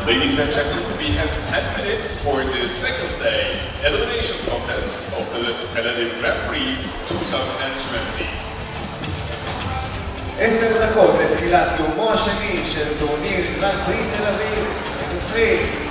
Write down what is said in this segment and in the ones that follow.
Ladies and gentlemen, we have 10 minutes for the second day elimination contests of the Tel Aviv Grand-Prix 2020. Esta דקות לתחילת יומו השני של טורניר גרנד-פרי תל אביב 2020.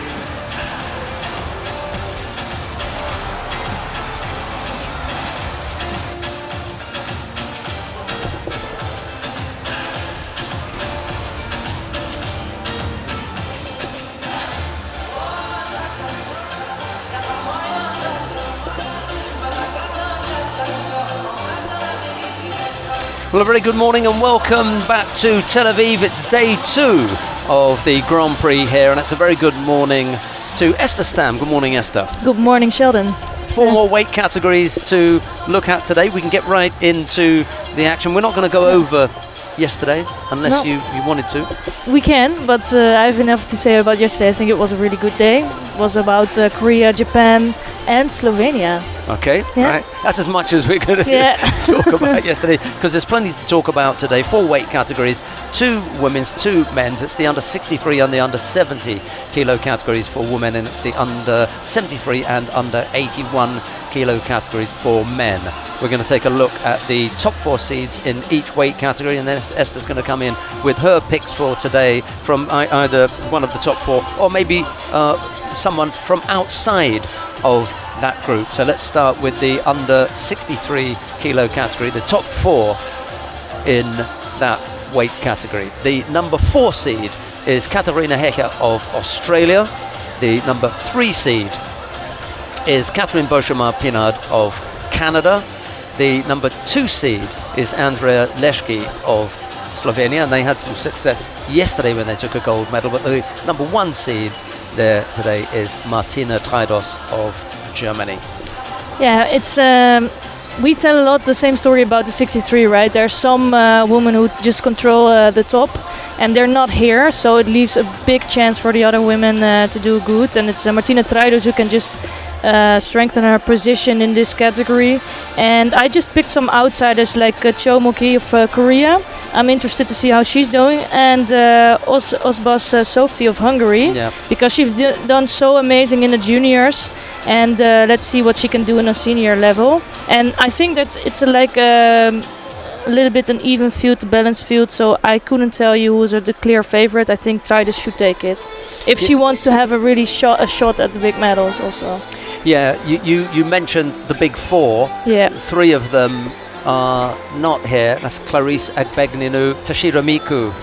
Well, a very good morning and welcome back to Tel Aviv. It's day 2 of the Grand Prix here, and it's a very good morning to Esther Stam. Good morning, Esther. Good morning, Sheldon. 4 more weight categories to look at today. We can get right into the action. We're not going to go over yesterday unless you wanted to. We can, but I have enough to say about yesterday. I think it was a really good day. It was about Korea, Japan and Slovenia. Okay, right. That's as much as we're going to talk about yesterday, because there's plenty to talk about today. 4 weight categories, 2 women's, 2 men's. It's the under 63 and the under 70 kilo categories for women, and it's the under 73 and under 81 kilo categories for men. We're going to take a look at the top 4 seeds in each weight category, and then Esther's going to come in with her picks for today from either one of the top 4 or maybe someone from outside of that group. So let's start with the under 63 kilo category, the top 4 in that weight category. The number 4 seed is Katharina Hecher of Australia. The number 3 seed is Catherine Beauchemin-Pinard of Canada. The number 2 seed is Andrea Leszki of Slovenia, and they had some success yesterday when they took a gold medal, but the number 1 seed there today is Martina Traidos of Germany. Yeah, it's we tell a lot the same story about the 63, right? There's some women who just control the top, and they're not here, so it leaves a big chance for the other women to do good. And it's Martina Traidos who can just strengthen her position in this category. And I just picked some outsiders like Cho Moki of Korea. I'm interested to see how she's doing, and Osbas Sophie of Hungary, because she's done so amazing in the juniors. And let's see what she can do in a senior level. And I think that it's a little bit an even field, balanced field, so I couldn't tell you who's the clear favorite. I think Traidos should take it if she wants to have a really shot at the big medals also. Yeah, you mentioned the big 4. Yeah. 3 of them are not here. That's Clarisse Agbegninu, Toshiro Miku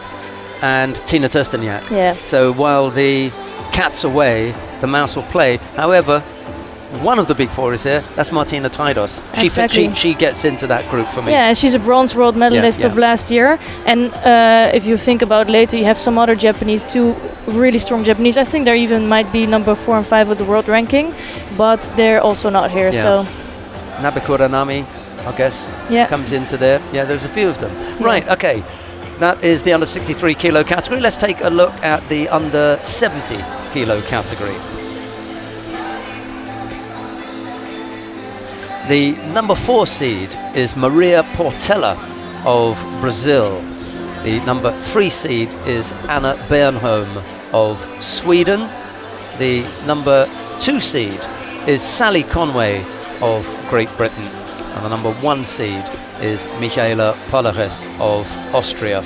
and Tina Tursteniak. Yeah. So while the cat's away, the mouse will play. However, one of the big 4 is here. That's Martina Traidos. Exactly. She gets into that group for me. Yeah, and she's a bronze world medalist of last year. And if you think about later, you have some other Japanese, 2 really strong Japanese. I think they even might be number 4 and 5 of the world ranking, but they're also not here. So Nabeko Ranami, I guess, comes into there. Yeah, there's a few of them. Right, okay. That is the under 63 kilo category. Let's take a look at the under 70 kilo category. The number 4 seed is Maria Portela of Brazil. The number 3 seed is Anna Bernholm of Sweden. The number 2 seed is Sally Conway of Great Britain. And the number 1 seed is Michaela Polares of Austria.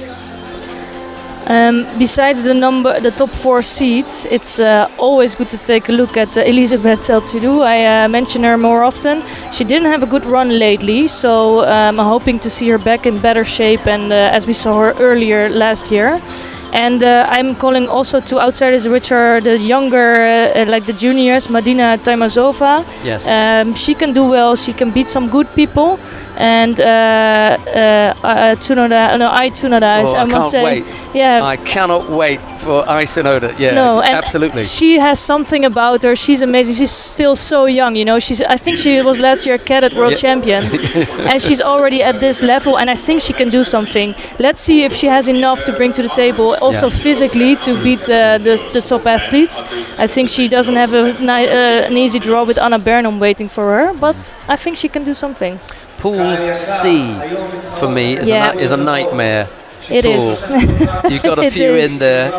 Besides the top 4 seeds, it's always good to take a look at Elisabeth Tseltsidou. I mention her more often. She didn't have a good run lately, so I'm hoping to see her back in better shape, and as we saw her earlier last year. And I'm calling also 2 outsiders, which are the younger, like the juniors, Madina Taimazova. Yes. She can do well. She can beat some good people. And Tsunoda, I must say. Wait. Yeah. I cannot wait for Ai Tsunoda. Yeah, no, and absolutely. She has something about her. She's amazing. She's still so young, you know. I think she was last year cadet world champion, and she's already at this level. And I think she can do something. Let's see if she has enough to bring to the table, also physically, to beat the top athletes. I think she doesn't have an easy draw with Anna Bernholm waiting for her, but I think she can do something. Pool C for me is a nightmare It is. You got a It few is. in there.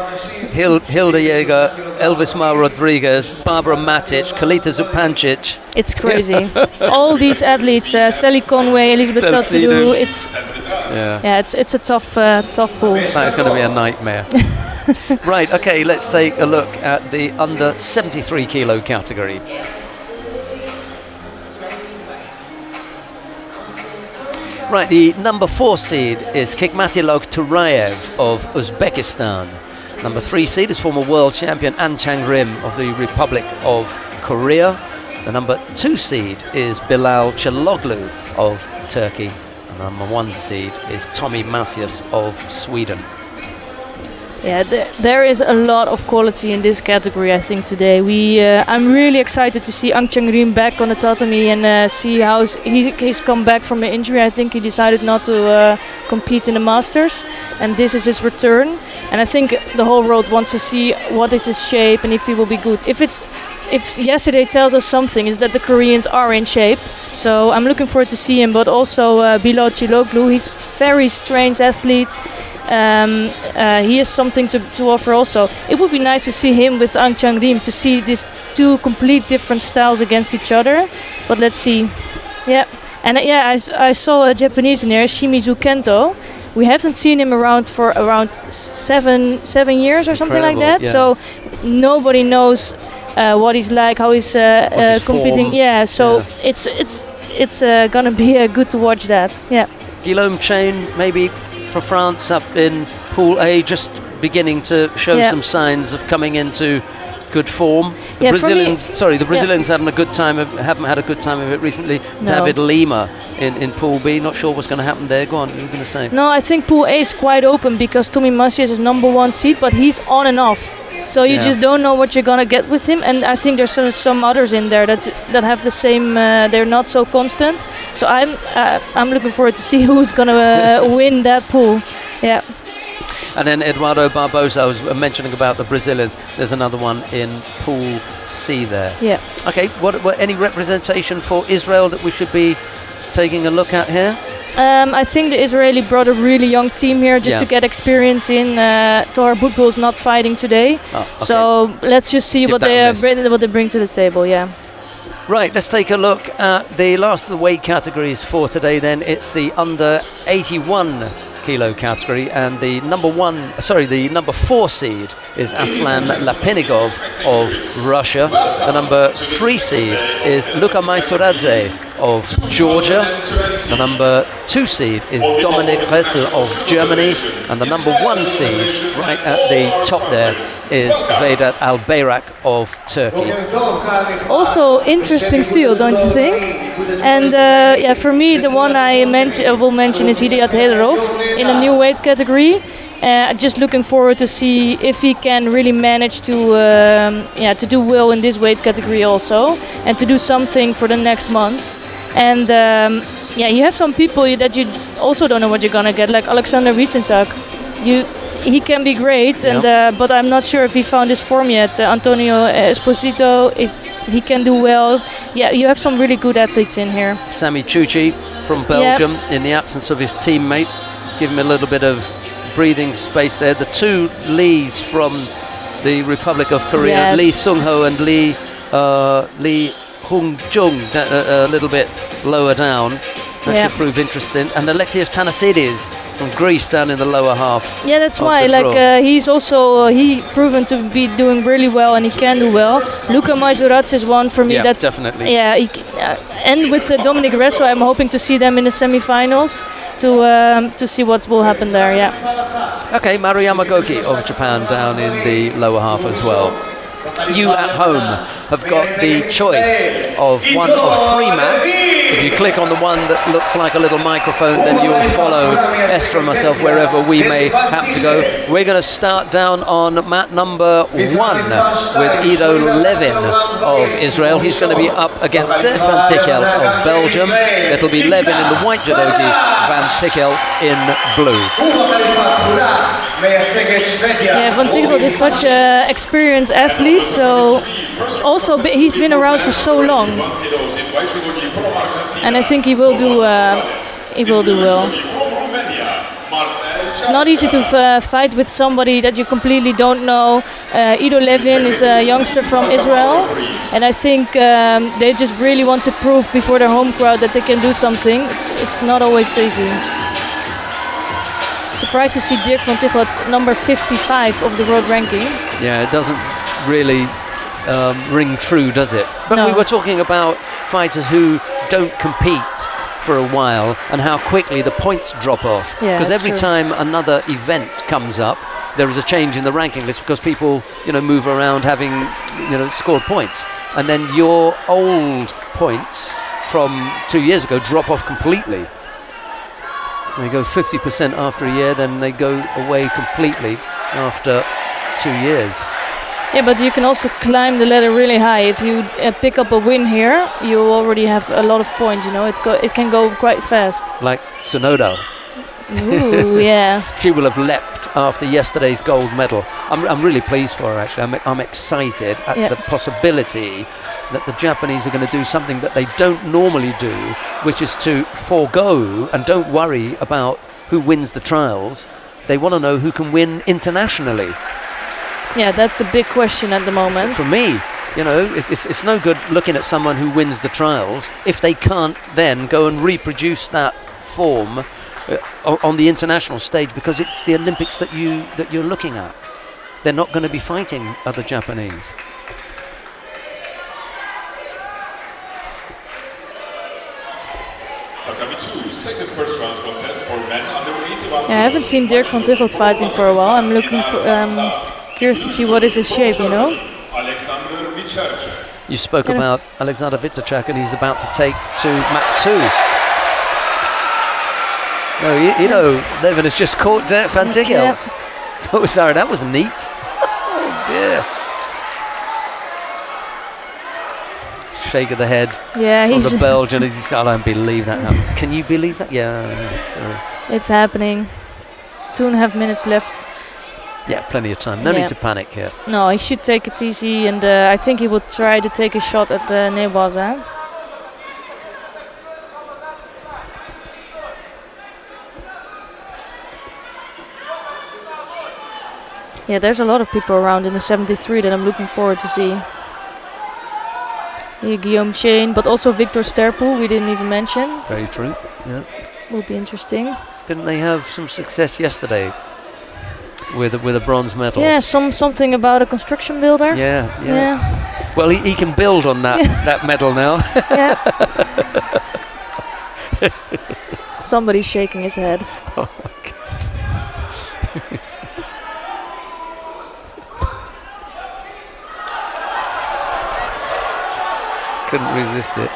Hilda Jaeger, Elvis Mar Rodriguez, Barbara Matic, Kalita Zupancic. It's crazy. All these athletes, Sally Conway, Elizabeth Salcedo. Tsatsoudo. It's a tough pool. That is going to be a nightmare. Right, okay, let's take a look at the under 73 kilo category. Right, the number 4 seed is Kikmatilog Turayev of Uzbekistan. Number 3 seed is former world champion An Changrim of the Republic of Korea. The number 2 seed is Bilal Çalhanoğlu of Turkey. And the number 1 seed is Tommy Masius of Sweden. Yeah, there is a lot of quality in this category, I think, today. I'm really excited to see Ang Changrim back on the tatami and see how he's come back from an injury. I think he decided not to compete in the Masters, and this is his return. And I think the whole world wants to see what is his shape and if he will be good. If yesterday tells us something, is that the Koreans are in shape. So I'm looking forward to see him, but also Bilal Çalhanoğlu. He's very strange athlete. He has something to offer also. It would be nice to see him with Ang Changrim, to see these two complete different styles against each other. But let's see. Yeah, and I saw a Japanese in there, Shimizu Kento. We haven't seen him around for around seven years or something like that. Yeah. So nobody knows what he's like, how he's competing. Form. Yeah, so Yeah. it's gonna be good to watch that. Yeah. Guillaume Chain, maybe for France, up in Pool A, just beginning to show some signs of coming into good form. The Brazilians haven't had a good time of it recently. No. David Lima in Pool B, not sure what's going to happen there. Go on, you were going to say. No, I think Pool A is quite open because Tommy Masius is number 1 seed, but he's on and off. So you just don't know what you're gonna get with him, and I think there's some others in there that have the same. They're not so constant. So I'm looking forward to see who's gonna win that pool. Yeah. And then Eduardo Barbosa, I was mentioning about the Brazilians. There's another one in Pool C there. Yeah. Okay. What any representation for Israel that we should be taking a look at here? I think the Israeli brought a really young team here just to get experience in. Tor Butbul's not fighting today, so let's just see what they bring to the table. Yeah. Right, let's take a look at the last of the weight categories for today. Then it's the under 81 kilo category, and the number 4 seed is Aslan Lapinigov of Russia. The number 3 seed is Luka Maisoradze of Georgia. The number 2 seed is Dominik Ressel of Germany, and the number 1 seed right at the top there is Vedat Albayrak of Turkey. Also interesting field, don't you think? And for me, the one I will mention is Hidayat Heidarov in a new weight category. Just looking forward to see if he can really manage to do well in this weight category also, and to do something for the next months. And you have some people that you also don't know what you're gonna get, like Alexander Wiesenczak. He can be great, but I'm not sure if he found his form yet. Antonio Esposito, if he can do well. Yeah, you have some really good athletes in here. Sami Chuchi from Belgium, in the absence of his teammate, give him a little bit of breathing space there. The 2 Lees from the Republic of Korea, Lee Sung-ho and Lee Hung-jung, a little bit lower down. That should prove interesting. And Alexios Thanasidis from Greece down in the lower half. Yeah, that's why. He's also proven to be doing really well, and he can do well. Luka Maisoradze is one for me. Yeah, that's definitely. Yeah, and with Dominik Ressel, I'm hoping to see them in the semi-finals to see what will happen there. Yeah. Okay, Maru Yamagoki of Japan down in the lower half as well. You at home have got the choice of one of 3 mats. If you click on the one that looks like a little microphone, then you'll follow Esther and myself wherever we may happen to go. We're going to start down on mat number 1 with Ido Levin of Israel. He's going to be up against Van Tichelt of Belgium. It'll be Levin in the white judogi, Van Tichelt in blue. Yeah, Van Tichelt is such an experienced athlete, so also he's been around for so long, and I think he will do well. It's not easy to fight with somebody that you completely don't know. Ido Levin is a youngster from Israel, and I think they just really want to prove before their home crowd that they can do something. It's not always easy. Surprised to see Dirk van Tichel at number 55 of the world ranking. Yeah, it doesn't really ring true, does it? But No. we were talking about fighters who don't compete for a while and how quickly the points drop off. Yeah, Because that's every true. time another event comes up, there is a change in the ranking list because people, move around having, scored points. And then your old points from 2 years ago drop off completely. They go 50% after a year, then they go away completely after 2 years. Yeah, but you can also climb the ladder really high. If you pick up a win here, you already have a lot of points. It can go quite fast. Like Sonoda. Ooh, yeah. She will have leapt after yesterday's gold medal. I'm really pleased for her, actually. I'm excited at Yeah. the possibility that the Japanese are going to do something that they don't normally do, which is to forego and don't worry about who wins the trials. They want to know who can win internationally. Yeah, that's the big question at the moment. For me, it's no good looking at someone who wins the trials if they can't then go and reproduce that form on the international stage, because it's the Olympics that you're looking at. They're not going to be fighting other Japanese. Second first round contest for men under 81. Yeah, I haven't seen Dirk van Tichel fighting for a while. I'm looking for curious to see what is his shape. Alexander Wicharczyk. You spoke about Alexander Wicharczyk, and he's about to take to mat 2. No, Levin has just caught Dirk van Tichel. Yeah. Oh, sorry, that was neat. Oh dear. Shake of the head Yeah, from he's the Belgian. As he said, I don't believe that happened. Can you believe that? Yeah. Sorry. it's happening. 2.5 minutes left. Yeah, plenty of time. No Yeah. need to panic here. No, he should take it easy, and I think he will try to take a shot at Newaza. Yeah, there's a lot of people around in the 73 that I'm looking forward to see. Here, Guillaume Chain, but also Victor Sterpoel, we didn't even mention. Very true. Yeah. Will be interesting. Didn't they have some success yesterday with a bronze medal? Yeah, something about a construction builder. Yeah. Well, he can build on that medal now. Yeah. Somebody's shaking his head. Oh, okay. Couldn't resist it.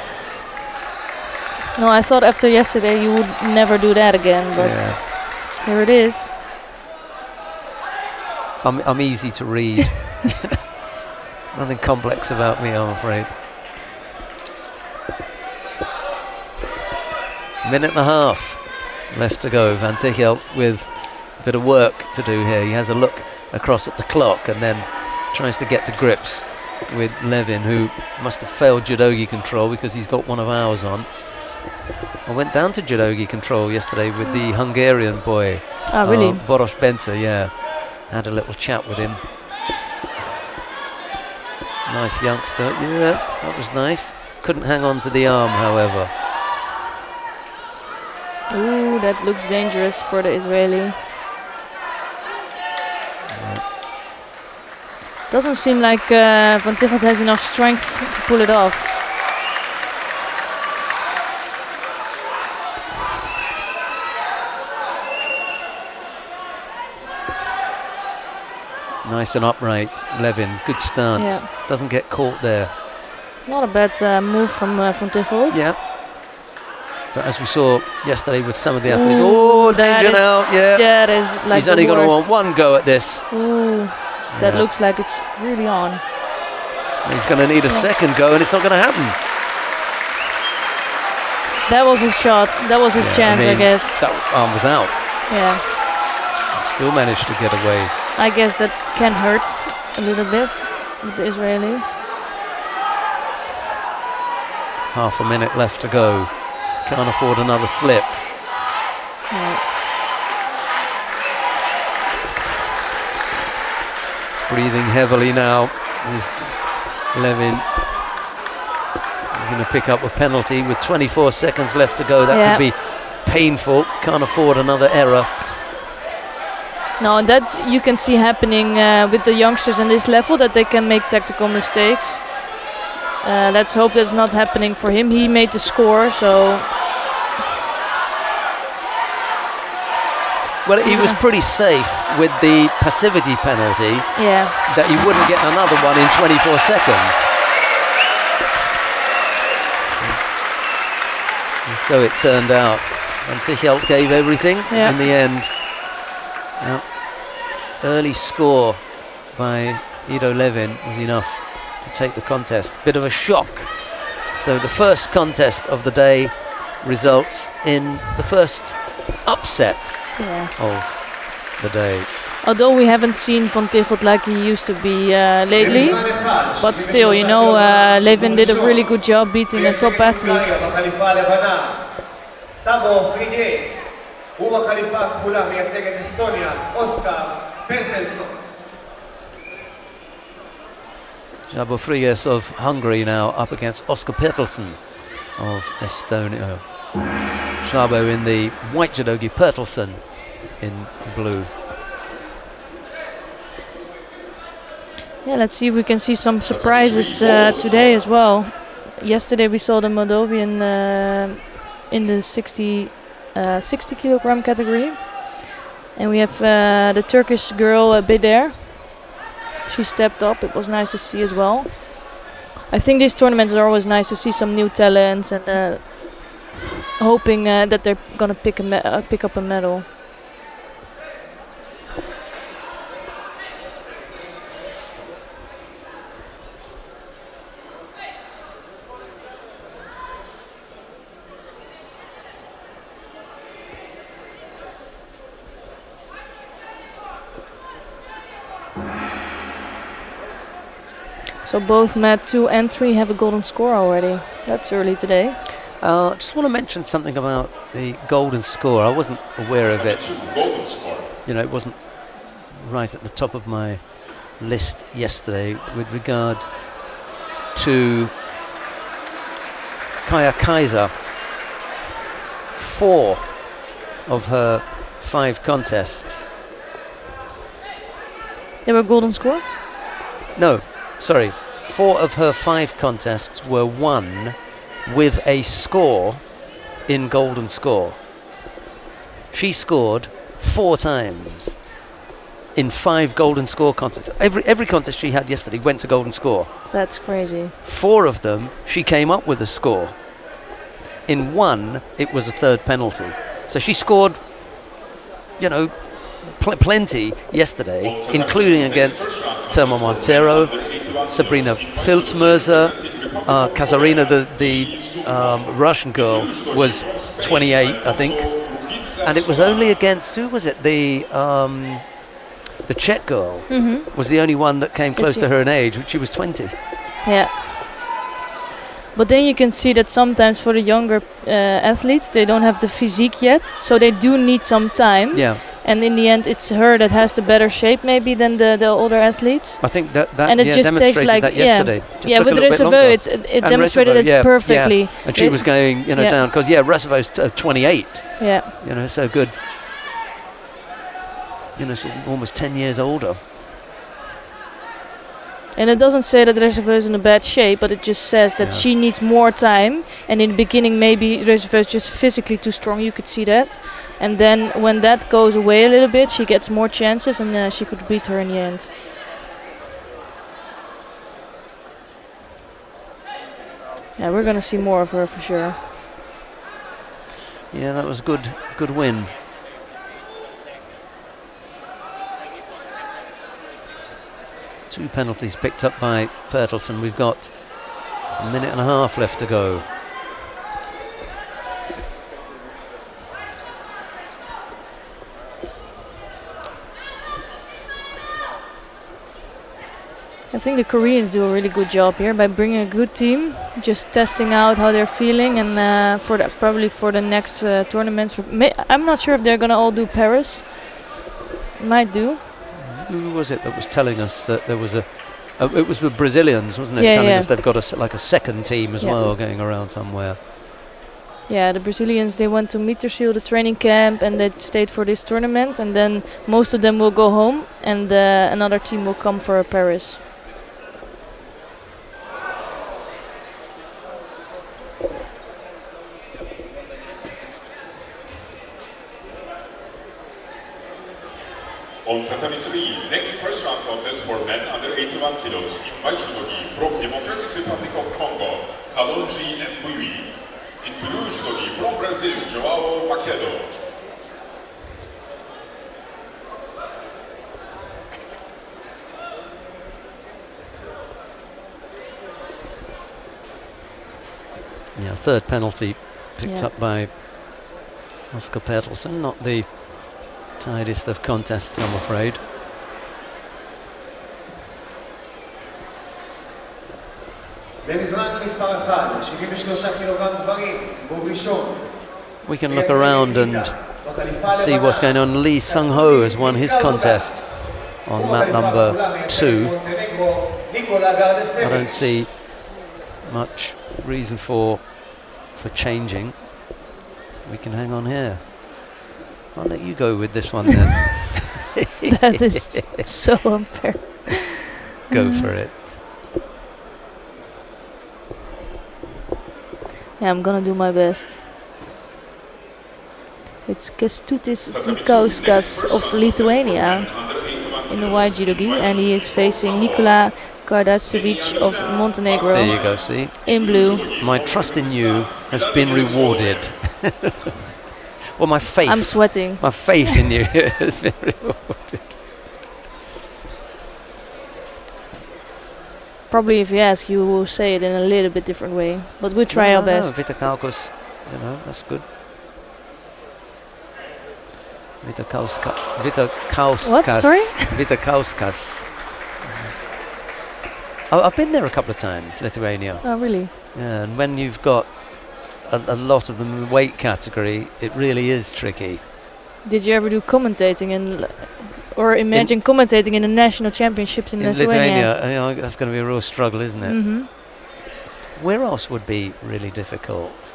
No, I thought after yesterday you would never do that again, but Yeah. here it is. I'm easy to read. Nothing complex about me, I'm afraid. Minute and a half left to go. Van Tichel with a bit of work to do here. He has a look across at the clock and then tries to get to grips with Levin, who must have failed judogi control because he's got one of ours on. I went down to judogi control yesterday with the Hungarian boy. Oh, really? Boros Benza, yeah. Had a little chat with him. Nice youngster. Yeah, that was nice. Couldn't hang on to the arm, however. Ooh, that looks dangerous for the Israeli. Doesn't seem like Van Tichel has enough strength to pull it off. Nice and upright, Levin. Good stance. Yeah. Doesn't get caught there. Not a bad move from Van Tichel. Yeah. But as we saw yesterday with some of the athletes, Ooh, danger that is- now. Yeah. That is like He's only the going to worst. want one go at this. Ooh, that Yeah. looks like it's really on. He's going to need a second go, and it's not going to happen. That was his shot. That was his chance, I mean, guess. That arm was out. Yeah. Still managed to get away. I guess that can hurt a little bit with the Israeli. Half a minute left to go. Can't afford another slip. Yeah. breathing heavily now is Levin. Going to pick up a penalty with 24 seconds left to go. That could be painful. Can't afford another error. No, that's you can see happening with the youngsters in this level, that they can make tactical mistakes. Let's hope that's not happening for him. He made the score, so. Well, he was pretty safe with the passivity penalty. Yeah. That he wouldn't get another one in 24 seconds. And so it turned out. And Tichelt gave everything in the end. Early score by Ido Levin was enough to take the contest. Bit of a shock. So the first contest of the day results in the first upset of the day. Although we haven't seen Van Tichelt like he used to be lately, but still, you know, Levin did a really good job beating a top athlete. Csaba Frigyes of Hungary now up against Oskar Peterson of Estonia. Csaba in the white judogi, Peterson in blue. Yeah, let's see if we can see some surprises today as well. Yesterday we saw the Moldovan in the 60 kilogram category. And we have the Turkish girl Beder. She stepped up. It was nice to see as well. I think these tournaments are always nice to see some new talents, and hoping that they're gonna pick up a medal. So both mat 2 and 3 have a golden score already. That's early today. I just want to mention something about the golden score. I wasn't aware of it. Golden score. You know, it wasn't right at the top of my list yesterday with regard to Kaya Kaiser. 4 of her 5 contests. They were golden score? No, sorry. 4 of her 5 contests were won with a score in golden score. She scored 4 times in 5 golden score contests. Every contest she had yesterday went to golden score. That's crazy. 4 of them, she came up with a score. In 1, it was a third penalty. So she scored, you know, plenty yesterday, including against Thelma Montero, Sabrina Filzmörser, Kazarina, the Russian girl, was 28, I think. And it was only against, who was it? The Czech girl was the only one that came close to her in age, which she was 20. Yeah. But then you can see that sometimes for the younger athletes, they don't have the physique yet, so they do need some time. Yeah. And in the end, it's her that has the better shape maybe than the older athletes. I think that and it just takes like that yesterday. Yeah, with Reserveux, it demonstrated it perfectly. Yeah. And she was going, you know, down because Reserveux's 28. Yeah. You know, so good. You know, so almost 10 years older. And it doesn't say that Reserveux is in a bad shape, but it just says that she needs more time. And in the beginning, maybe Reserveux is just physically too strong. You could see that. And then when that goes away a little bit, she gets more chances, and she could beat her in the end. Yeah, we're gonna see more of her for sure. Yeah, that was good win. Two penalties picked up by Bertelsen. We've got a minute and a half left to go. I think the Koreans do a really good job here by bringing a good team, just testing out how they're feeling, and probably for the next tournaments. I'm not sure if they're gonna all do Paris. Might do. who was it that was telling us that there was it was the Brazilians, wasn't it? Yeah, telling yeah. us they've got like a second team as Yeah. well going around somewhere. Yeah, the Brazilians, they went to Mittersill, the training camp, and they stayed for this tournament, and then most of them will go home, and another team will come for Paris. On Tatami 3, next first round contest for men under 81 kilos in white judogi from Democratic Republic of Congo, Kalonji and Bui. In blue judogi from Brazil, Joao Macedo. Yeah, third penalty picked up by Oscar Peterson, not the tidiest of contests, I'm afraid. במזרן מספר 1, 73 קילוגרם גברים, סיבוב ראשון. We can look around and see what's going on. Lee Sung-ho has won his contest on mat number 2. I don't see much reason for changing. We can hang on here. I'll let you go with this one then. That is so unfair. Go for it. Yeah, I'm gonna do my best. It's Kęstutis Vikauskas of Lithuania in the white judogi, and he is facing Nikola Kardacevic of Montenegro There you go, see? in blue. My trust in you has been rewarded. Well, my faith. I'm sweating. My faith in you has been rewarded. Probably if you ask, you will say it in a little bit different way, but we'll try our best. Vikauskas, that's good. Vikauskas. What? Sorry? Vikauskas. I've been there a couple of times, Lithuania. Oh, really? Yeah, and when you've got a lot of them in the weight category, it really is tricky. Did you ever do commentating or imagine commentating in the national championships in Lithuania? That's going to be a real struggle, isn't it? Mm-hmm. Where else would be really difficult?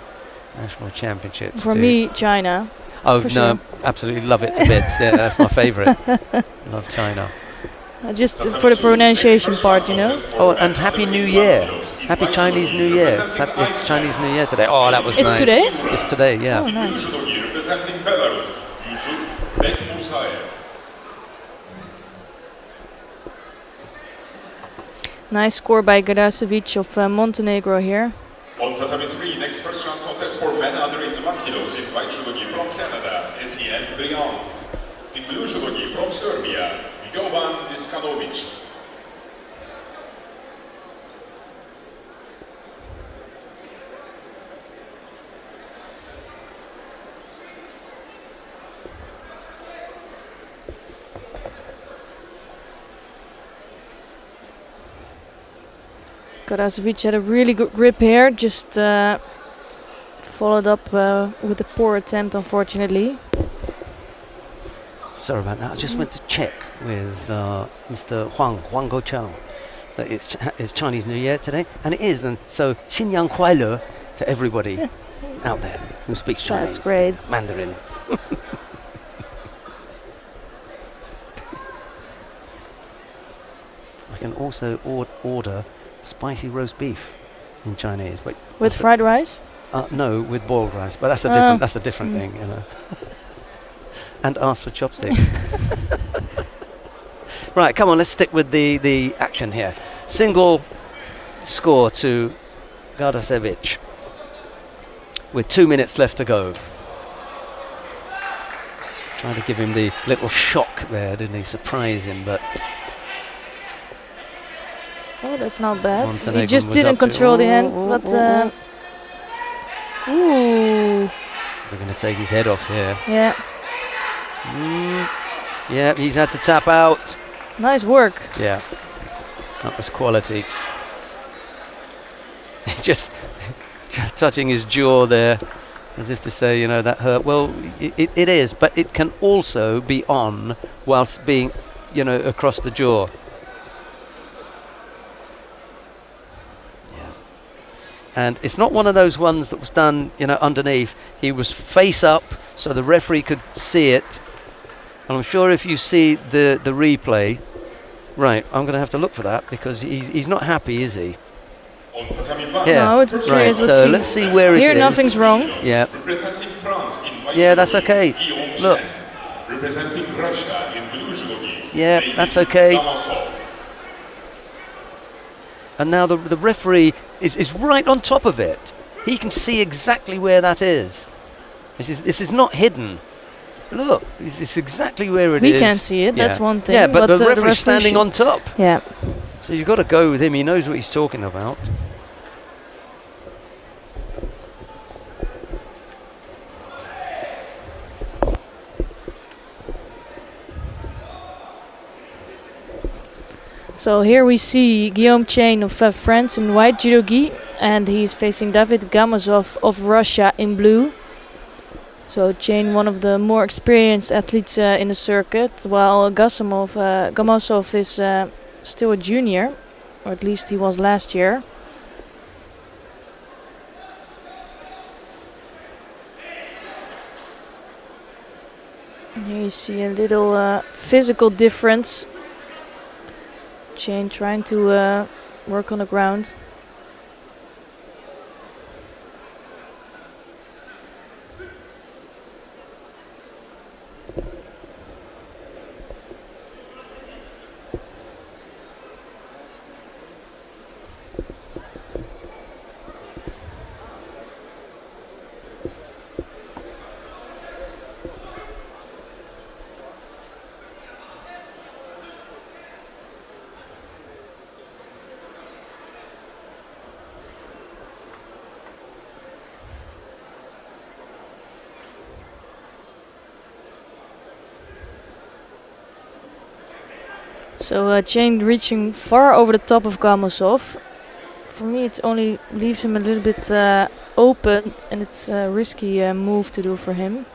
National championships. For me, China. Oh, for no, sure. absolutely love it to bits. Yeah, that's my favourite. Love China. Just for the pronunciation part, you know? Oh, and Happy New Year. Happy Chinese New Year. It's Chinese New Year today. Oh, that was It's nice. today? It's today, yeah. Oh, nice. Judogi representing Belarus, Yusuf Bekmusayev. Nice score by Kardacevic of Montenegro here. On Tatami 3, next first round contest for men under 81 kilos in white judogi from Canada, Etienne Briand. In blue judogi from Serbia, Jovan Niskanovic. Kardacevic had a really good grip here, just followed up with a poor attempt, unfortunately. Sorry about that. I just went to check with Mr. Huang Goqiang that it's Chinese New Year today, and it is. And so, Xinyang Kuai to everybody out there who speaks Chinese. That's great. Mandarin. I can also order spicy roast beef in Chinese, but With fried rice? no, with boiled rice. But that's a different thing, you know. And ask for chopsticks. Right, come on, let's stick with the action here. Single score to Kardacevic with 2 minutes left to go. Trying to give him the little shock there, didn't he? Surprise him, but Oh, that's not bad. Montenegro He just was didn't up to- control the hand, Oh, but oh, ooh, we're going to take his head off here. yeah, Yeah, he's had to tap out. nice work. Yeah, that was quality. Just touching his jaw there, as if to say, you know, that hurt. Well, it is, but it can also be on whilst being you know, across the jaw. And it's not one of those ones that was done, you know, underneath. He was face up, so the referee could see it. And I'm sure if you see the replay, right, I'm going to have to look for that because he's not happy, is he? Yeah, no, it right. So let's see where it is. Here, nothing's wrong. Yeah. Representing France in white Yeah, that's judogi, okay. Guillaume Look. Chen. Representing Russia in blue judogi, Yeah, David that's okay. Damasov. And now the referee is right on top of it. He can see exactly where that is. This is not hidden. Look, it's exactly where it is. We can't see it, that's one thing. Yeah, but the referee referee's standing on top. Yeah. So you've got to go with him. He knows what he's talking about. So here we see Guillaume Chen of France in white judogi, and he's facing David Gamazov of Russia in blue. So Chen, one of the more experienced athletes in the circuit, while Gamazov is still a junior, or at least he was last year. And here you see a little physical difference. Chen trying to work on the ground. So Chen reaching far over the top of Gamazov. For me, it only leaves him a little bit open, and it's a risky move to do for him.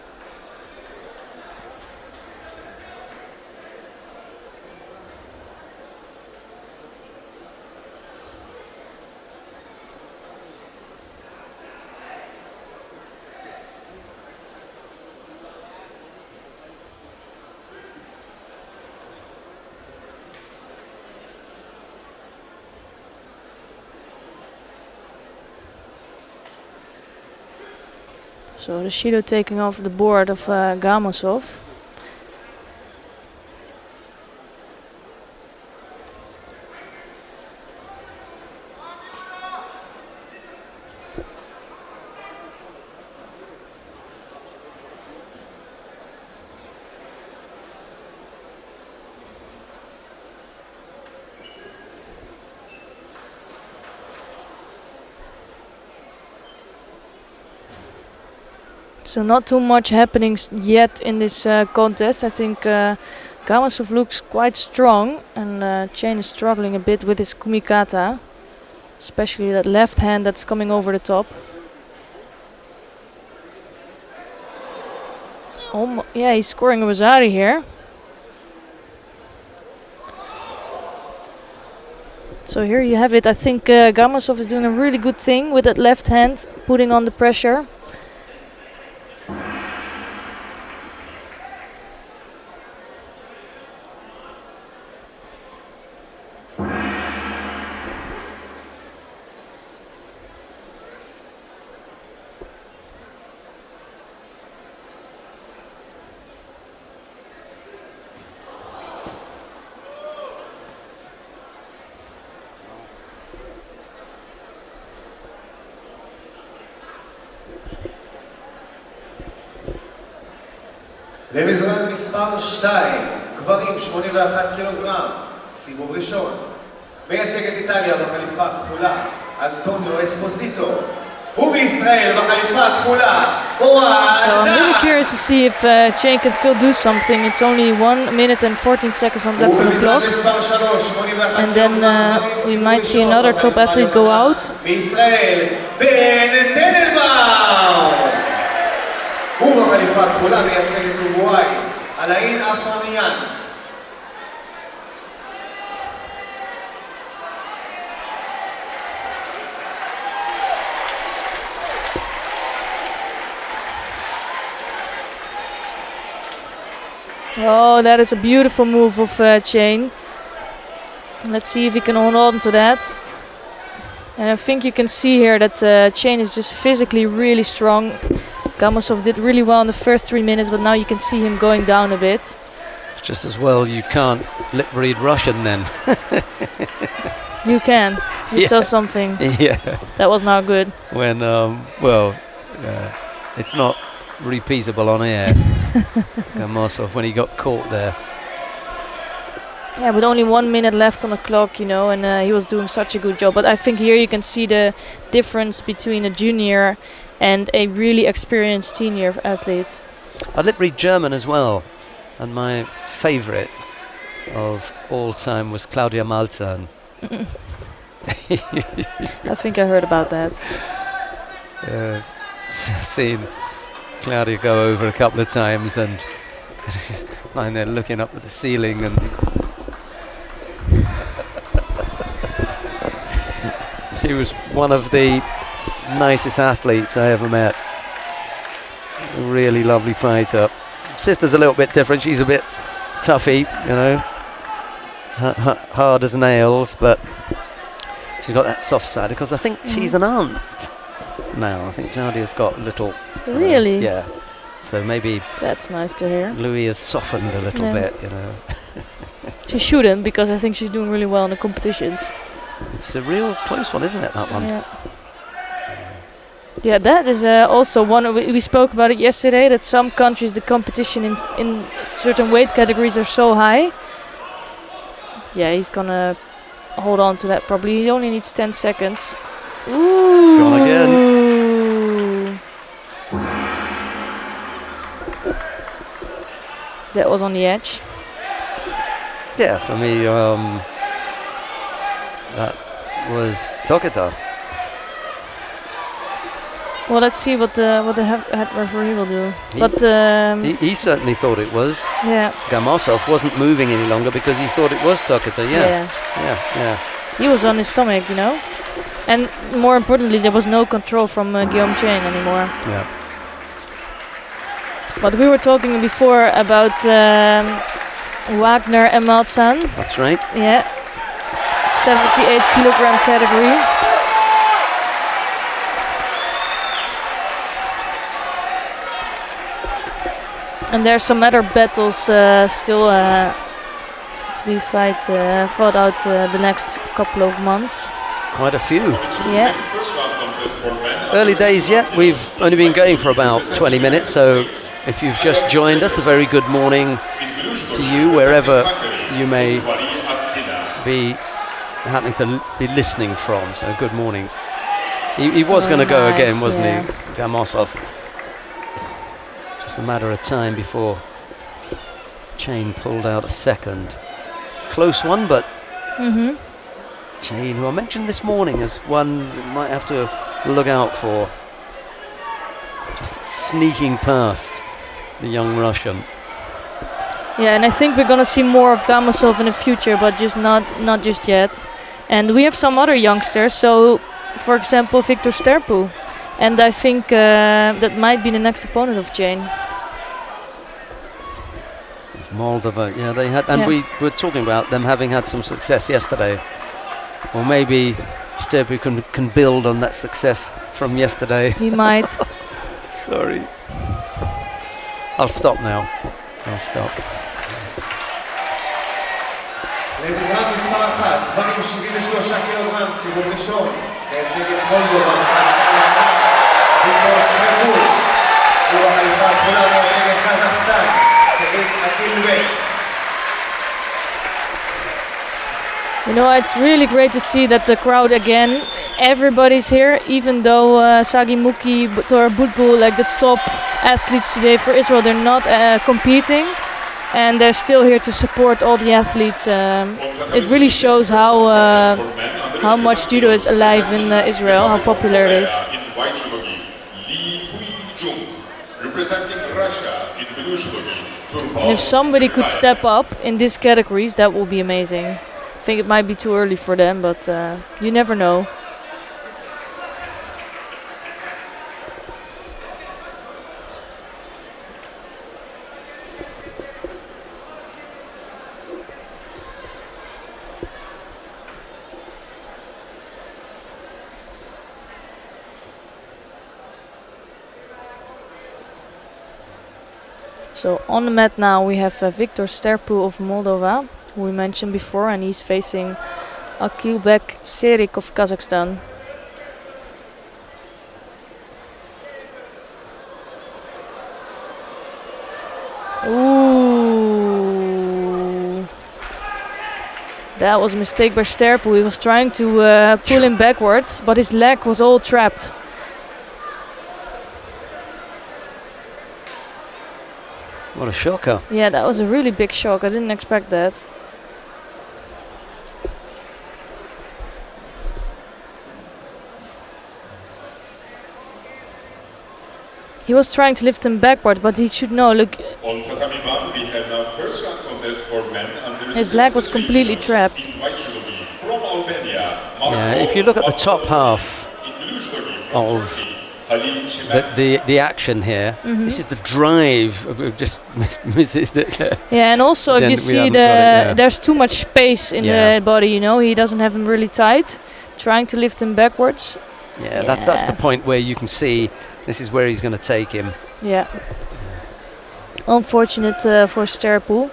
So the Judo taking off the board of Gamazov. So not too much happening yet in this contest. I think Gamazov looks quite strong, and Chen is struggling a bit with his kumikata, especially that left hand that's coming over the top. Yeah, he's scoring a Rosari here. So here you have it. I think Gamazov is doing a really good thing with that left hand, putting on the pressure. למזרן מספר 2, גברים 81 קילוגרם, סיבוב ראשון. מייצג את איטליה בחליפה הכחולה, אנטוניו אספוסיטו. ובישראל בחליפה הכחולה, אוהד. So I'm really curious to see if Chen can still do something. It's only 1 minute and 14 seconds left on the clock. And then we might see another top athlete go out. בישראל, בן טננבאום. הוא בחליפה הכחולה מייצג את אורוגוואי, אלאין אפרמיאן. Oh, that is a beautiful move of Chain. Let's see if he can hold on to that. And I think you can see here that Chain is just physically really strong. Gamosov did really well in the first 3 minutes, but now you can see him going down a bit. Just as well you can't lip read Russian then. You can. You saw something. Yeah. That was not good. When, it's not repeatable on air. Gamosov, when he got caught there. Yeah, with only 1 minute left on the clock, you know, and he was doing such a good job. But I think here you can see the difference between a junior and a really experienced senior athlete. I lip read German as well, and my favourite of all time was Claudia Malzahn. I think I heard about that. Seen Claudia go over a couple of times, and she's lying there looking up at the ceiling, and she was one of the nicest athletes I ever met. A really lovely fighter. Sister's a little bit different. She's a bit toughy, you know, hard as nails, but she's got that soft side because I think she's an aunt now. I think Claudia's got a little. Really? Yeah. So maybe that's nice to hear. Louis has softened a little bit, you know. She shouldn't, because I think she's doing really well in the competitions. It's a real close one, isn't it, that one? Yeah. Yeah, that is also one. We spoke about it yesterday. That some countries, the competition in certain weight categories are so high. Yeah, he's gonna hold on to that probably. He only needs 10 seconds. Ooh. Gone again. That was on the edge. Yeah, for me, that was Tokita. Well, let's see what the head referee will do. He certainly thought it was. Yeah. Gamosov wasn't moving any longer because he thought it was Tokita. Yeah. He was on his stomach, you know. And more importantly, there was no control from Guillaume Chain anymore. Yeah. But we were talking before about Wagner and Malzahn. That's right. Yeah. 78 kilogram category. And there's some other battles still to be fought out the next couple of months. Quite a few. Yeah. Early days yet. We've only been going for about 20 minutes, so if you've just joined us, a very good morning to you, wherever you may be happening to be listening from. So good morning. He was going to go again, wasn't he, Gamosov? Just a matter of time before Chain pulled out a second. Close one, but Chain, who I mentioned this morning as one you might have to look out for. Just sneaking past the young Russian. Yeah, and I think we're gonna see more of Gamosov in the future, but just not just yet. And we have some other youngsters. So, for example, Victor Sterpu, and I think that might be the next opponent of Chain. Moldova, yeah, they had, and we were talking about them having had some success yesterday. Or maybe Sterpu can build on that success from yesterday. He might. Sorry. I'll stop now. I'll stop. למזרח מספר 1, גברים 73 קילוגרם, סיבוב ראשון, מייצג את מולדובה, ויקטור סטרפו, הוא החליפה הכחולה מייצג את קזחסטן, סעיד אקילווה. You know, it's really great to see that the crowd again, everybody's here, even though Sagi Muki, Tor Butbul, like the top athletes today for Israel, they're not competing. And they're still here to support all the athletes. It really shows how much judo is alive in Israel, how popular it is. And if somebody could step up in these categories, that would be amazing. I think it might be too early for them, but you never know. So on the mat now we have Viktor Sterpu of Moldova, who we mentioned before, and he's facing Akilbek Serik of Kazakhstan. Ooh, that was a mistake by Sterpu. He was trying to pull him backwards, but his leg was all trapped. What a shocker. Yeah, that was a really big shock. I didn't expect that. He was trying to lift him backward, but he should know, look, On Tatami 1, we have now first round contest for men under his leg was 73 completely kilos. trapped. In white judogi from Albania, Yeah, if you look at the top half in blue judogi from of Turkey, Halim Çimen. the action here, this is the drive. We've just misses it. Yeah, and also if Then you we see haven't got it, yeah. there's too much space in Yeah. the body, you know, he doesn't have him really tight. Trying to lift him backwards. Yeah, that's the point where you can see this is where he's going to take him. Yeah. Unfortunate for Sterpu.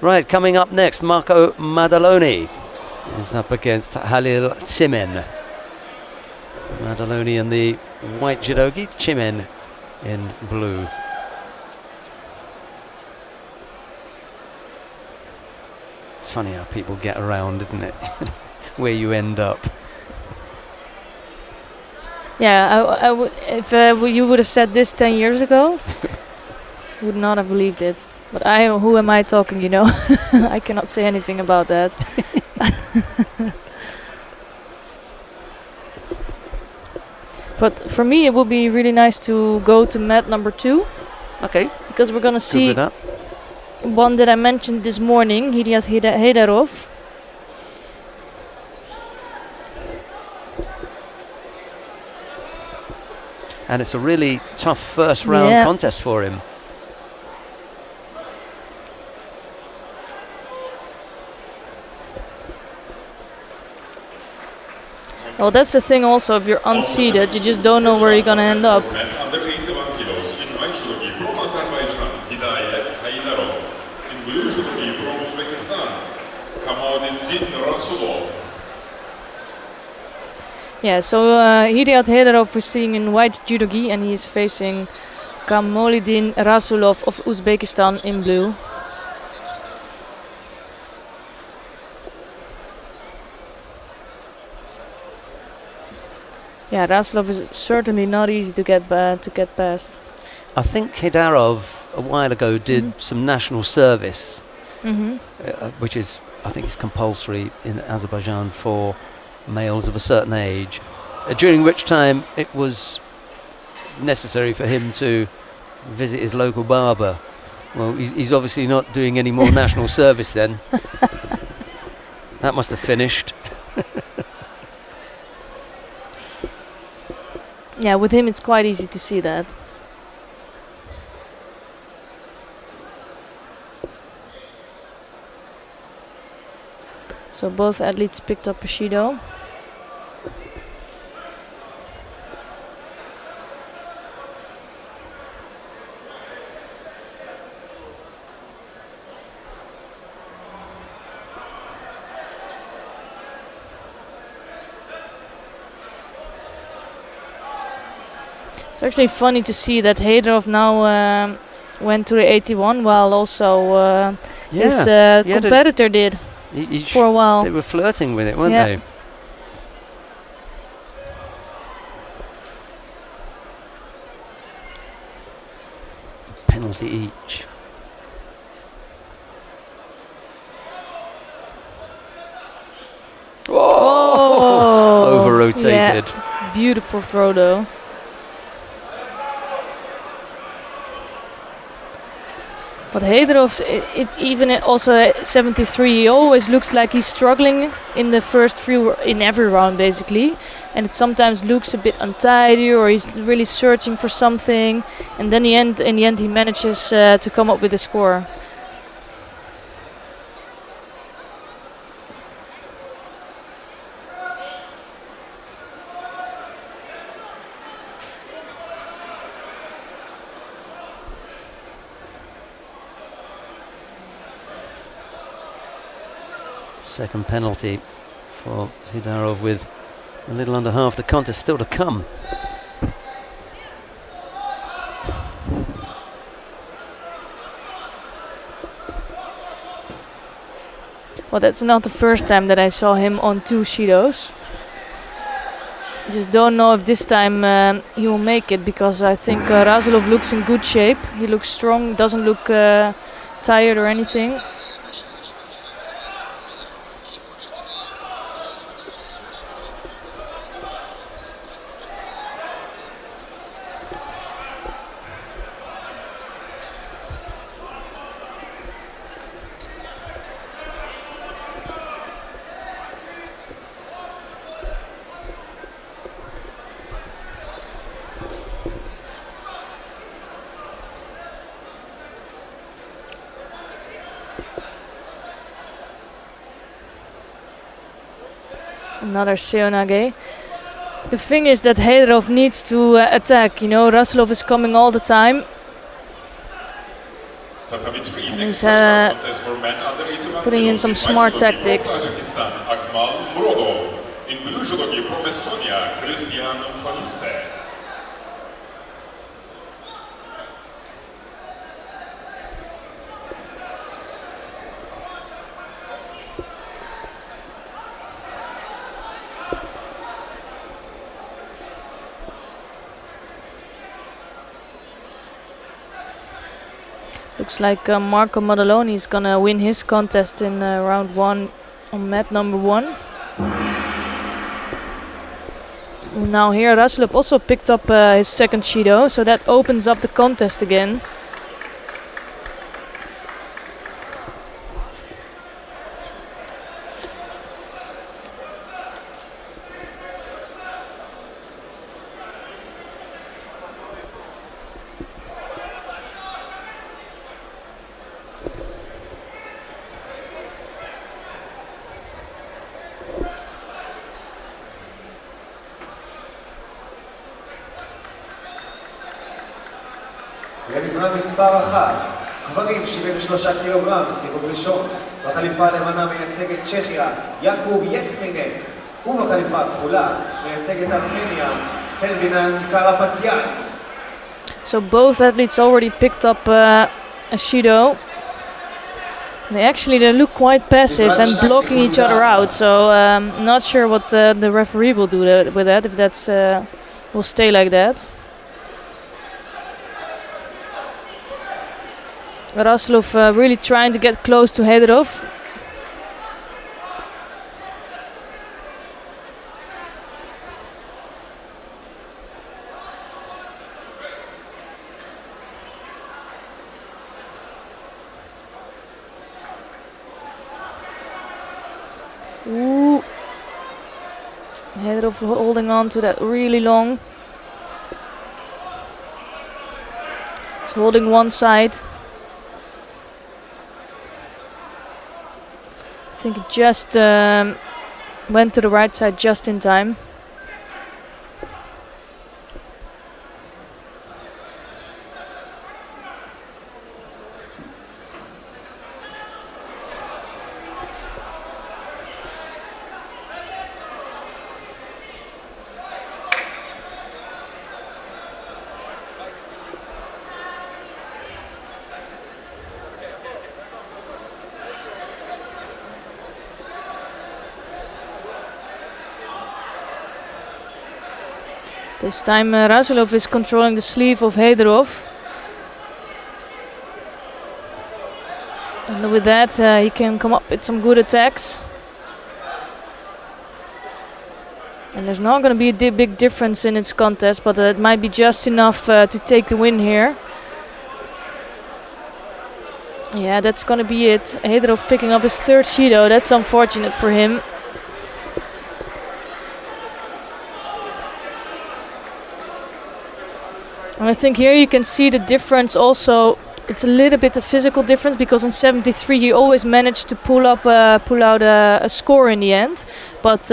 Right, coming up next, Marco Maddaloni is up against Halil Çimen. Maddaloni in the white judogi, Çimen in blue. It's funny how people get around, isn't it? Where you end up. Yeah, I would if you would have said this 10 years ago, would not have believed it. But who am I talking? You know, I cannot say anything about that. But for me, it would be really nice to go to mat number 2, Okay, because we're gonna good see with that. one that I mentioned this morning, Hiryat Heidarov. And it's a really tough first round Yeah. contest for him. Well, that's the thing also, if you're unseated, you just don't know where you're gonna end up. Men under 81 kilos in white judogi from Azerbaijan, Hidayet Haydarov. In blue judogi from Uzbekistan, Kamaluddin Rasulov. Yeah, so Hiryat Heidarov we're seeing in white judogi, and he is facing Kamaluddin Rasulov of Uzbekistan in blue. Yeah, Rasulov is certainly not easy to get past. I think Hidarov a while ago did some national service, which is, I think, is compulsory in Azerbaijan for males of a certain age, during which time it was necessary for him to visit his local barber. Well, he's obviously not doing any more national service then. That must have finished. Yeah, with him it's quite easy to see that. So both athletes picked up a Judo. It's actually funny to see that Heidarov now went to the 81, while also his competitor did for a while. They were flirting with it, weren't Yeah. they? Penalty each. Oh! Over-rotated. Yeah. Beautiful throw though. But Heidarov, even also at 73, he always looks like he's struggling in the first few, in every round basically. And it sometimes looks a bit untidy, or he's really searching for something. And then in the end he manages to come up with a score. Second penalty for Hidarov with a little under half the contest still to come. Well, that's not the first time that I saw him on 2 Judos. Just don't know if this time he will make it, because I think Razulov looks in good shape. He looks strong, doesn't look tired or anything. Another Seonage. The thing is that Heidarov needs to attack. You know, Razulov is coming all the time. And he's putting in some smart tactics. In blue judogi from Estonia, Christian Tolste. Looks like Marco Modelloni is gonna win his contest in round 1 on map number 1. Now here Razulov also picked up his second Judo, so that opens up the contest again. למשחק מספר 1, גברים 73 קילוגרם, סיבוב ראשון. בחליפה הלבנה מייצגת צ'כיה, יעקוב יצמינק. ובחליפה הכחולה מייצגת ארמניה, פרדיננד קרפטיאן. So both athletes already picked up a Judo. They look quite passive and blocking each other out, so not sure what the referee will do with that, if that's will stay like that. Razulov really trying to get close to Heidarov. Ooh. Heidarov holding on to that really long. He's holding one side. I think it just went to the right side just in time. This time Razulov is controlling the sleeve of Heidarov. And with that he can come up with some good attacks. And there's not going to be a big difference in its contest, but it might be just enough to take the win here. Yeah, that's going to be it. Heidarov picking up his third Judo. That's unfortunate for him. And I think here you can see the difference also. It's a little bit of physical difference, because in 73 he always managed to pull out a score in the end. But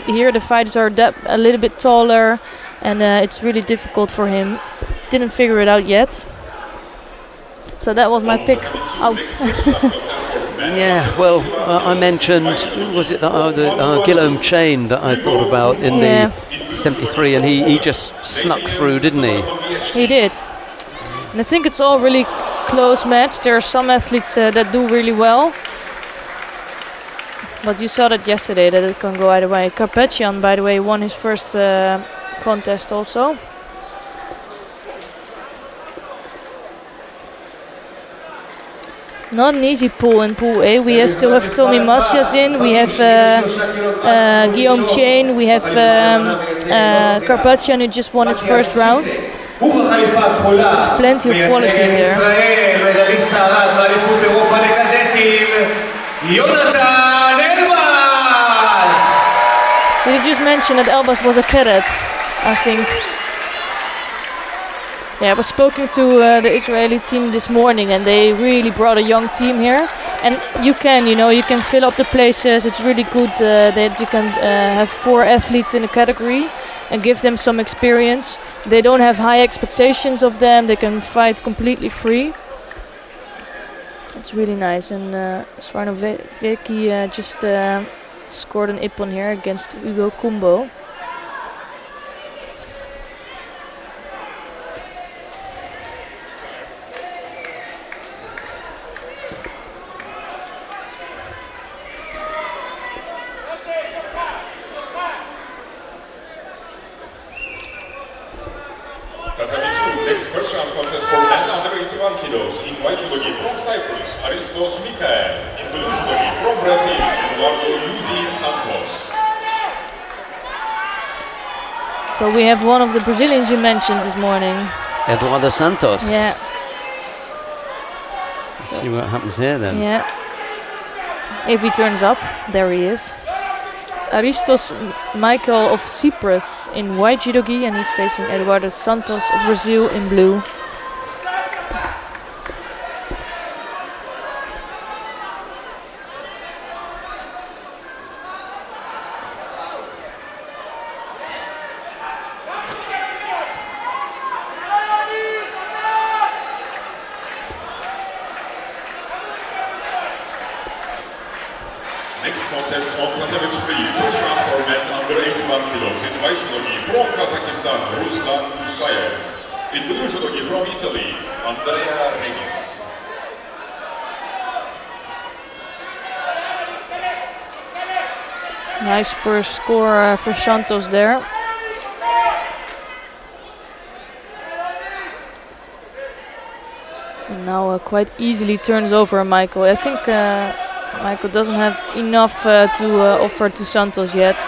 here the fighters are a little bit taller, and it's really difficult for him. Didn't figure it out yet. So that was my pick out. men. Yeah, well, I mentioned, was it the Guillaume Chain that I thought about in the 73, and he just snuck through, didn't he? He did. And I think it's all really close match. There are some athletes that do really well. But you saw that yesterday, that it can go either way. Karpetyan, by the way, won his first contest also. Not an easy pool in Pool A. We still have Tommy Masyasin, we have Guillaume Chain, we have Karpetyan, who just won his first round. There's plenty of quality in there. Did you just mention that Elbaz was a cadet, I think? Yeah, I was speaking to the Israeli team this morning, and they really brought a young team here. And you can fill up the places. It's really good that you can have 4 athletes in a category and give them some experience. They don't have high expectations of them. They can fight completely free. It's really nice. And Svarnoveki just scored an ippon here against Hugo Kumbo. Next first round contest for men under 81 kilos in white judogi from Cyprus, Aristos Mikael. In blue judogi from Brazil, Eduardo Yudi Santos. So we have one of the Brazilians you mentioned this morning. Eduardo Santos. Yeah. Let's see what happens here then. Yeah. If he turns up, there he is. It's Aristos Michael of Cyprus in white judogi, and he's facing Eduardo Santos of Brazil in blue. Next contest on Tatami 3, first round for men under 81 kilos in white judogi from Kazakhstan, Ruslan Musayev. In blue judogi from Italy, Andrea Regis. Nice first score for Santos there. And now quite easily turns over Michael. I think Michael doesn't have enough to offer to Santos yet.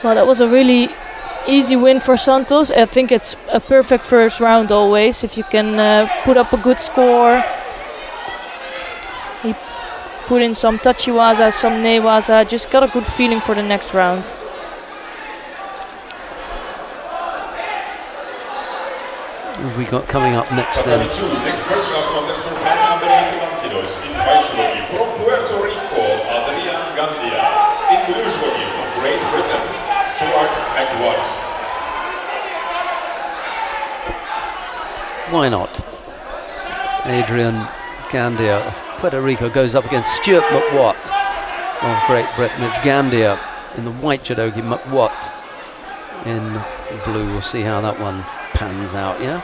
Well, that was a really easy win for Santos. I think it's a perfect first round always. If you can put up a good score. He put in some tachiwaza, some newaza, just got a good feeling for the next round. What have we got coming up next then? Next first round contest for men under 81 kilos in white judogi from Puerto Rico, Adrian Gandia. In blue judogi from Great Britain, Stuart McWatt. Why not? Adrian Gandia of Puerto Rico goes up against Stuart McWatt of Great Britain. It's Gandia in the white judogi, McWatt in blue. We'll see how that one pans out, yeah?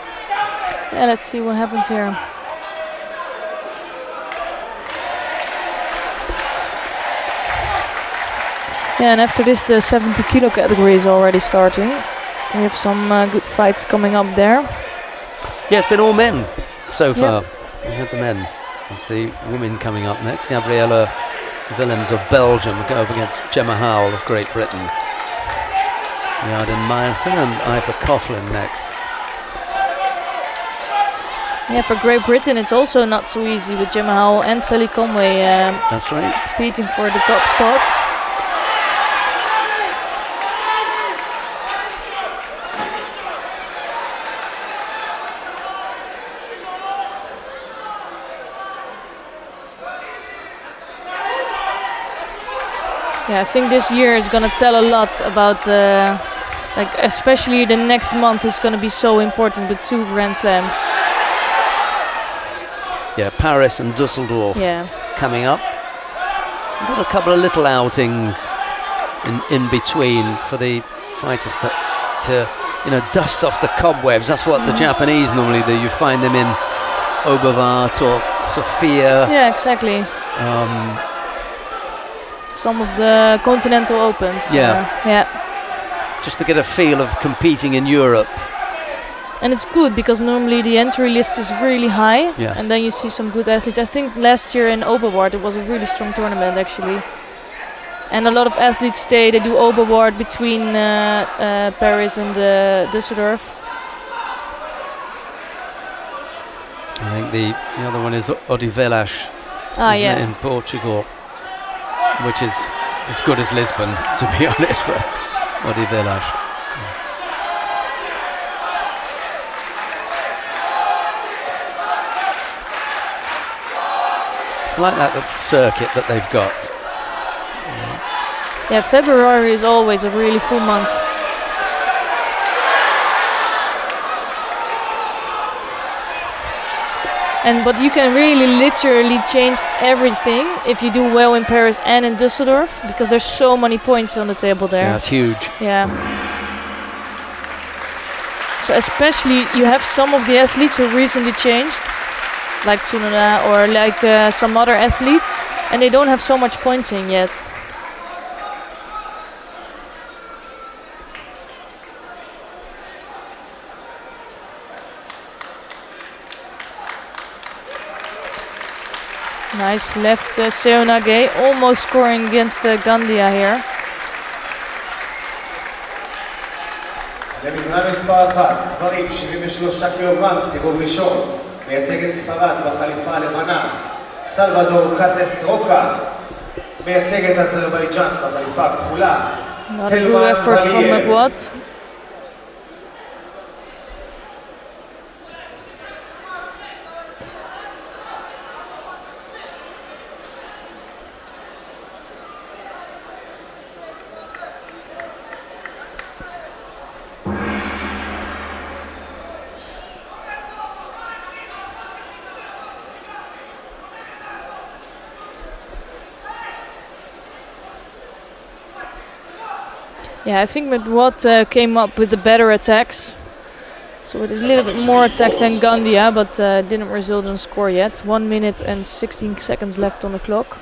Yeah, let's see what happens here. Yeah, and after this, the 70 kilo category is already starting. We have some good fights coming up there. Yeah, it's been all men so far. We've had the men. It's the women coming up next. Gabriella Willems of Belgium go up against Gemma Howell of Great Britain. Yarden Meyerson and Aoife Coughlin next. Yeah, for Great Britain it's also not so easy with Gemma Howell and Sally Conway that's right, competing for the top spot. Yeah, I think this year is going to tell a lot about, like especially the next month is going to be so important with 2 Grand Slams. Yeah, Paris and Dusseldorf coming up. We've got a couple of little outings in between for the fighters to dust off the cobwebs. That's what the Japanese normally do. You find them in Oberwart or Sofia. Yeah, exactly. Some of the Continental Opens. Yeah. Just to get a feel of competing in Europe. And it's good because normally the entry list is really high, and then you see some good athletes. I think last year in Oberwart it was a really strong tournament actually. And a lot of athletes stay. They do Oberwart between Paris and Düsseldorf. I think the other one is Odivelas in Portugal, which is as good as Lisbon, to be honest. Odivelas. I like that little circuit that they've got. Yeah, February is always a really full month. But you can really literally change everything if you do well in Paris and in Düsseldorf, because there's so many points on the table there. Yeah, it's huge. Yeah. So especially you have some of the athletes who recently changed, like Tsunoda or like some other athletes, and they don't have so much pointing yet. Nice left Seonage, almost scoring against Gandia here. למזרן מספר 1, גברים 73 קילוגרם, סיבוב ראשון, מייצג את ספרד בחליפה הלבנה, סלבדור קאסס רוקה, מייצג את אזרבייג'אן בחליפה הכחולה, Not a good effort from Megwat. Yeah, I think Medwat came up with the better attacks. So with a little bit more attacks than Gandia, but didn't result in a score yet. 1 minute and 16 seconds left on the clock.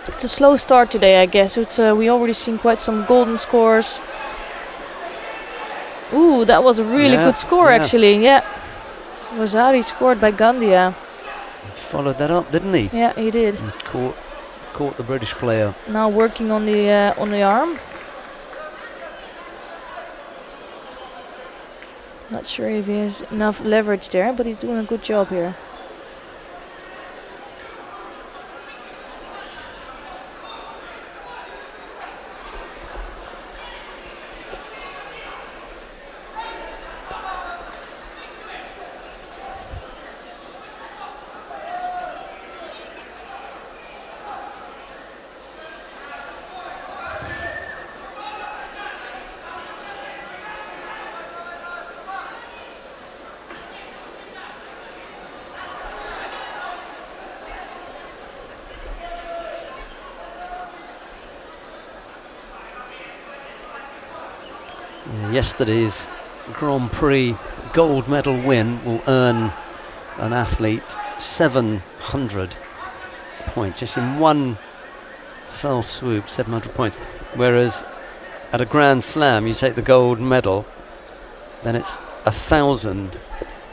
It's a slow start today, I guess. It's we already seen quite some golden scores. Ooh, that was a really good score actually. Yeah, Rosari scored by Gandia. Followed that up, didn't he? Yeah, he did. And caught the British player. Now working on the arm. Not sure if he has enough leverage there, but he's doing a good job here. Yesterday's Grand-Prix gold medal win will earn an athlete 700 points, just in one fell swoop, 700 points. Whereas at a Grand Slam, you take the gold medal, then it's 1,000.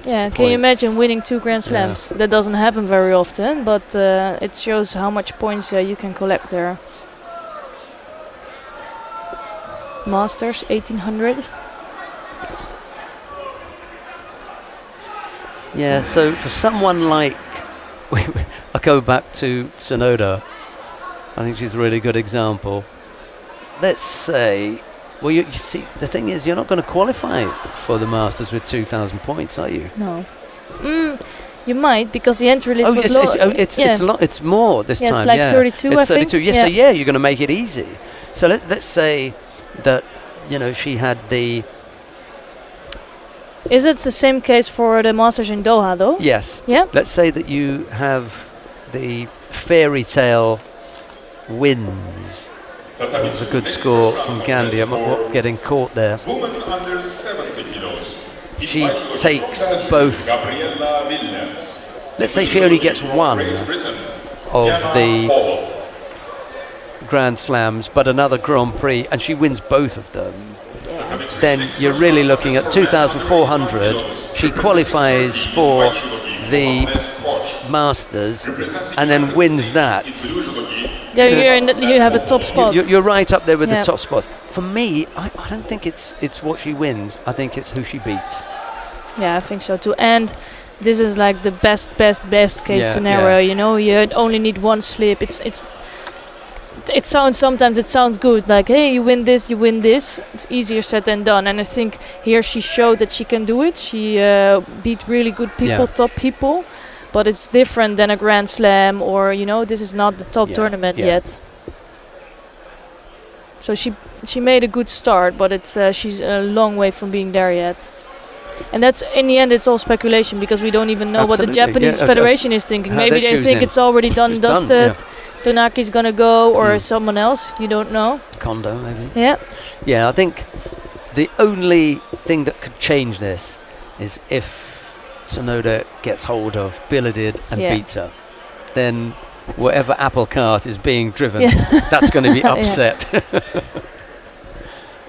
Yeah, can you imagine winning 2 Grand Slams? That doesn't happen very often, but it shows how much points you can collect there. Masters 1800. Yeah, so for someone like, I go back to Tsunoda, I think she's a really good example. Let's say Well, you see, the thing is, you're not going to qualify for the Masters with 2,000 points, are you? No. You might, because the entry list was low. It's a lot. It's more this time. It's like 32, it's I 32. think. Yes, so you're going to make it easy. So let's say that, you know, she had the... Is it the same case for the Masters in Doha, though? Yes. Yeah. Let's say that you have the fairy tale wins. It's a good score from Gandhi. I'm not getting caught there. Woman under 70 kilos. She takes both. Let's say she only gets one of the Grand Slams, but another Grand Prix, and she wins both of them. Then you're really looking at 2,400. She qualifies for the Masters and then wins that. Yeah, you have a top spot. You're right up there with the top spots. For me, I don't think it's what she wins. I think it's who she beats. Yeah, I think so too. And this is like the best case scenario. You know, you only need one slip. It sounds good. Like, hey, you win this. It's easier said than done. And I think here she showed that she can do it. She beat really good people, top people. But it's different than a Grand Slam, or, you know, this is not the top tournament yet. So she made a good start, but she's a long way from being there yet. And that's, in the end, it's all speculation, because we don't even know what the Japanese Federation is thinking. Maybe they think it's already done and dusted. Tonaki's gonna go, or someone else. You don't know. Kondo, maybe. Yeah. Yeah, I think the only thing that could change this is if Tsunoda gets hold of Biladid and beats her. Then whatever apple cart is being driven, that's going to be upset.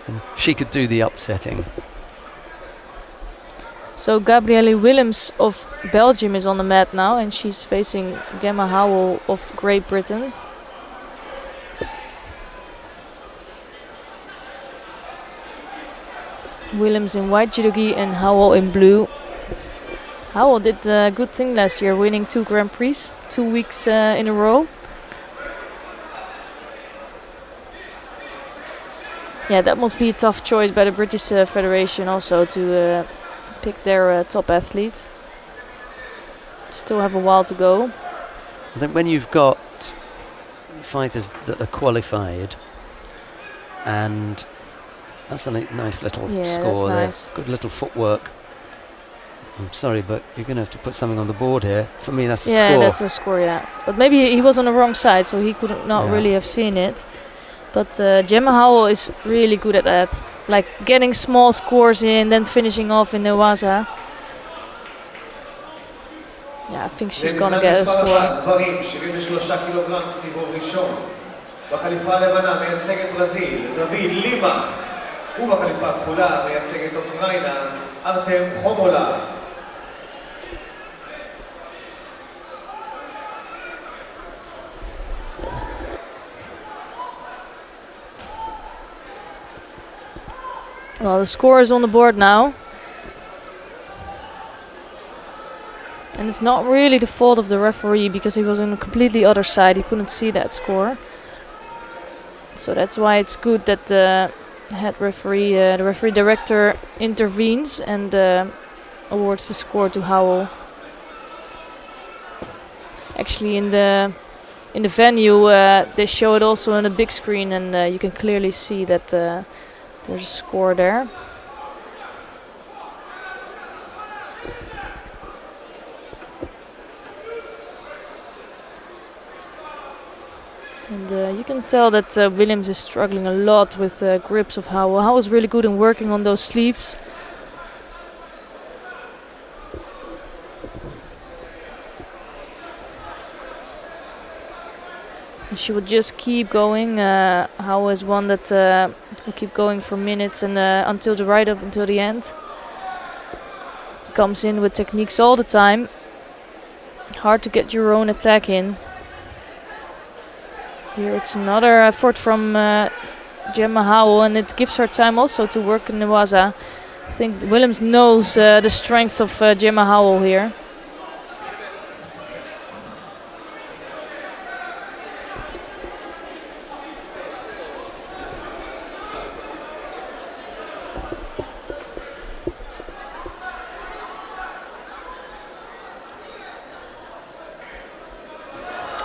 And she could do the upsetting. So Gabrielle Willems of Belgium is on the mat now, and she's facing Gemma Howell of Great Britain. Willems in white judogi and Howell in blue. Howell did a good thing last year, winning 2 Grand Prix, 2 weeks in a row. Yeah, that must be a tough choice by the British Federation also to pick their top athlete. Still have a while to go. I think when you've got fighters that are qualified, and that's a nice little score there. Nice. Good little footwork. I'm sorry, but you're going to have to put something on the board here. For me, that's a score. Yeah, that's a score, yeah. But maybe he was on the wrong side, so he could not really have seen it. But Gemma Howell is really good at that. Like getting small scores in, then finishing off in the waza. Yeah, I think she's going to get a score. גברים, 73 קילוגרם, סיבוב ראשון. בחליפה הלבנה מייצגת ברזיל, דוד לימה. ובחליפה הכחולה מייצגת אוקראינה, ארטם חומולה. Well, the score is on the board now. And it's not really the fault of the referee, because he was on a completely other side. He couldn't see that score. So that's why it's good that the head referee, the referee director, intervenes and awards the score to Howell. Actually, in the venue, they show it also on a big screen, and you can clearly see that there's a score there. And you can tell that Williams is struggling a lot with grips of Howell. Howell's really good in working on those sleeves. And she would just keep going. Howell is one that will keep going for minutes and until the right up until the end. Comes in with techniques all the time. Hard to get your own attack in. Here it's another effort from Gemma Howell, and it gives her time also to work in the waza. I think Williams knows the strength of Gemma Howell here.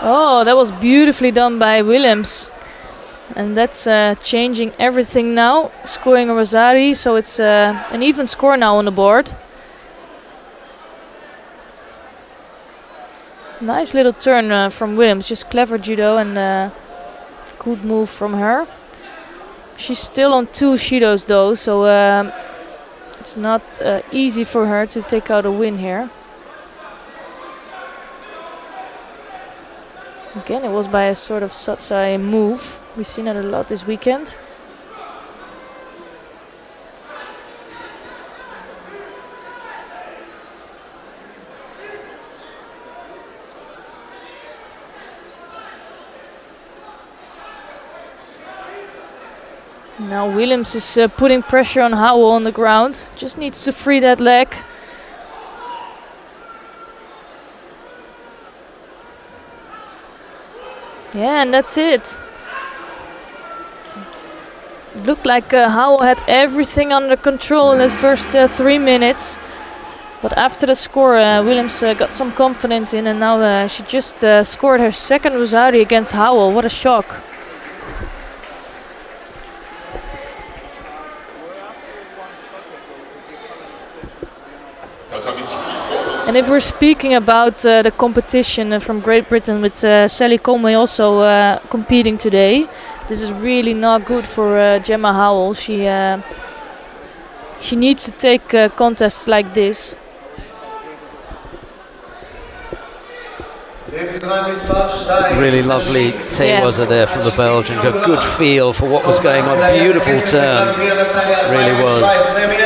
Oh, that was beautifully done by Williams. And that's changing everything now. Scoring a Rosari, so it's an even score now on the board. Nice little turn from Williams, just clever judo and good move from her. She's still on 2 shidos though, so it's not easy for her to take out a win here. Again, it was by a sort of Satsai move. We've seen it a lot this weekend. Now Williams is putting pressure on Howell on the ground. Just needs to free that leg. Yeah, and that's it. It looked like Howell had everything under control in the first 3 minutes. But after the score, Williams got some confidence in, and now she just scored her second Rosari against Howell. What a shock. And if we're speaking about the competition from Great Britain with Sally Conway also competing today, this is really not good for Gemma Howell. She needs to take contests like this. Really lovely Tewaza there from the Belgian. A good feel for what was going on. Beautiful turn, really was.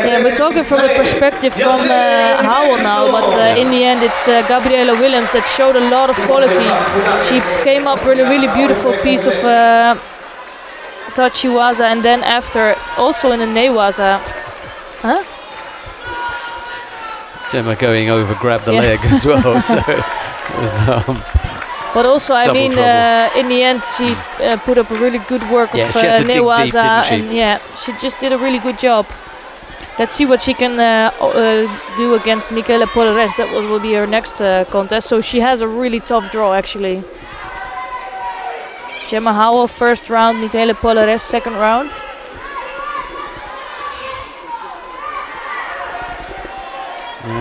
Yeah, we're talking from the perspective from Howell now, but in the end it's Gabriela Williams that showed a lot of quality. She came up with a really beautiful piece of Tachiwaza, and then after also in the Newaza. Huh? Gemma going over, grabbed the leg as well. So it was, but also, I mean, in the end, she put up a really good work of Newaza, and yeah, she just did a really good job. Let's see what she can do against Michele Polares. That will be her next contest. So she has a really tough draw, actually. Gemma Howell first round, Michele Polares second round.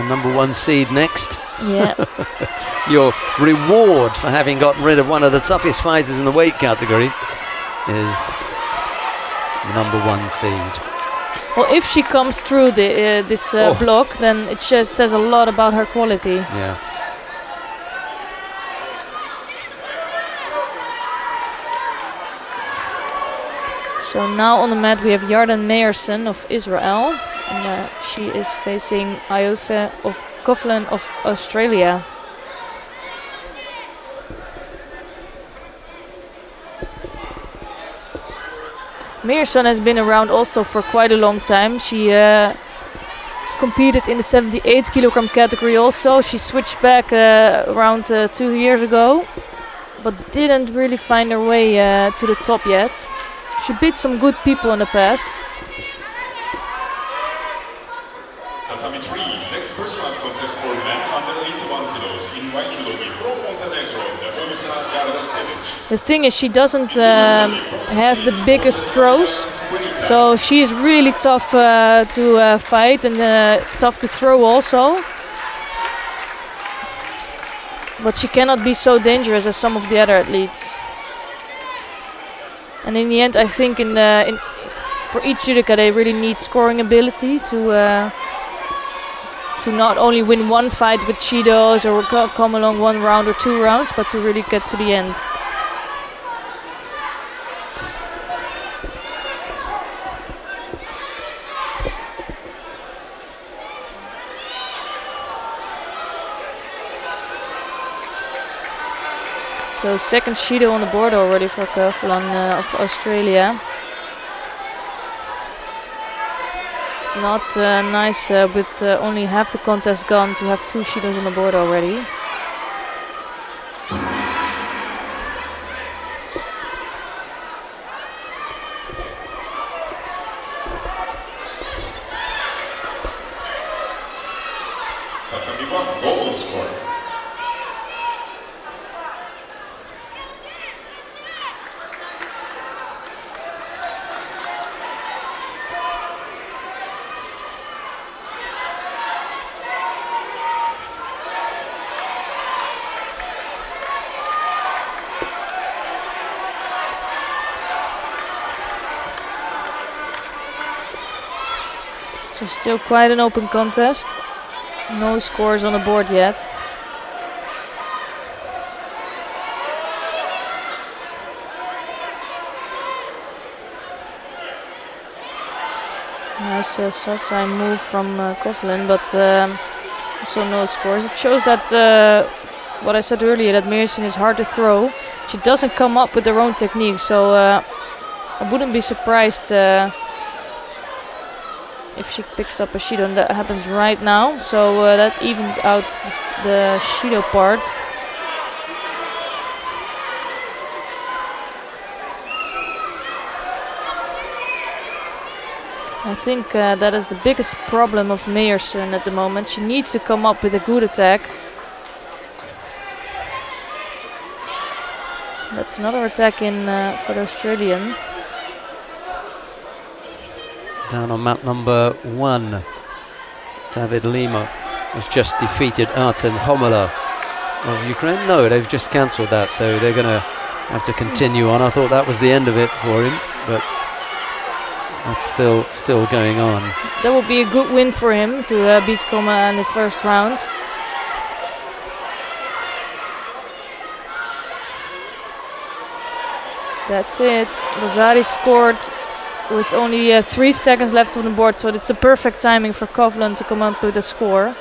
Number 1 seed next. Yeah. Your reward for having gotten rid of one of the toughest fighters in the weight category is number 1 seed. Well, if she comes through this block, then it just says a lot about her quality. Yeah. So now on the mat we have Yarden Meyerson of Israel, and she is facing Iofe of Coughlin of Australia. Meyerson has been around also for quite a long time. She competed in the 78 kilogram category also. She switched back around 2 years ago, but didn't really find her way to the top yet. She beat some good people in the past. Tatami 3, next first round contest for men under 81 kilos in white judo from Montenegro, Nebusa Yardasevic. The thing is, she doesn't have the biggest throws, so she is really tough to fight and tough to throw also. But she cannot be so dangerous as some of the other athletes. And in the end, I think for each judoka they really need scoring ability to not only win one fight with Chidos or come along 1 round or 2 rounds, but to really get to the end. So second Shido on the board already for Coughlin of Australia. It's not nice with only half the contest gone to have 2 Shidos on the board already. Tatami 1, goal score. So still quite an open contest. No scores on the board yet. Nice side move from Kovlin, but also no scores. It shows that what I said earlier, that Meersen is hard to throw. She doesn't come up with her own technique, so I wouldn't be surprised if she picks up a Shido, and that happens right now. So that evens out the Shido part. I think that is the biggest problem of Meersen at the moment. She needs to come up with a good attack. That's another attack in for the Australian. Down on mat number 1, David Lima has just defeated Artem Homela of Ukraine. No, they've just cancelled that, so they're going to have to continue on. I thought that was the end of it for him, but that's still going on. That would be a good win for him to beat Homela in the first round. That's it. Rosari scored with only 3 seconds left on the board, so it's the perfect timing for Kovlin to come up with a score.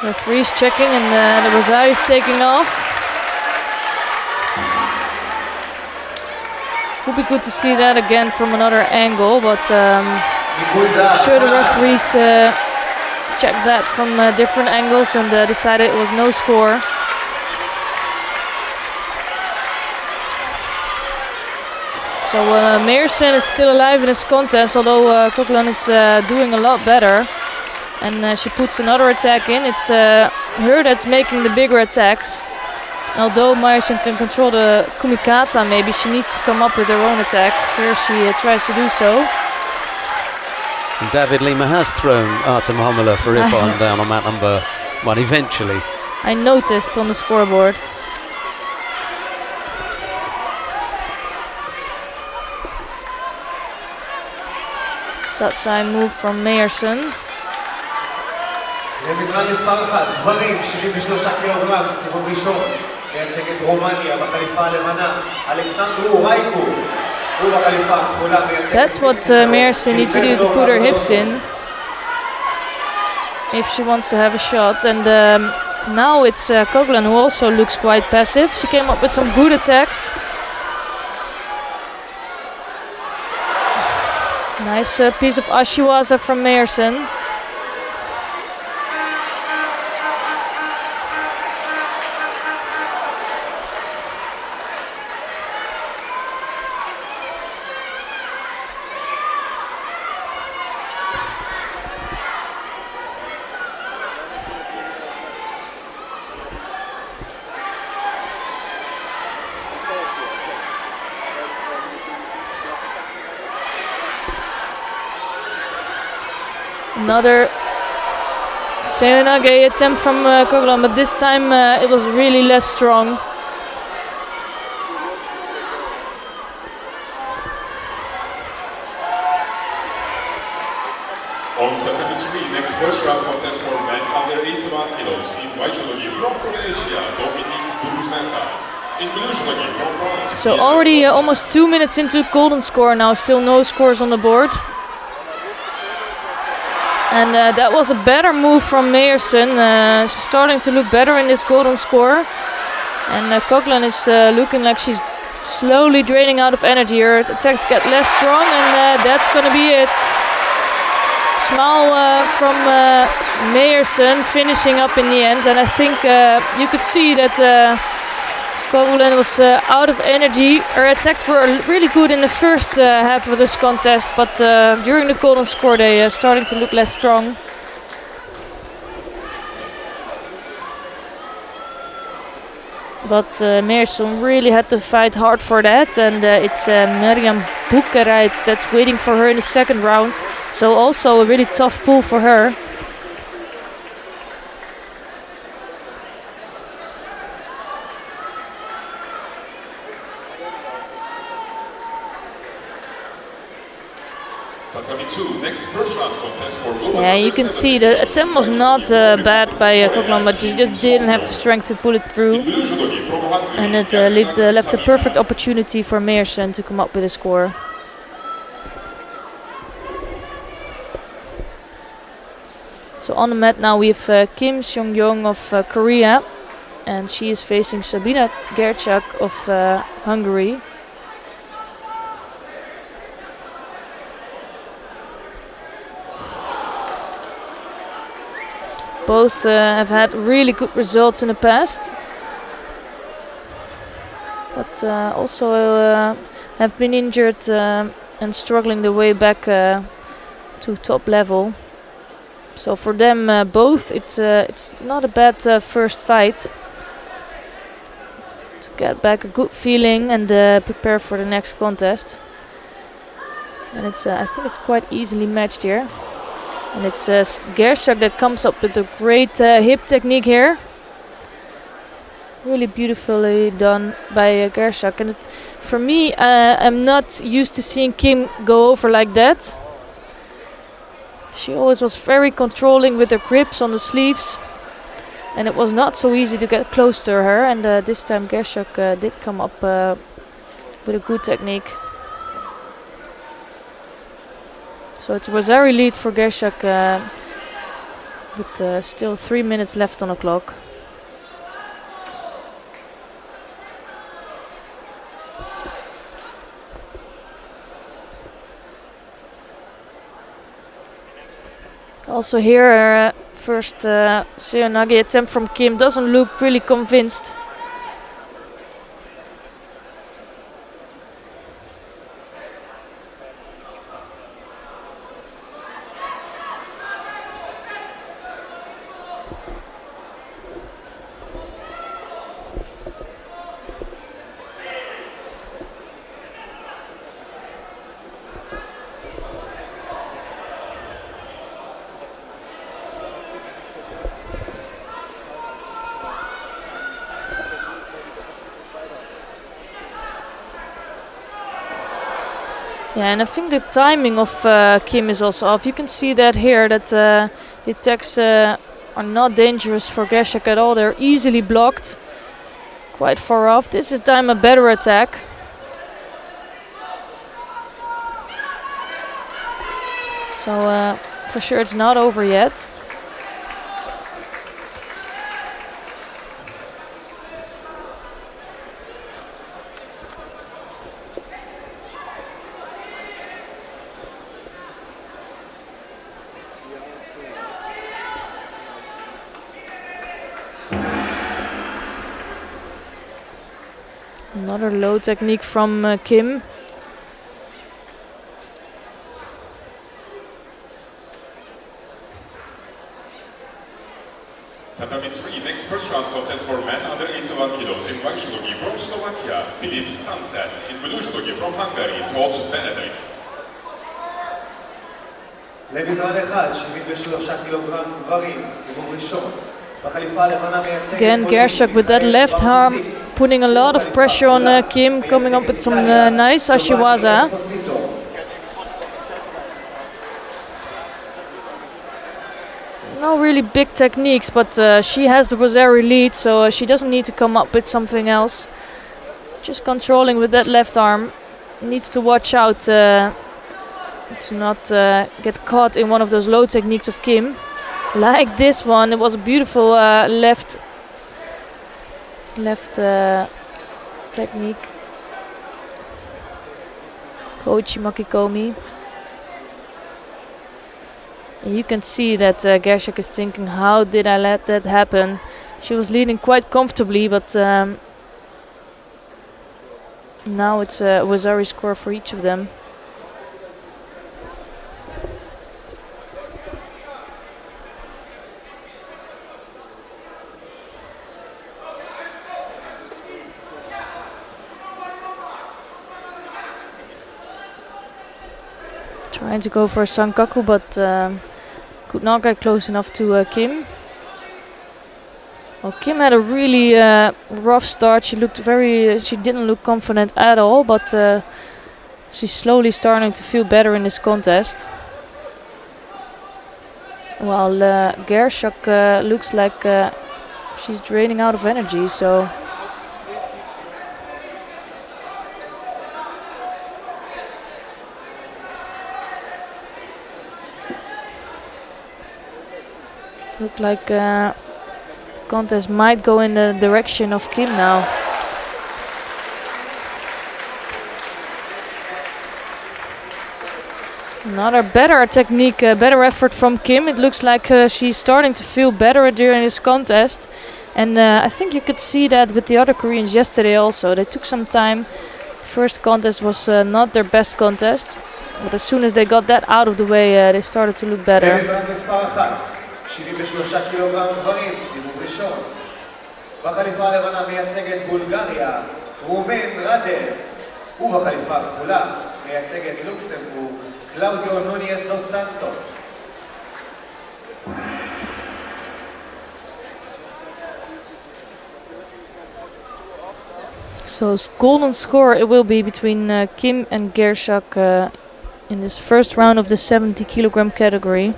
Referee's checking, and the Rosari is taking off. Would be good to see that again from another angle, but I'm sure the referees checked that from different angles and decided it was no score. So Meersen is still alive in this contest, although Kovlin is doing a lot better. And she puts another attack in. It's her that's making the bigger attacks. And although Meersen can control the kumikata, maybe she needs to come up with her own attack. Here she tries to do so. And David Lima has thrown Artem Homela for Ippon down on mat number 1 eventually. I noticed on the scoreboard. Such move from Meersen. למזרן מספר 1, גברים, 73 קילוגרם, סיבוב ראשון, מייצג את רומניה בחליפה הלבנה, אלכסנדרו רייקו, הוא בחליפה הכחולה מייצג... That's what Meersen needs to do to put her hips in, if she wants to have a shot. And now it's Kovlin who also looks quite passive. She came up with some good attacks. Nice piece of Ashiwaza from Meersen. Another Serenage attempt from Kovlin, but this time it was really less strong. On Saturday 3, next first round contest for men under 81 kilos in white judogi from Croatia, Dominic Buruseta. In blue judogi from France. So already almost 2 minutes into golden score now, still no scores on the board. And that was a better move from Meersen. She's starting to look better in this golden score. And Kovlin is looking like she's slowly draining out of energy. Her attacks get less strong, and that's going to be it. Smile from Meyerson finishing up in the end, and I think you could see that Kovalen was out of energy. Her attacks were really good in the first half of this contest, but during the golden score they are starting to look less strong. But Meyerson really had to fight hard for that, and it's Miriam Boekereit that's waiting for her in the second round. So also a really tough pull for her. Next first round contest for yeah, you can see the attempt was not bad by Coquelin, but she just didn't have the strength to pull it through. And it left a perfect opportunity for Meyerson to come up with a score. So on the mat now we have Kim Seong-yong of Korea, and she is facing Sabina Gerczak of Hungary. Both have had really good results in the past, but also have been injured and struggling their way back to top level. So for them both, it's not a bad first fight to get back a good feeling and prepare for the next contest. And it's I think it's quite easily matched here. And it's Gerczak that comes up with a great hip technique here. Really beautifully done by Gerczak. And for me, I'm not used to seeing Kim go over like that. She always was very controlling with her grips on the sleeves. And it was not so easy to get close to her. And this time Gerczak did come up with a good technique. So it's a Rosari lead for Gerczak with still 3 minutes left on the clock. Also here, first Seoinage attempt from Kim doesn't look really convinced. Yeah, and I think the timing of Kim is also off. You can see that here, that the attacks are not dangerous for Gerczak at all. They're easily blocked, quite far off. This is time a better attack. So for sure it's not over yet. Another low technique from Kim. Tatami 3, next first round contest for men under 81 kilos in white judogi from Slovakia, Filip Stansen. In blue judogi from Hungary, Todd Benedict. למזרן אחד, 73 קילוגרם גברים, סיבוב ראשון. Again, Gerczak with that left arm, putting a lot of pressure on Kim, coming up with some nice ashiwaza. No really big techniques, but she has the Rosari lead, so she doesn't need to come up with something else. Just controlling with that left arm. Needs to watch out to not get caught in one of those low techniques of Kim. Like this one, it was a beautiful left technique. Koichi Makikomi. You can see that Gershak is thinking, how did I let that happen? She was leading quite comfortably, but now it's a Wazari score for each of them. Trying to go for a Sankaku, but could not get close enough to Kim. Well, Kim had a really rough start. She didn't look confident at all, but she's slowly starting to feel better in this contest. While Gershak looks like she's draining out of energy, so look like contest might go in the direction of Kim now. Another better technique, better effort from Kim. It looks like she's starting to feel better during this contest. And I think you could see that with the other Koreans yesterday also. They took some time. First contest was not their best contest. But as soon as they got that out of the way, they started to look better. 73 קילוגרם גברים, סיבוב ראשון. בחליפה הלבנה מייצגת בולגריה, רובן רדר. ובחליפה הכחולה מייצגת לוקסמבורג, קלאודיו נוניס דוס סנטוס. So golden score it will be between Kim and Gershak in this first round of the 70 kilogram category.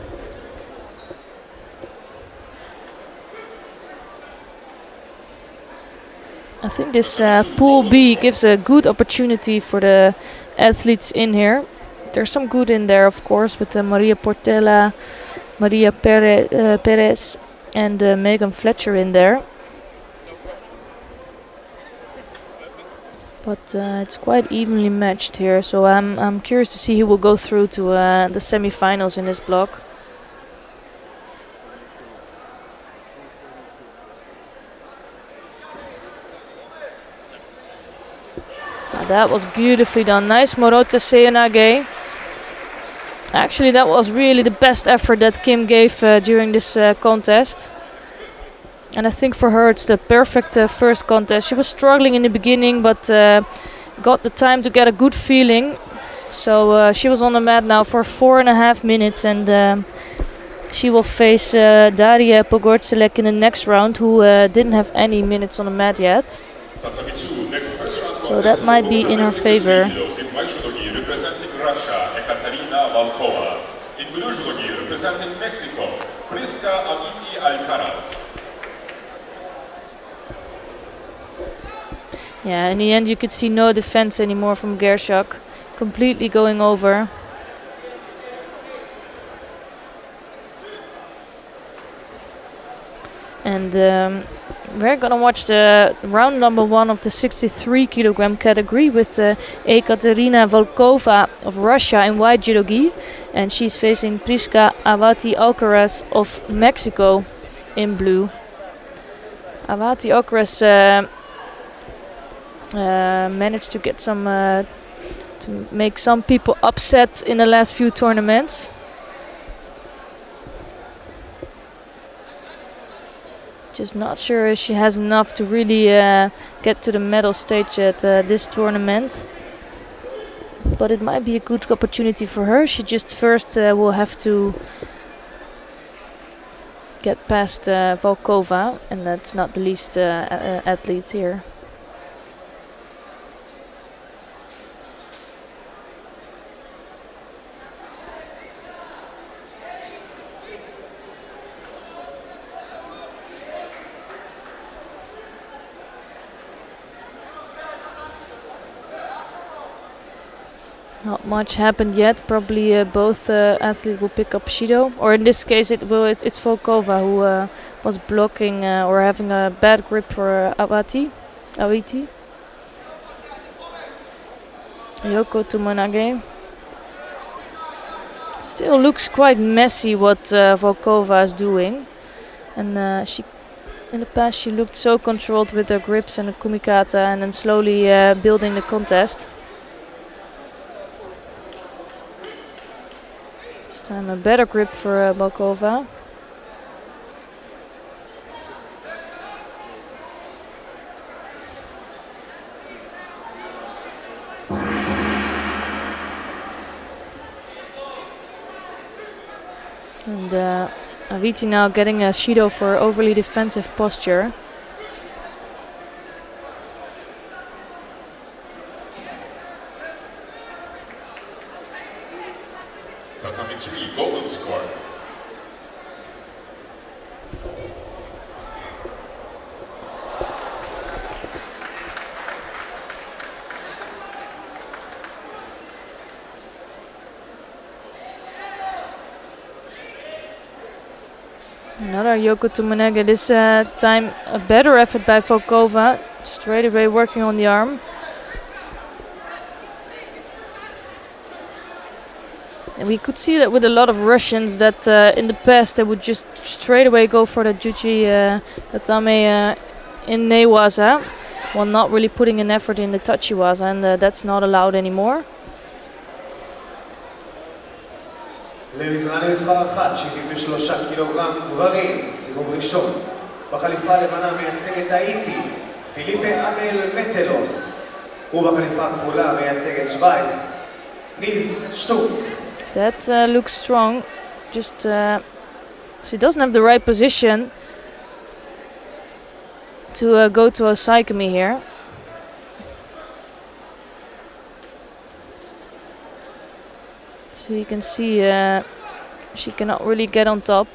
I think this Pool B gives a good opportunity for the athletes in here. There's some good in there, of course, with Maria Portela, Maria Perez, and Megan Fletcher in there. But it's quite evenly matched here, so I'm curious to see who will go through to the semi-finals in this block. That was beautifully done. Nice Morote Seonage. Actually, that was really the best effort that Kim gave during this contest. And I think for her it's the perfect first contest. She was struggling in the beginning, but got the time to get a good feeling. So she was on the mat now for 4.5 minutes, and she will face Daria Pogorzelek in the next round, who didn't have any minutes on the mat yet. So that might be in her favor. Representing Russia, Ekaterina Volkova. In blue judogi, representing Mexico, Priska Aviti Alcaraz. Yeah, in the end you could see no defense anymore from Gershak. Completely going over. And we're gonna watch the round number 1 of the 63 kilogram category with Ekaterina Volkova of Russia in white judogi, and she's facing Priska Avati Alcaraz of Mexico in blue. Avati Alcaraz managed to get some to make some people upset in the last few tournaments. Just not sure if she has enough to really get to the medal stage at this tournament. But it might be a good opportunity for her. She just first will have to get past Volkova, and that's not the least athlete here. Not much happened yet. Probably both athletes will pick up Judo, or in this case it's Volkova who was blocking or having a bad grip for Aviti. Yoko Tumanage. Still looks quite messy what Volkova is doing, and in the past she looked so controlled with her grips and the kumikata, and then slowly building the contest. This time a better grip for Volkova. And Aviti now getting a Shido for overly defensive posture. Tatami 3, golden score. Another Yoko Tumunega, this time a better effort by Volkova, straight away working on the arm. And we could see that with a lot of Russians that in the past they would just straight away go for the Juchi Tatame in Newaza, while not really putting an effort in the Tachiwaza, and that's not allowed anymore. למזרן מספר 1, 73 קילוגרם גברים, סיבוב ראשון. בחליפה הלבנה מייצגת האיטי, פיליפה אדל מטלוס. ובחליפה הכחולה מייצגת שווייץ, נילס שטוט. That looks strong. Just she doesn't have the right position to go to a Saikami here. So you can see she cannot really get on top.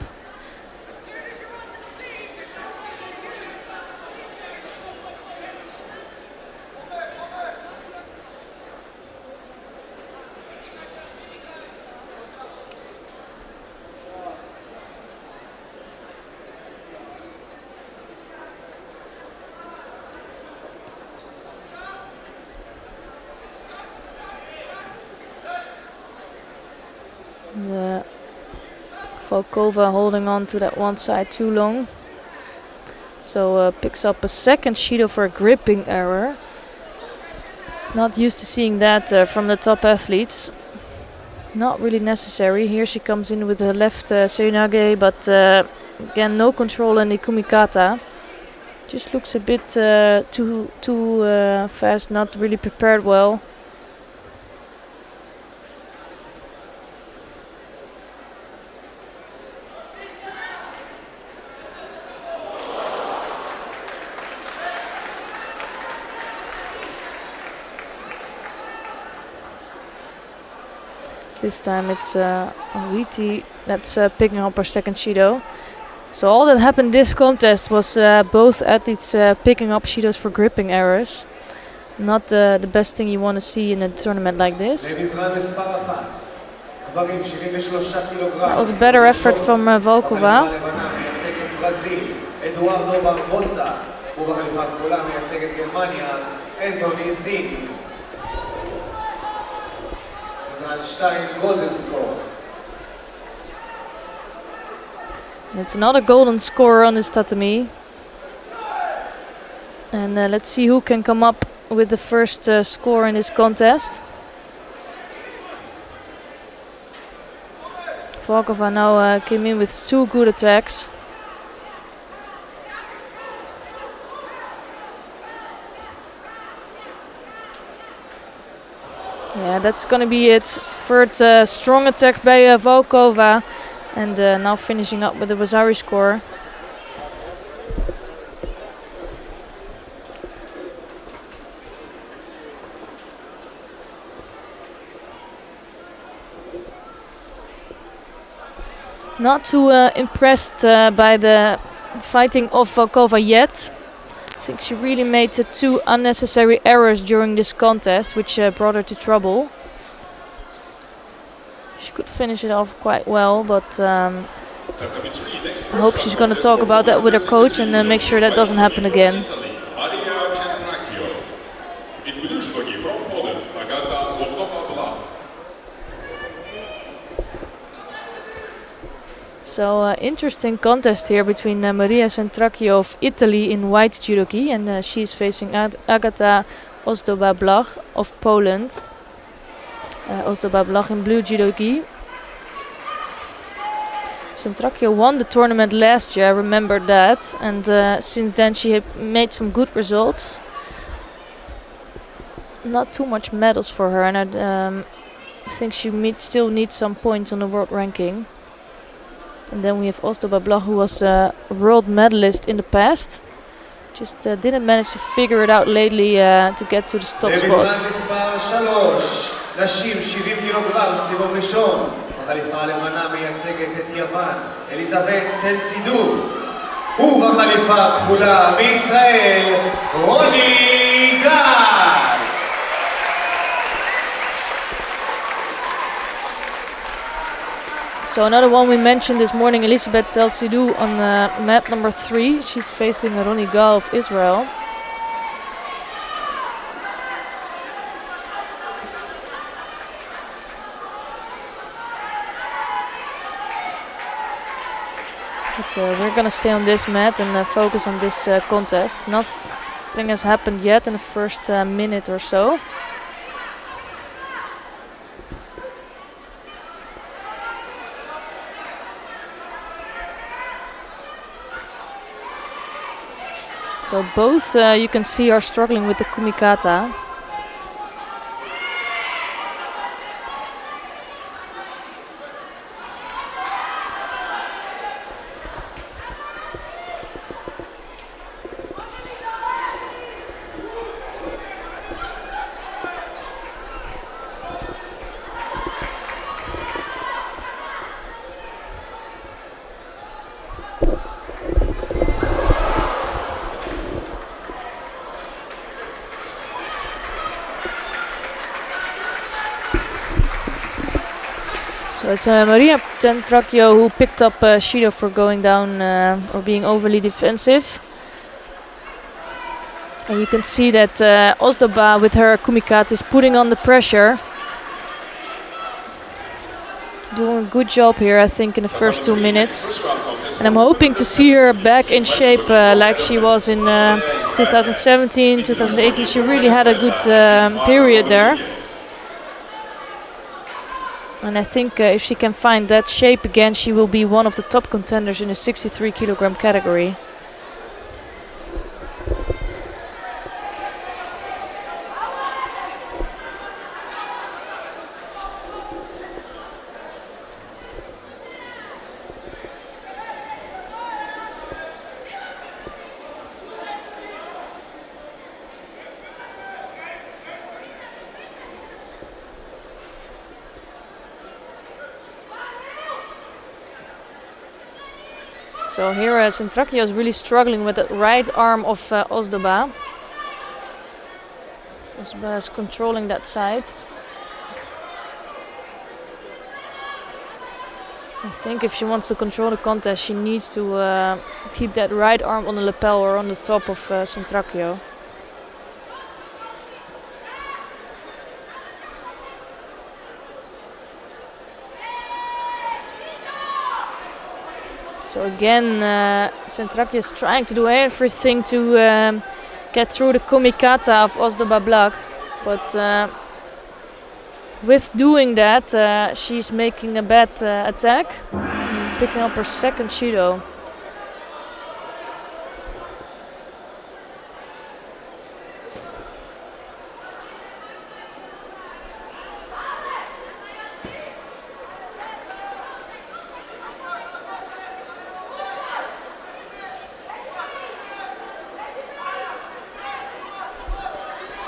Volkova holding on to that one side too long. So picks up a second Shido for a gripping error. Not used to seeing that from the top athletes. Not really necessary. Here she comes in with the left Seunage, but again no control in the kumikata. Just looks a bit too fast, not really prepared well. This time it's Witi that's picking up her second Shido. So all that happened this contest was both athletes picking up Shidos for gripping errors. Not the best thing you want to see in a tournament like this. That was a better effort from Volkova. It's another golden score on this tatami. And let's see who can come up with the first score in this contest. Volkova now came in with two good attacks. Yeah, that's gonna be it. Third strong attack by Volkova. And now finishing up with the Wazari score. Not too impressed by the fighting of Volkova yet. I think she really made two unnecessary errors during this contest, which brought her to trouble. She could finish it off quite well, but I hope she's going to talk about that with her coach and make sure that doesn't happen again. So interesting contest here between Maria Centracchio of Italy in white judogi, and she's facing Agata Ozdoba-Blach of Poland. Ozdoba-Blach in blue judogi. Centracchio won the tournament last year, I remember that, and since then she had made some good results. Not too much medals for her, and I think she still needs some points on the world ranking. And then we have Ozdoba-Blach, who was a world medalist in the past. Just didn't manage to figure it out lately to get to the top spots. נשים 70 קילוגרם, סיבוב ראשון. בחליפה הלבנה מייצגת את יוון, אליזבת תל-צידור. ובחליפה הכחולה מישראל, רוני גל. So another one we mentioned this morning, Elisabeth Tel-Sidou on mat number 3. She's facing Ronnie Gal of Israel. But we're gonna stay on this mat and focus on this contest. Nothing has happened yet in the first minute or so. So both you can see are struggling with the kumikata. So it's Maria Centracchio who picked up Shido for going down or being overly defensive. And you can see that Ozdoba with her kumikata is putting on the pressure. Doing a good job here, I think, in the first 2 minutes. And I'm hoping to see her back in shape like she was in 2017, 2018. She really had a good period there. And I think if she can find that shape again, she will be one of the top contenders in the 63 kilogram category. So here Centracchio is really struggling with the right arm of Ozdoba. Ozdoba is controlling that side. I think if she wants to control the contest, she needs to keep that right arm on the lapel or on the top of Centracchio. So again, Centracchio is trying to do everything to get through the kumikata of Ozdoba-Blach, but with doing that, she's making a bad attack, picking up her second Shido.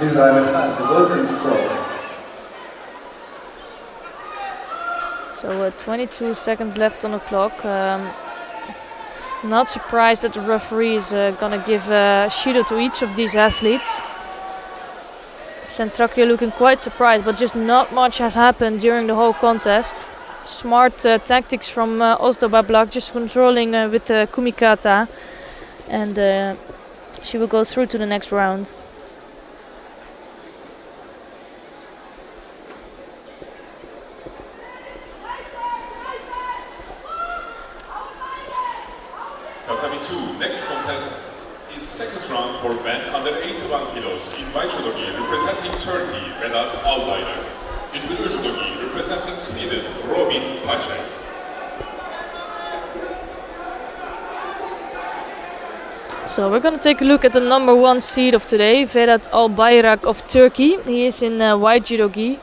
Israel 1, the golden score. So 22 seconds left on the clock. Not surprised that the referee is gonna give Shido to each of these athletes. Centracchio looking quite surprised, but just not much has happened during the whole contest. Smart tactics from Ozdoba-Blach, just controlling with the kumikata, and she will go through to the next round. contest is second round for men under 81 kilos in white judo gi representing Turkey, Vedat Albayrak. In blue judo gi representing Sweden, Robin Pacek. So we're going to take a look at the number 1 seed of today, Vedat Albayrak of Turkey. He is in white judo gi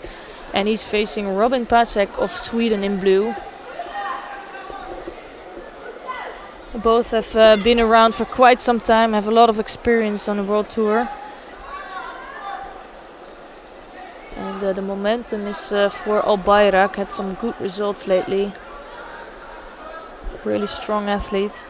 and he's facing Robin Pacek of Sweden in blue. Both have been around for quite some time, have a lot of experience on the world tour. And the momentum is for Albayrak, had some good results lately. Really strong athlete.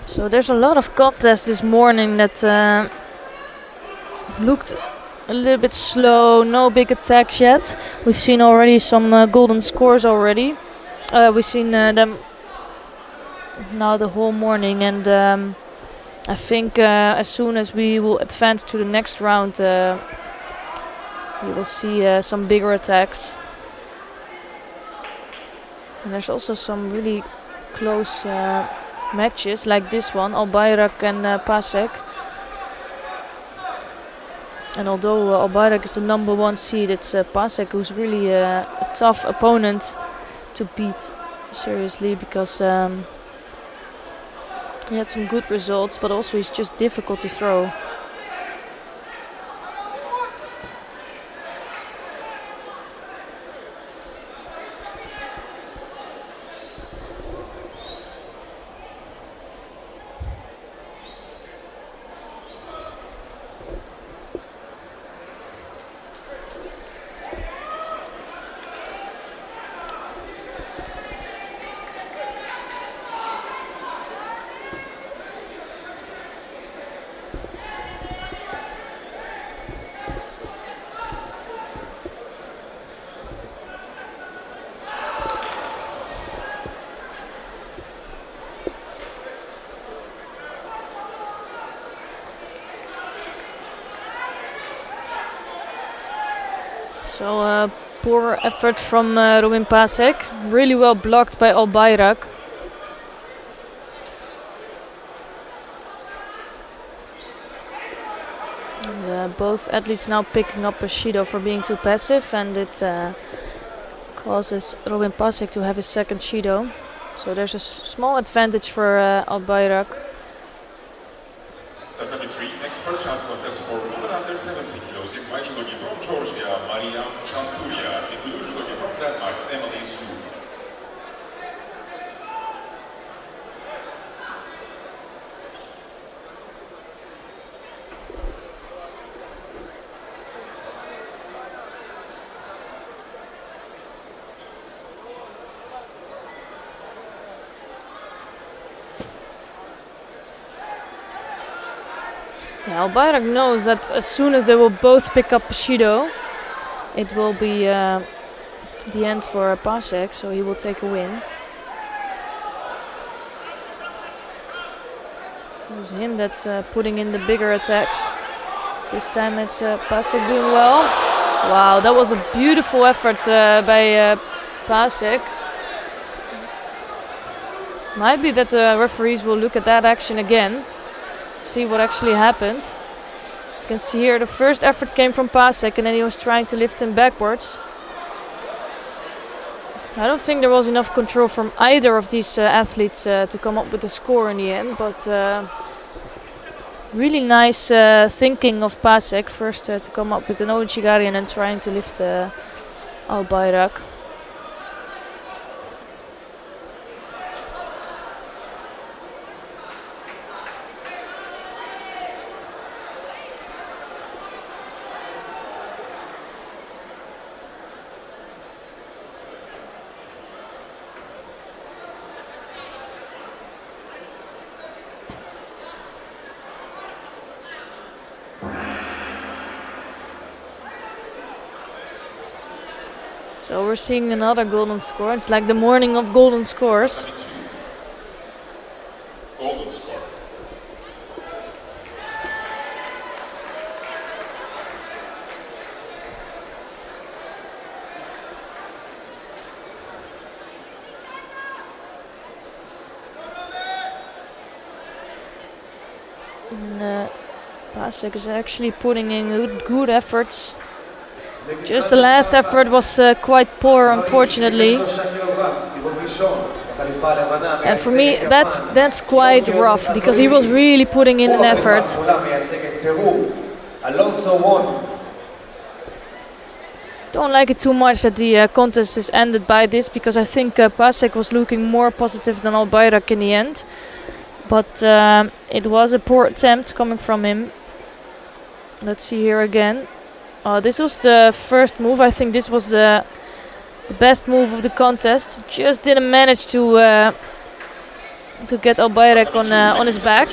So there's a lot of contests this morning that looked a little bit slow, no big attacks yet. We've seen already some golden scores already. We've seen them now the whole morning, and I think as soon as we will advance to the next round, you will see some bigger attacks. And there's also some really close matches like this one, Albayrak and Pacek. And although Albayrak is the number 1 seed, it's Pacek who's really a tough opponent to beat seriously, because he had some good results, but also he's just difficult to throw. So poor effort from Robin Pacek, really well blocked by Albayrak. And, both athletes now picking up a Shido for being too passive, and it causes Robin Pacek to have his second Shido. So there's a small advantage for Albayrak. Tatami 3, next first round contest for women under 70 kilos in white judo gi from Georgia, Mariam Chanturia, in blue judo gi from Denmark, Emily Su. Yeah, Albayrak knows that as soon as they will both pick up Shido, it will be the end for Pacek, so he will take a win. It's him that's putting in the bigger attacks. This time it's Pacek doing well. Wow, that was a beautiful effort by Pacek. Might be that the referees will look at that action again, see what actually happened. You can see here the first effort came from Pacek, and then he was trying to lift him backwards. I don't think there was enough control from either of these athletes to come up with a score in the end, but really nice thinking of Pasek first to come up with an Ouchigari and then trying to lift Al Bayrak. So we're seeing another golden score. It's like the morning of golden scores. Golden score. And Pasek is actually putting in good efforts. Just the last effort was quite poor, unfortunately. And for me, that's quite rough because he was really putting in an effort. Don't like it too much that the contest is ended by this because I think Pasek was looking more positive than Al Bayrak in the end. But it was a poor attempt coming from him. Let's see here again. This was the first move. I think this was the best move of the contest. Just didn't manage to get Al Bayrak on his back.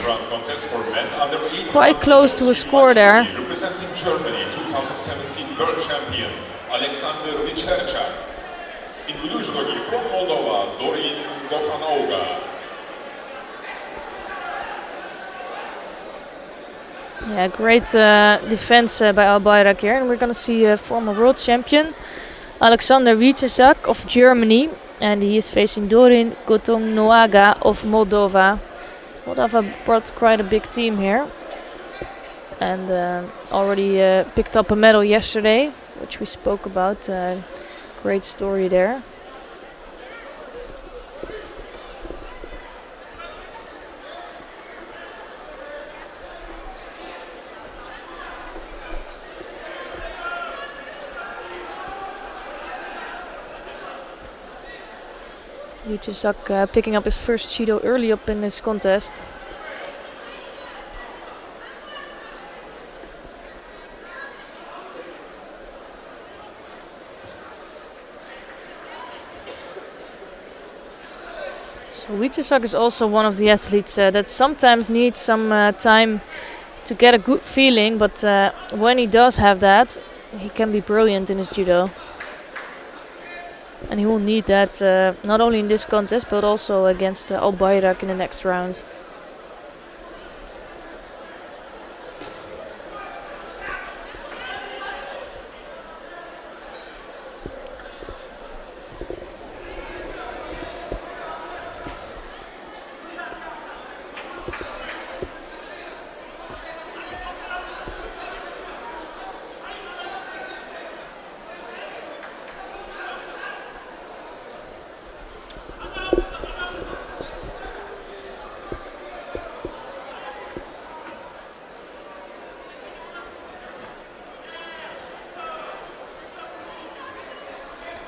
It's quite close to a score there. Representing Germany, 2017 world champion Alexander Vicherchak. In blue judogi from Moldova, Dorin Gotanauga. Yeah, great defense by Al Bayrak here, and we're gonna see a former world champion Alexander Vicherchak of Germany, and he is facing Dorin Gotonnoaga of Moldova. Moldova brought quite a big team here, and already picked up a medal yesterday, which we spoke about. Great story there. Vicherchak picking up his first Judo early up in this contest. So Vicherchak is also one of the athletes that sometimes needs some time to get a good feeling, but when he does have that, he can be brilliant in his Judo. And he will need that not only in this contest but also against Al Bayrak in the next round.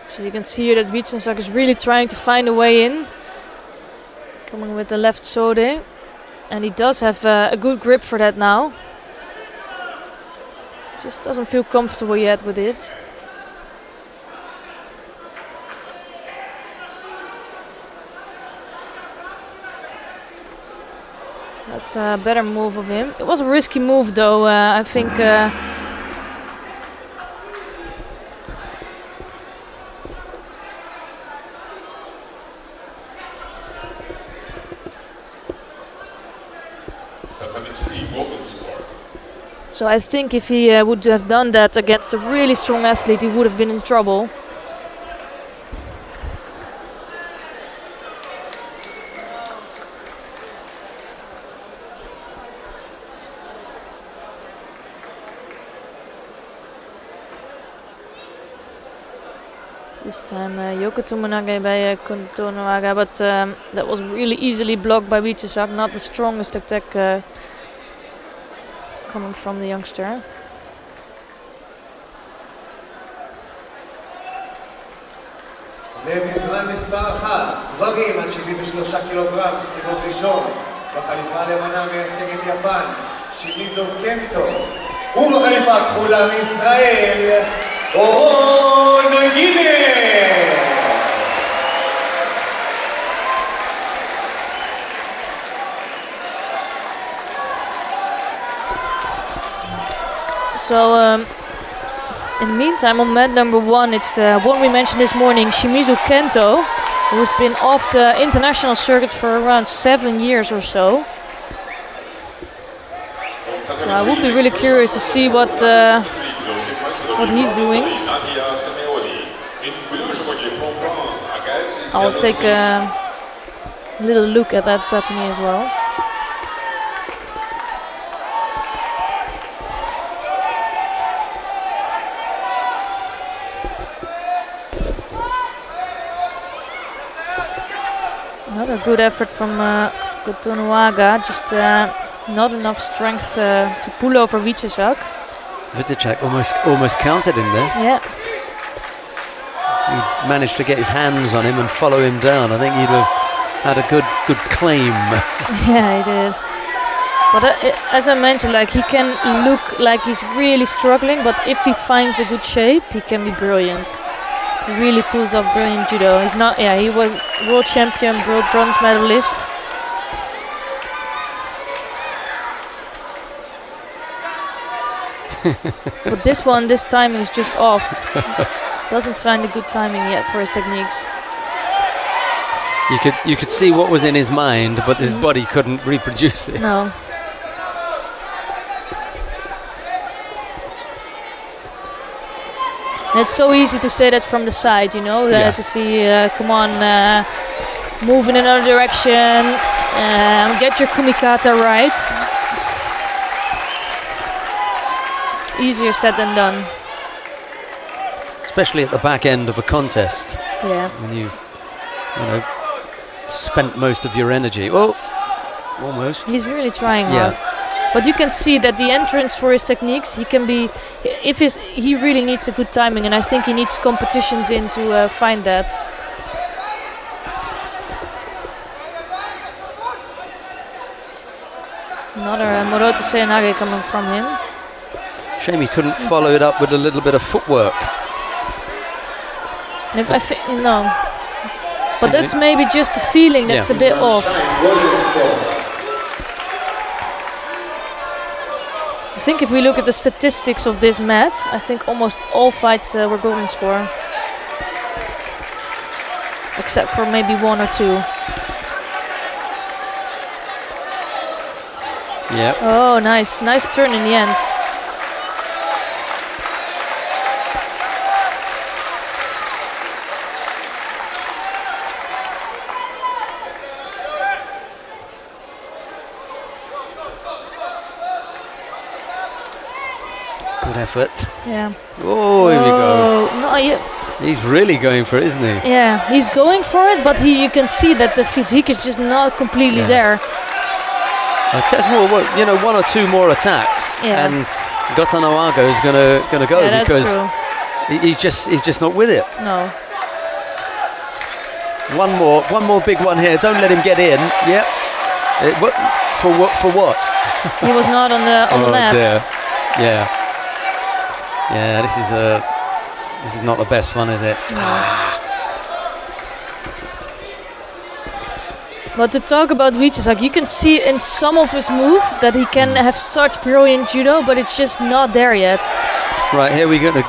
So you can see here that Vicherchak is really trying to find a way in. Coming with the left sode. And he does have a good grip for that now. Just doesn't feel comfortable yet with it. That's a better move of him. It was a risky move though, I think. So I think if he would have done that against a really strong athlete, he would have been in trouble. This time Yoko Tomonage by Tonowaga, but that was really easily blocked by Wichesak. Not the strongest attack coming from the youngster. למזרן מספר 1, גברים עד 73 קילוגרם, סיבוב ראשון. בחליפה הלבנה מייצגת יפן, שימיזו קנטו. ובחליפה הכחולה מישראל, אורון גינר. So in the meantime, on mat number 1, it's one we mentioned this morning, Shimizu Kento, who's been off the international circuit for around 7 years or so. So I would be really curious to see what he's doing. I'll take a little look at that tatami as well. Another good effort from Tonowaga, just not enough strength to pull over Wichesak. Wichesak almost countered him there. Yeah. He managed to get his hands on him and follow him down. I think he'd have had a good claim. Yeah, he did. But as I mentioned, like, he can look like he's really struggling, but if he finds a good shape, he can be brilliant. He really pulls off brilliant judo. He's not, yeah, he was world champion, world bronze medalist. But this timing is just off. Doesn't find a good timing yet for his techniques. You could see what was in his mind, but his body couldn't reproduce it. No. It's so easy to say that from the side, you know, to see, come on, move in another direction, get your kumikata right. Easier said than done. Especially at the back end of a contest. Yeah. When you know, spent most of your energy. Oh, almost. He's really trying hard. But you can see that the entrance for his techniques, he can be, he really needs a good timing, and I think he needs competitions in to find that. Another Moroto Seyanage coming from him. Shame he couldn't follow it up with a little bit of footwork. If no. But that's maybe just a feeling that's a bit off. I think if we look at the statistics of this mat, I think almost all fights were golden score. Except for maybe 1 or 2. Yep. Oh, nice. Nice turn in the end. Good effort. Yeah. Oh, here we go. No, He's really going for it, isn't he? Yeah, he's going for it, but you can see that the physique is just not completely there. I said, well, you know, 1 or 2 more attacks, and Tonowaga is gonna go, because he's just not with it. No. One more big one here. Don't let him get in. Yep. For what? He was not on the mat. Dear. Yeah. Yeah. This is not the best one, is it? No. But to talk about Wichesak, you can see in some of his move that he can have such brilliant judo, but it's just not there yet. Right, here we're gonna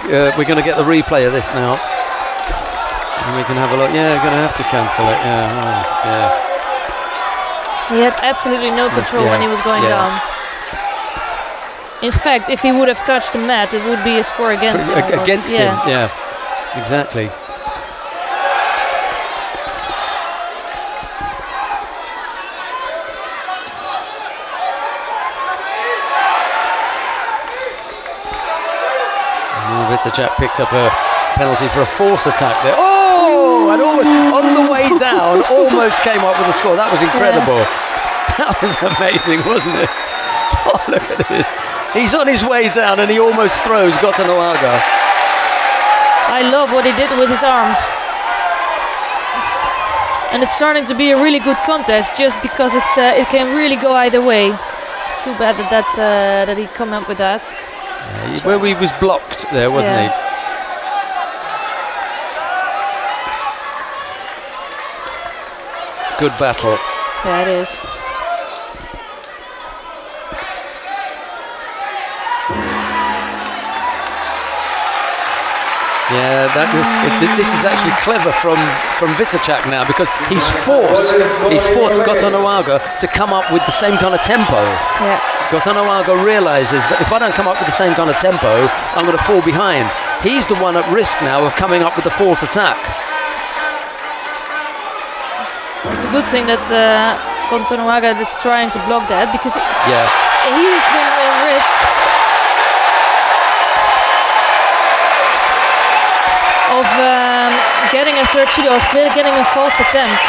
get the replay of this now, and we can have a look. Yeah, we're gonna have to cancel it. Yeah. He had absolutely no control when he was going down. In fact, if he would have touched the mat, it would be a score against him. Against him, yeah, exactly. Wichesak picked up a penalty for a force attack there. Oh! Oh, and almost on the way down, almost came up with a score. That was incredible. That was amazing, wasn't it? Oh, look at this. He's on his way down and he almost throws Gotanoaga. I love what he did with his arms. And it's starting to be a really good contest just because it can really go either way. It's too bad that he come up with that. Yeah, where he was blocked there, wasn't he? Good battle. Yeah, it is. Yeah, this is actually clever from Vitacek now because he's forced Gotanoaga to come up with the same kind of tempo. Yeah. Gotanoaga realizes that if I don't come up with the same kind of tempo, I'm going to fall behind. He's the one at risk now of coming up with the false attack. It's a good thing that Gotanoaga is trying to block that because he's been in risk of getting a third Judo, of getting a false attempt.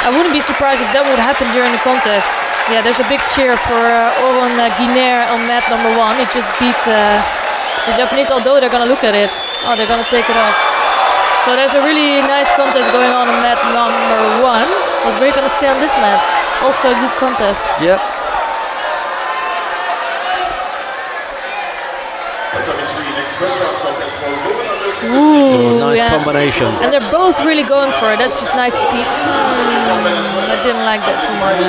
I wouldn't be surprised if that would happen during the contest. Yeah, there's a big cheer for Oron Guinaire on mat number 1. He just beat the Japanese, although they're going to look at it. Oh, they're going to take it off. So there's a really nice contest going on mat number 1. But we're going to stay on this mat. Also a good contest. Yep. Ooh, nice combination. And they're both really going for it. That's just nice to see. I didn't like that too much.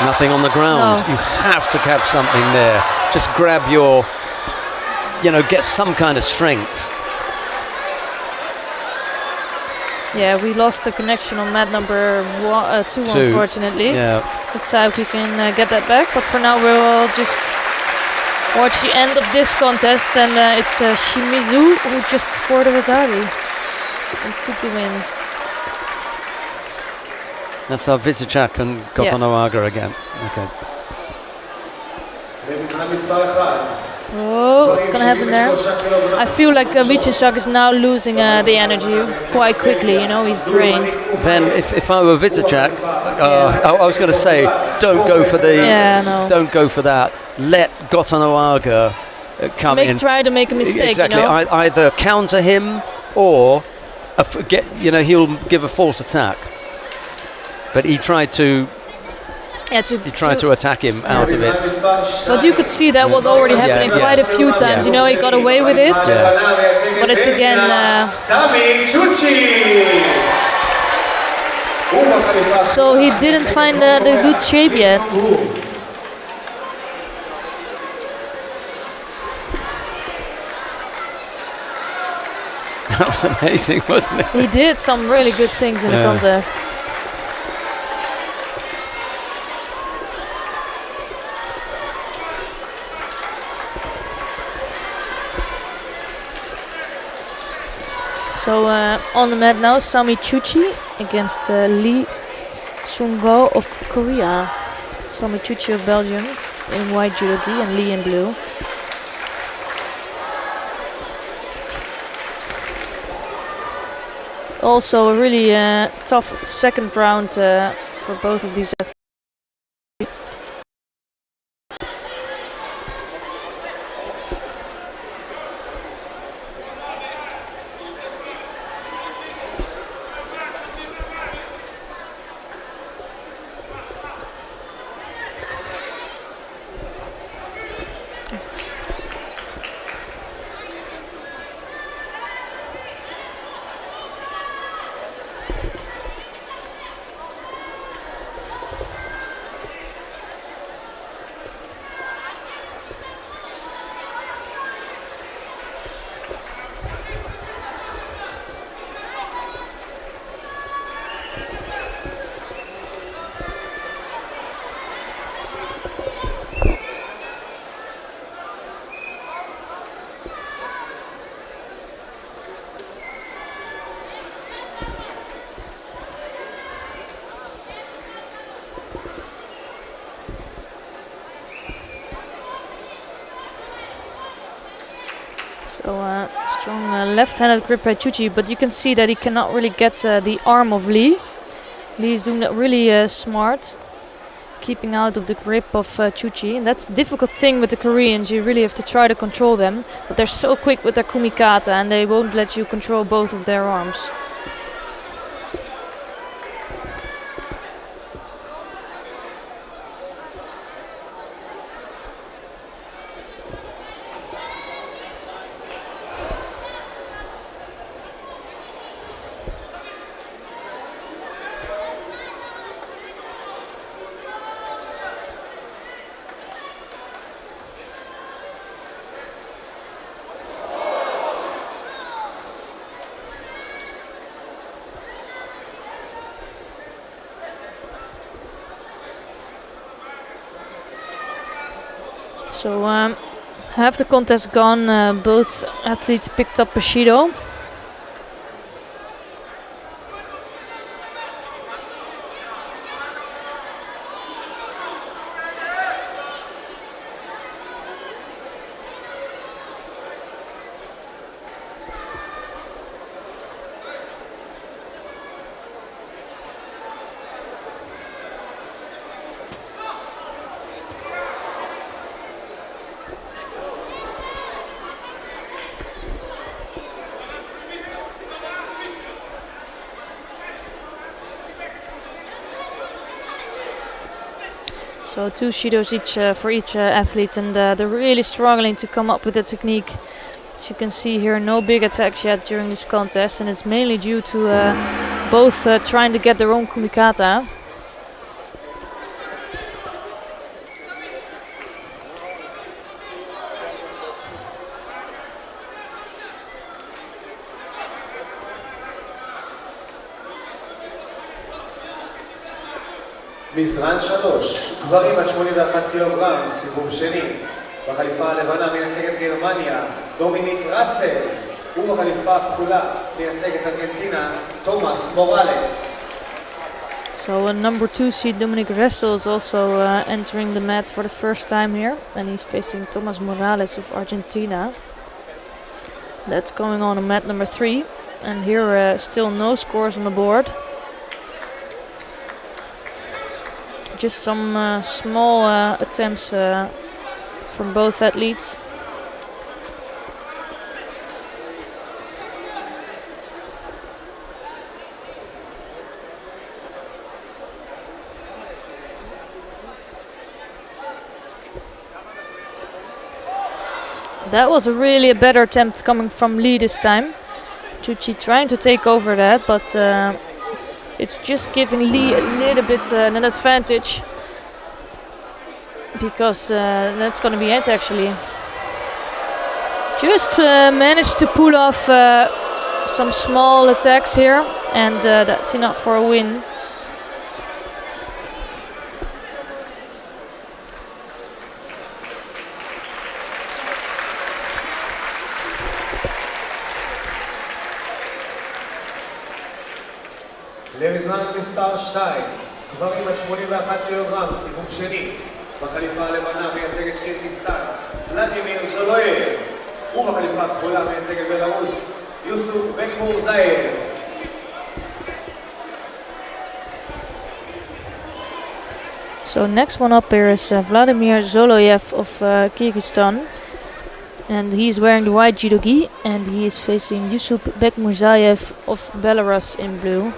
Nothing on the ground. No. You have to have something there. Just grab your, get some kind of strength. Yeah, we lost the connection on mat number 2, unfortunately. Yeah. Let's see if we can get that back. But for now, we'll just watch the end of this contest. And it's Shimizu who just scored a Wasabi and took the win. That's our Vitacek and Gotanoaga again. Okay. Oh, what's going to happen there? I feel like Vitacek is now losing the energy quite quickly, he's drained. Then if I were Vitacek, I was going to say, don't go for don't go for that. Let Gotanoaga come in. Try to make a mistake, Exactly, either counter him or, he'll give a false attack. But he tried to attack him out of it. But you could see that was already happening quite a few times. He got away with it. Yeah. But it's again. So he didn't find the good shape yet. That was amazing, wasn't it? He did some really good things in the contest. So on the mat now, Sami Chuchi against Lee Sung-go of Korea. Sami Chuchi of Belgium in white judo gi and Lee in blue. Also a really tough second round for both of these athletes. So strong left-handed grip by Chuchi, but you can see that he cannot really get the arm of Lee. Lee is doing that really smart, keeping out of the grip of Chuchi, and that's the difficult thing with the Koreans. You really have to try to control them, but they're so quick with their kumikata and they won't let you control both of their arms. So half the contest gone, both athletes picked up a Judo. So 2 Judos each for each athlete, and they're really struggling to come up with the technique. As you can see here, no big attacks yet during this contest, and it's mainly due to both trying to get their own kumikata. מזרן 3, גברים עד 81 קילוגרם, סיבוב שני. בחליפה הלבנה מייצגת גרמניה, דומיניק ראסל. ובחליפה הכחולה מייצגת ארגנטינה, תומאס מוראלס. So number 2 seed Dominic Ressel is also entering the mat for the first time here, and he's facing Tomás Morales of Argentina. That's going on in mat number 3, and here still no scores on the board. Just some small attempts from both athletes. That was really a better attempt coming from Lee this time. Chuchi trying to take over that, but it's just giving Lee a little bit an advantage, because that's going to be it actually. Just managed to pull off some small attacks here, and that's enough for a win. למזרן מספר 2, גברים עד 81 קילוגרם, סיבוב שני. בחליפה הלבנה מייצגת קירגיסטן, ולדימיר זולויב. ובחליפה הכחולה מייצגת בלרוס, יוסוף בקמורזייב. So next one up here is Vladimir Zoloyev of Kyrgyzstan, and he's wearing the white judo gi, and he is facing Yusuf Bekmurzayev of Belarus in blue.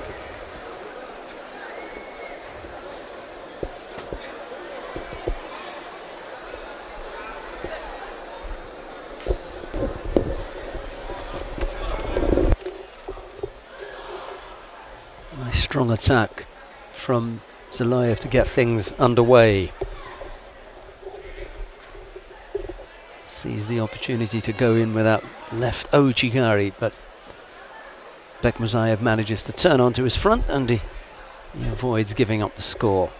Nice strong attack from Zoloyev to get things underway. Sees the opportunity to go in with that left Ochigari, but Bekmurzayev manages to turn onto his front, and he avoids giving up the score.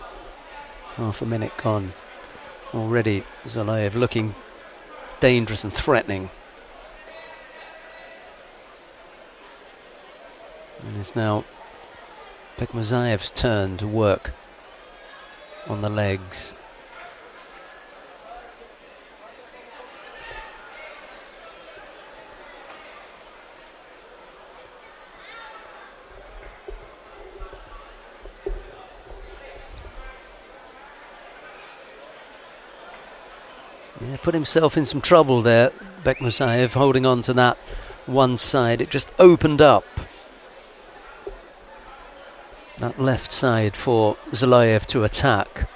Half a minute gone. Already Zoloyev looking dangerous and threatening. And it's now Bekmurzayev's turn to work on the legs. put himself in some trouble there, Bekmusayev, holding on to that one side. It just opened up that left side for Zaloyev to attack.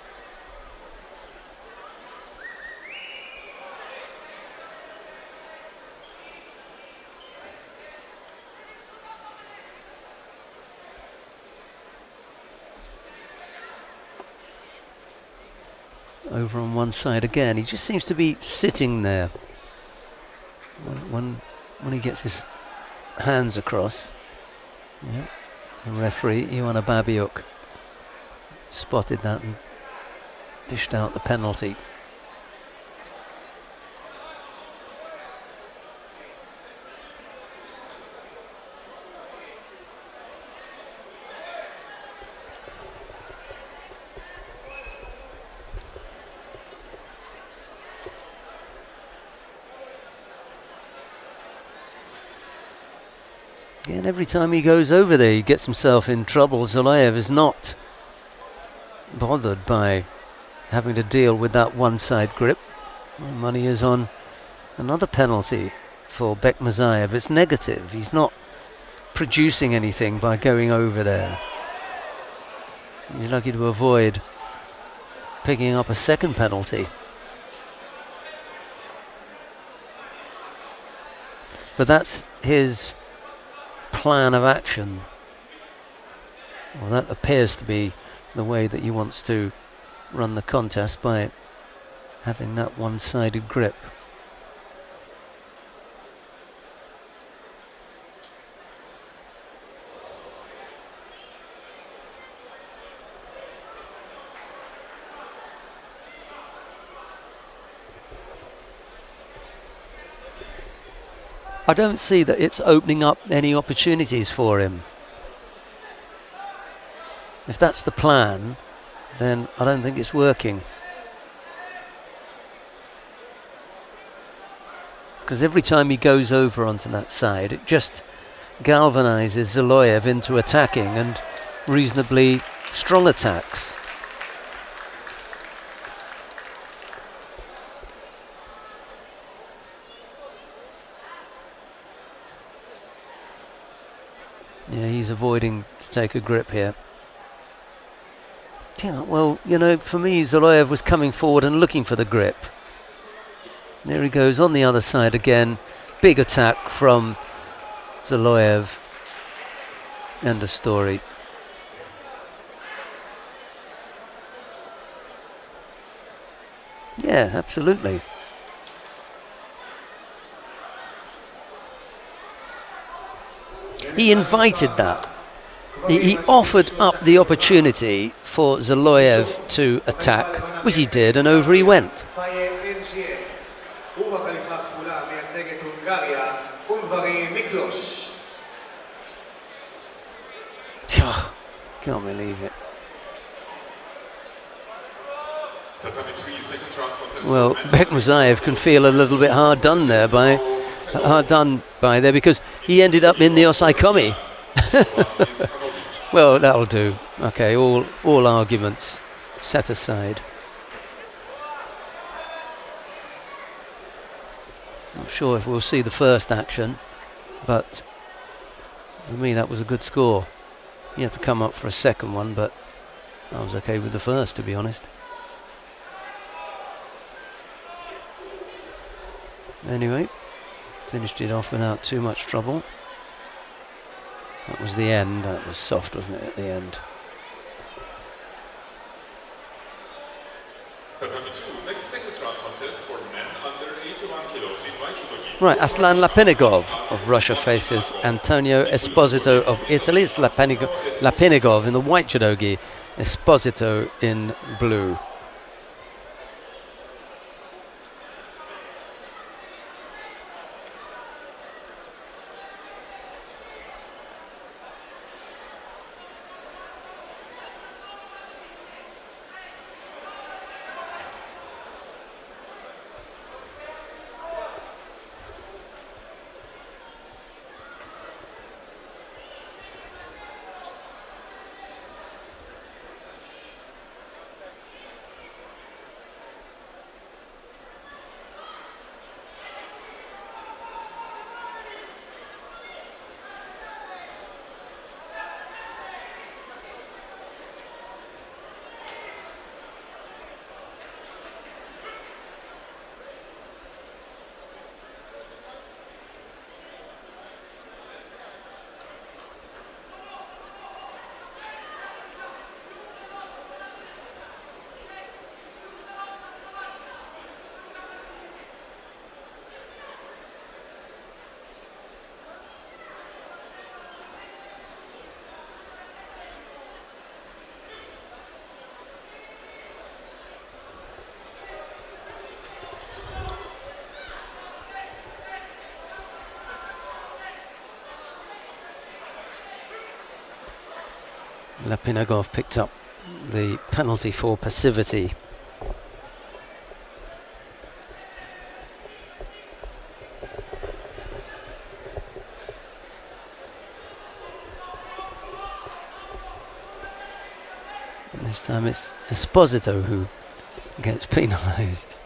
Over on one side again. He just seems to be sitting there when he gets his hands across. Yeah. The referee, Ioana Babiuk, spotted that and dished out the penalty. And every time he goes over there, he gets himself in trouble. Zaloyev is not bothered by having to deal with that one-side grip. My money is on another penalty for Bekmusayev. It's negative. He's not producing anything by going over there. He's lucky to avoid picking up a second penalty. But that's his plan of action. Well, that appears to be the way that he wants to run the contest, by having that one-sided grip. I don't see that it's opening up any opportunities for him. If that's the plan, then I don't think it's working. Because every time he goes over onto that side, it just galvanizes Zaloyev into attacking, and reasonably strong attacks. Yeah, he's avoiding to take a grip here. Yeah, well, you know, for me, Zaloyev was coming forward and looking for the grip. There he goes on the other side again. Big attack from Zaloyev. End of story. Yeah, absolutely. He invited that. He offered up the opportunity for Zaloyev to attack, which he did, and over he went. Can't believe it. Well, Bekmusayev can feel a little bit hard done by there, because he ended up in the Osaikomi. Well, that'll do. Okay, all arguments set aside. Not sure if we'll see the first action, but for me that was a good score. He had to come up for a second one, but I was okay with the first, to be honest. Anyway, finished it off without too much trouble. That was the end. That was soft, wasn't it, at the end? Next second round contest for men under 81 kilos in white judo. Right, Aslan Lapinigov of Russia faces Antonio Esposito of Italy. It's Lapinigov in the white judogi, Esposito in blue. Lapinagov picked up the penalty for passivity. And this time it's Esposito who gets penalised.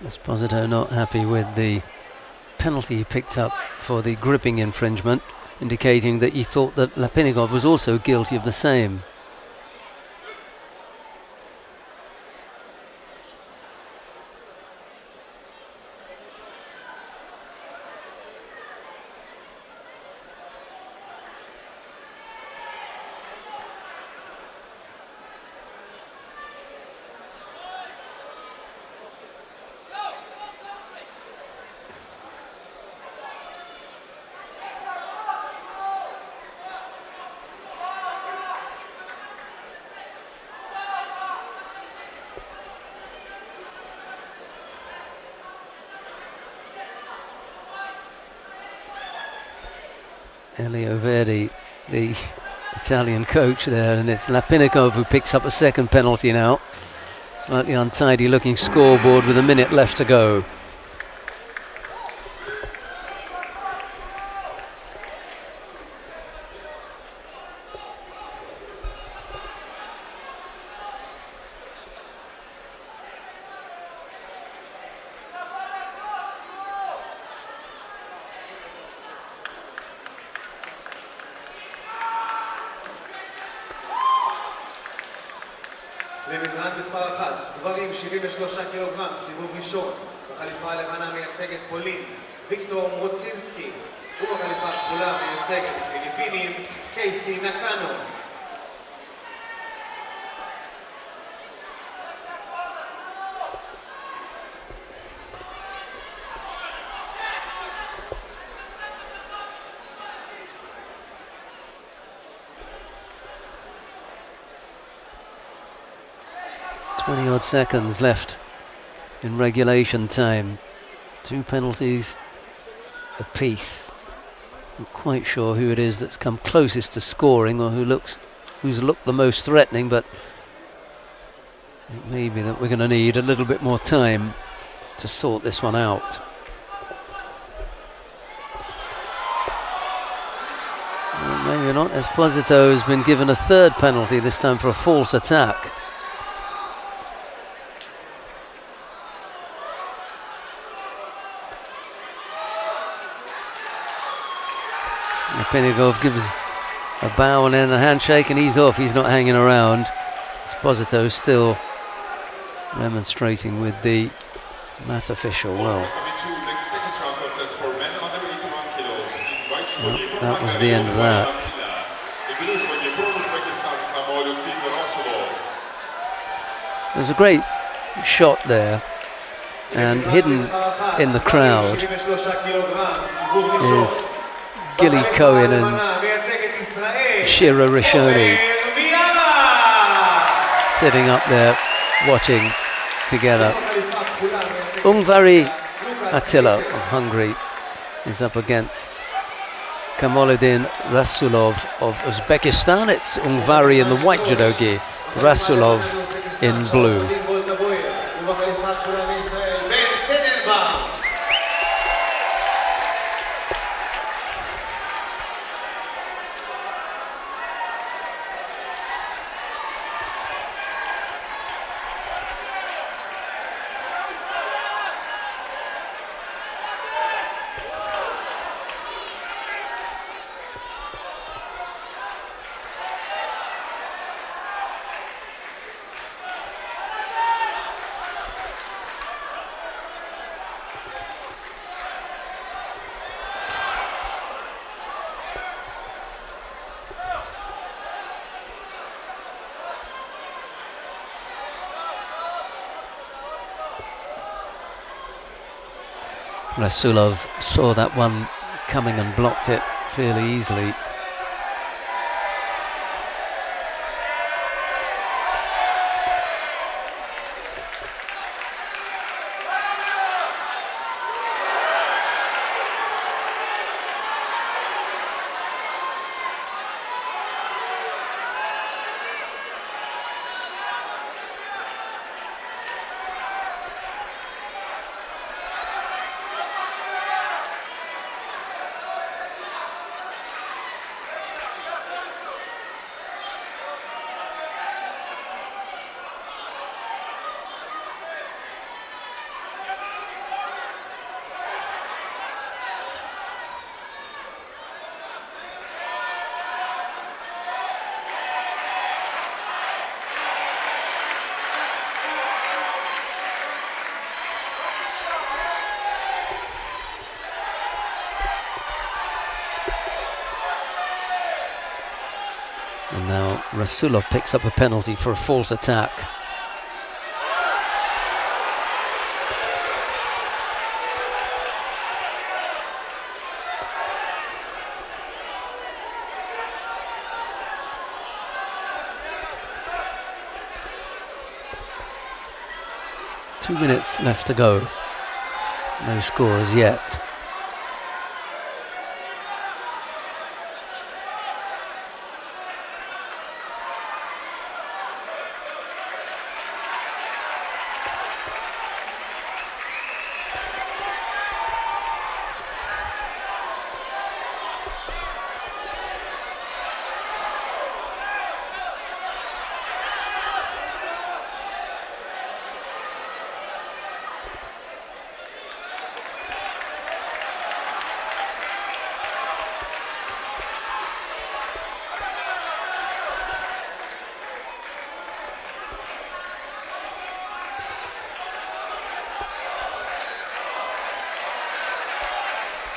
Esposito not happy with the penalty he picked up for the gripping infringement, indicating that he thought that Lapinagov was also guilty of the same. Elio Verdi, the Italian coach there, and it's Lapinagov who picks up a second penalty now. Slightly untidy looking scoreboard with a minute left to go. למזרן מספר 1, גברים 73 קילוגרם, סיבוב ראשון. בחליפה הלבנה מייצגת פולין, ויקטור מרוצינסקי. ובחליפה הכחולה מייצגת פיליפינים, קייסי נקאנו. Odd seconds left in regulation time. 2 penalties apiece. Not quite sure who it is that's come closest to scoring or who's looked the most threatening, but it may be that we're going to need a little bit more time to sort this one out. Well, maybe not. Esposito has been given a third penalty, this time for a false attack. Lapinagov gives a bow and then a handshake and he's off, he's not hanging around. Esposito still remonstrating with the match official. Well, that was the end of that. There's a great shot there, and hidden in the crowd is Gilly Cohen and Shira Rishoni sitting up there watching together. Ungvari Attila of Hungary is up against Kamoluddin Rasulov of Uzbekistan. It's Ungvari in the white judogi, Rasulov in blue. Rasulov saw that one coming and blocked it fairly easily. And now Rasulov picks up a penalty for a false attack. Two minutes left to go. No score as yet.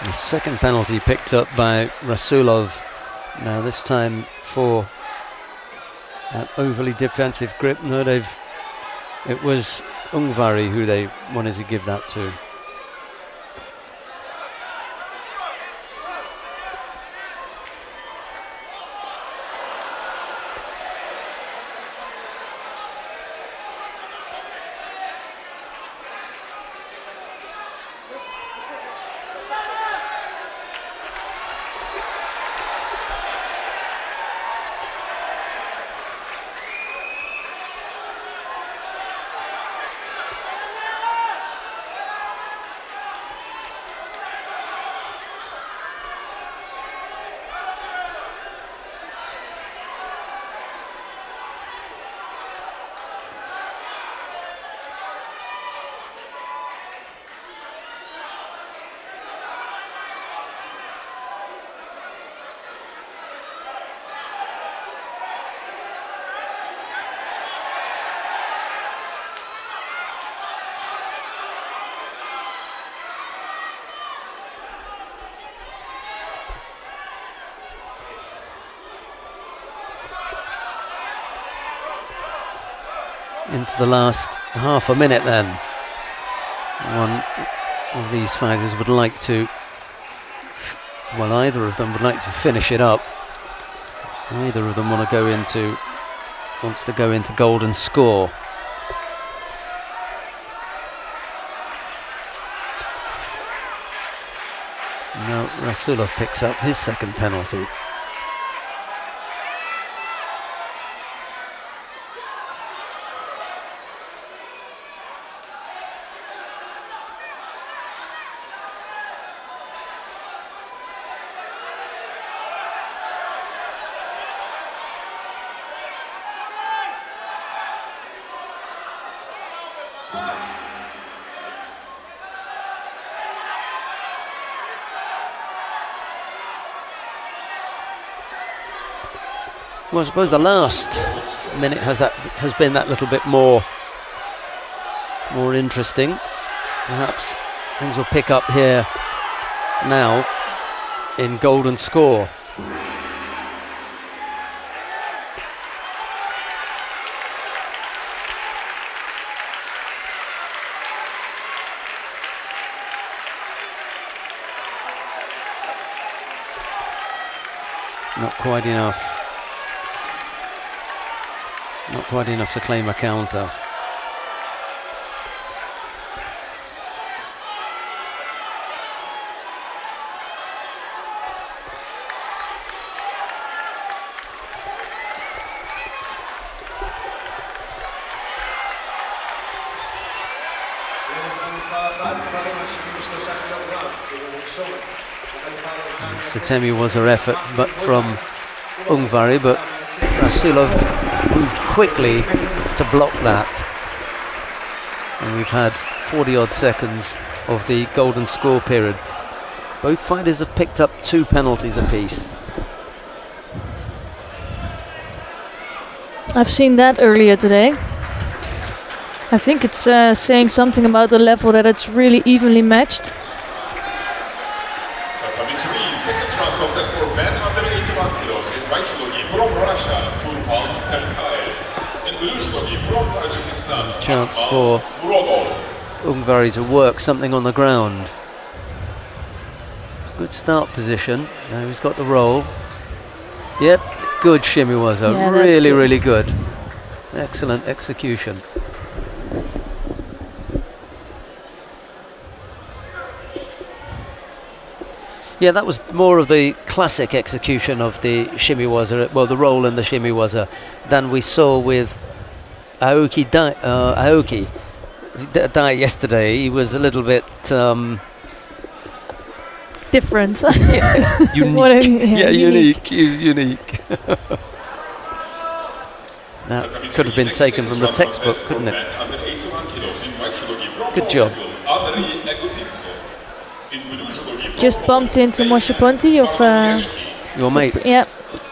The second penalty picked up by Rasulov. Now this time for that overly defensive grip. No, it was Ungvari who they wanted to give that to. Into the last half a minute then. One of these fighters would like to, well, either of them would like to finish it up. Neither of them wants to go into golden score. Now Rasulov picks up his second penalty. Well, I suppose the last minute has been that little bit more interesting. Perhaps things will pick up here now in golden score. Not quite enough. Not quite enough to claim a counter. Satemi was her effort, but from Ungvari, but Rasulov moved quickly to block that. And we've had 40 odd seconds of the golden score period. Both fighters have picked up 2 penalties apiece. I've seen that earlier today. I think it's saying something about the level, that it's really evenly matched. Second round contest for men under 81 kilos in white judogi from Russia, Turban Telkaev. In blue judogi from Tajikistan, There's a chance for Ungvari to work something on the ground. Good start position. Now he's got the roll. Yep, good shimiwaza. Yeah, really, really good. Excellent execution. Yeah, that was more of the classic execution of the shimiwaza, well, the roll and the shimiwaza, than we saw with Aoki Dai yesterday. He was a little bit Different. unique. Unique. He was unique. That could have been taken from the textbook, couldn't it? Good job. Just bumped into Moshe Ponti of Your mate. yeah,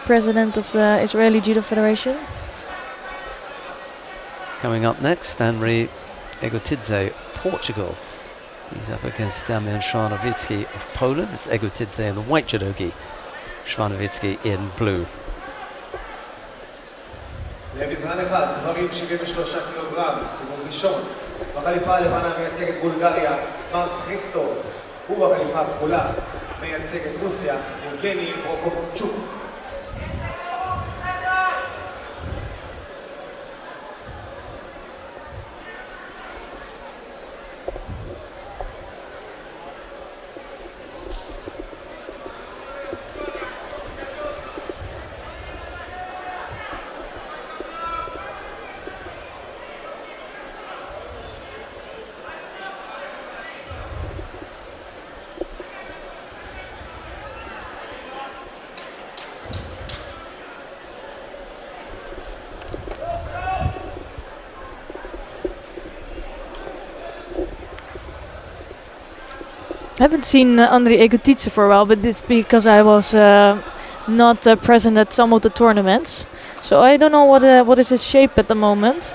president of the Israeli Judo Federation. Coming up next, Henry Egotidze of Portugal. He's up against Damian Shvanovitsky of Poland. It's Egotidze in the white judogi, Shvanovitsky in blue. למזרן אחד, גברים 73 קילוגרם, סיבוב ראשון. בחליפה הלבנה מייצגת בולגריה, מרק חריסטוב. ובחליפה הכחולה מייצגת רוסיה, יבגני פרוקופצ'וק. I haven't seen Andrei Egotidze for a while, but it's because I was not present at some of the tournaments. So I don't know what is his shape at the moment.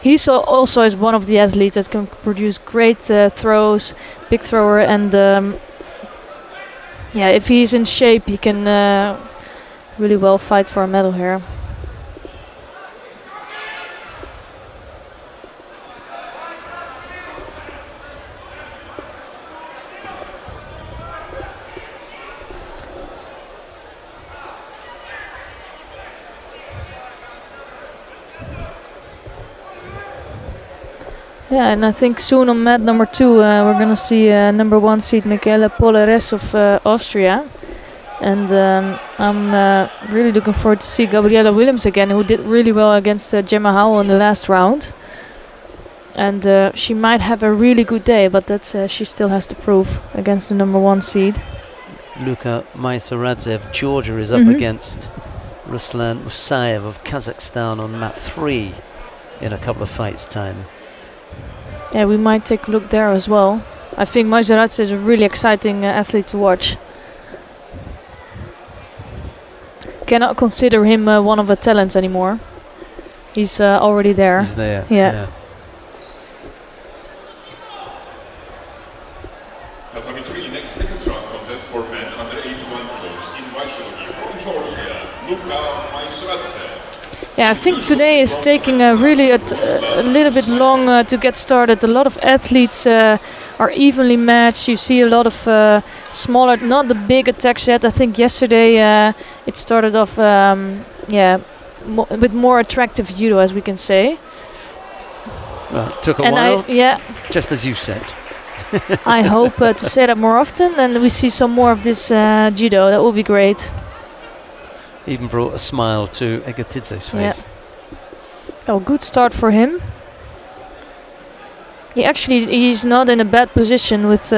He's also is one of the athletes that can produce great throws, big thrower, and yeah, if he's in shape, he can really well fight for a medal here. Yeah, and I think soon on mat number 2 we're gonna see number 1 seed Michele Poleres of Austria, and I'm really looking forward to see Gabriella Willems again, who did really well against Gemma Howell in the last round, and she might have a really good day, but that's she still has to prove against the number 1 seed. Luka Maisaradze of Georgia is up against Ruslan Usayev of Kazakhstan on mat 3 in a couple of fights' time. Yeah, we might take a look there as well. I think Maisaradze is a really exciting athlete to watch. Cannot consider him one of the talents anymore. He's already there. He's there. Yeah. Next second round contest for men under 81 kilos in white judogi from Georgia, Luka Maisaradze. Yeah, I think today is taking a little bit long to get started. A lot of athletes are evenly matched. You see a lot of smaller, not the big attacks yet. I think yesterday it started off, with more attractive judo, as we can say. Well, it took a while, just as you said. I hope to say that more often, and we see some more of this judo. That will be great. Even brought a smile to Egotidze's face. Yeah. Oh, good start for him. He's not in a bad position with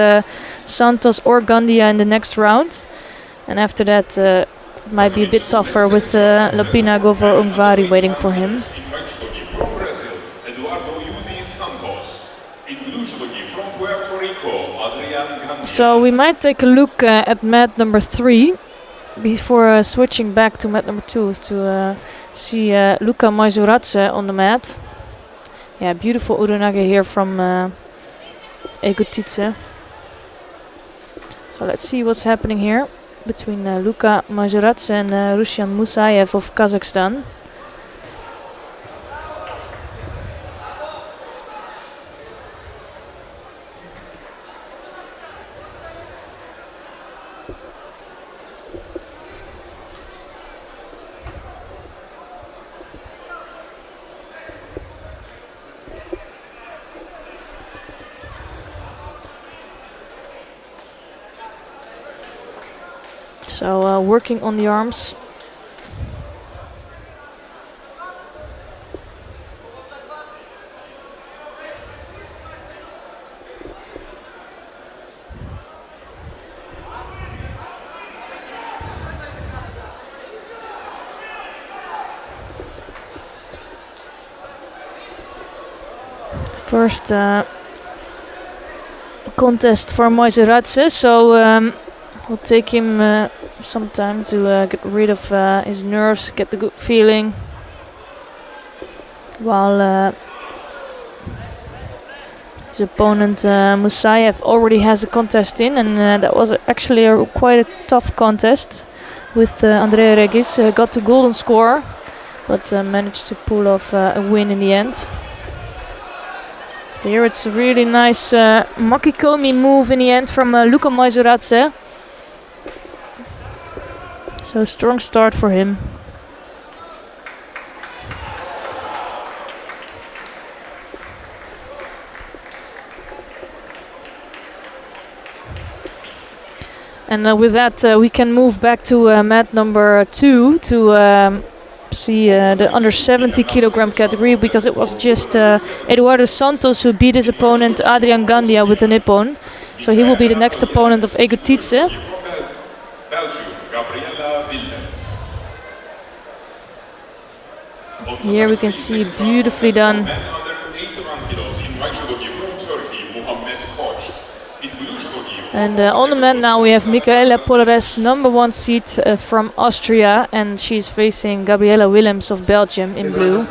Santos or Gandia in the next round. And after that, it might be a bit tougher with Lapina Govor-Ungvari waiting for him. So we might take a look at mat number 3 before switching back to mat number 2 to see Luka Mazuradze on the mat. Yeah, beautiful Urunage here from Egotidze. So let's see what's happening here between Luka Mazuradze and Rushan Musayev of Kazakhstan. So working on the arms. First contest for Mazuradze, so will take him some time to get rid of his nerves, get the good feeling, while his opponent Musayev already has a contest in, and that was actually quite a tough contest with Andrea Regis. Got the golden score, but managed to pull off a win in the end. Here it's a really nice Makikomi move in the end from Luka Mazuradze. So strong start for him. And with that we can move back to mat number 2 to see the under 70 kilogram category, because it was just Eduardo Santos who beat his opponent Adrian Gandia with the Nippon. So he will be the next opponent of Egotidze. Here we can see beautifully done. And on the mat now we have Michaela Polares, number 1 seed from Austria, and she's facing Gabriela Willems of Belgium in blue.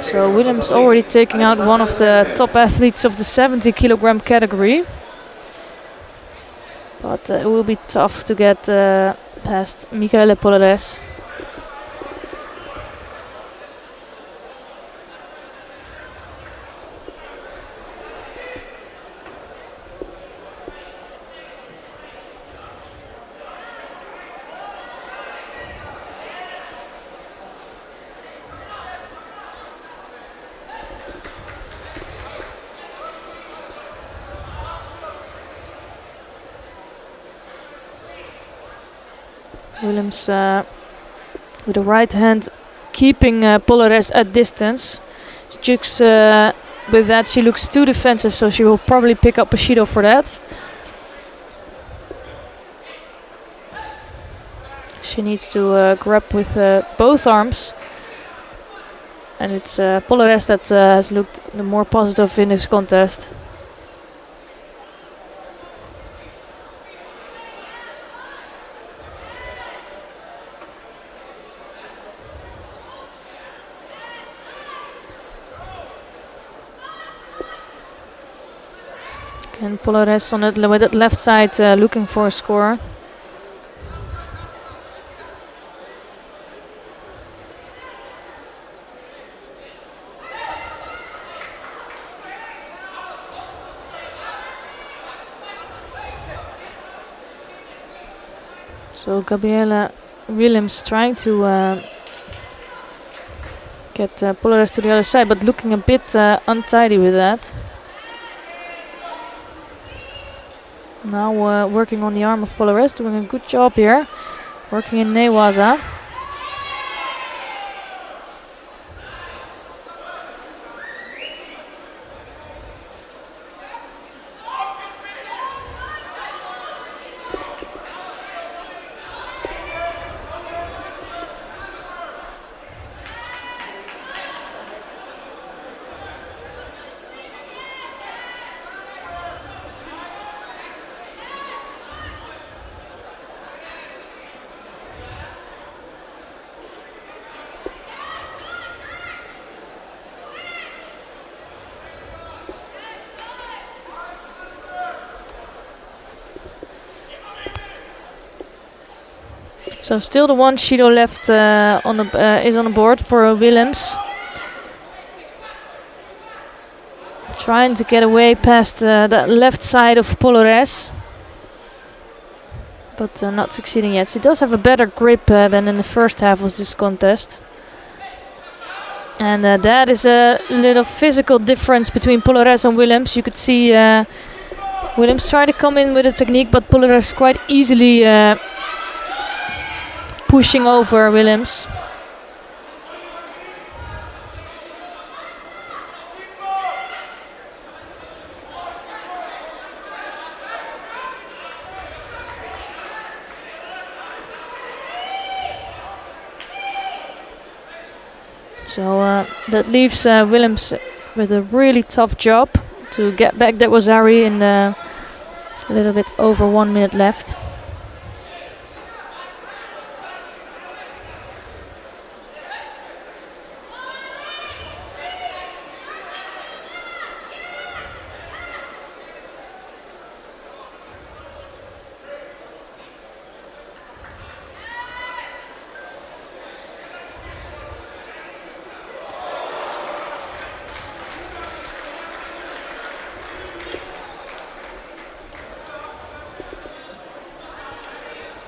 So Willems already taking out one of the top athletes of the 70 kilogram category. But it will be tough to get past Michaela Polares. Willems with the right hand keeping Polares at distance. With that she looks too defensive, so she will probably pick up Bushido for that. She needs to grab with both arms. And it's Polares that has looked the more positive in this contest. And Polares on it with that left side looking for a score. So Gabriela Willems trying to get Polares to the other side, but looking a bit untidy with that. Now working on the arm of Polares, doing a good job here. Working in Newaza. So still the one Judo left on the is on the board for Willems. Trying to get away past that left side of Polares, but not succeeding yet. She does have a better grip than in the first half of this contest. And that is a little physical difference between Polares and Willems. You could see Willems try to come in with a technique, but Polares quite easily pushing over Willems. So that leaves Willems with a really tough job to get back that Wazari in a little bit over 1 minute left.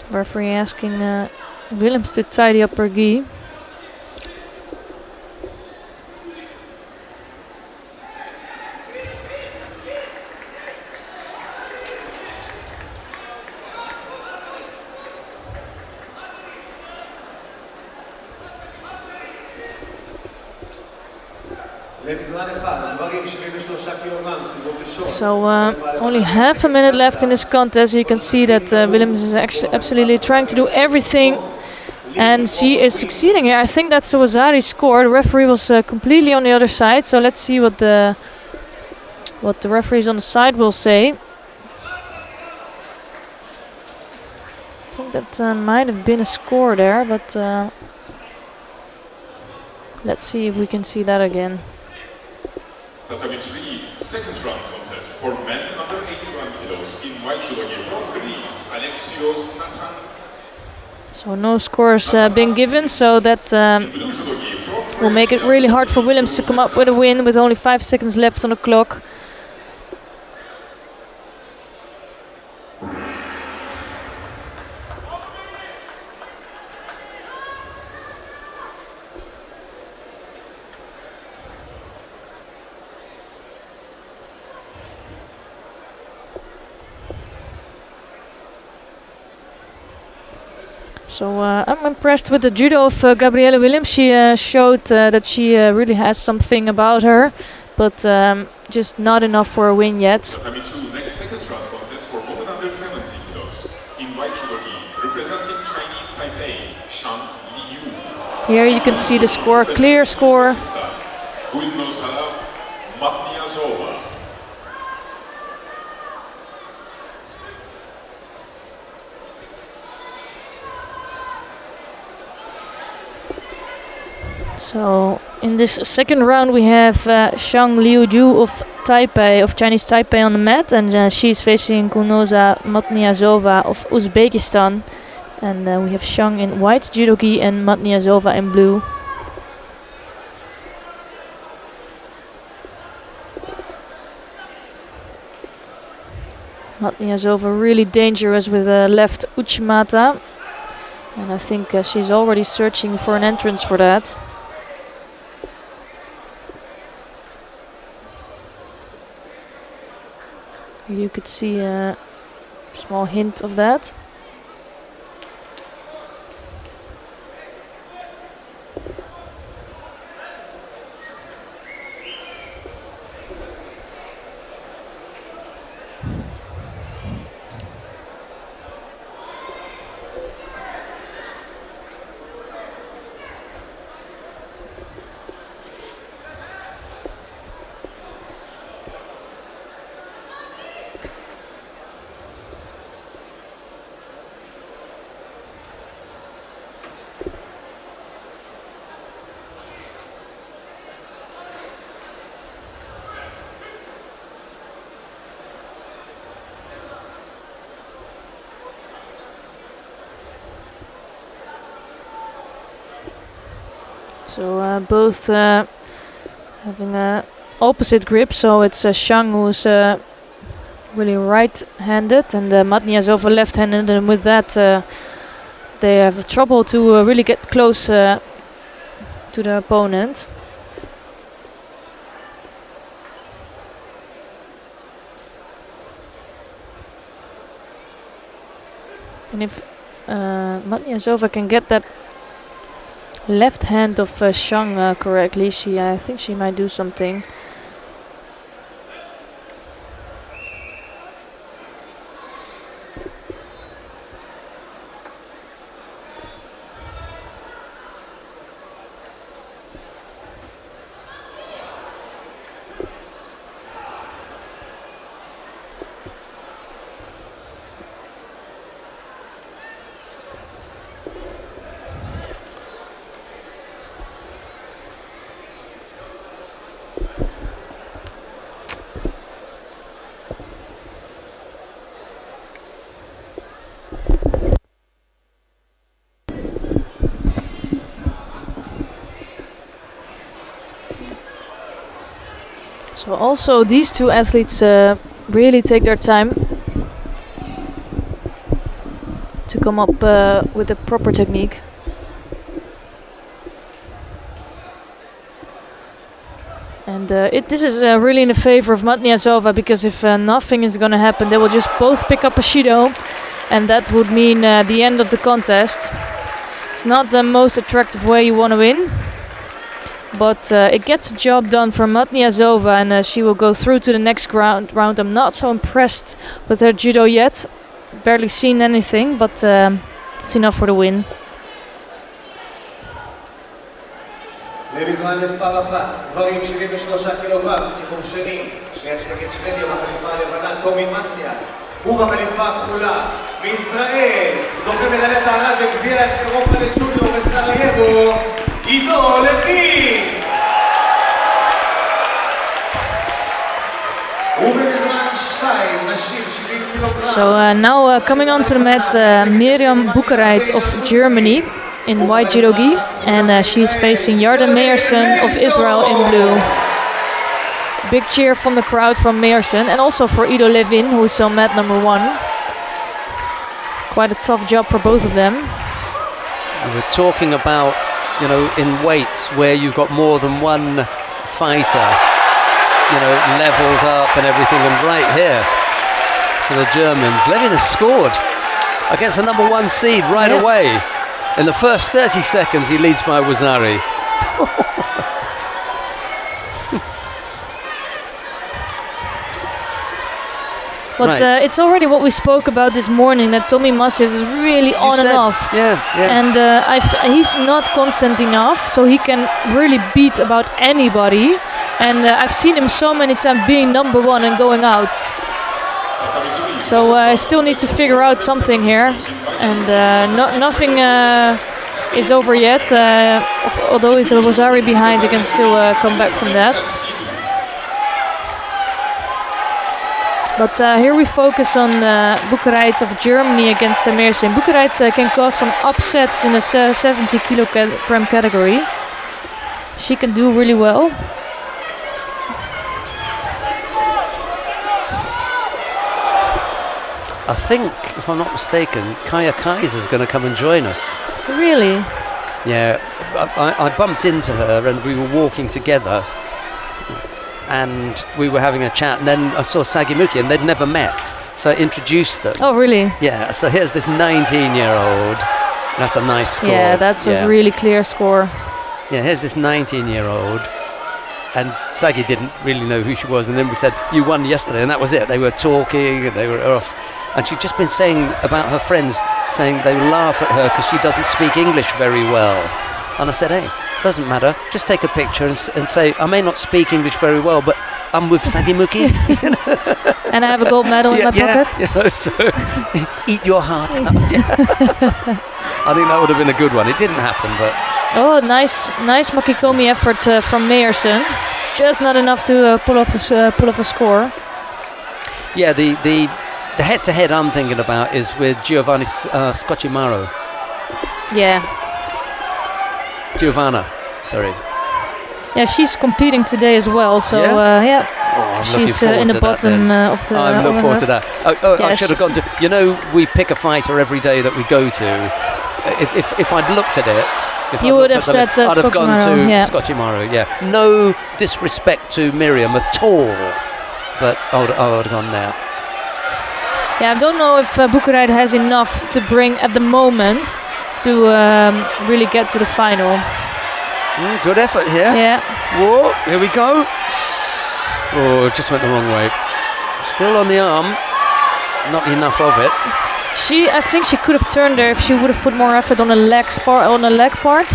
Referee asking Willems to tidy up her gi. So only half a minute left in this contest. You can see that Willems is actually absolutely trying to do everything, and she is succeeding here. I think that's the Wazari score. The referee was completely on the other side. So let's see what the referees on the side will say. I think that might have been a score there, but let's see if we can see that again. That's a second round contest for men under 81 kilos in white judo from Greece, Alexios Nathan. So no scores being given, so that will make it really hard for Willems to come up with a win with only 5 seconds left on the clock. So I'm impressed with the judo of Gabriela Willems. She showed that she really has something about her, but just not enough for a win yet. Next second round contest for women under 70 kilos in white judo representing Chinese Taipei, Shan Liu. Here you can see the score, clear score. So in this second round we have Shang Liuju of Taipei, of Chinese Taipei on the mat, and she's facing Kunoza Matniazova of Uzbekistan. And we have Shang in white judogi and Matniazova in blue. Matniazova really dangerous with a left uchimata, and I think she's already searching for an entrance for that. You could see a small hint of that. So both having a opposite grip, so it's Shang who's really right-handed and Matniazova left-handed, and with that they have trouble to really get close to the opponent. And if Matniazova can get that left hand of Shang correctly, I think she might do something. So also these two athletes really take their time to come up with the proper technique. And this is really in the favor of Matniazova, because if nothing is going to happen, they will just both pick up a Shido, and that would mean the end of the contest. It's not the most attractive way you want to win, but it gets the job done for Matniazova, and she will go through to the next round. I'm not so impressed with her judo yet. Barely seen anything, but it's enough for the win. למזרן מספר 1, גברים 73 קילוגרם, סיבוב שני, מייצג את שוודיה בחליפה הלבנה תומי מסיאס, ובחליפה הכחולה מישראל, זוכה מדליית הארד בגביע אירופה לג'וניור בסרייבו, עידו לוין. ובמזרן 2, נשים 70 קילוגרם. So now coming on to the mat, Miriam Bukareit of Germany in white judogi, and she's facing Yarden Meyerson of Israel in blue. Big cheer from the crowd from Meyerson, and also for Ido Levin, who is on mat number 1. Quite a tough job for both of them. And we're talking about, you know, in weights where you've got more than one fighter, you know, leveled up and everything, and right here for the Germans, Levin has scored against the number 1 seed right away. In the first 30 seconds, he leads by Wazari. But it's already what we spoke about this morning, that Tommy Masias is really on and off. Yeah. And he's not constant enough, so he can really beat about anybody. And I've seen him so many times being number 1 and going out. So still needs to figure out something here, and nothing is over yet. Although he's a Wazari behind, he can still come back from that. But here we focus on Bukarait of Germany against Meersen. Bukarait can cause some upsets in the 70 kilogram category. She can do really well. I think, if I'm not mistaken, Kaya Kaiser is going to come and join us. Really? Yeah, I bumped into her and we were walking together and we were having a chat, and then I saw Sagimuki and they'd never met, so I introduced them. Oh, really? Yeah, so here's this 19-year-old. That's a nice score. Yeah, that's a really clear score. Yeah, here's this 19-year-old. And Sagi didn't really know who she was, and then we said, you won yesterday, and that was it. They were talking and they were off. And she'd just been saying about her friends, saying they laugh at her because she doesn't speak English very well. And I said, hey, doesn't matter, just take a picture and say, I may not speak English very well, but I'm with Sagimuki. And I have a gold medal in my pocket. Yeah, so eat your heart out. I think that would have been a good one. It didn't happen, but... Oh, nice Makikomi effort from Meersen. Just not enough to pull off a score. Yeah, the head-to-head I'm thinking about is with Giovanni Scocchimaro. Yeah. Giovanna, sorry. Yeah, she's competing today as well, so she's in the bottom of the... I'm looking forward to that. Yes. I should have gone to... You know, we pick a fighter every day that we go to. If I'd looked at it... You would have said I'd have gone to Scocchimaro, yeah. No disrespect to Miriam at all, but I would have gone there. Yeah, I don't know if Bukarait has enough to bring at the moment to really get to the final. Good effort here. Yeah. Whoa, here we go. Oh, it just went the wrong way. Still on the arm. Not enough of it. I think she could have turned there if she would have put more effort on the leg part.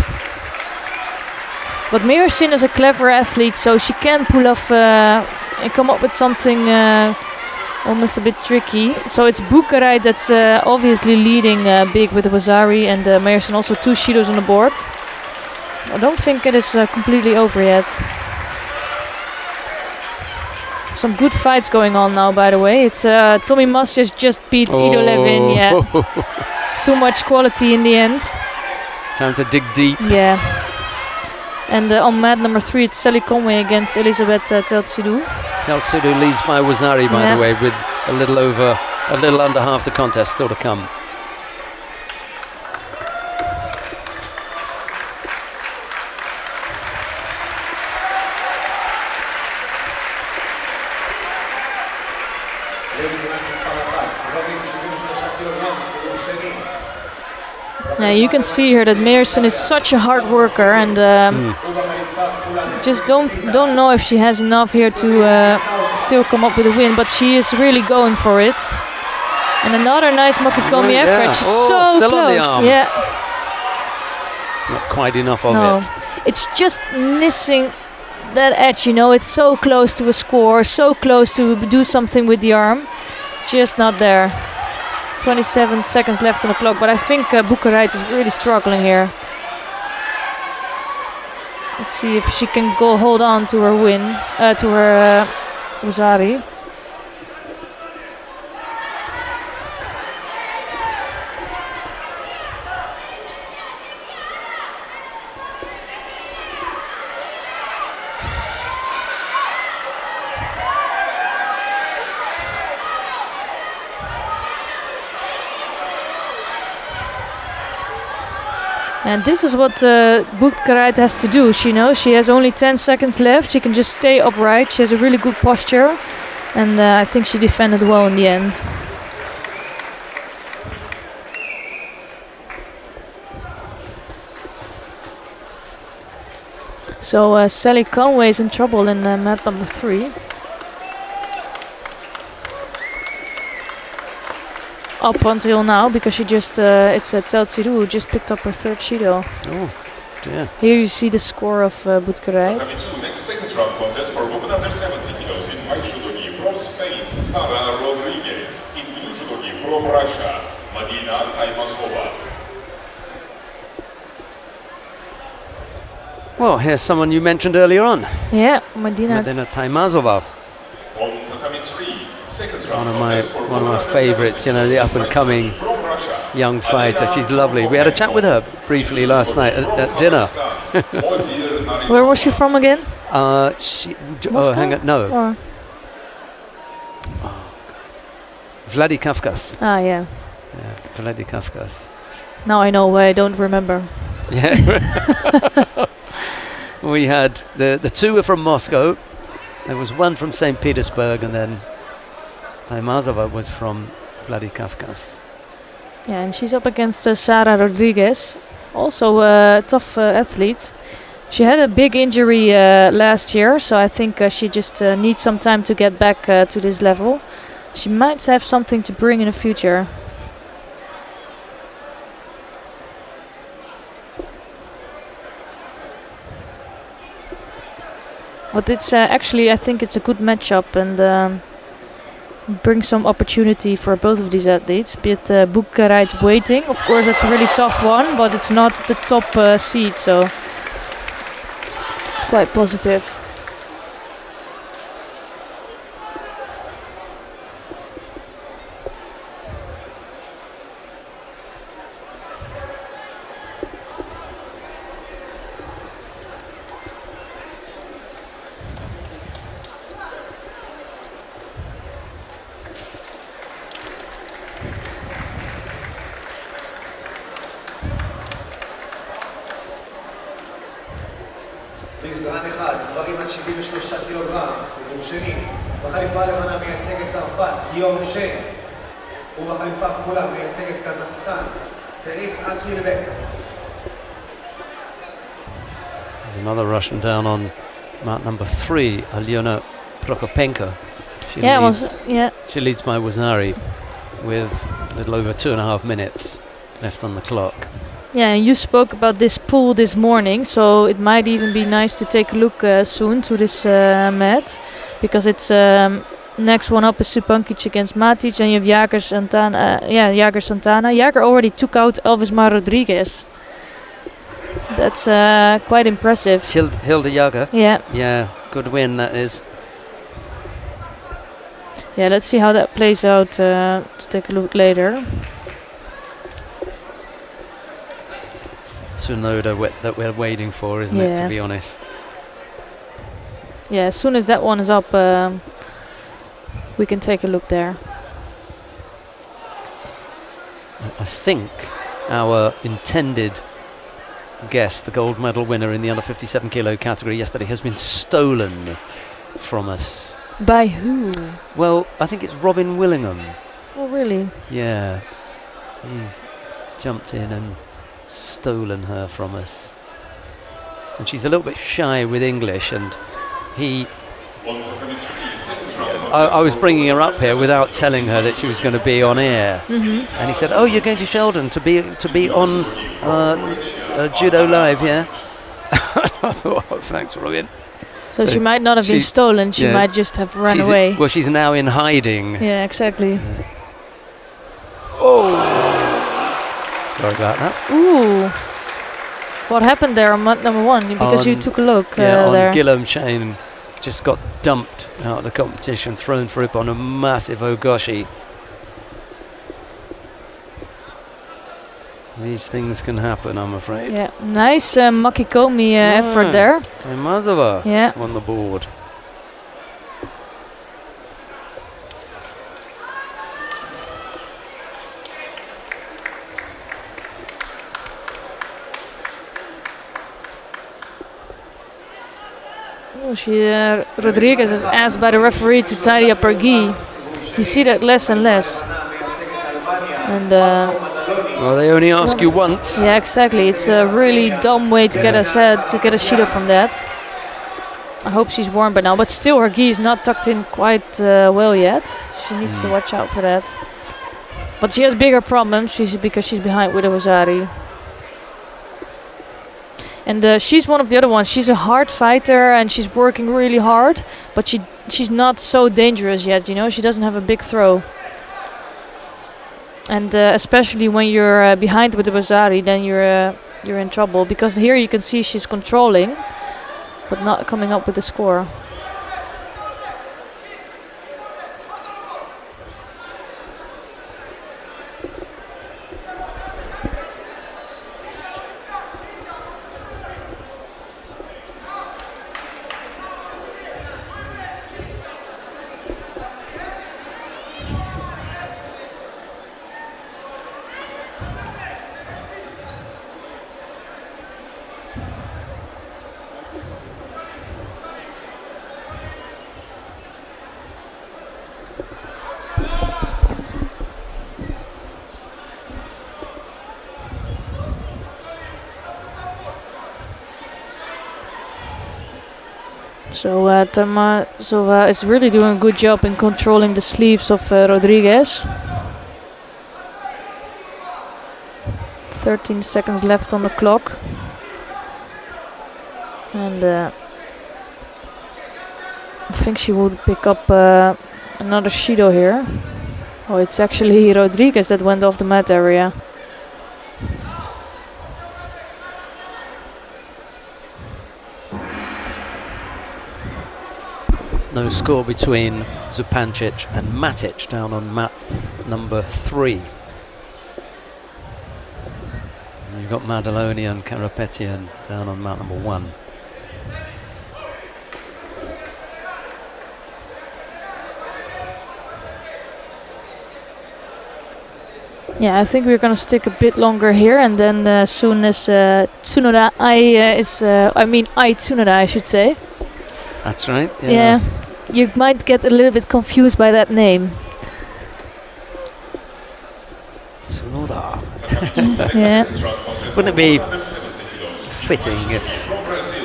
But Meersen is a clever athlete, so she can pull off and come up with something almost a bit tricky. So it's Bukarait that's obviously leading big with the Wazari, and Meersen also 2 Shidos on the board. I don't think it is completely over yet. Some good fights going on now, by the way. It's Tommy Masjes just beat Ido Levin. Yeah, too much quality in the end. Time to dig deep. Yeah. And on mat number 3, it's Sally Conway against Elizabeth Teltsidou. Teltsidou leads by Wazari, by the way, with a little under half the contest still to come. You can see here that Meersen is such a hard worker, and just don't know if she has enough here to still come up with a win, but she is really going for it. And another nice Makikomi effort. She's so still close. On the arm. Yeah. Not quite enough of it. It's just missing that edge, you know. It's so close to a score, so close to do something with the arm. Just not there. 27 seconds left on the clock, but I think Bukarait is really struggling here. Let's see if she can hold on to her win, to her Wazari. And this is what Bukarait has to do. She knows she has only 10 seconds left. She can just stay upright. She has a really good posture. And I think she defended well in the end. So Sally Conway is in trouble in mat number 3. Up until now, because she just it's Teltsidou who just picked up her 3rd Shido. Oh, dear. Here you see the score of Bukarait. Next second round contest for women under 70 kilos in white judogi from Spain, Sara Rodriguez. In blue judogi from Russia, Madina Taimasova. Well, here's someone you mentioned earlier on, Yeah, Medina. Medina Taimazova. On tatami 3, second One round of my contest for favourites, you know, the up and coming from Russia. young fighter. She's lovely. We had a chat with her briefly last night at dinner. Where was she from again? Oh, hang on, no, Or? Vladikavkaz. Ah, yeah. Yeah, Vladikavkaz. Now I know why I don't remember. Yeah. We had the two were from Moscow. There was one from St. Petersburg, and then Taimazova was from Vladikavkaz. Yeah, and she's up against Sara Rodriguez, also a tough athlete. She had a big injury last year, so I think she just needs some time to get back to this level. She might have something to bring in the future. But it's actually, I think it's a good matchup and brings some opportunity for both of these athletes. Be it Bukarite waiting, of course that's a really tough one, but it's not the top seed, so it's quite positive. מזרן אחד, גברים עד 73 קילוגרם, סיבוב שני. בחליפה הלבנה מייצג את צרפת, גיום שן. ובחליפה הכחולה מייצג את קזחסטן, סרית אקילבק. There's another Russian down on mat number 3, Alyona Prokopenko. She leads by Wazari with a little over 2.5 minutes left on the clock. Yeah, and you spoke about this pool this morning, so it might even be nice to take a look soon to this mat, because it's next one up is Supankic against Matic, and you have Jager Santana. Jager Santana. Jager already took out Elvismar Rodriguez. That's quite impressive. Hilde Jager. Yeah. Yeah, good win that is. Yeah, let's see how that plays out. Let's take a look later. Tsunoda that we're waiting for, isn't it, to be honest? Yeah, as soon as that one is up, we can take a look there. I think our intended guest, the gold medal winner in the under 57 kilo category yesterday, has been stolen from us. By who? Well, I think it's Robin Willingham. Oh, really? Yeah. He's jumped in and stolen her from us. And she's a little bit shy with English, and I was bringing her up here without telling her that she was going to be on air. And he said, "Oh, you're going to Sheldon to be on Judo Live, yeah?" I thought, oh, thanks, Robin. So she might not have been stolen, she might just have run away. Well, she's now in hiding. Yeah, exactly. Oh! Sorry about that. Ooh. What happened there on mat number 1? Because you took a look there. On Guillaume Chain, just got dumped out of the competition, thrown for it on a massive Ogoshi. These things can happen, I'm afraid. Yeah, nice Makikomi effort there. Taimazova on the board. Rodriguez is asked by the referee to tidy up her gi. You see that less and less. And well, they only ask you once. Yeah, exactly. It's a really dumb way to get a Shido from that. I hope she's warm by now, but still her gi is not tucked in quite well yet. She needs to watch out for that. But she has bigger problems because she's behind with Wazari. And she's one of the other ones. She's a hard fighter and she's working really hard, but she's not so dangerous yet, you know. She doesn't have a big throw. And especially when you're behind with the Wazari, then you're in trouble, because here you can see she's controlling, but not coming up with a score. So Tamasova is really doing a good job in controlling the sleeves of Rodriguez. 13 seconds left on the clock. And I think she would pick up another Judo here. Oh, it's actually Rodriguez that went off the mat area. No score between Zupancic and Matic down on mat number 3. And you've got Madaloni and Karapetian down on mat number 1. Yeah, I think we're gonna stick a bit longer here, and then as soon as Tsunoda Tsunoda, I should say. That's right. Yeah. You might get a little bit confused by that name. Tsunoda. Yeah. Wouldn't it be fitting if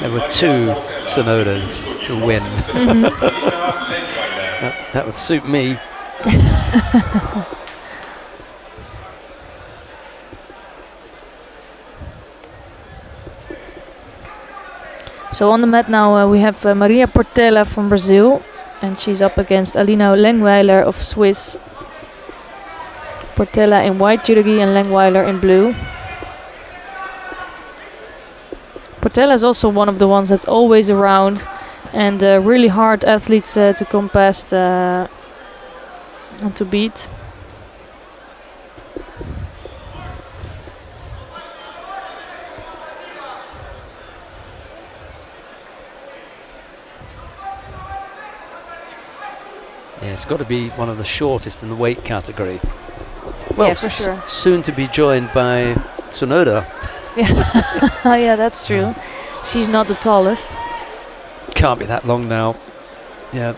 there were 2 Tsunodas to win? That would suit me. So on the mat now we have Maria Portela from Brazil, and she's up against Alina Lengweiler of Swiss. Portela in white judogi and Lengweiler in blue. Portela is also one of the ones that's always around, and really hard athletes to come past and to beat. Yeah, it's got to be one of the shortest in the weight category. Well, yeah, for sure. Soon to be joined by Tsunoda. Yeah, yeah, that's true. She's not the tallest. Can't be that long now. Yeah,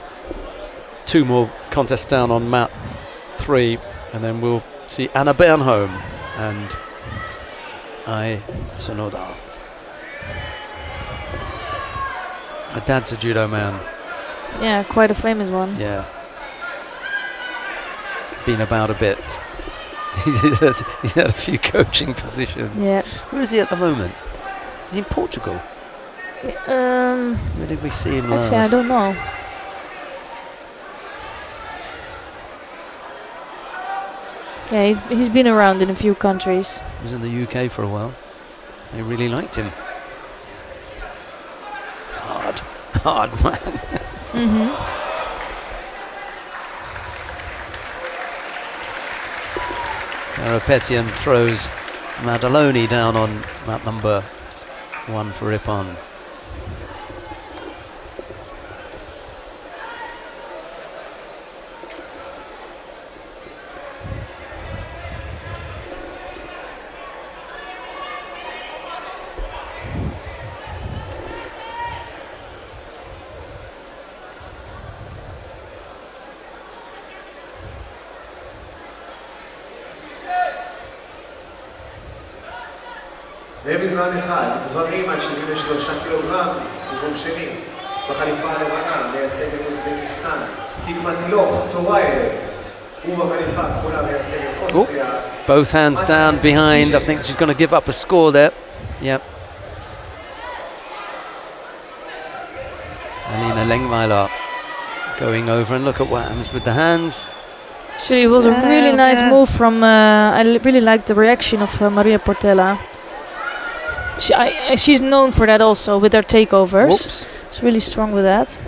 2 more contests down on mat 3, and then we'll see Anna Bernholm and Tsunoda. Her dad's a judo man. Yeah, quite a famous one. Yeah. Been about a bit. He's had a few coaching positions. Yeah. Where is he at the moment? He's in Portugal. Where did we see him last? Actually, I don't know. Yeah, he's been around in a few countries. He was in the UK for a while. They really liked him. Hard man. Karapetian throws Madaloni down on mat number 1 for Ippon. במזרן אחד, גברים עד 73 קילוגרם, סיבוב שני. בחליפה הלבנה מייצג את אוזבקיסטן, קיקמטילוך, טורייב. ובחליפה הכחולה מייצג את אוסטריה. Both hands down behind. I think she's going to give up a score there. Yep. Alina Lengweiler going over, and look at what happens with the hands. Actually, it was a really nice move from. I really liked the reaction of Maria Portela. She's known for that also with her takeovers. Whoops. He's really strong with that.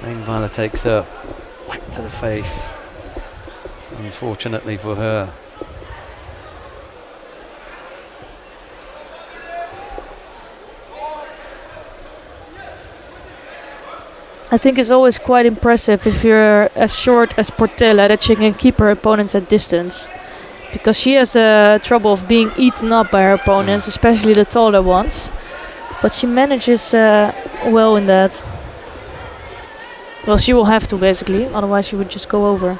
Engweiler takes a whack to the face, unfortunately for her. I think it's always quite impressive if you're as short as Portela that she can keep her opponents at distance. Because she has trouble of being eaten up by her opponents, especially the taller ones. But she manages well in that. Well, she will have to basically, otherwise she would just go over.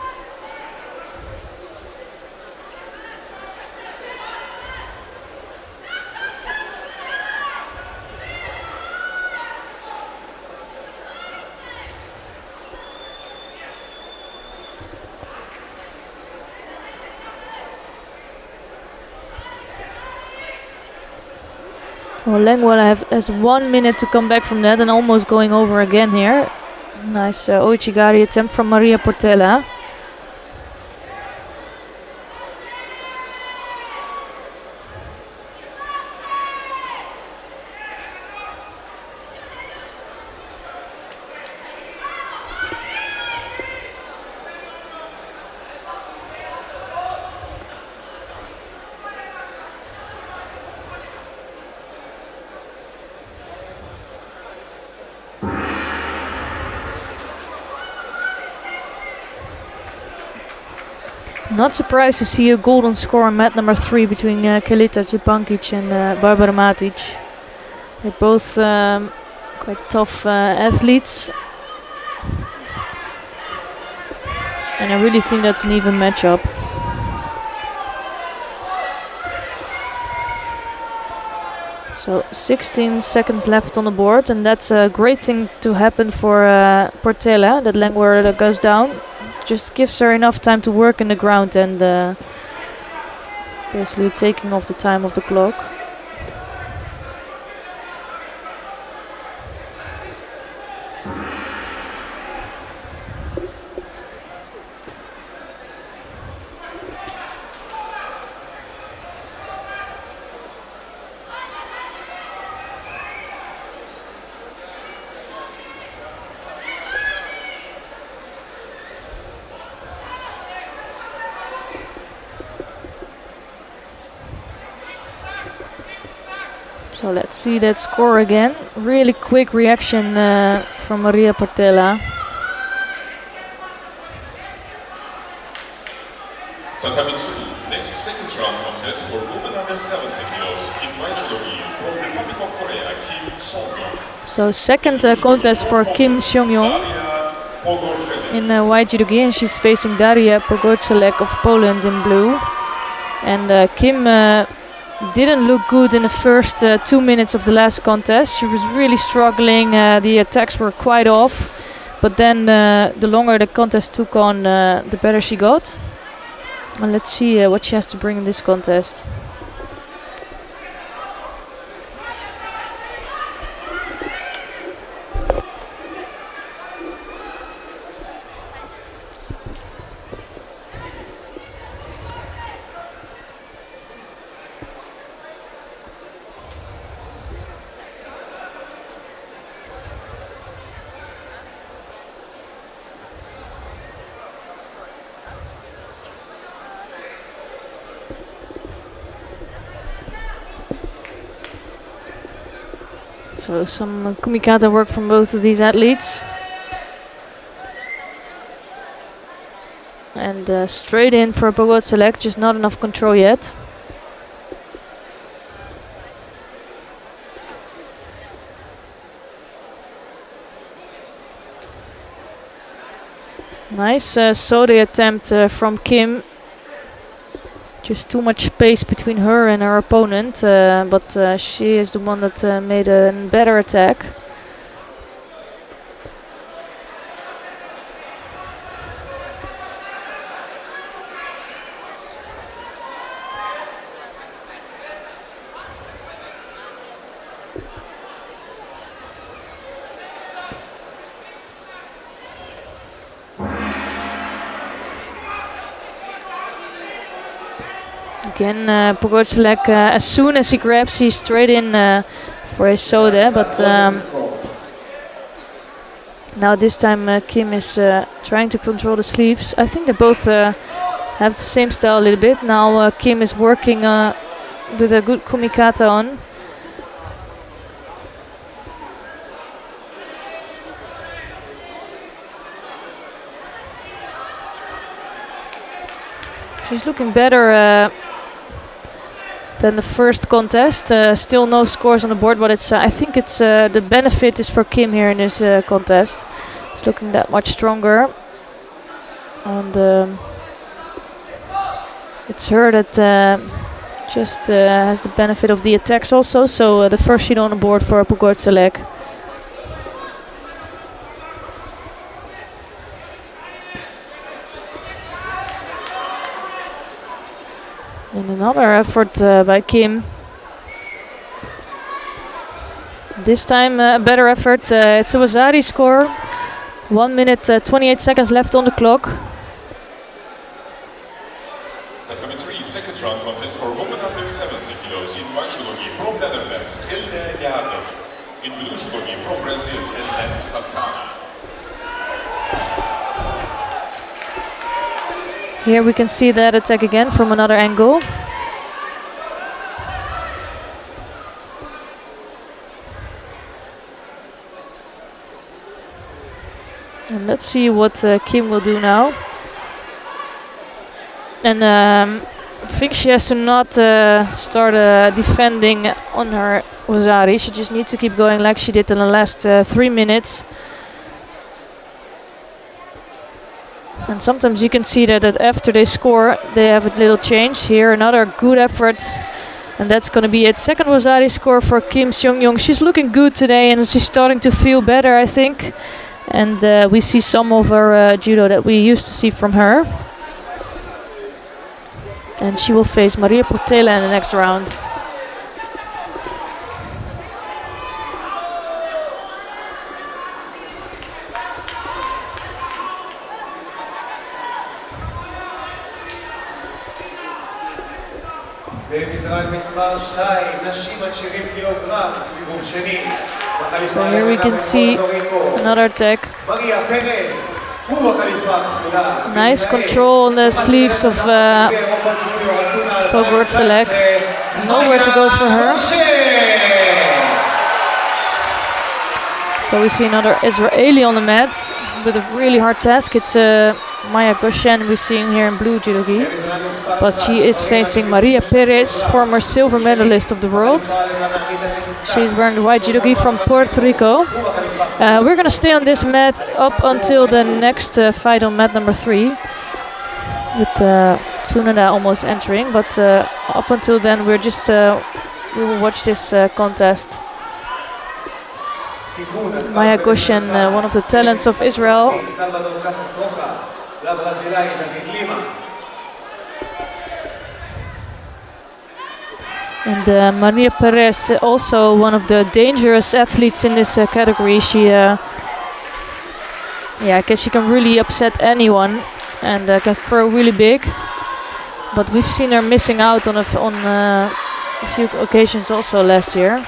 Well, Engweiler has 1 minute to come back from that and almost going over again here. Nice Ouchigari attempt from Maria Portela. Not surprised to see a golden score on mat number 3 between Kelita Zupankic and Barbara Matic. They're both quite tough athletes. And I really think that's an even matchup. So 16 seconds left on the board, and that's a great thing to happen for Portela, that Engweiler goes down. Just gives her enough time to work in the ground and basically taking off the time of the clock. So let's see that score again. Really quick reaction from Maria Portela. Next second round contest for women under 70 kilos in white judo from Republic of Korea, Kim Song-yeon. So second contest for Kim Song-yeon in white judo, and she's facing Daria Pogorzelek of Poland in blue. And Kim didn't look good in the first 2 minutes of the last contest. She was really struggling, the attacks were quite off. But then the longer the contest took on, the better she got. And let's see what she has to bring in this contest. So some kumikata work from both of these athletes. And straight in for Pogorzelek, just not enough control yet. Nice Sode attempt from Kim. Just too much space between her and her opponent, but she is the one that made a better attack. Again, Pogorzelek, as soon as he grabs, he's straight in for his Sode, but Now this time Kim is trying to control the sleeves. I think they both have the same style a little bit. Now Kim is working with a good kumikata on. She's looking better than the first contest. Still no scores on the board, but it's I think it's the benefit is for Kim here in this contest. It's looking that much stronger, and it's her that just has the benefit of the attacks also. So the first sheet on the board for Pogorzelek. And another effort by Kim. This time a better effort. It's a Wazari score. 1 minute 28 seconds left on the clock. That's number 3, second round contest for women under 70 kilos in white judogi from Netherlands, Elimination. In blue judogi from Brazil, and Santana. Here we can see that attack again from another angle. And let's see what Kim will do now. And I think she has to not start defending on her Wazari. She just needs to keep going like she did in the last 3 minutes. And sometimes you can see that after they score, they have a little change. Here, another good effort. And that's going to be it. Second Wazari score for Kim Seong-young. She's looking good today and she's starting to feel better, I think. And we see some of her judo that we used to see from her. And she will face Maria Portela in the next round. במשרד מספר 2, נשים עד 70 קילוגרם, סיבוב שני. So here we can see another attack. Maria Perez, ובחליפה הכחולה. Nice control on the sleeves of Pogorzelek. Nowhere to go for her. So we see another Israeli on the mat with a really hard task. It's Maya Goshen we're seeing here in blue judogi. But she is facing Maria Perez, former silver medalist of the world. She's wearing the white judogi from Puerto Rico. We're going to stay on this mat up until the next fight on mat number 3. With Tsunada almost entering. But up until then we're just we will watch this contest. Maya Goshen, one of the talents of Israel. And Maria Perez, also one of the dangerous athletes in this category. She, I guess she can really upset anyone and can throw really big. But we've seen her missing out on a few occasions also last year.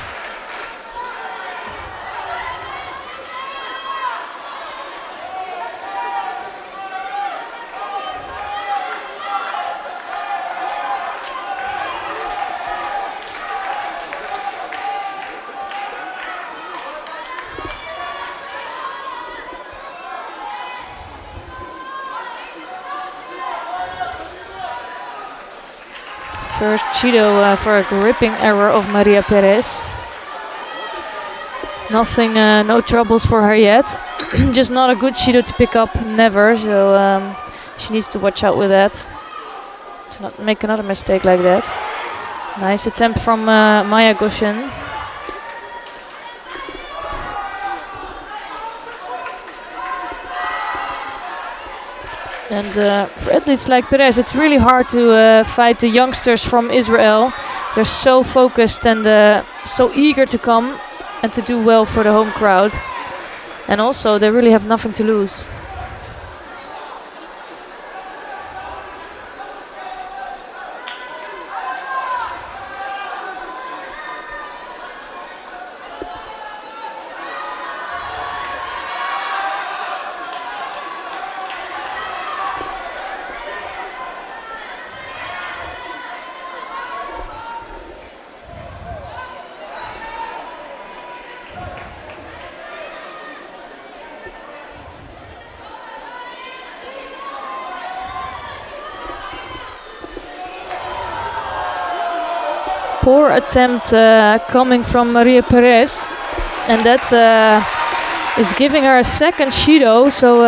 First Judo for a gripping error of Maria Perez. Nothing, no troubles for her yet. Just not a good Judo to pick up, never. So she needs to watch out with that. To not make another mistake like that. Nice attempt from Maya Goshen. And for athletes like Perez, it's really hard to fight the youngsters from Israel. They're so focused and so eager to come and to do well for the home crowd. And also, they really have nothing to lose. poor attempt coming from Maria Perez, and that is giving her a second Judo. So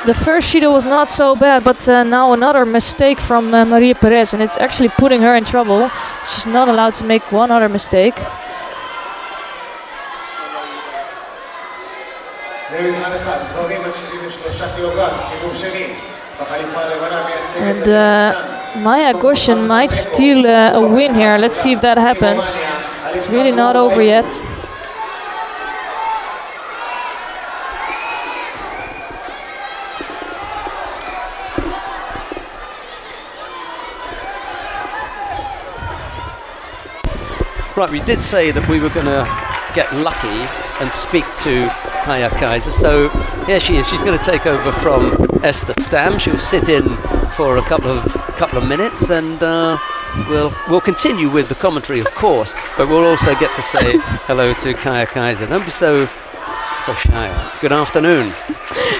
the first Judo was not so bad, but now another mistake from Maria Perez, and it's actually putting her in trouble. She's not allowed to make one other mistake. And Maya Goshen might steal a win here. Let's see if that happens. It's really not over yet. Right, we did say that we were going to get lucky and speak to Kaya Kaiser. So here she is. She's going to take over from Esther Stam. She'll sit in for a couple of minutes, and we'll continue with the commentary, of course. But we'll also get to say hello to Kaya Kaiser. Don't be so shy. Good afternoon.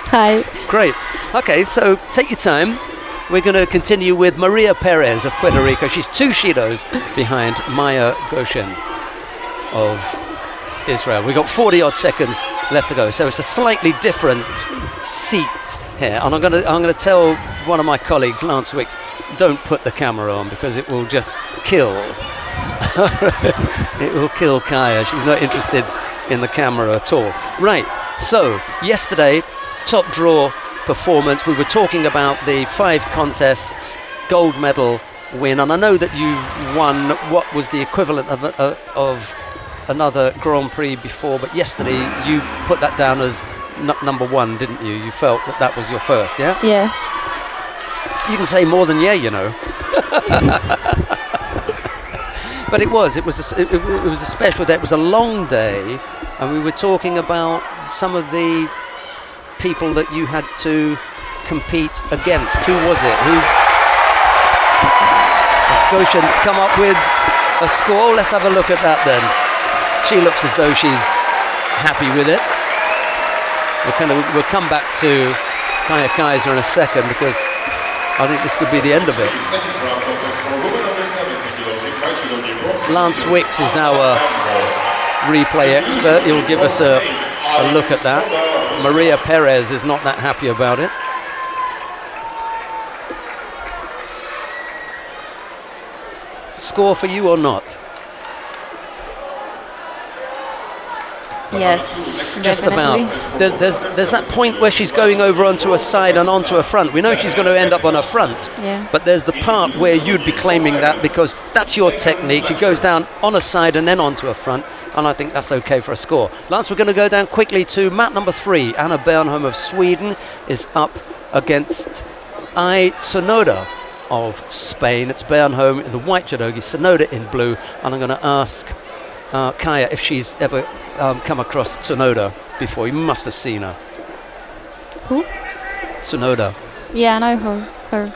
Hi. Great. Okay, so take your time. We're going to continue with Maria Perez of Puerto Rico. She's 2 Shidos behind Maya Goshen of Israel. We've got 40 odd seconds left to go, so it's a slightly different seat here. And I'm going to tell one of my colleagues, Lance Wicks, don't put the camera on because it will just kill. It will kill Kaya. She's not interested in the camera at all. Right. So yesterday, top draw performance. We were talking about the 5 contests, gold medal win, and I know that you won what was the equivalent of another Grand-Prix before, but yesterday you put that down as number 1, didn't you? You felt that was your first, yeah? Yeah. You can say more than yeah, you know. But it was a special day. It was a long day, and we were talking about some of the people that you had to compete against. Who was it? Has Goshen come up with a score? Let's have a look at that then. She looks as though she's happy with it. We'll come back to Kaya Kaiser in a second because I think this could be the end of it. Lance Wicks is our replay expert. He'll give us a look at that. Maria Perez is not that happy about it. Score for you or not? Yes, just definitely. about. There's that point where she's going over onto a side and onto a front. We know she's going to end up on her front. Yeah. But there's the part where you'd be claiming that because that's your technique. She goes down on a side and then onto a front. And I think that's okay for a score. Lance, we're going to go down quickly to mat number 3. Anna Bernholm of Sweden is up against Tsunoda of Spain. It's Bernholm in the white judogi, Tsunoda in blue. And I'm going to ask Kaya if she's ever come across Tsunoda before. You must have seen her. Who? Tsunoda. Yeah, I know her.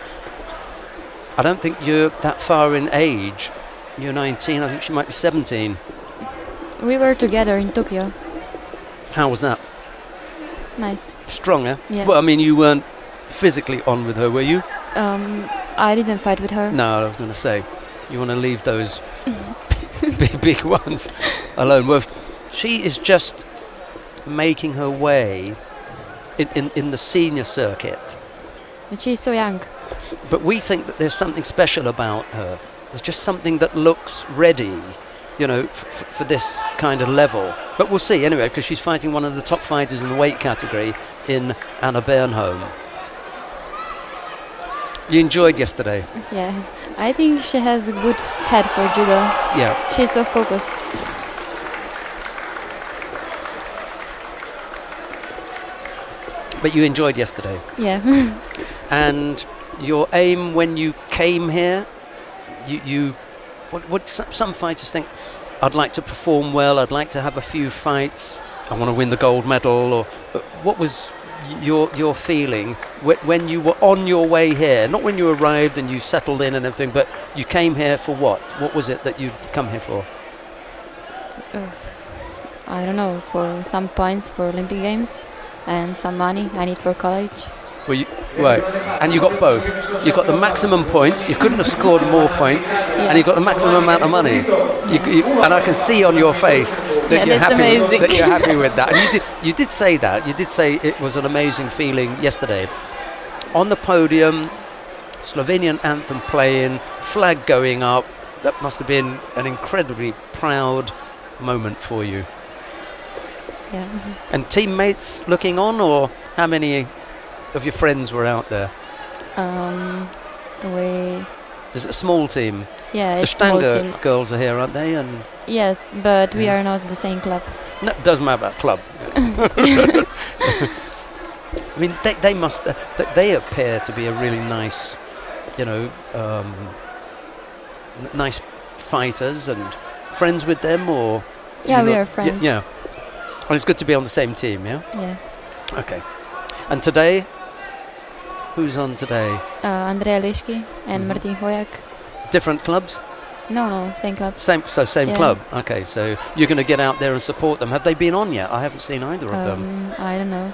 I don't think you're that far in age. You're 19. I think she might be 17. We were together in Tokyo. How was that? Nice. Strong, eh? Yeah. Well, I mean, you weren't physically on with her, were you? I didn't fight with her. No, I was going to say, you want to leave those big ones alone. Well, she is just making her way in the senior circuit. But she's so young. But we think that there's something special about her. There's just something that looks ready, you know, for this kind of level. But we'll see anyway, because she's fighting one of the top fighters in the weight category in Anna Bernholm. You enjoyed yesterday? Yeah. I think she has a good head for judo. Yeah. She's so focused. But you enjoyed yesterday? Yeah. And your aim when you came here, what some fighters think, I'd like to perform well, I'd like to have a few fights, I want to win the gold medal, or what was your feeling when you were on your way here? Not when you arrived and you settled in and everything, but you came here for what? What was it that you'd come here for? I don't know, for some points for Olympic Games and some money I need for college. Well, Right, and you got both. You got the maximum points. You couldn't have scored more points, and you got the maximum amount of money. And I can see on your face that you're happy. That you're happy with that. And you did say that. You did say it was an amazing feeling yesterday. On the podium, Slovenian anthem playing, flag going up. That must have been an incredibly proud moment for you. Yeah. And teammates looking on, or how many of your friends were out there? Is it a small team? Yeah, The it's small Stanger team. girls are here, aren't they? And Yes, but we are not the same club. no, it doesn't matter about club. I mean, they must. They appear to be a really nice, nice fighters, and friends with them, or Yeah, we are friends. Yeah. Well, it's good to be on the same team. Yeah. Yeah. Okay. And today, who's on today? Andrea Liški and Mhm. Martin Hojak. Different clubs? No, same club. Same Yeah. club. Okay, so you're going to get out there and support them. Have they been on yet? I haven't seen either of them. I don't know.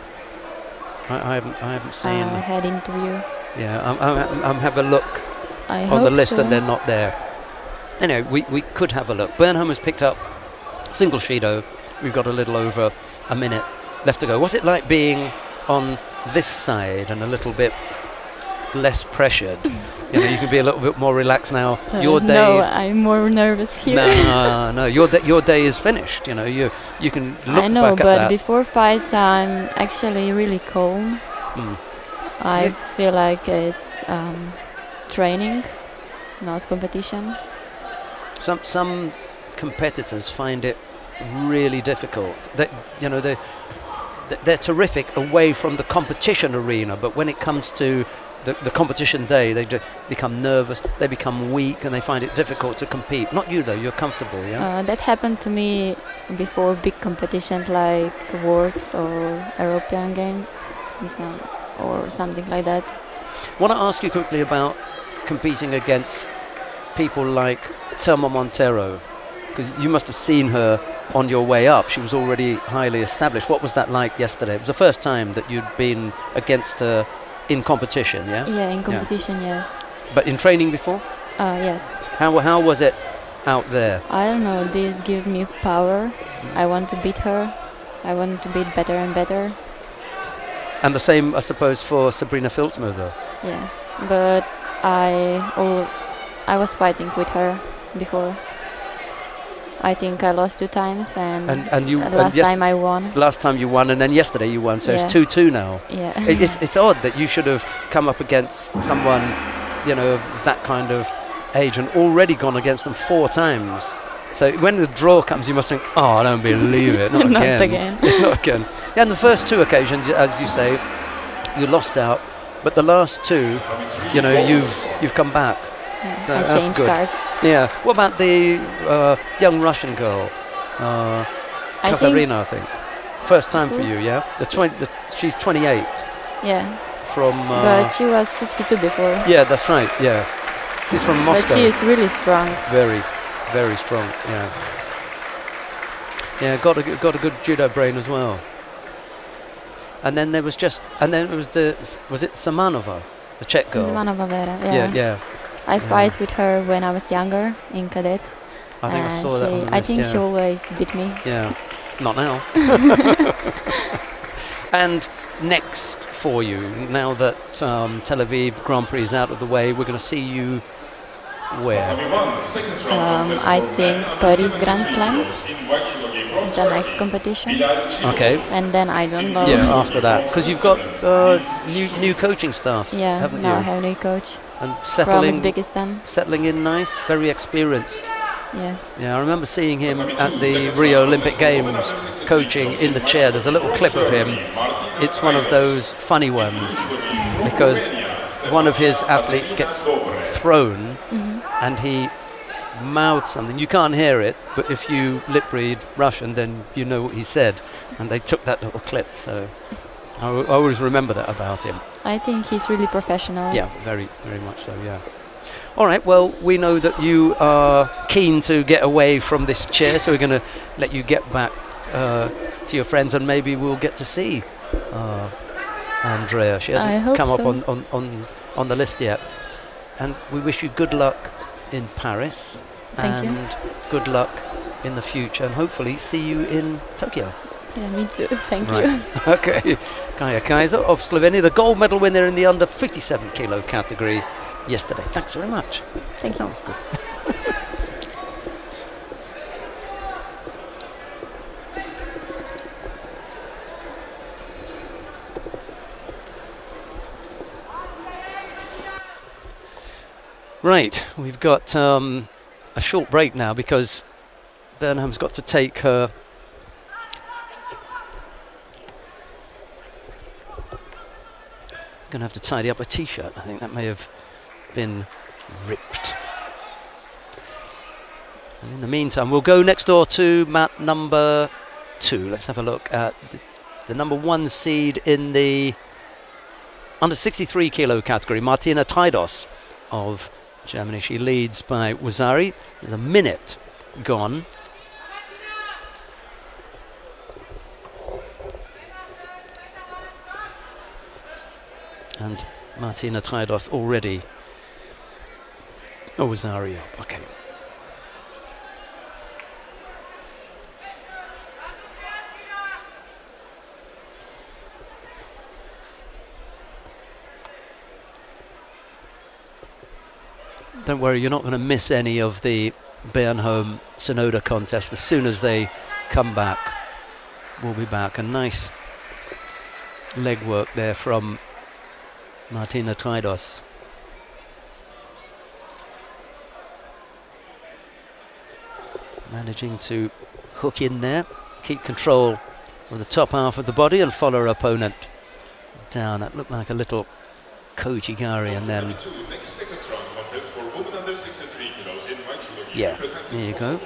I haven't seen. I had interview. Yeah, I'm have a look I on hope the list so. and they're not there. Anyway, we could have a look. Burnham has picked up single Shido. We've got a little over a minute left to go. What's it like being on this side and a little bit less pressured? You can be a little bit more relaxed now. Your day. No, I'm more nervous here. No. Your day is finished. You can look I know, back at but that. before fights, I'm actually really calm. Mm. I Yeah. feel like it's training, not competition. Some competitors find it really difficult. They're terrific away from the competition arena, but when it comes to the competition day, they become nervous, they become weak, and they find it difficult to compete. Not you though, you're comfortable, yeah? That happened to me before big competitions like Worlds or European Games or something like that. I want to ask you quickly about competing against people like Telma Montero, because you must have seen her on your way up. She was already highly established. What was that like yesterday? It was the first time that you'd been against her in competition, yeah? Yeah, in competition, yes. But in training before? Yes. How was it out there? I don't know, this gives me power. I want to beat her. I want to beat better and better. And the same, I suppose, for Sabrina Filzmoser. Yeah, but I was fighting with her before. I think I lost 2 times, and last time I won. Last time you won, and then yesterday you won, so Yeah. it's 2-2 now. Yeah. It's odd that you should have come up against someone, of that kind of age and already gone against them 4 times. So when the draw comes, you must think, oh, I don't believe it, not Not again. again. Not again. Yeah, and the first 2 occasions, as you say, you lost out, but the last 2, you've come back. Yeah, So I that's changed good. cards. Yeah. What about the young Russian girl, Katarina? I think first time for you. Yeah. She's 28 Yeah, from. but she was 52 before. Yeah, that's right. Yeah. She's from Moscow. But she is really strong. Very, very strong. Yeah. Yeah. Got a good judo brain as well. And then there was was it Samanova, the Czech girl? Zmanova Vera, Yeah. I fight with her when I was younger in cadet. I think I and saw that on the I list, think yeah. she always beat me. Yeah, not now. And next for you, now that Tel Aviv Grand-Prix is out of the way, we're going to see you where? I think Paris Grand Slam, the next competition. Okay. And then I don't know. Yeah, after that, because you've got new coaching staff, Yeah, haven't now I you? have a new coach And from Uzbekistan. settling in nice, very experienced. Yeah. Yeah, I remember seeing him at the Rio Olympic Games coaching in the chair. There's a little clip of him. It's one of those funny ones because one of his athletes gets thrown and he mouths something. You can't hear it, but if you lip read Russian, then you know what he said. And they took that little clip, so I always remember that about him. I think he's really professional. Yeah, very, very much so, yeah. All right, well, we know that you are keen to get away from this chair, so we're going to let you get back to your friends, and maybe we'll get to see Andrea. She I hasn't hope come up so. on the list yet. And we wish you good luck in Paris. Thank you. And good luck in the future, and hopefully see you in Tokyo. Yeah, me too. Thank Right. you. Okay. Kaya Kaiser of Slovenia, the gold medal winner in the under 57 kilo category yesterday. Thanks very much. Thank That you. was good. Right, we've got a short break now because Burnham's got to take her going to have to tidy up a t-shirt. I think that may have been ripped. And in the meantime, we'll go next door to mat number 2. Let's have a look at the number 1 seed in the under 63 kilo category, Martina Traidos of Germany. She leads by Wazari. There's a minute gone. And Martina Traidos already. Oh, Wazari up. Okay. Don't worry, you're not going to miss any of the Bernholm Sonoda contest. As soon as they come back, we'll be back. A nice leg work there from Martina Traidos. Managing to hook in there, keep control of the top half of the body and follow her opponent down. That looked like a little Kojigari, and then Next second round contest for women under 63 kilos in white judo. yeah, there you go.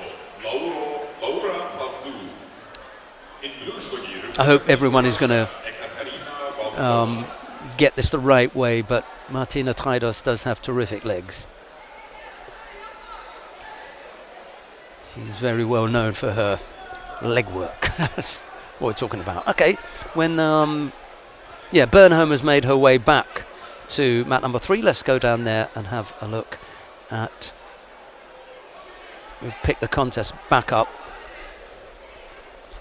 Laura Fazdu. In blue judo. I hope everyone is going to get this the right way, but Martina Traidos does have terrific legs. She's very well known for her leg work. That's what we're talking about. Okay, when Bernholm has made her way back to mat number 3, let's go down there and have a look at. We'll pick the contest back up.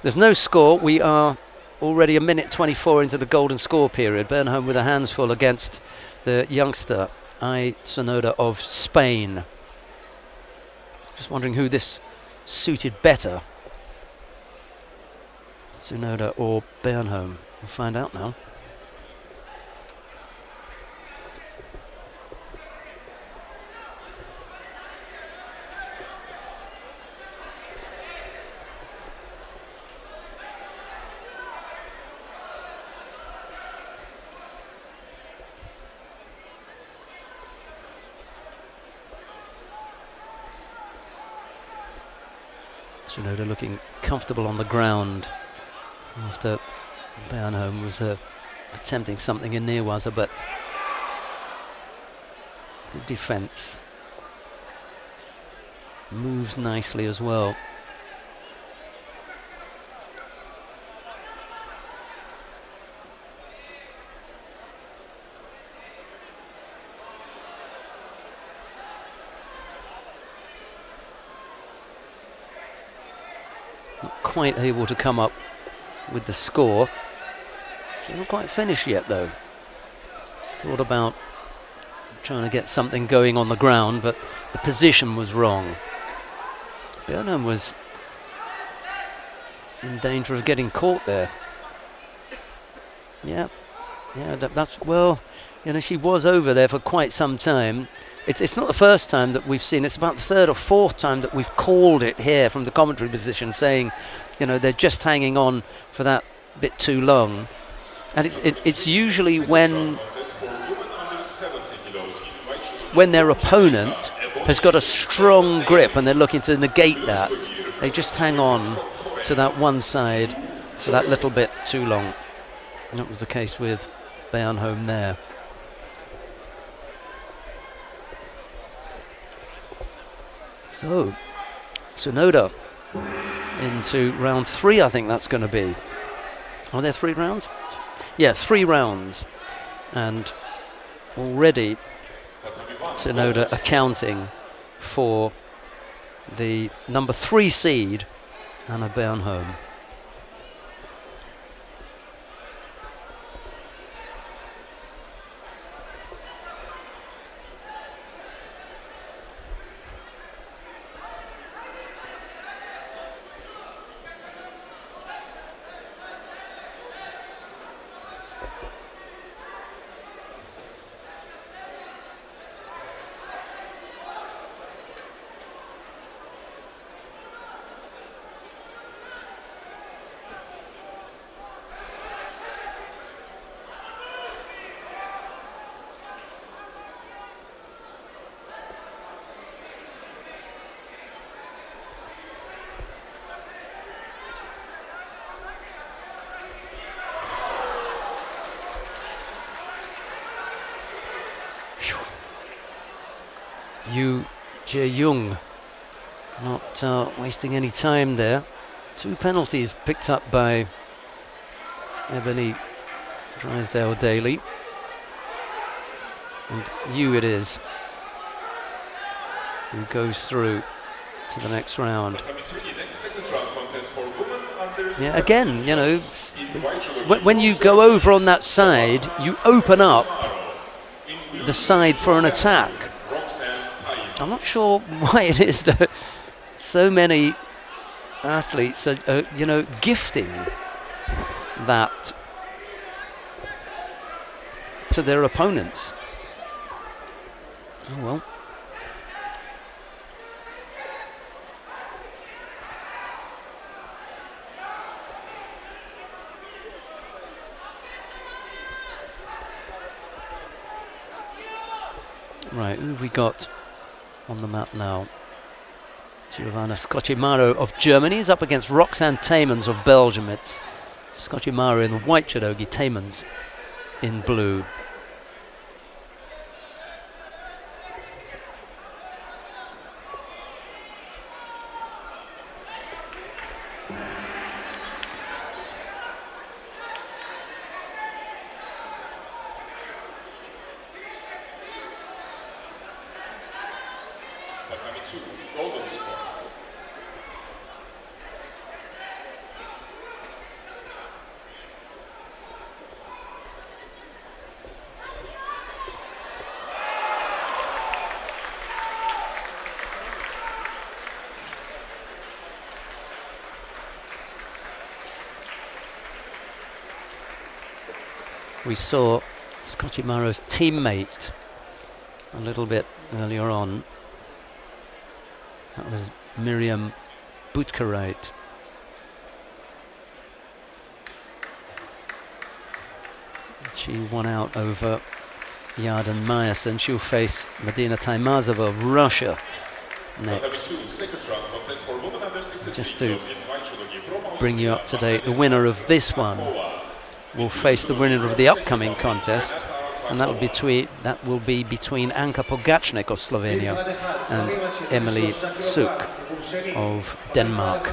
There's no score. We are already a minute 24 into the golden score period. Bernholm with her hands full against the youngster Ai Sonoda of Spain. Just wondering who this suited better, Sonoda or Bernholm. We'll find out now. Sonoda looking comfortable on the ground after Bernholm was attempting something in Neerwaza, but good defense. Moves nicely as well. Quite able to come up with the score. She hasn't quite finished yet though. Thought about trying to get something going on the ground, but the position was wrong. Bernholm was in danger of getting caught there. Yeah, that's well, she was over there for quite some time. It's not the first time that we've seen. It's about the third or fourth time that we've called it here from the commentary position, saying, they're just hanging on for that bit too long. And it's usually when their opponent has got a strong grip and they're looking to negate that, they just hang on to that one side for that little bit too long. And that was the case with Bernholm there. So, Sonoda into round 3, I think that's going to be. Are there 3 rounds? Yeah, 3 rounds. And already Tsunoda accounting for the number 3 seed, Anna Bernholm. Yu Jae-young not wasting any time there. 2 penalties picked up by Ebony Drysdale-Daly. And Yu it is who goes through to the next round. Yeah, again, you know, when you go over on that side, you open up the side for an attack. I'm not sure why it is that so many athletes are, you know, gifting that to their opponents. Oh well. Right, who have we got on the map now? Giovanna Scocchimaro of Germany is up against Roxanne Taymans of Belgium. It's Scocchimaro in the white judogi, Taymans in blue. Golden score. We saw Scocchimaro's teammate a little bit earlier on. That was Miriam Boutkareit. She won out over Yarden Meyerson. She'll face Medina Taymazova of Russia next. Just to bring you up to date, the winner of this one will face the winner of the upcoming contest, and that will be between Anka Pogacnik of Slovenia and Emily Tsuk of Denmark.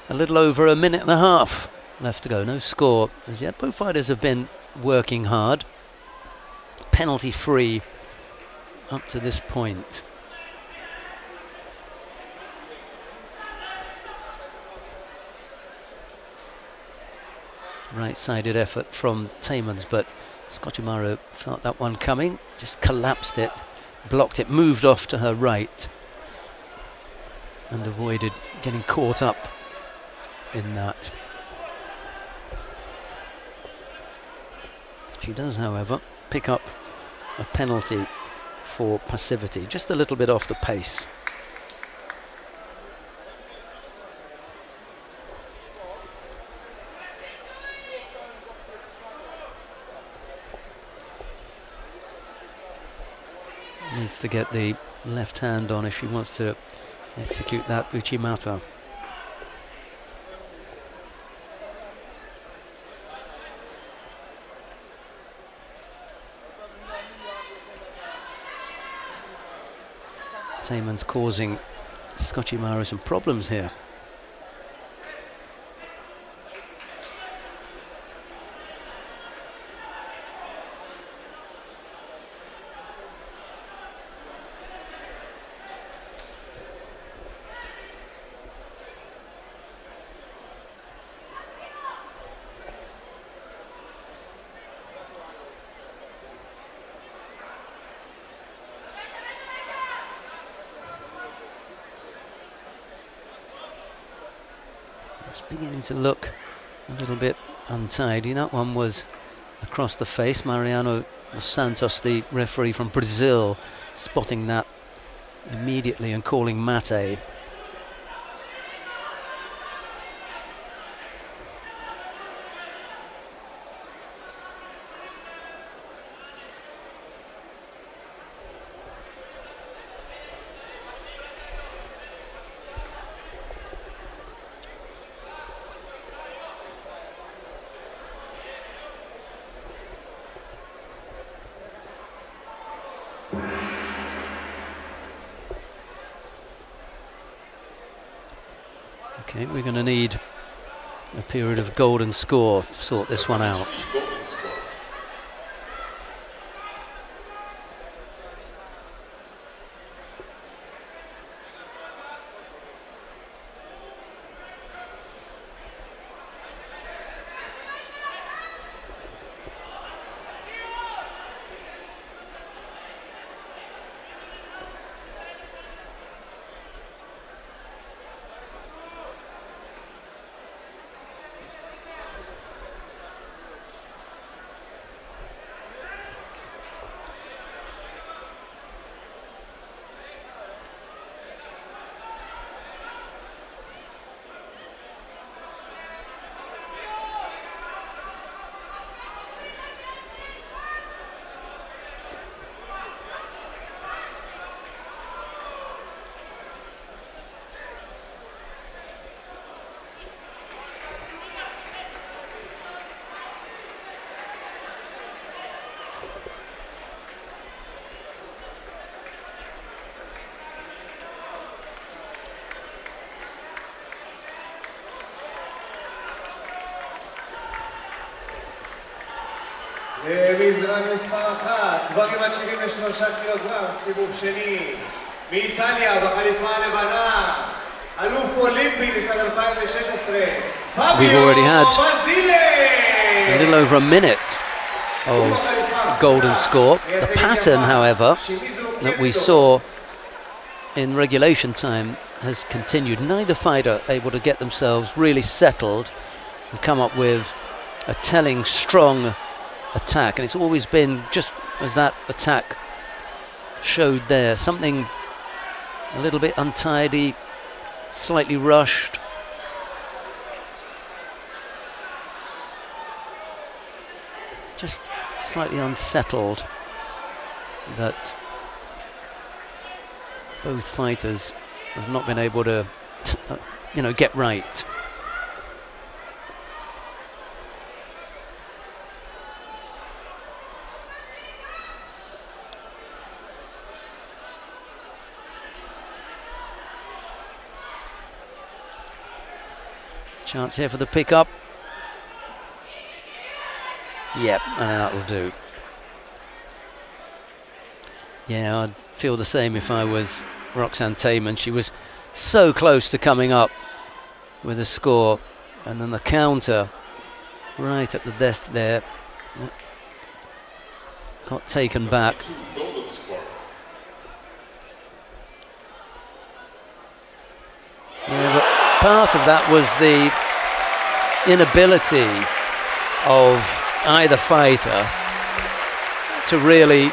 A little over a minute and a half left to go. No score as yet. Both fighters have been working hard. Penalty free up to this point. Right-sided effort from Taymans, but Skochimaru felt that one coming, just collapsed it, blocked it, moved off to her right, and avoided getting caught up in that. She does, however, pick up a penalty for passivity, just a little bit off the pace. Needs to get the left hand on if she wants to execute that Uchimata. Tayman's causing Skochimaru some problems here. It's beginning to look a little bit untidy. That one was across the face. Mariano dos Santos, the referee from Brazil, spotting that immediately and calling mate. Okay, we're going to need a period of golden score to sort this one out. מזרן מספר 1, גברים עד 73 קילוגרם, סיבוב שני. מאיטליה בחליפה הלבנה, אלוף אולימפי לשנת 2016, We've already had Basile! a little over a minute of golden score. The pattern, however, that we saw in regulation time has continued. Neither fighter able to get themselves really settled and come up with a telling, strong attack, and it's always been just as that attack showed there, something a little bit untidy, slightly rushed. Just slightly unsettled that both fighters have not been able to get right. Chance here for the pickup. Yep, and that'll do. Yeah, I'd feel the same if I was Roxanne Tayman. She was so close to coming up with a score, and then the counter right at the desk there. got taken back. Golden score. Yeah, but part of that was the inability of either fighter to really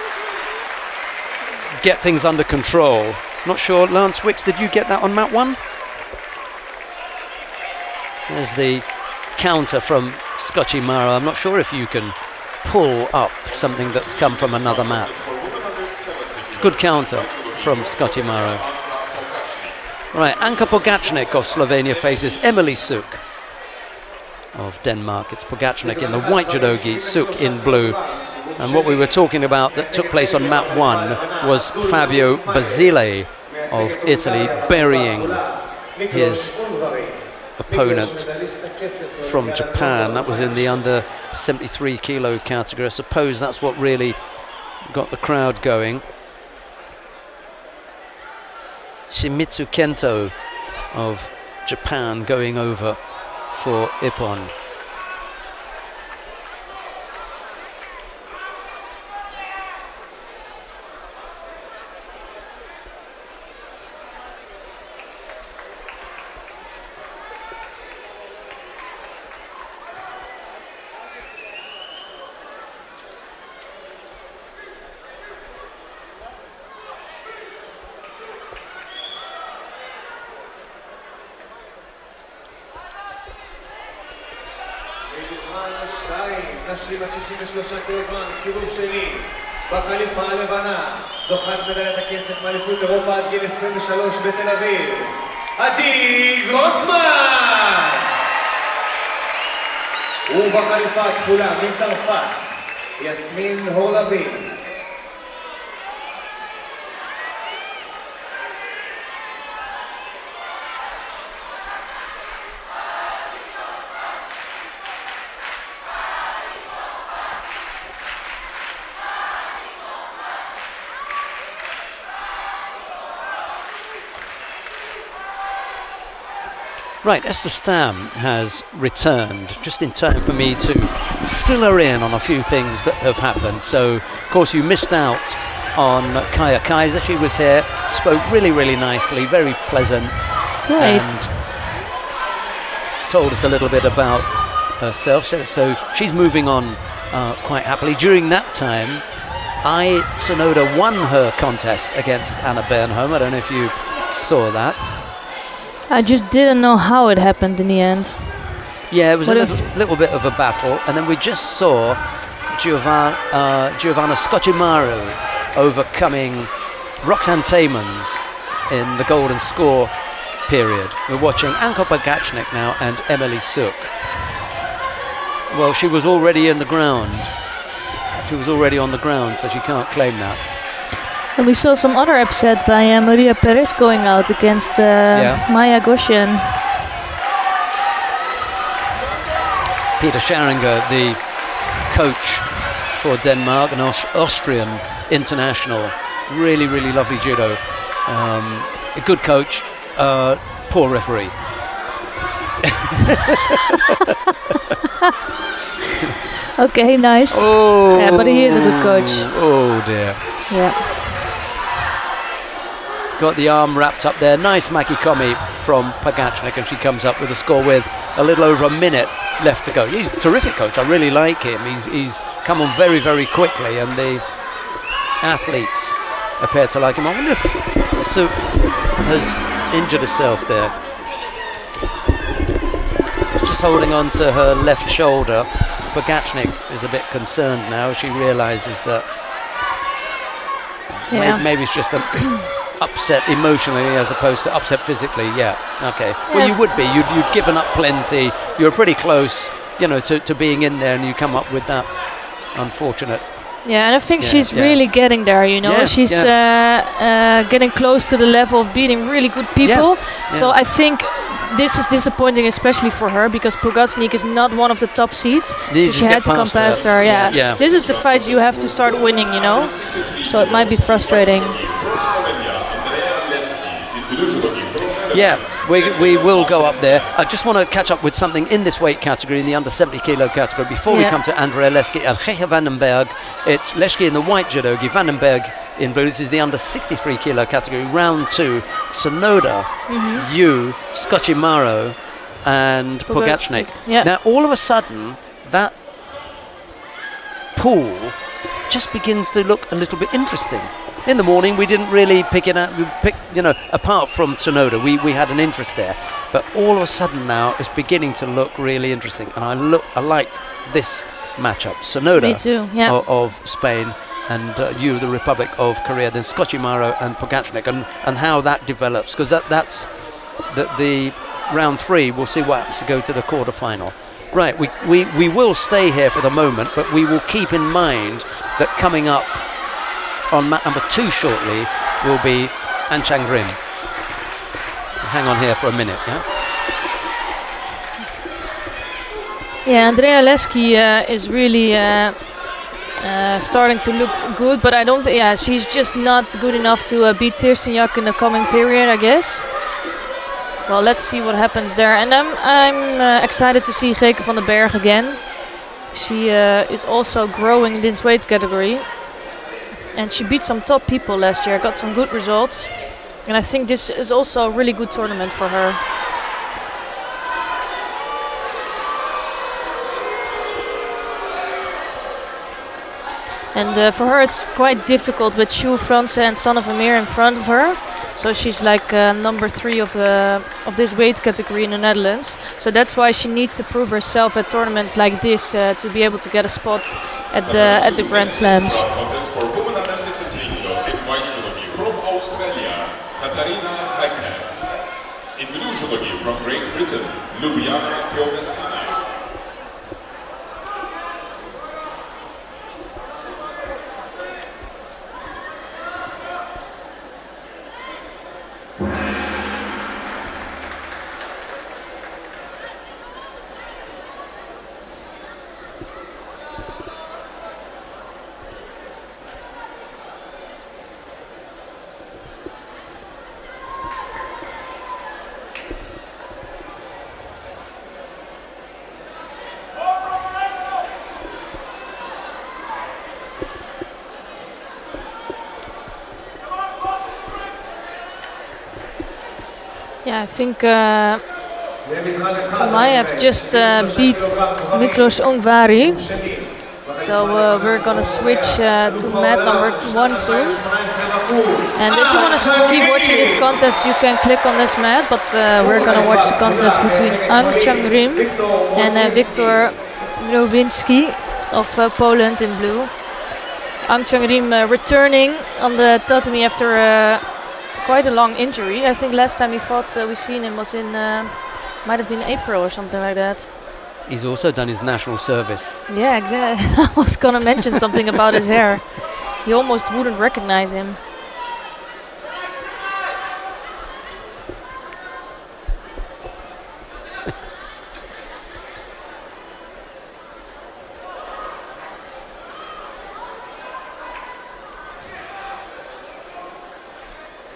get things under control. Not sure, Lance Wicks, did you get that on mat 1? There's the counter from Scotchy Mara. I'm not sure if you can pull up something that's come from another mat. It's a good counter from Scotty Maro. Right, Anka Pogacnik of Slovenia faces Emily Suk of Denmark. It's Pogacnik in the white judogi, Suk in blue. And what we were talking about that took place on mat 1 was Fabio Basile of Italy burying his opponent from Japan. That was in the under 73 kilo category. I suppose that's what really got the crowd going. Shimizu Kento of Japan going over for Ippon. נשים עד 63 קילוגרם, סיבוב שני בחליפה הלבנה, זוכת מדליית הכסף מאליפות אירופה עד גיל 23 בתל אביב, עדי גרוסמן! ובחליפה הכחולה מצרפת, יסמין הורלבין. Right, Esther Stam has returned just in time for me to fill her in on a few things that have happened. So, of course, you missed out on Kaya Kaiser. She was here, spoke really, really nicely, very pleasant. Great. And told us a little bit about herself. So she's moving on quite happily. During that time, Ai Tsunoda won her contest against Anna Bernholm. I don't know if you saw that. I just didn't know how it happened in the end. Yeah, it was a little bit of a battle, and then we just saw Giovanna Scocchimaru overcoming Roxanne Taymans in the golden score period. We're watching Anka Pogacnik now and Emily Suk. Well, she was already in the ground. She was already on the ground, so she can't claim that. And we saw some other upset by Maria Perez going out against Maya Goshen. Peter Scharinger, the coach for Denmark, an Austrian international, really, really lovely judo. A good coach, poor referee. Okay, nice. Oh, yeah, but he is a good coach. Oh dear. Yeah. Got the arm wrapped up there. Nice makikomi from Pogacnik, and she comes up with a score with a little over a minute left to go. He's a terrific coach. I really like him. He's come on very, very quickly, and the athletes appear to like him. I wonder if Suk has injured herself there. Just holding on to her left shoulder. Pogacnik is a bit concerned now. She realises that maybe it's just an upset emotionally as opposed to upset physically. Yeah, okay. Well, you would be. You'd given up plenty. You were pretty close, to being in there, and you come up with that unfortunate. Yeah, and I think she's really getting there, She's getting close to the level of beating really good people. Yeah. So I think this is disappointing, especially for her, because Pogacnik is not one of the top seeds. So she had to come past her. Yeah. This is the fights you have to start winning, So it might be frustrating. Yeah, we will go up there. I just want to catch up with something in this weight category, in the under 70 kilo category, before we come to Andrea Leschke and Gecha Vandenberg. It's Leschke in the white judogi, Vandenberg in blue. This is the under 63 kilo category, round 2. Sonoda, Yu, Skochimaro, and Pogacnik. Yeah. Now, all of a sudden, that pool just begins to look a little bit interesting. In the morning, we didn't really pick it out. We picked, apart from Sonoda, we had an interest there. But all of a sudden now, it's beginning to look really interesting. And I like this matchup. Sonoda Me too, yeah. of Spain and Yu, the Republic of Korea, then Skochimaro and Pogacnik, and how that develops. Because that's the round 3. We'll see what happens to go to the quarterfinal. Right, we will stay here for the moment, but we will keep in mind that coming up on mat number 2 shortly will be An Chang-rim. Hang on here for a minute, yeah? Yeah, Andrea Leschke is really starting to look good, but I don't think, she's just not good enough to beat Tirsenyak in the coming period, I guess. Well, let's see what happens there. And I'm excited to see Gecha Vandenberg again. She is also growing in this weight category. And she beat some top people last year, got some good results. And I think this is also a really good tournament for her. And for her it's quite difficult with Shu Franse and Sanne Vermeer in front of her. So she's like number 3 of this weight category in the Netherlands. So that's why she needs to prove herself at tournaments like this to be able to get a spot at the Grand Slams. Contest for women under 63 kilos in white judogi from Australia, Katarina Hackner. In blue judogi from Great Britain, Ljubljana Piovesana. Yeah, I think Maiev just beat Miklos Ongvari. So we're gonna switch to mat number 1 soon. And if you want to keep watching this contest, you can click on this mat. But we're gonna watch the contest between An Chang-rim and Viktor Nowinski of Poland in blue. An Chang-rim returning on the tatami after quite a long injury. I think last time he fought, we seen him was in, might have been April or something like that. He's also done his national service. Yeah, exactly. I was gonna mention something about his hair. You almost wouldn't recognize him.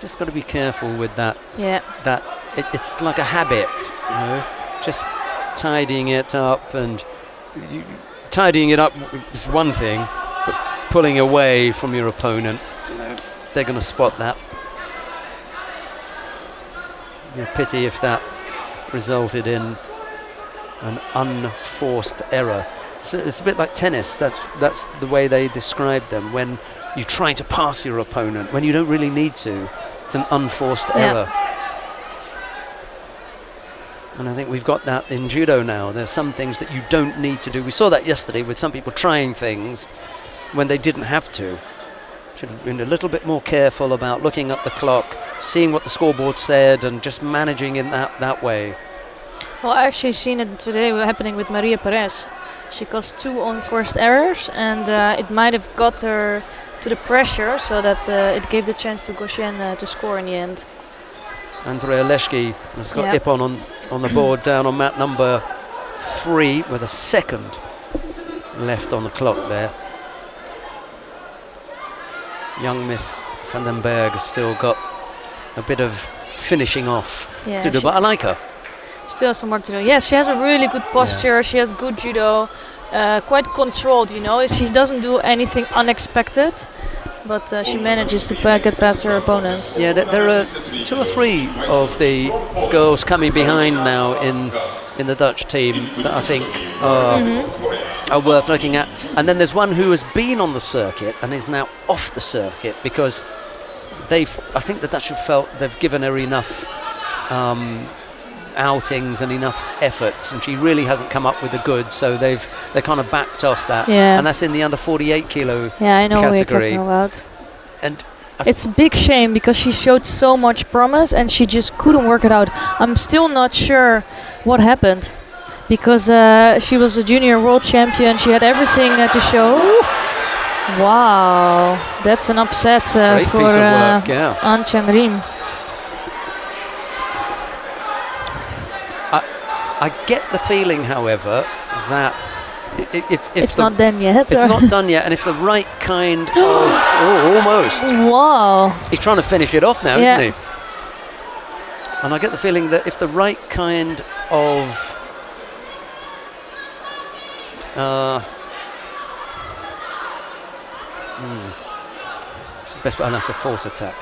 Just got to be careful with that. Yeah. It's like a habit, just tidying it up, and tidying it up is one thing, but pulling away from your opponent, they're going to spot that. Pity if that resulted in an unforced error. It's a bit like tennis. That's the way they describe them, when you try to pass your opponent when you don't really need to. It's an unforced error. And I think we've got that in judo now. There's some things that you don't need to do. We saw that yesterday with some people trying things when they didn't have to. Should have been a little bit more careful about looking at the clock, seeing what the scoreboard said, and just managing in that way. Well, I actually seen it today happening with Maria Perez. She caused 2 unforced errors, and it might have got her to the pressure, so that it gave the chance to Goshen to score in the end. Andrea Leschke has got Ippon on the board down on mat number 3 with a second left on the clock there. Young Miss Vandenberg has still got a bit of finishing off Yeah, to do. she- But I like her. Still has some more to do. Yes, she has a really good posture. She has good judo, quite controlled. You know, she doesn't do anything unexpected, but she manages to get past her opponents. Yeah, there are 2 or 3 of the girls coming behind now in the Dutch team that I think are worth looking at. And then there's one who has been on the circuit and is now off the circuit because I think the Dutch have felt they've given her enough outings and enough efforts, and she really hasn't come up with the goods, so they kind of backed off that. Yeah. And that's in the under 48 kilo Yeah, I know what you're category. talking about. And It's a big shame because she showed so much promise and she just couldn't work it out. I'm still not sure what happened because she was a junior world champion. She had everything to show. Wow, that's an upset great for piece of work, yeah. An Chang-rim. I get the feeling, however, that if It's not done yet. it's or- not done yet, and if the right kind of almost, Wow. he's trying to finish it off now, Yeah. isn't he? And I get the feeling that if the right kind of it's the best one. That's a false attack.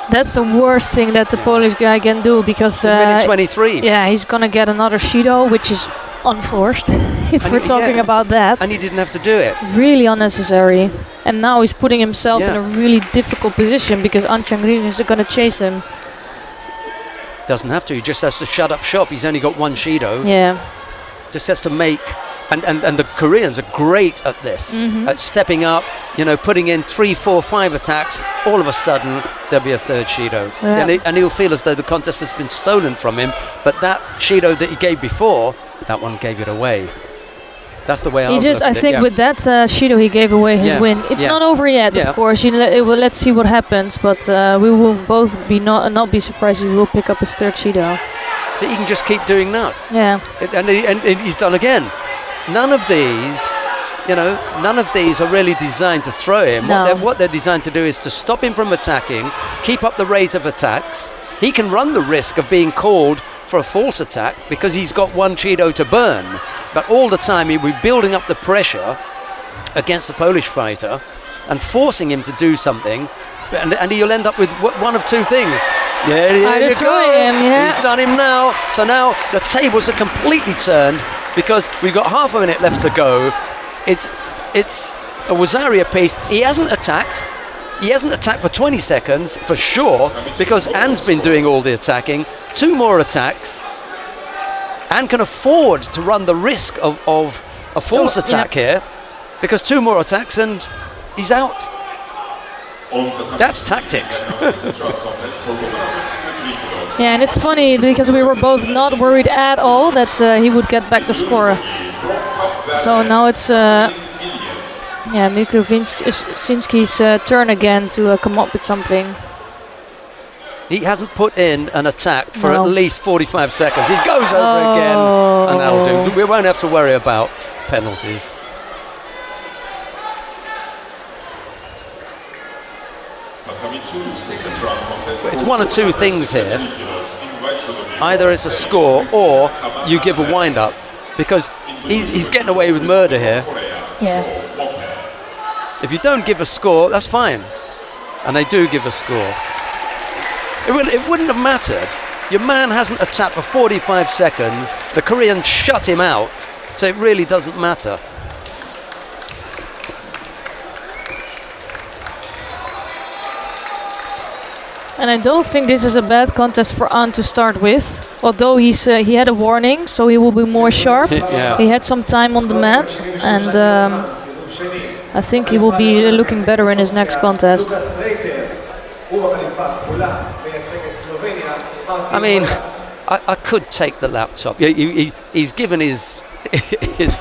That's the worst thing that the Polish guy can do because Minute 23. yeah, he's gonna get another Shido, which is unforced. If And we're y- talking yeah. about that, And he didn't have to do it. it's really unnecessary. And now he's putting himself in Yeah. a really difficult position because An Chang-rim is gonna chase him. Doesn't have to. He just has to shut up shop. He's only got one Shido. Yeah, Just has to make, and the Koreans are great at this, at stepping up, you know, putting in 3, 4, 5 attacks. All of a sudden, there'll be a third Shido. Yeah. And he'll feel as though the contest has been stolen from him, but that Shido that he gave before, that one gave it away. That's the way he I just. look I at it, think yeah. with that Shido, he gave away his Yeah, win. It's yeah. not over yet, Yeah. of course. Let's see what happens. But we will both be not be surprised if he will pick up his third Shido. So he can just keep doing that. Yeah. And he's done again. None of these, you know, none of these are really designed to throw him. No. What they're designed to do is to stop him from attacking, keep up the rate of attacks. He can run the risk of being called for a false attack because he's got one Cheeto to burn. But all the time he'll be building up the pressure against the Polish fighter and forcing him to do something, and he'll end up with one of two things. Yeah, Either you throwing go. him, yeah. He's done him now. So now the tables are completely turned because we've got half a minute left to go. It's a Wazaria piece. He hasn't attacked. He hasn't attacked for 20 seconds for sure because Anne's been doing all the attacking. 2 more attacks. Anne can afford to run the risk of a false attack here because 2 more attacks and he's out. That's tactics. Yeah, and it's funny because we were both not worried at all that he would get back the score. So now it's Mikrovinski's turn again to come up with something. He hasn't put in an attack for No. at least 45 seconds. He goes over again, and that'll do. We won't have to worry about penalties. It's one of two things here. Either it's a score or you give a wind-up, because he's getting away with murder here. Yeah. If you don't give a score, that's fine. And they do give a score. It wouldn't have mattered. Your man hasn't attacked for 45 seconds. The Korean shut him out. So it really doesn't matter. And I don't think this is a bad contest for An to start with. Although he had a warning, so he will be more sharp. Yeah. He had some time on the mat, and I think he will be looking better in his next contest. I mean, I could take the laptop. He's given his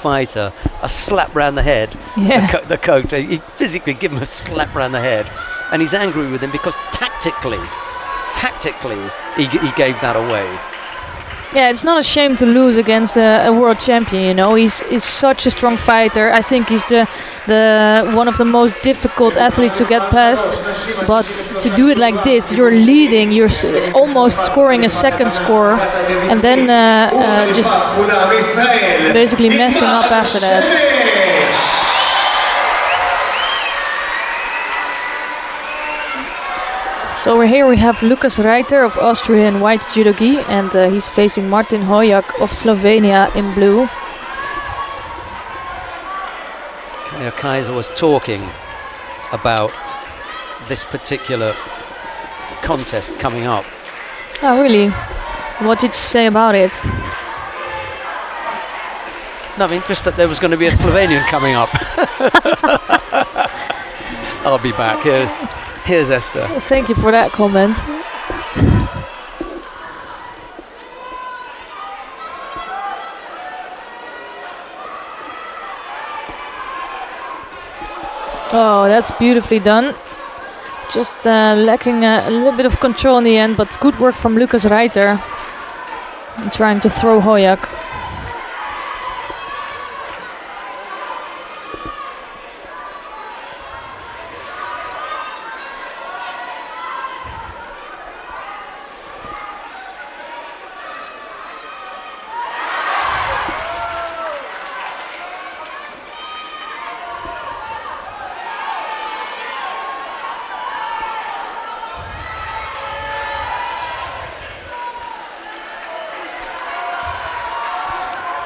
fighter a slap round the head. Yeah. The coach, he physically give him a slap round the head, and he's angry with him because tactically, he gave that away. Yeah, it's not a shame to lose against a world champion. You know, he's such a strong fighter. I think he's the one of the most difficult athletes to get past. But to do it like this, you're leading, you're almost scoring a second score, and then just basically messing up after that. So over here we have Lucas Reiter of Austria in white judogi, and he's facing Martin Hojak of Slovenia in blue. Kaya Kaiser was talking about this particular contest coming up. Oh, really? What did you say about it? No, I mean, just that there was going to be a Slovenian coming up. I'll be back. Here's Esther. Well, thank you for that comment. Oh, that's beautifully done. Just lacking a little bit of control in the end, but good work from Lucas Reiter. Trying to throw Hojak.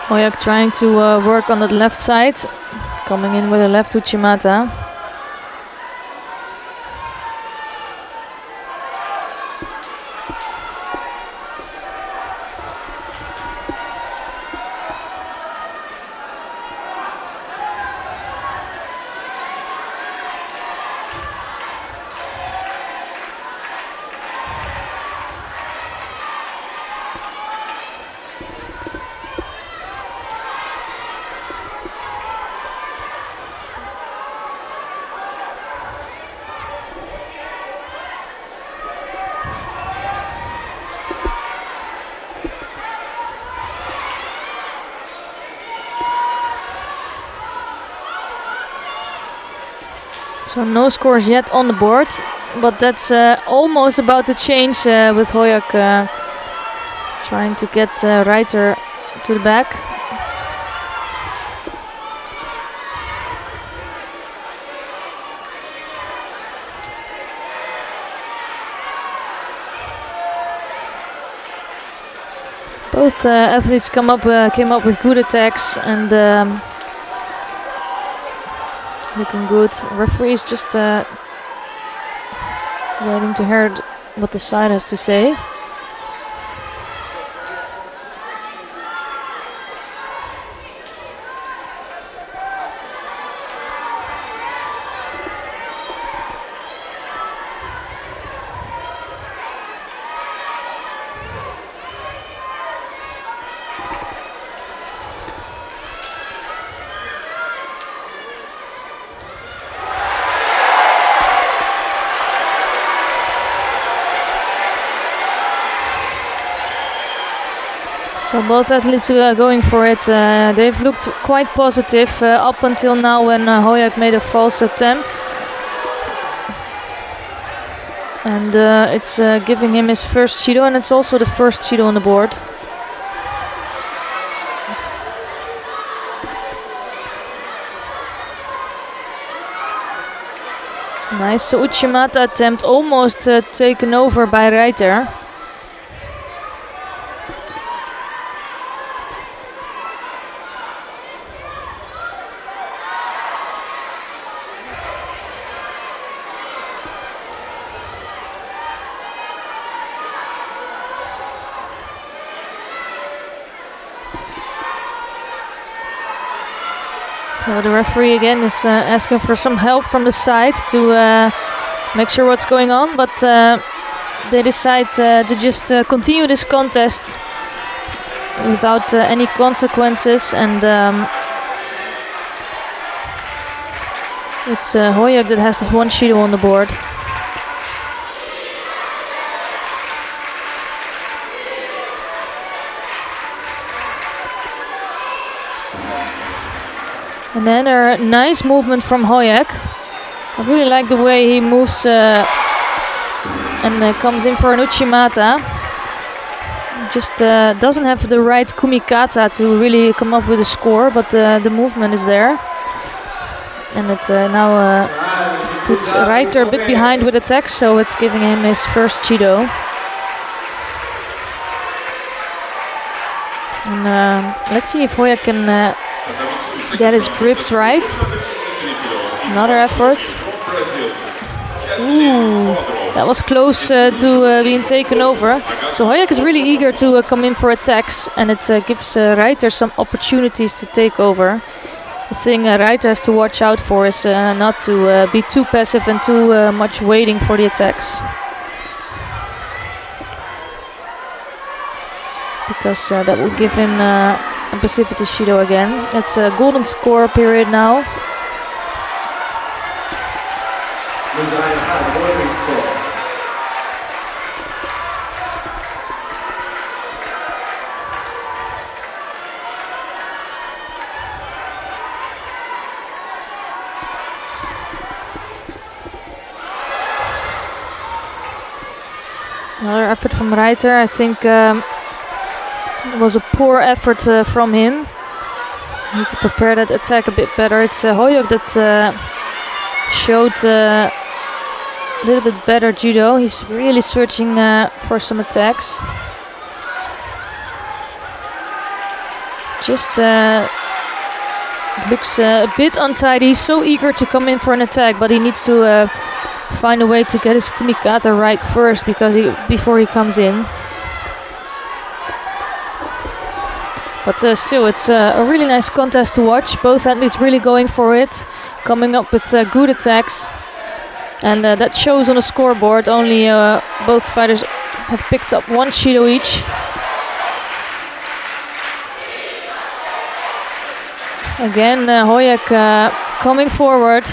Hojak trying to work on the left side, coming in with a left Uchimata. So no scores yet on the board, but that's almost about to change with Hojak trying to get Reiter to the back. Both athletes came up with good attacks and looking good. Referee is just waiting to hear what the side has to say. So both athletes are going for it. They've looked quite positive up until now when Hojak made a false attempt. And it's giving him his first Judo, and it's also the first Judo on the board. Nice Uchimata attempt, almost taken over by Reiter. So the referee again is asking for some help from the side to make sure what's going on, but they decide to just continue this contest without any consequences, and it's Hojak that has one Judo on the board. And then a nice movement from Hoyak. I really like the way he moves and comes in for an Uchimata. Just doesn't have the right kumikata to really come up with a score, but the movement is there. And it now puts Reiter a bit behind with attacks, so it's giving him his first Judo. And let's see if Hoyak can get his grips right. Another effort. Ooh, that was close to being taken over. So Hoyak is really eager to come in for attacks, and it gives Reiter some opportunities to take over. The thing Reiter has to watch out for is not to be too passive and too much waiting for the attacks. Because that will give him a passivity Judo again. It's a golden score period now. It's another effort from Reiter. I think it was a poor effort from him. Need to prepare that attack a bit better. It's Hoyak that showed a little bit better Judo. He's really searching for some attacks. Just looks a bit untidy. He's so eager to come in for an attack, but he needs to find a way to get his kumikata right first before he comes in. But still, it's a really nice contest to watch. Both athletes really going for it, coming up with good attacks. And that shows on the scoreboard. Only both fighters have picked up one Judo each. Again, Hoyak coming forward.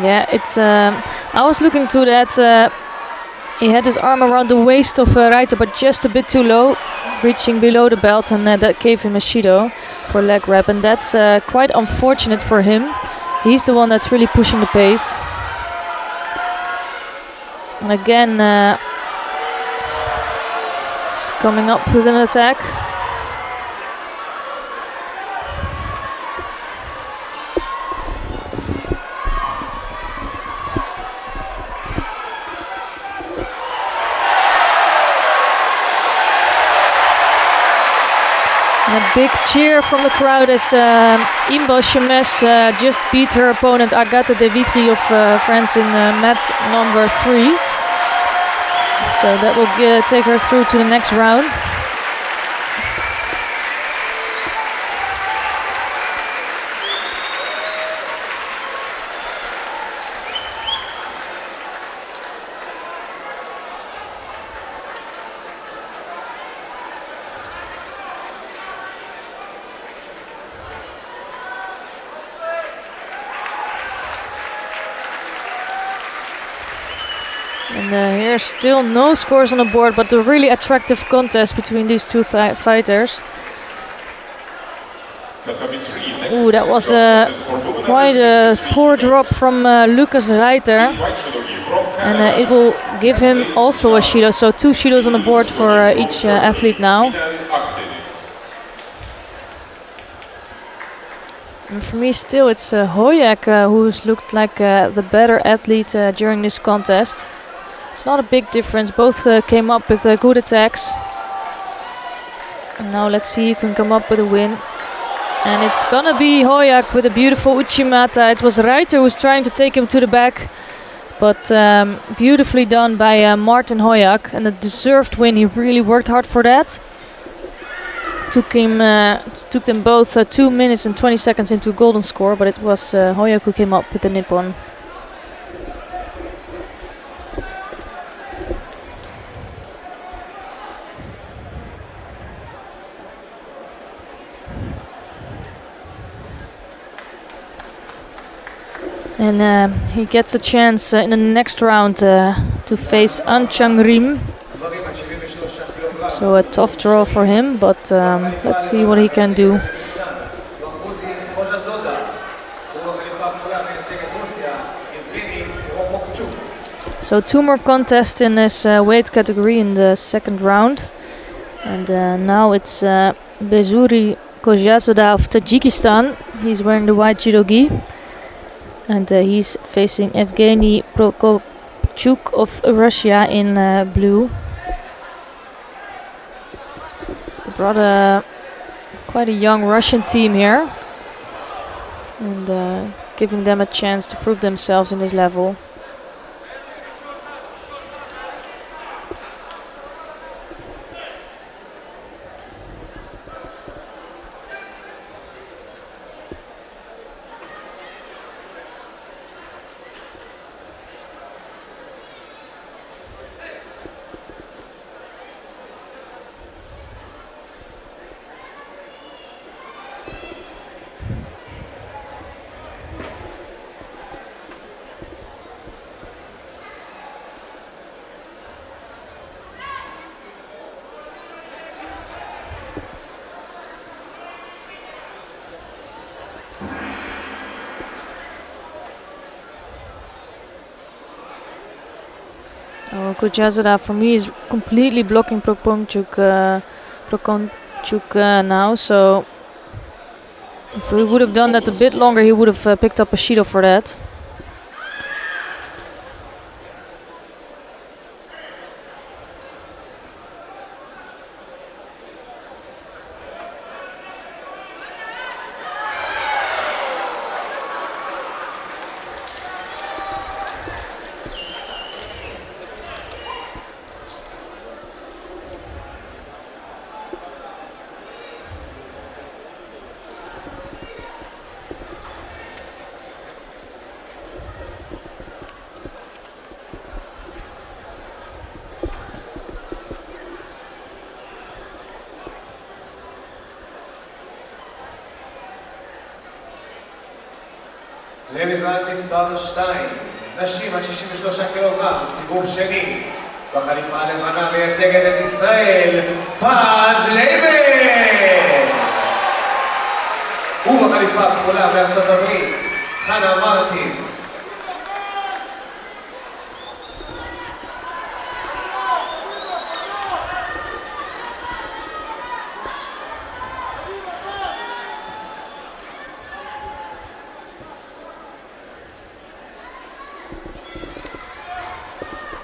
Yeah, it's. I was looking to that. He had his arm around the waist of Reiter, but just a bit too low, reaching below the belt, and that gave him a Judo for leg grab, and that's quite unfortunate for him. He's the one that's really pushing the pace. And again, he's coming up with an attack. And a big cheer from the crowd as Imbo Shemesh just beat her opponent Agathe De Vitry of France in mat number 3. So that will take her through to the next round. And here's still no scores on the board, but a really attractive contest between these two fighters. Ooh, that was quite a poor drop from Lucas Reiter. And it will give him also a Judo, so 2 Judos on the board for each athlete now. And for me still it's Hoyak who's looked like the better athlete during this contest. It's not a big difference, both came up with good attacks. And now let's see who can come up with a win. And it's gonna be Hoyak with a beautiful Uchimata. It was Reiter who was trying to take him to the back, but beautifully done by Martin Hoyak, and a deserved win. He really worked hard for that. Took them both 2 minutes and 20 seconds into golden score, but it was Hoyak who came up with the Nippon. And he gets a chance in the next round to face An Chang Rim. So a tough draw for him, but let's see what he can do. חוז'ה-זודה. ובחליפה הכחולה מייצג את רוסיה, יבגני רופוקצ'וק. So 2 more contests in this weight category in the second round. And now it's Bezuri Kozhazoda of Tajikistan. He's wearing the white judo gi. And he's facing Evgeny Prokopchuk of Russia in blue. They brought quite a young Russian team here. And giving them a chance to prove themselves in this level. Kozhazoda for me is completely blocking Prokopchuk now, so if he would have done that a bit longer, he would have picked up a Shido for that. לנזרן מספר 2, נשים עד 63 קילוגרם, סיבוב שני. בחליפה הלבנה מייצגת את ישראל, פז לייבן! ובחליפה הכחולה מארצות הברית, חנה מרטין.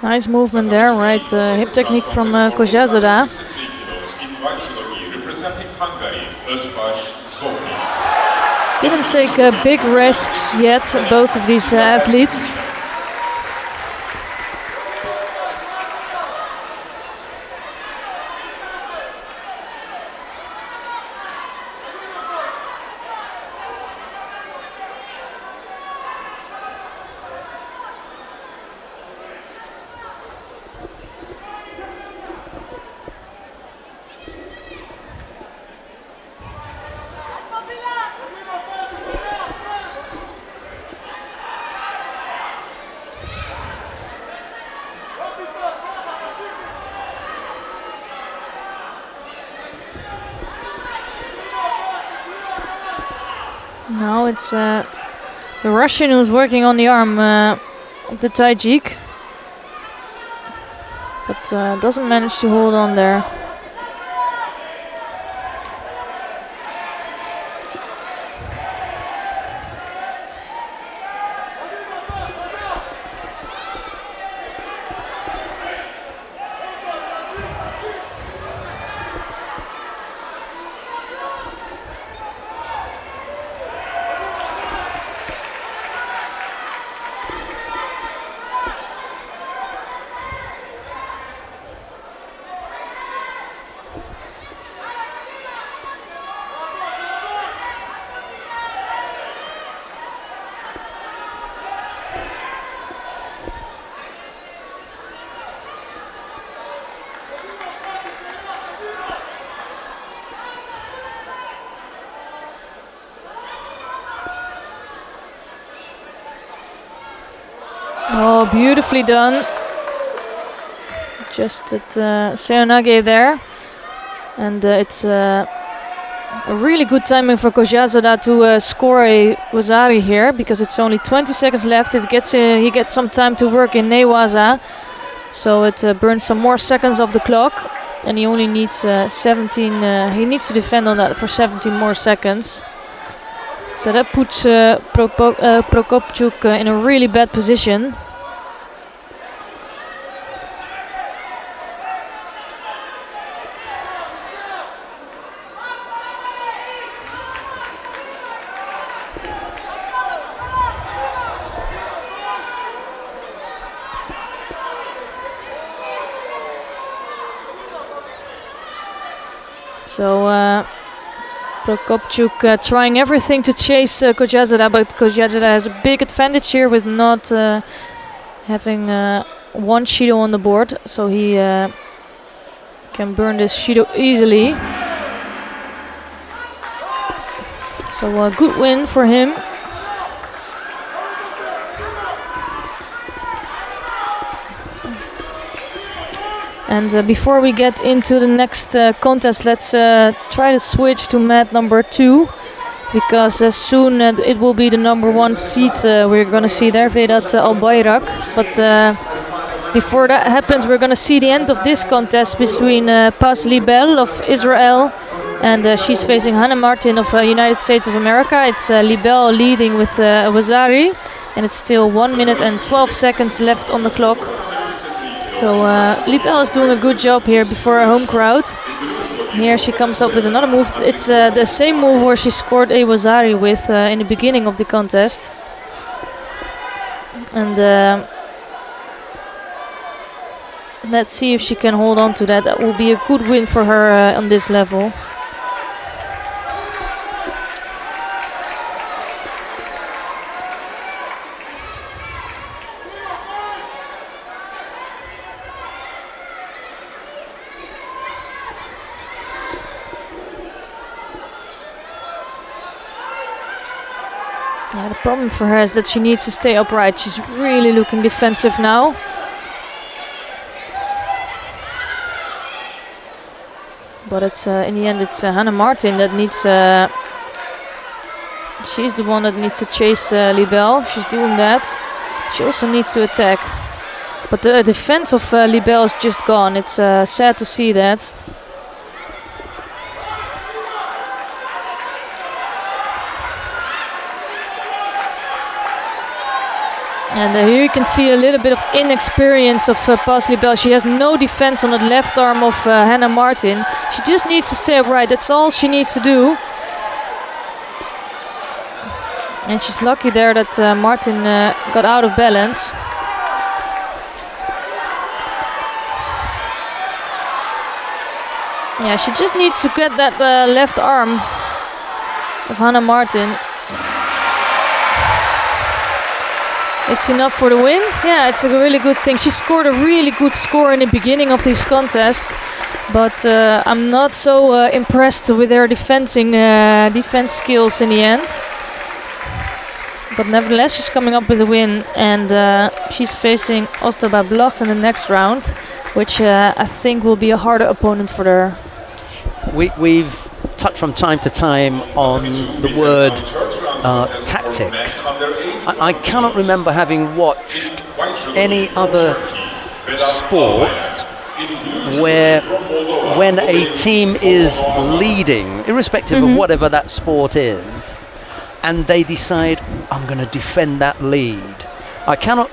Nice movement there, right hip technique from Kozhazoda. Didn't take big risks yet, both of these athletes. Now it's the Russian who's working on the arm of the Tajik, but doesn't manage to hold on there. Oh, beautifully done. Just at Seonage there. And it's A really good timing for Kojazoda to score a Wazari here, because it's only 20 seconds left. He gets some time to work in Newaza, so it burns some more seconds off the clock, and he only needs 17. He needs to defend on that for 17 more seconds. So that puts Prokopchuk in a really bad position. So Prokopchuk trying everything to chase Kojazoda, but Kojazoda has a big advantage here with not having one Shido on the board, so he can burn this Shido easily. So a good win for him. And before we get into the next contest, let's try to switch to mat number 2, because soon it will be the number 1 seed we're going to see there, Vedat Albayrak. But before that happens, we're going to see the end of this contest between Paz Libel of Israel, and she's facing Hannah Martin of United States of America. It's Libel leading with Wazari, and it's still 1 minute and 12 seconds left on the clock. So Libel is doing a good job here before a home crowd. Here she comes up with another move. It's the same move where she scored a Wazari with in the beginning of the contest. And let's see if she can hold on to that. That will be a good win for her on this level. Yeah, the problem for her is that she needs to stay upright. She's really looking defensive now. But it's in the end it's Hannah Martin that needs. She's the one that needs to chase Libel. She's doing that. She also needs to attack. But the defense of Libel is just gone. It's sad to see that. And here you can see a little bit of inexperience of Paz Libel. She has no defense on the left arm of Hannah Martin. She just needs to stay upright. That's all she needs to do. And she's lucky there that Martin got out of balance. Yeah, she just needs to get that left arm of Hannah Martin. It's enough for the win. Yeah, it's a really good thing. She scored a really good score in the beginning of this contest, but I'm not so impressed with her defense skills in the end. But nevertheless, she's coming up with a win, and she's facing Ostaba Bloch in the next round, which I think will be a harder opponent for her. We've touched from time to time on the word tactics. I cannot remember having watched any other sport where when a team is leading, irrespective of whatever that sport is, and they decide, I'm going to defend that lead. I cannot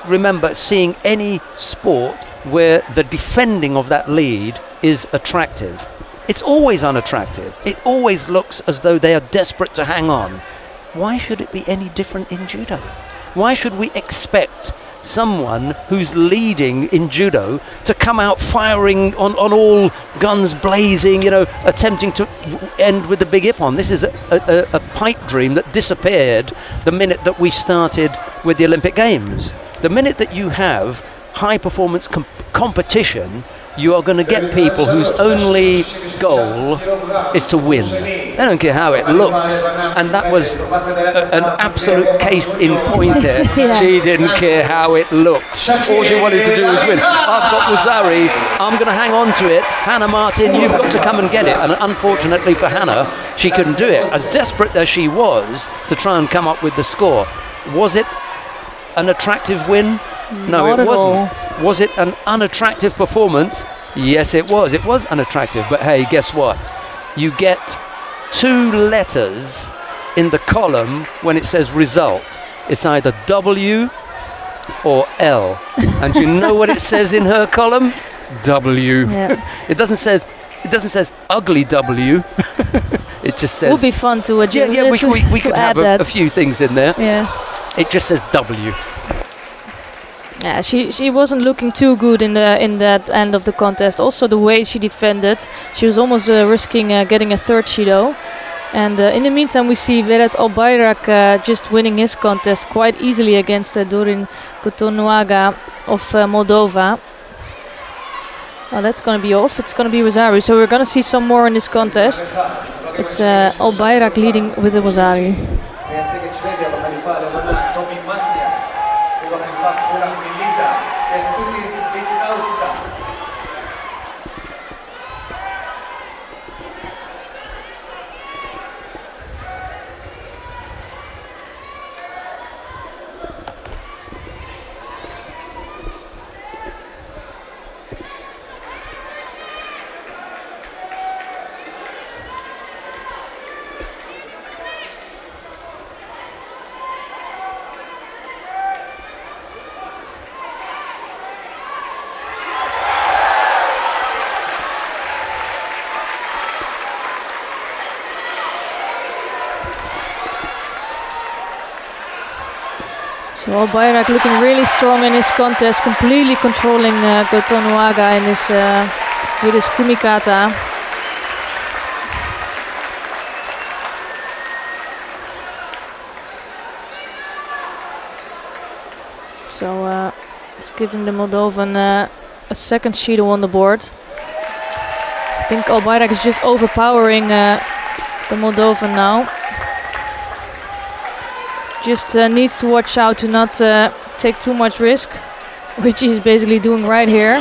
remember seeing any sport where the defending of that lead is attractive. It's always unattractive. It always looks as though they are desperate to hang on. Why should it be any different in judo? Why should we expect someone who's leading in judo to come out firing on all guns blazing, attempting to end with the big ippon? This is a pipe dream that disappeared the minute that we started with the Olympic Games. The minute that you have high performance competition, you are going to get people whose only goal is to win. They don't care how it looks. And that was an absolute case in point here. Yeah. She didn't care how it looked. All she wanted to do was win. I've got Wazari. I'm going to hang on to it. Hannah Martin, you've got to come and get it. And unfortunately for Hannah, she couldn't do it. As desperate as she was to try and come up with the score, was it an attractive win? No, Not it at wasn't. all. Was it an unattractive performance? Yes, it was. It was unattractive. But hey, guess what? You get 2 letters in the column when it says result. It's either W or L. And do you know what it says in her column? W. Yeah. It doesn't says ugly W. It just says. Would be fun to adjust. Yeah, we to could add have that. a few things in there. Yeah. It just says W. Yeah, she wasn't looking too good in that end of the contest. Also, the way she defended, she was almost risking getting a third Judo. And in the meantime, we see Vedat Albayrak just winning his contest quite easily against Dorin Kotonuaga of Moldova. Oh, that's going to be off. It's going to be Wazari. So we're going to see some more in this contest. It's Albayrak leading with the Wazari. מייצג את שוודיה בחליפה הלבנה טומי מסיאס, ובחליפה הכחולה מליטא קסטוטיס ויטקאוסקס. So Albayrak looking really strong in this contest, completely controlling Kotonuaga in this with his kumikata. So it's giving the Moldovan a second Judo on the board. I think Albayrak is just overpowering the Moldovan now. Just needs to watch out to not take too much risk, which he's basically doing right here.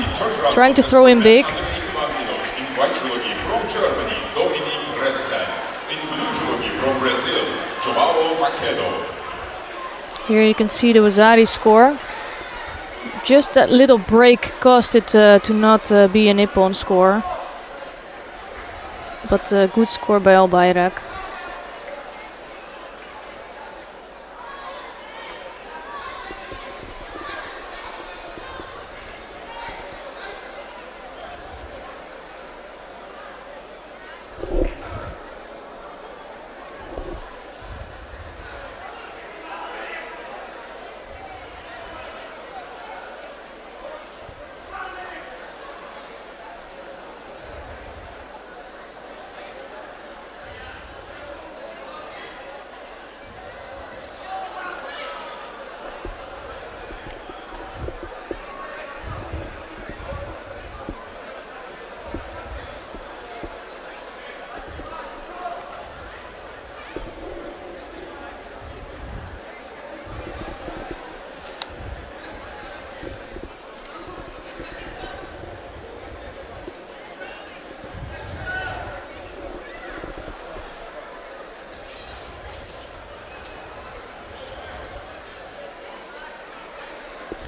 Trying to throw him big. Under 81 kilos in white judogi from Germany, Dominic Resse. In blue judogi from Brazil, Joao Macedo. Here you can see the Wazari score. Just that little break caused it to not be a Nippon score. But a good score by Albayrak.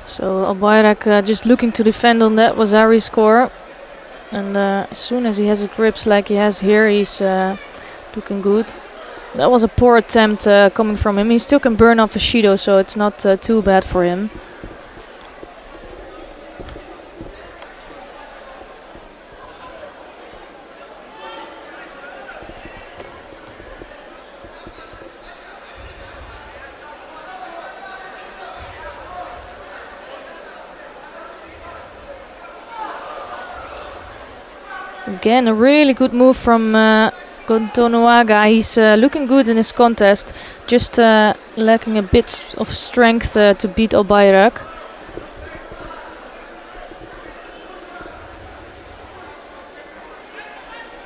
So Albayrak just looking to defend on that Wazari score. And as soon as he has his grips like he has here, he's looking good. That was a poor attempt coming from him. He still can burn off a Judo, so it's not too bad for him. Again, a really good move from Kotonuaga. He's looking good in this contest, just lacking a bit of strength to beat Albayrak.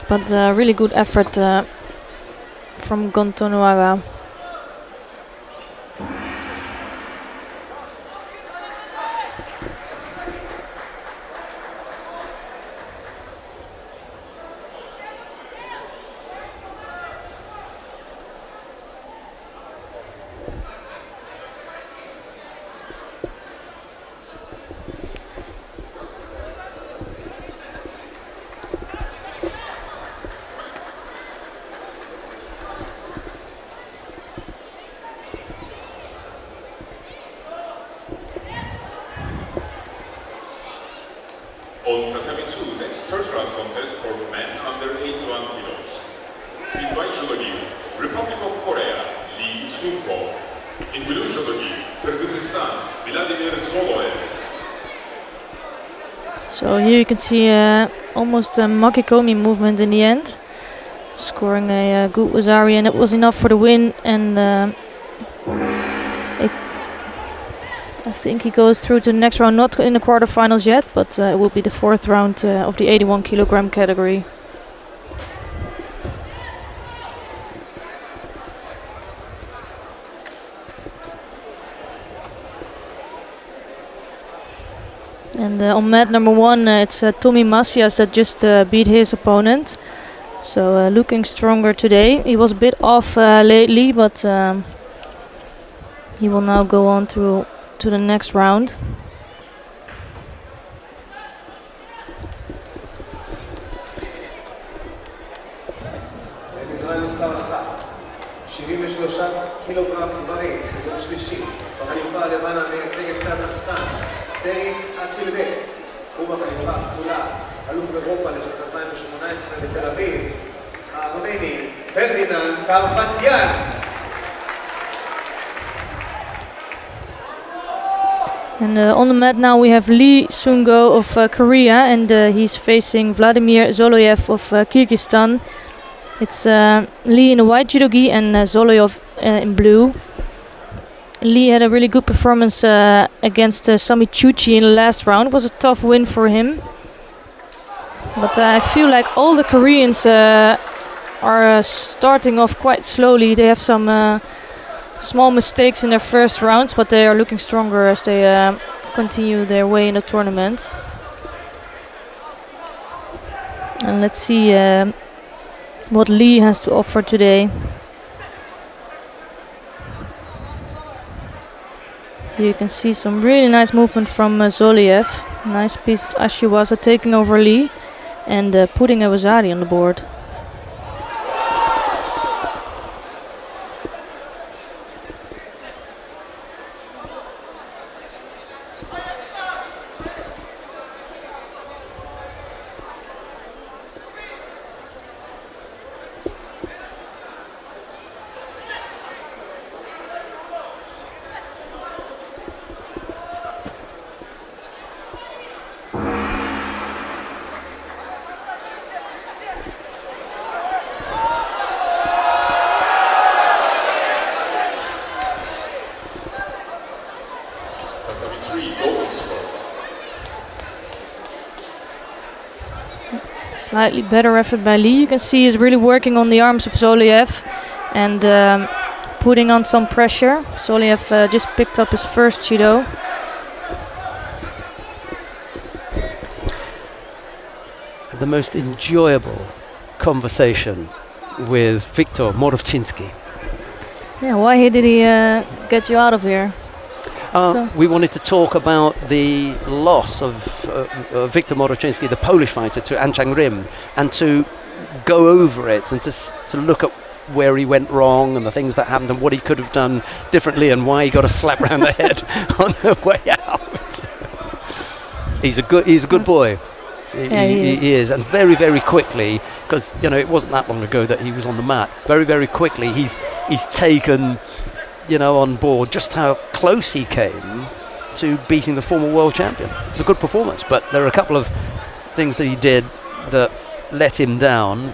But really good effort from Gontonuara. On Tatami 2, next third round contest for men under 81 kilos. In white judo gi, Republic of Korea, Lee Sun-ko. In blue judo gi, Kyrgyzstan, Vladimir Zoloev. So here you can see almost a Makikomi movement in the end, scoring a good Wazari, and it was enough for the win. And I think he goes through to the next round, not in the quarterfinals yet, but it will be the fourth round of the 81 kilogram category. And on mat number 1, it's Tommy Macias that just beat his opponent. So looking stronger today. He was a bit off lately, but he will now go on to the next round. ישראל מספר 1, 73 קילוגרם גברים, סיבוב שלישי, בחליפה הלבנה מייצגת קזחסטן, סרי אקילבק, ובחליפה הכחולה, אלוף אירופה לשנת 2018 בתל אביב, הארמני פרדיננד קרפטיאן. And on the mat now we have Lee Sun-go of Korea, and he's facing Vladimir Zoloev of Kyrgyzstan. It's Lee in a white judo gi and Zoloev in blue. Lee had a really good performance against Sami Chuchi in the last round. It was a tough win for him. But I feel like all the Koreans are starting off quite slowly. They have some small mistakes in their first rounds, but they are looking stronger as they continue their way in the tournament. And let's see what Lee has to offer today. Here you can see some really nice movement from Zoloev. Nice piece of Ashiwaza taking over Lee and putting a Wazari on the board. Slightly better effort by Lee. You can see he's really working on the arms of Zoloev and putting on some pressure. Zoloev just picked up his first Judo. The most enjoyable conversation with Viktor Morovchinsky. Yeah, why did he get you out of here? We wanted to talk about the loss of Viktor Morovchinsky, the Polish fighter, to An Chang-rim, and to go over it and to look at where he went wrong and the things that happened and what he could have done differently and why he got a slap around the head on the way out. He's a good boy. He is, and very, very quickly, because it wasn't that long ago that he was on the mat. Very, very quickly, he's taken on board just how close he came to beating the former world champion. It was a good performance, but there are a couple of things that he did that let him down.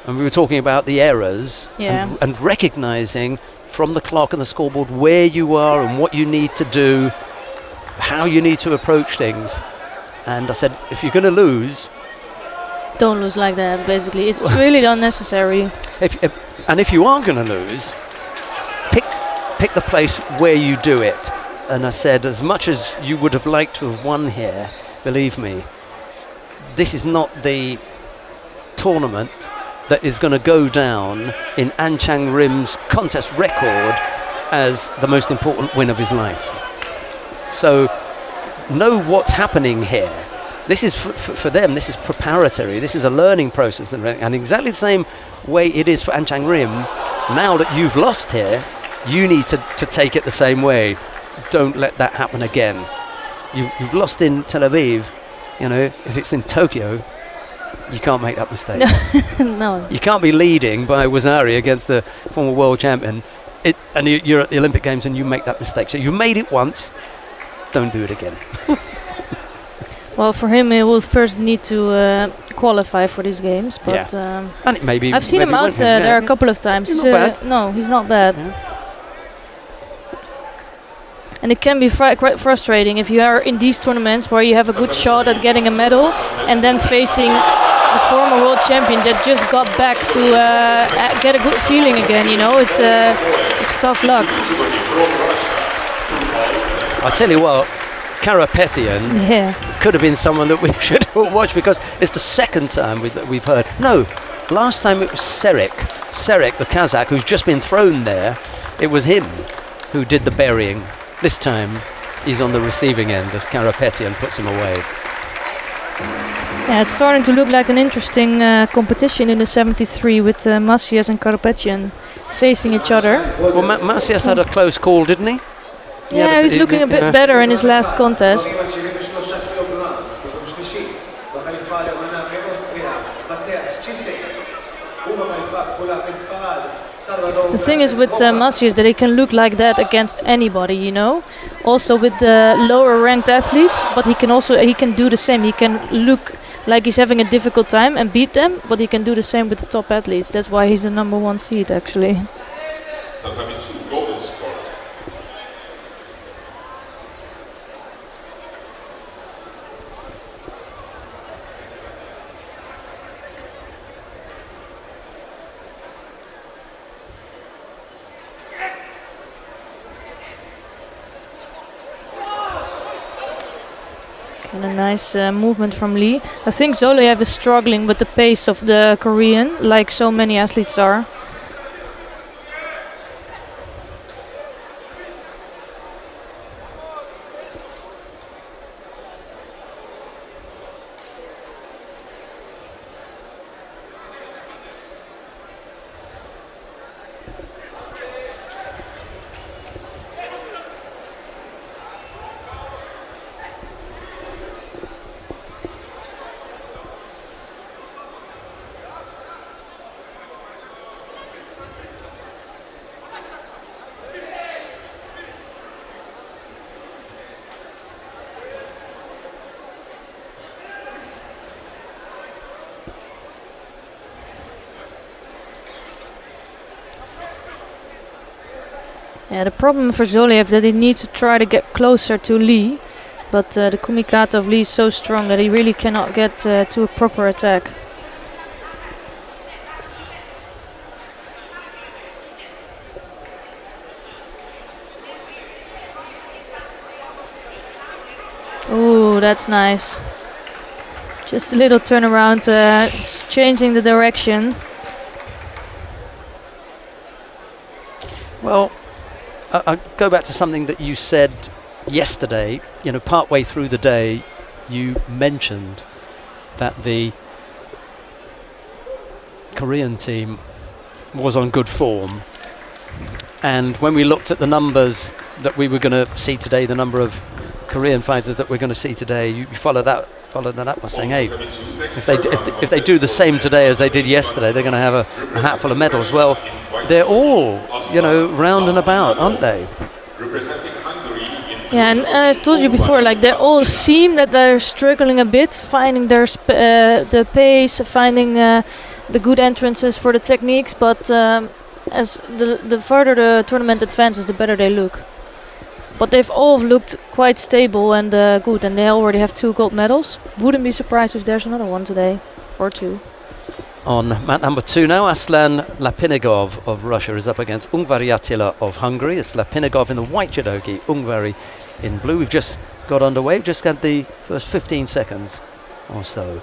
And we were talking about the errors and recognizing from the clock and the scoreboard where you are and what you need to do, how you need to approach things. And I said, if you're going to lose, Don't lose like that, basically. It's really unnecessary. If you are going to lose, pick the place where you do it. And I said, as much as you would have liked to have won here, believe me, this is not the tournament that is going to go down in An Chang Rim's contest record as the most important win of his life. So know what's happening here. This is for them, this is preparatory, this is a learning process, and exactly the same way it is for An Chang Rim. Now that you've lost here, you need to take it the same way. Don't let that happen again. You've lost in Tel Aviv, you know, if it's in Tokyo, you can't make that mistake. No. You can't be leading by Wazari against the former world champion, and you're at the Olympic Games and you make that mistake. So you've made it once, don't do it again. Well, for him, he will first need to qualify for these games. But and it maybe I've seen him out there a couple of times. He's not bad. No, he's not bad. Yeah. And it can be quite frustrating if you are in these tournaments where you have a good shot at getting a medal and then facing a former world champion that just got back to get a good feeling again. You know, it's tough luck. I tell you what, Karapetian could have been someone that we should watch, because it's the second time we've heard. No, last time it was Serek, the Kazakh, who's just been thrown there. It was him who did the burying. This time he's on the receiving end as Karapetian puts him away. Yeah, it's starting to look like an interesting competition in the 73 with Macias and Karapetian facing each other. Well, Macias had a close call, didn't he? Yeah, he's looking a bit better in his last contest. The thing is with Macias that he can look like that against anybody, you know. Also with the lower ranked athletes, but he can do the same. He can look like he's having a difficult time and beat them, but he can do the same with the top athletes. That's why he's the number 1 seed, actually. And a nice movement from Lee. I think Zoloyev is struggling with the pace of the Korean, like so many athletes are. Yeah, the problem for Zoloyev that he needs to try to get closer to Lee, but the kumikata of Lee is so strong that he really cannot get to a proper attack. Ooh, that's nice. Just a little turnaround, changing the direction. Well, I go back to something that you said yesterday. You know, partway through the day, you mentioned that the Korean team was on good form. And when we looked at the numbers that we were going to see today, the number of Korean fighters that we're going to see today, you follow that up by saying, hey, if they do the same today as they did yesterday, they're going to have a hatful of medals. Well, they're all, you know, round and about, aren't they? Yeah, and I told you before, like they all seem that they're struggling a bit, finding their the pace, finding the good entrances for the techniques. But as the further the tournament advances, the better they look. But they've all looked quite stable and good, and they already have 2 gold medals. Wouldn't be surprised if there's another one today. or 2. On mat number 2 now, Aslan Lapinigov of Russia is up against Ungvari Attila of Hungary. It's Lapinigov in the white judogi, Ungvari in blue. We've just got underway, we've just had the first 15 seconds or so.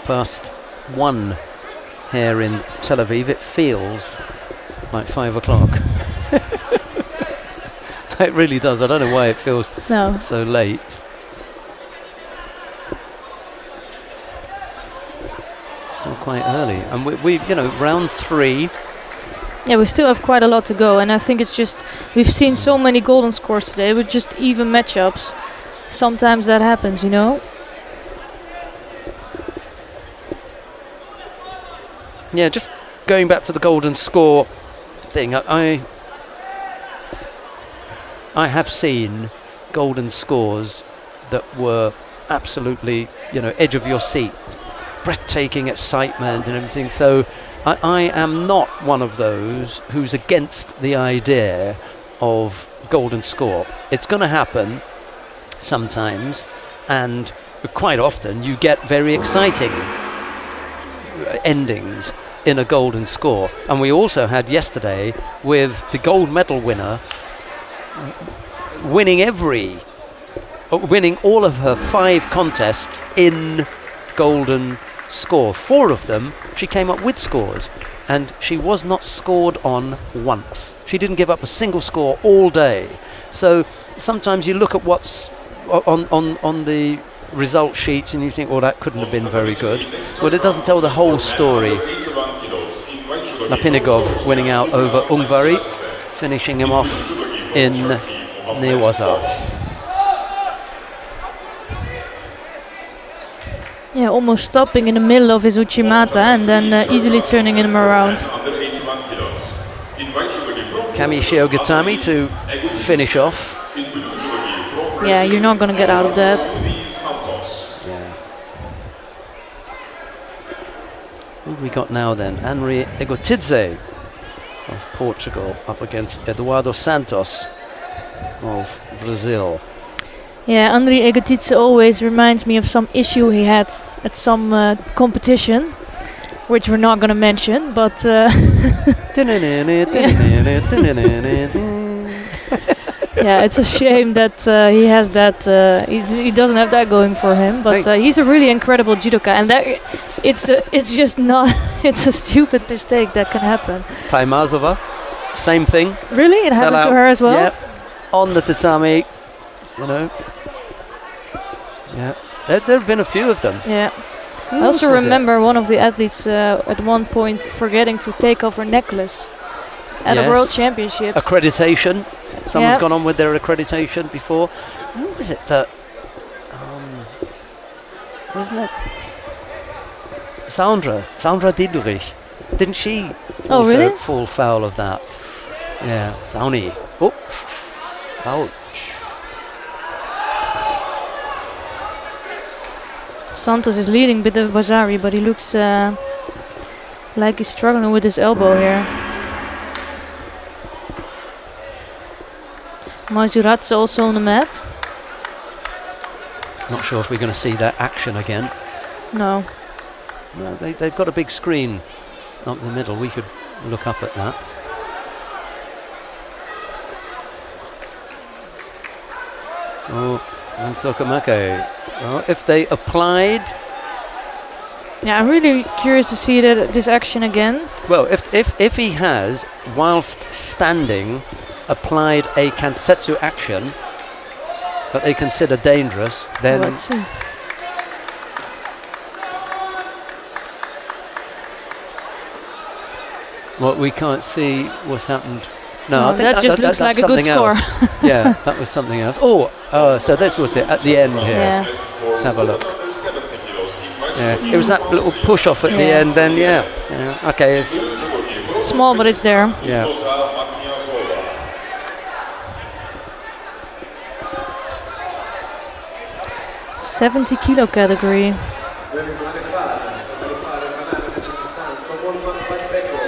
~1 here in Tel Aviv. It feels like 5 o'clock. It really does. I don't know why it feels so late. Still quite early, and we you know, round 3. Yeah, we still have quite a lot to go, and I think it's just we've seen so many golden scores today with just even matchups. Sometimes that happens, you know. Yeah, just going back to the golden score thing, I have seen golden scores that were absolutely, you know, edge of your seat, breathtaking excitement and everything. So I am not one of those who's against the idea of golden score. It's going to happen sometimes, and quite often you get very exciting endings in a golden score. And we also had yesterday with the gold medal winner winning all of her 5 contests in golden score. 4 of them she came up with scores, and she was not scored on once. She didn't give up a single score all day. So sometimes you look at what's on the result sheets and you think, well, that couldn't have been very good. Well, it doesn't tell the whole story. Lapinigov winning out over Ungvari, finishing him off in Newaza. Yeah, almost stopping in the middle of his Uchimata and then easily turning him around. Kami Shiogitami to finish off. Yeah, you're not going to get out of that. Who have we got now then? Henri Egotidze of Portugal up against Eduardo Santos of Brazil. Yeah, Henri Egotidze always reminds me of some issue he had at some competition, which we're not going to mention, but... Yeah, it's a shame that he has that. He doesn't have that going for him. But he's a really incredible judoka, and that it's just not. It's a stupid mistake that can happen. Taimazova, same thing. Really, it happened to her as well. Yeah, on the tatami, you know. Yeah, there have been a few of them. Yeah. I also remember one of the athletes at one point forgetting to take off her necklace at a World Championships. Accreditation. Someone's gone on with their accreditation before. Who was it that... wasn't it... Sandra Diedrich. Didn't she also fall foul of that? Yeah, Sauni. Oh, ouch. Santos is leading with the Vasari, but he looks like he's struggling with his elbow here. Majurat's also on the mat. Not sure if we're going to see that action again. No. No, they've got a big screen up in the middle. We could look up at that. Oh, and Sokamake. Well, if they applied... Yeah, I'm really curious to see this action again. Well, if he has, whilst standing, applied a kansetsu action that they consider dangerous, then... Let's see. Well, we can't see what's happened. No, I think that just looks like a good score. Yeah, that was something else. Oh, so this was it at the end here. Yeah. Let's have a look. Yeah, it was that little push off at the end. Then yeah. Okay, it's Small, but it's there. yeah. 70 kilo category. במשרד אחד, החליפה הלבנה מטאג'יקיסטן, סובול בת-בקו,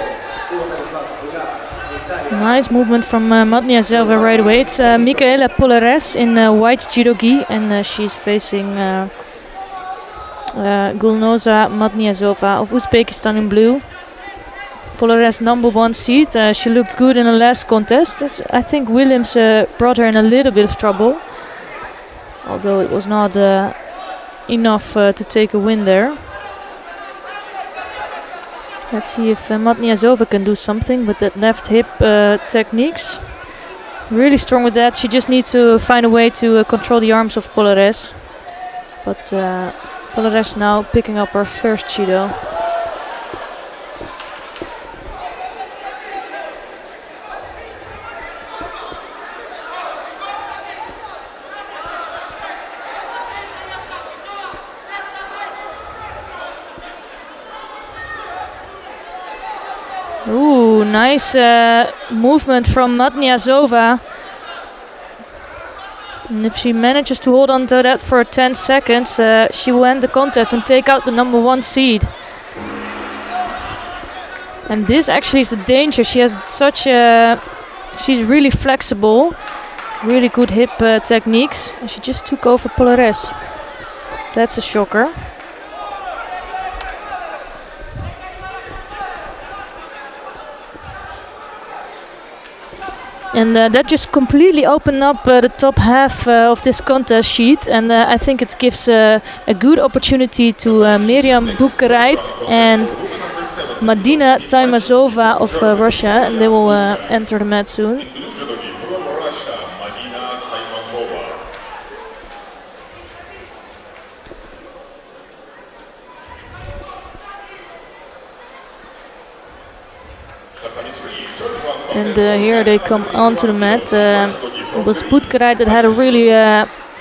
הוא החליפה הכחולה, איטליה. Nice movement from Matniazova right away. It's Michaela Polares in white judo gi, and she's facing Gulnoza Matniazova of Uzbekistan in blue. Polares #1 seed. She looked good in the last contest. I think Williams brought her in a little bit of trouble, although it was not enough to take a win there. Let's see if Matniazova can do something with that left hip techniques. Really strong with that. She just needs to find a way to control the arms of Polares. But Polares now picking up her first Judo. Ooh, nice movement from Matniazova. And if she manages to hold on to that for 10 seconds, she will end the contest and take out the #1 seed. And this actually is the danger. She has she's really flexible, really good hip techniques, and she just took over Polares. That's a shocker. And that just completely opened up the top half of this contest sheet, and I think it gives a good opportunity to Miriam Bukarait and Madina Taimazova of Russia, and they will enter the mat soon. And here they come onto the mat. It was Bukarait that had a really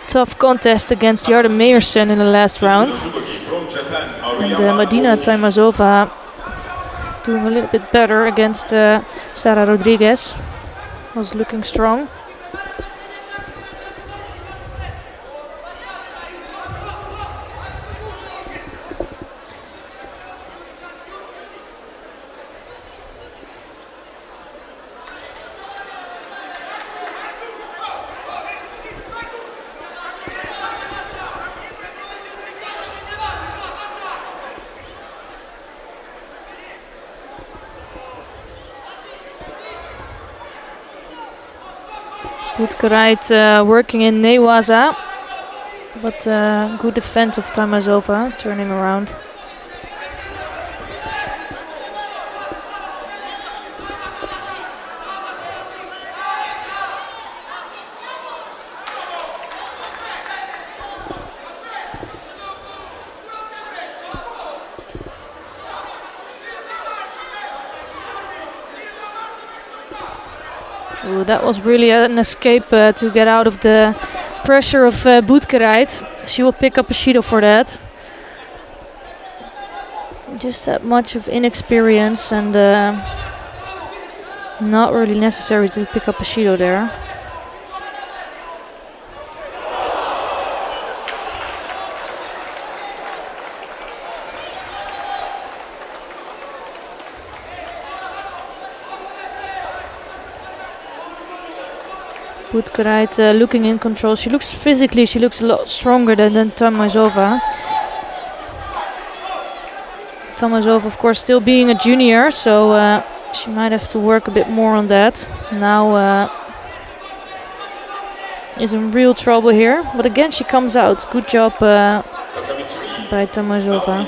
tough contest against Jarda Meyerson in the last round. And Madina Taimazova doing a little bit better against Sara Rodriguez. Was looking strong. Bukarait working in Newaza, but good defense of Taimazova, turning around. Ooh, that was really an escape to get out of the pressure of Bukarait. She will pick up a Judo for that. Just that much of inexperience, and not really necessary to pick up a Judo there. Bukarait looking in control. She looks a lot stronger than Taimazova. Taimazova, of course, still being a junior, so she might have to work a bit more on that. Now is in real trouble here, but again she comes out. Good job by Taimazova.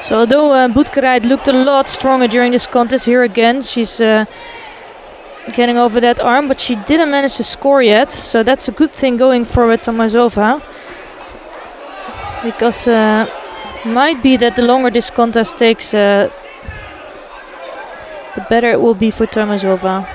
So although Boutkereit looked a lot stronger during this contest, here again she's getting over that arm, but she didn't manage to score yet. So that's a good thing going forward, Tomazova, because might be that the longer this contest takes, the better it will be for Tomazova.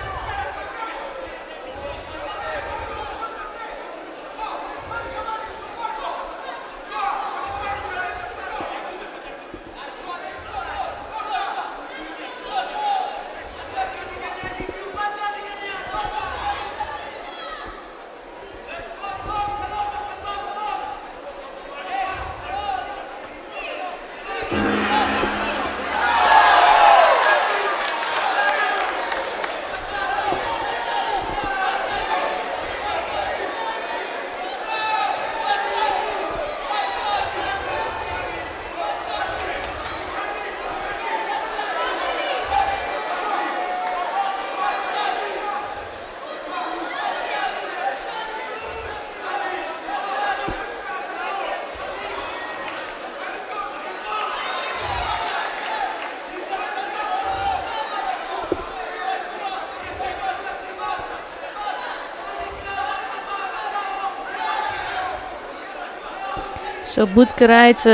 So Boutkereit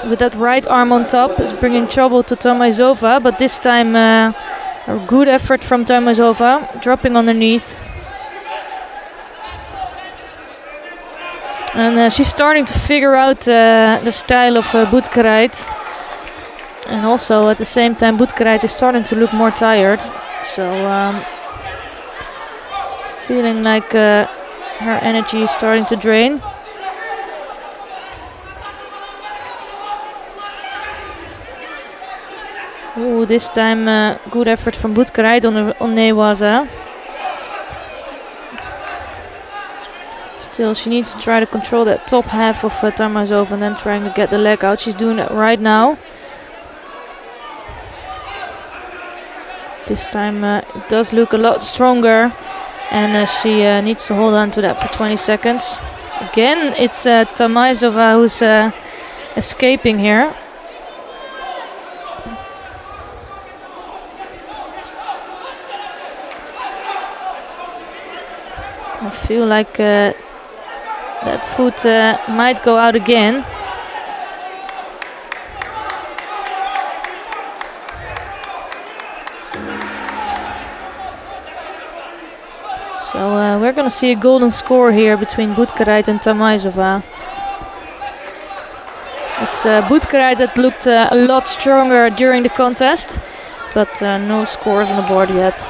with that right arm on top is bringing trouble to Tomazova, but this time a good effort from Tomazova, dropping underneath. And she's starting to figure out the style of Boutkereit. And also at the same time Boutkereit is starting to look more tired. So feeling like her energy is starting to drain. Ooh, this time good effort from Boutkereit on Newaza. Still, she needs to try to control that top half of Tomazova and then trying to get the leg out. She's doing that right now. This time it does look a lot stronger, and she needs to hold on to that for 20 seconds. Again, it's Tomazova who's escaping here. I feel like that foot might go out again. So we're going to see a golden score here between Boutkereit and Tomazova. It's Boutkereit that looked a lot stronger during the contest, but no scores on the board yet.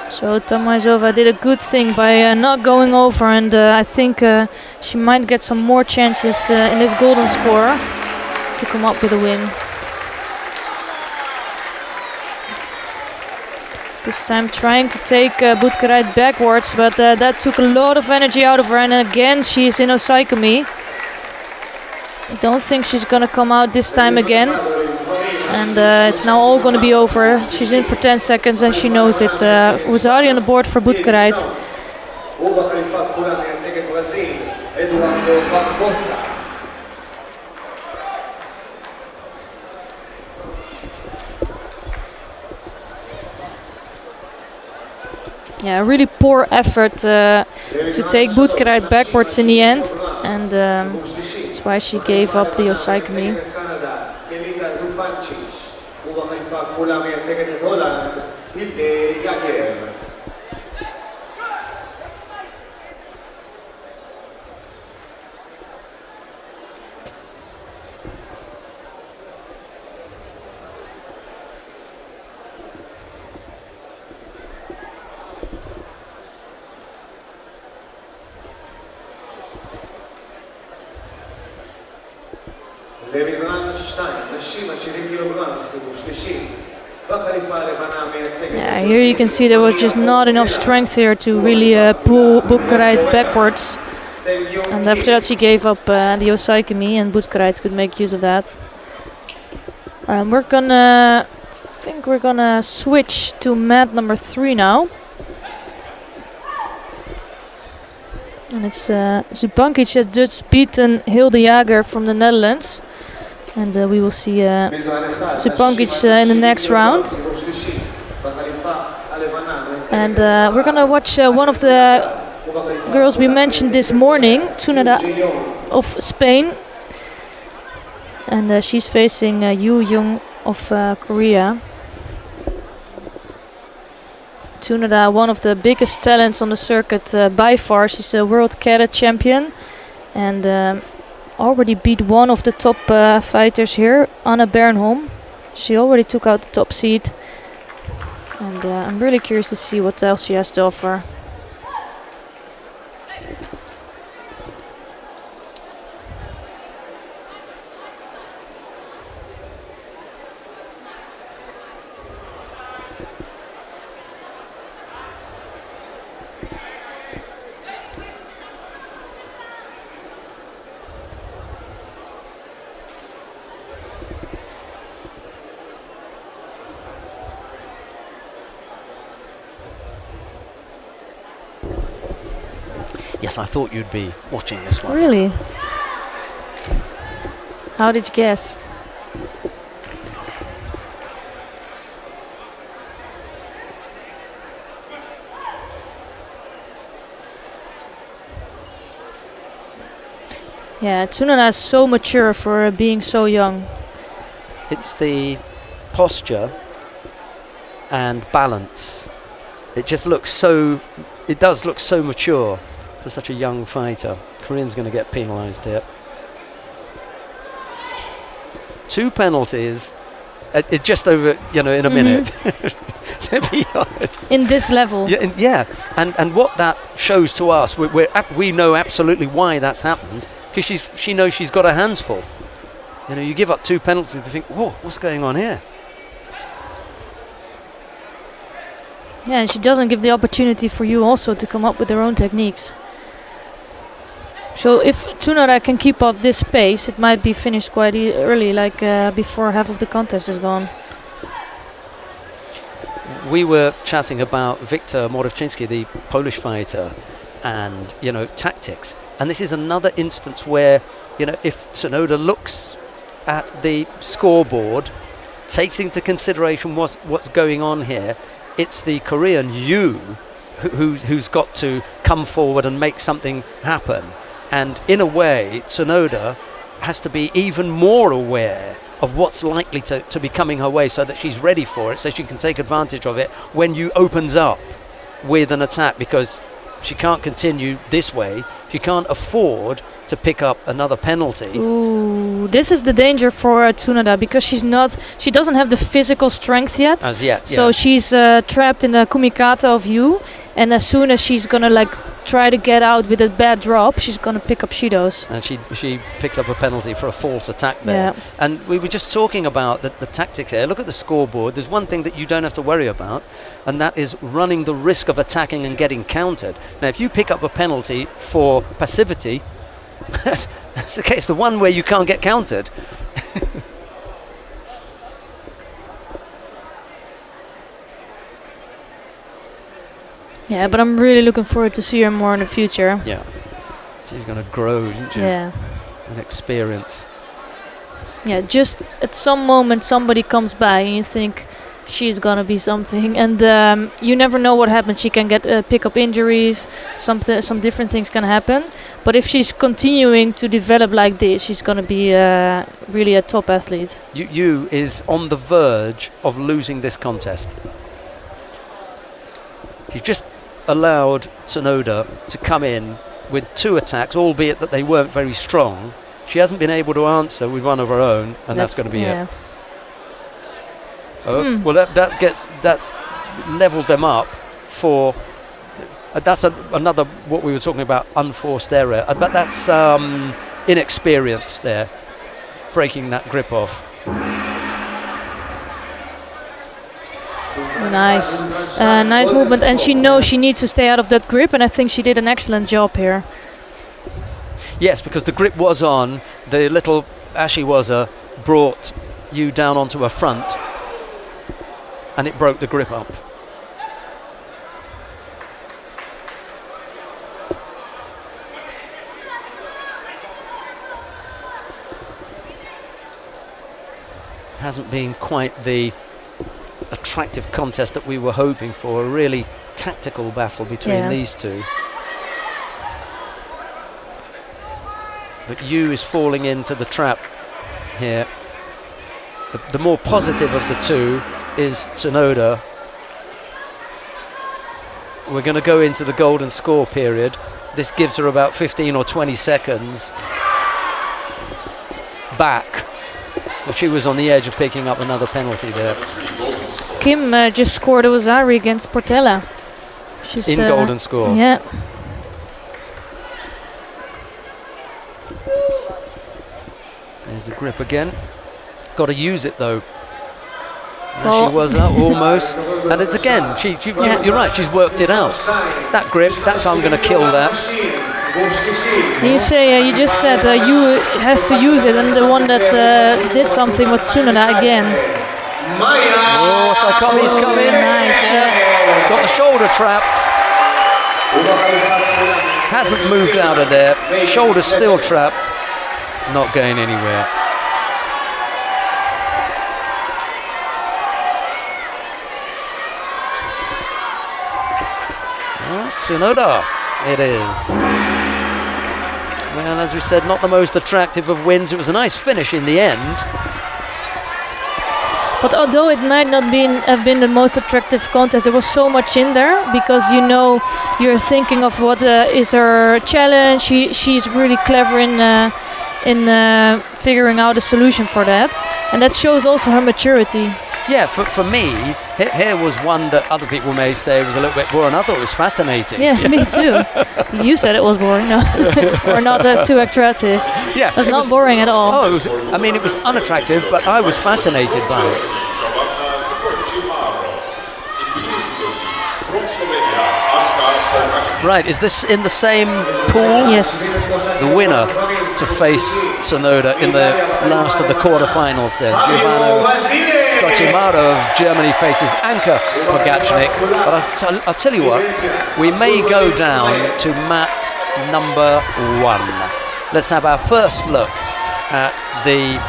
So Tomazova did a good thing by not going over, and I think she might get some more chances in this golden score to come up with a win. This time trying to take Boutkereit backwards, but that took a lot of energy out of her, and again she's in osaikami. I don't think she's gonna come out this time again. And it's now all going to be over. She's in for 10 seconds and she knows it. Was already on the board for Boutkereit. Yeah, really poor effort to take Boutkereit backwards in the end. And that's why she gave up the osaikami. ובחליפה הכחולה מייצגת את הולנד, הילי יגר. במזרן 2, נשים עד 70 קילוגרם, סיבוב שלישי. בחליפה הלבנה מייצגת... Yeah, here you can see there was just not enough strength here to really pull Bukarait backwards. And after that she gave up the Osaikimi, and Bukarait could make use of that. I think we're gonna switch to mat number 3 now. And it's Zupankic has just beaten Hilde Jager from the Netherlands. And we will see Zupankic in the next round. And we're gonna watch one of the girls we mentioned this morning, Tsunada of Spain. And she's facing Yu Jung of Korea. Tsunada, one of the biggest talents on the circuit by far. She's a world cadet champion and already beat one of the top fighters here, Anna Bernholm. She already took out the top seed, and I'm really curious to see what else she has to offer. Yes, I thought you'd be watching this one. Really? How did you guess? Yeah, Tsunada is so mature for being so young. It's the posture and balance. It just looks so, it does look so mature for such a young fighter. Korean's going to get penalised here. 2 penalties, it just over, in a minute. To be honest. In this level. Yeah, and what that shows to us, we know absolutely why that's happened, because she knows she's got her hands full. You give up 2 penalties to think, whoa, what's going on here? Yeah, and she doesn't give the opportunity for you also to come up with their own techniques. So if Tsunada can keep up this pace, it might be finished quite early, like before half of the contest is gone. We were chatting about Viktor Moravczynski, the Polish fighter, and tactics. And this is another instance where if Tsunoda looks at the scoreboard, takes into consideration what's going on here, it's the Korean Yu who's got to come forward and make something happen. And in a way, Tsunoda has to be even more aware of what's likely to be coming her way, so that she's ready for it, so she can take advantage of it when Yu opens up with an attack, because she can't continue this way. She can't afford to pick up another penalty. Ooh, this is the danger for Tsunada, because she doesn't have the physical strength yet. As yet, so she's trapped in the kumikata of Yu, and as soon as she's gonna try to get out with a bad drop, she's gonna pick up shidos. And she picks up a penalty for a false attack there. Yeah. And we were just talking about the tactics here. Look at the scoreboard. There's one thing that you don't have to worry about, and that is running the risk of attacking and getting countered. Now, if you pick up a penalty for passivity, that's the case. The one where you can't get countered. Yeah, but I'm really looking forward to see her more in the future. Yeah, she's going to grow, isn't she? Yeah. And experience. Yeah, just at some moment somebody comes by and you think she's gonna be something, and you never know what happens. She can get pick up injuries, some different things can happen. But if she's continuing to develop like this, she's gonna be really a top athlete. Yu is on the verge of losing this contest. He's just allowed Tsunoda to come in with 2 attacks, albeit that they weren't very strong. She hasn't been able to answer with one of her own, and that's going to be it. Oh, well, that's leveled them up for. That's another what we were talking about, unforced error. But that's inexperience there. breaking that grip off. Nice. Nice movement, and she knows she needs to stay out of that grip, and I think she did an excellent job here. Yes, because the grip was on, the little Ashiwaza brought you down onto her front, and it broke the grip up. Hasn't been quite the attractive contest that we were hoping for, a really tactical battle between these two. But Yu is falling into the trap here. The more positive of the two is Tsunoda. We're going to go into the golden score period. This gives her about 15 or 20 seconds back. But she was on the edge of picking up another penalty there. Kim just scored a Wazari against Portela. She's in golden score. Yeah. There's the grip again. Got to use it though. There she was almost. And it's again, you're right, she's worked it out. That grip, that's how I'm going to kill that. You just said you has to use it, and the one that did something was Tsunoda again. Oh, Saikomi's coming. Nice, yeah. Got the shoulder trapped. Hasn't moved out of there. Shoulder's still trapped. Not going anywhere. Tsunoda, it is. Well, as we said, not the most attractive of wins. It was a nice finish in the end. But although it might not have been the most attractive contest, there was so much in there, because you're thinking of what is her challenge. She's really clever in figuring out a solution for that, and that shows also her maturity. Yeah, for me, here was one that other people may say was a little bit boring. I thought it was fascinating. Yeah, me too. You said it was boring, no, or not too attractive. Yeah, it was not boring at all. Oh, it was unattractive, but I was fascinated by it. Right, is this in the same pool? Yes. The winner to face Tsunoda in the last of the quarterfinals then. Giovanni Scocimaro of Germany faces Anka Pogacnik. But I'll tell you what, we may go down to mat number 1. Let's have our first look at the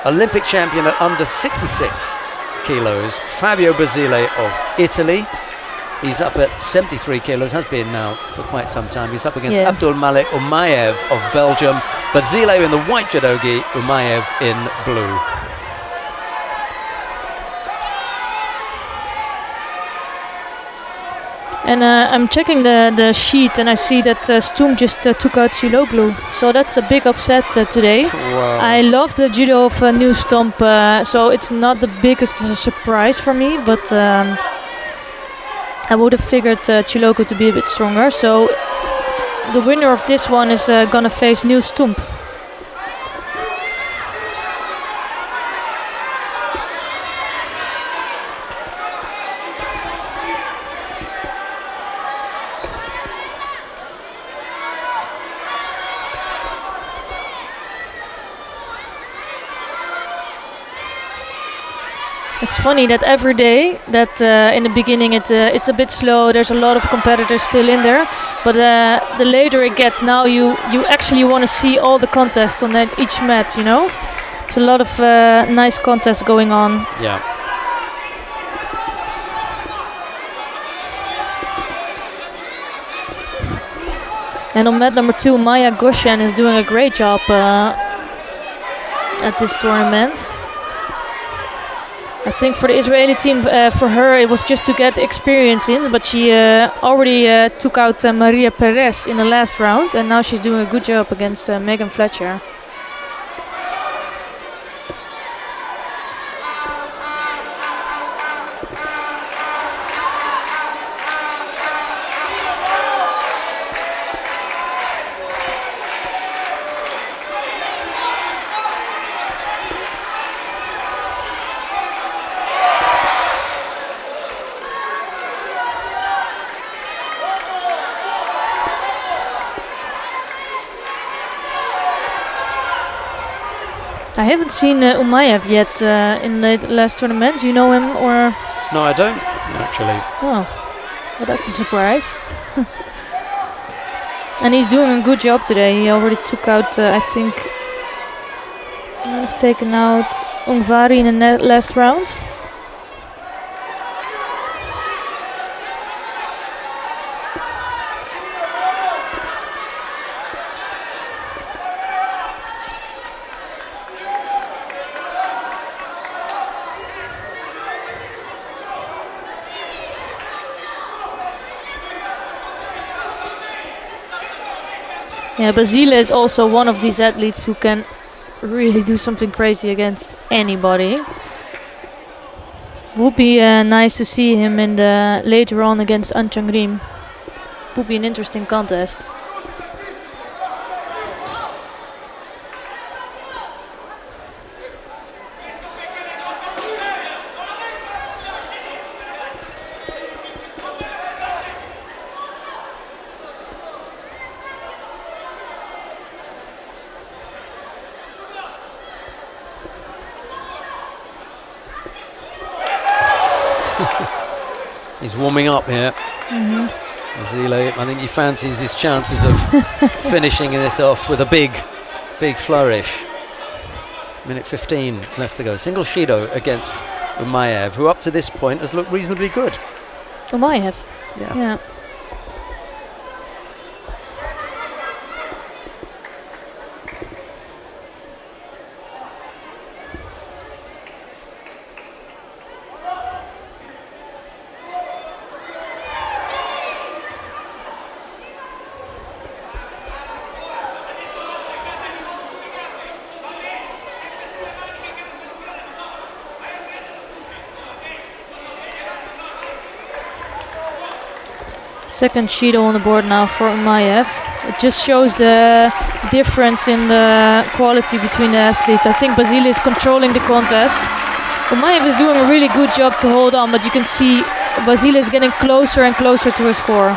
Olympic champion at under 66 kilos, Fabio Basile of Italy. He's up at 73 kilos, has been now for quite some time. He's up against Abdul Malik Umayev of Belgium. Basile in the white judogi, Umayev in blue. And I'm checking the sheet, and I see that Stum just took out Siloglu. So that's a big upset today. Wow. I love the judo of New Stump, so it's not the biggest surprise for me, but I would have figured Chiloku to be a bit stronger. So the winner of this one is gonna face New Stump. It's funny that every day that in the beginning it's a bit slow. There's a lot of competitors still in there, but the later it gets, now you actually want to see all the contests on each mat. It's a lot of nice contests going on. Yeah. And on mat number 2, Maya Goshen is doing a great job at this tournament. I think for the Israeli team, for her it was just to get experience in, but she already took out Maria Perez in the last round, and now she's doing a good job against Megan Fletcher. I haven't seen Umayev yet in the last tournaments. You know him or? No, I don't actually. Oh, well, that's a surprise. And he's doing a good job today. He already took out, I think, might have taken out Ungvari in the last round. Yeah, Basile is also one of these athletes who can really do something crazy against anybody. Would be nice to see him in the later on against Anchangrim. Would be an interesting contest. He's warming up here. Basile, I think he fancies his chances of finishing this off with a big flourish. Minute 15 left to go. Single Shido against Umayev, who up to this point has looked reasonably good. Umayev? Yeah. Second Shido on the board now for Umayev. It just shows the difference in the quality between the athletes. I think Basile is controlling the contest. Umayev is doing a really good job to hold on, but you can see Basile is getting closer and closer to his score.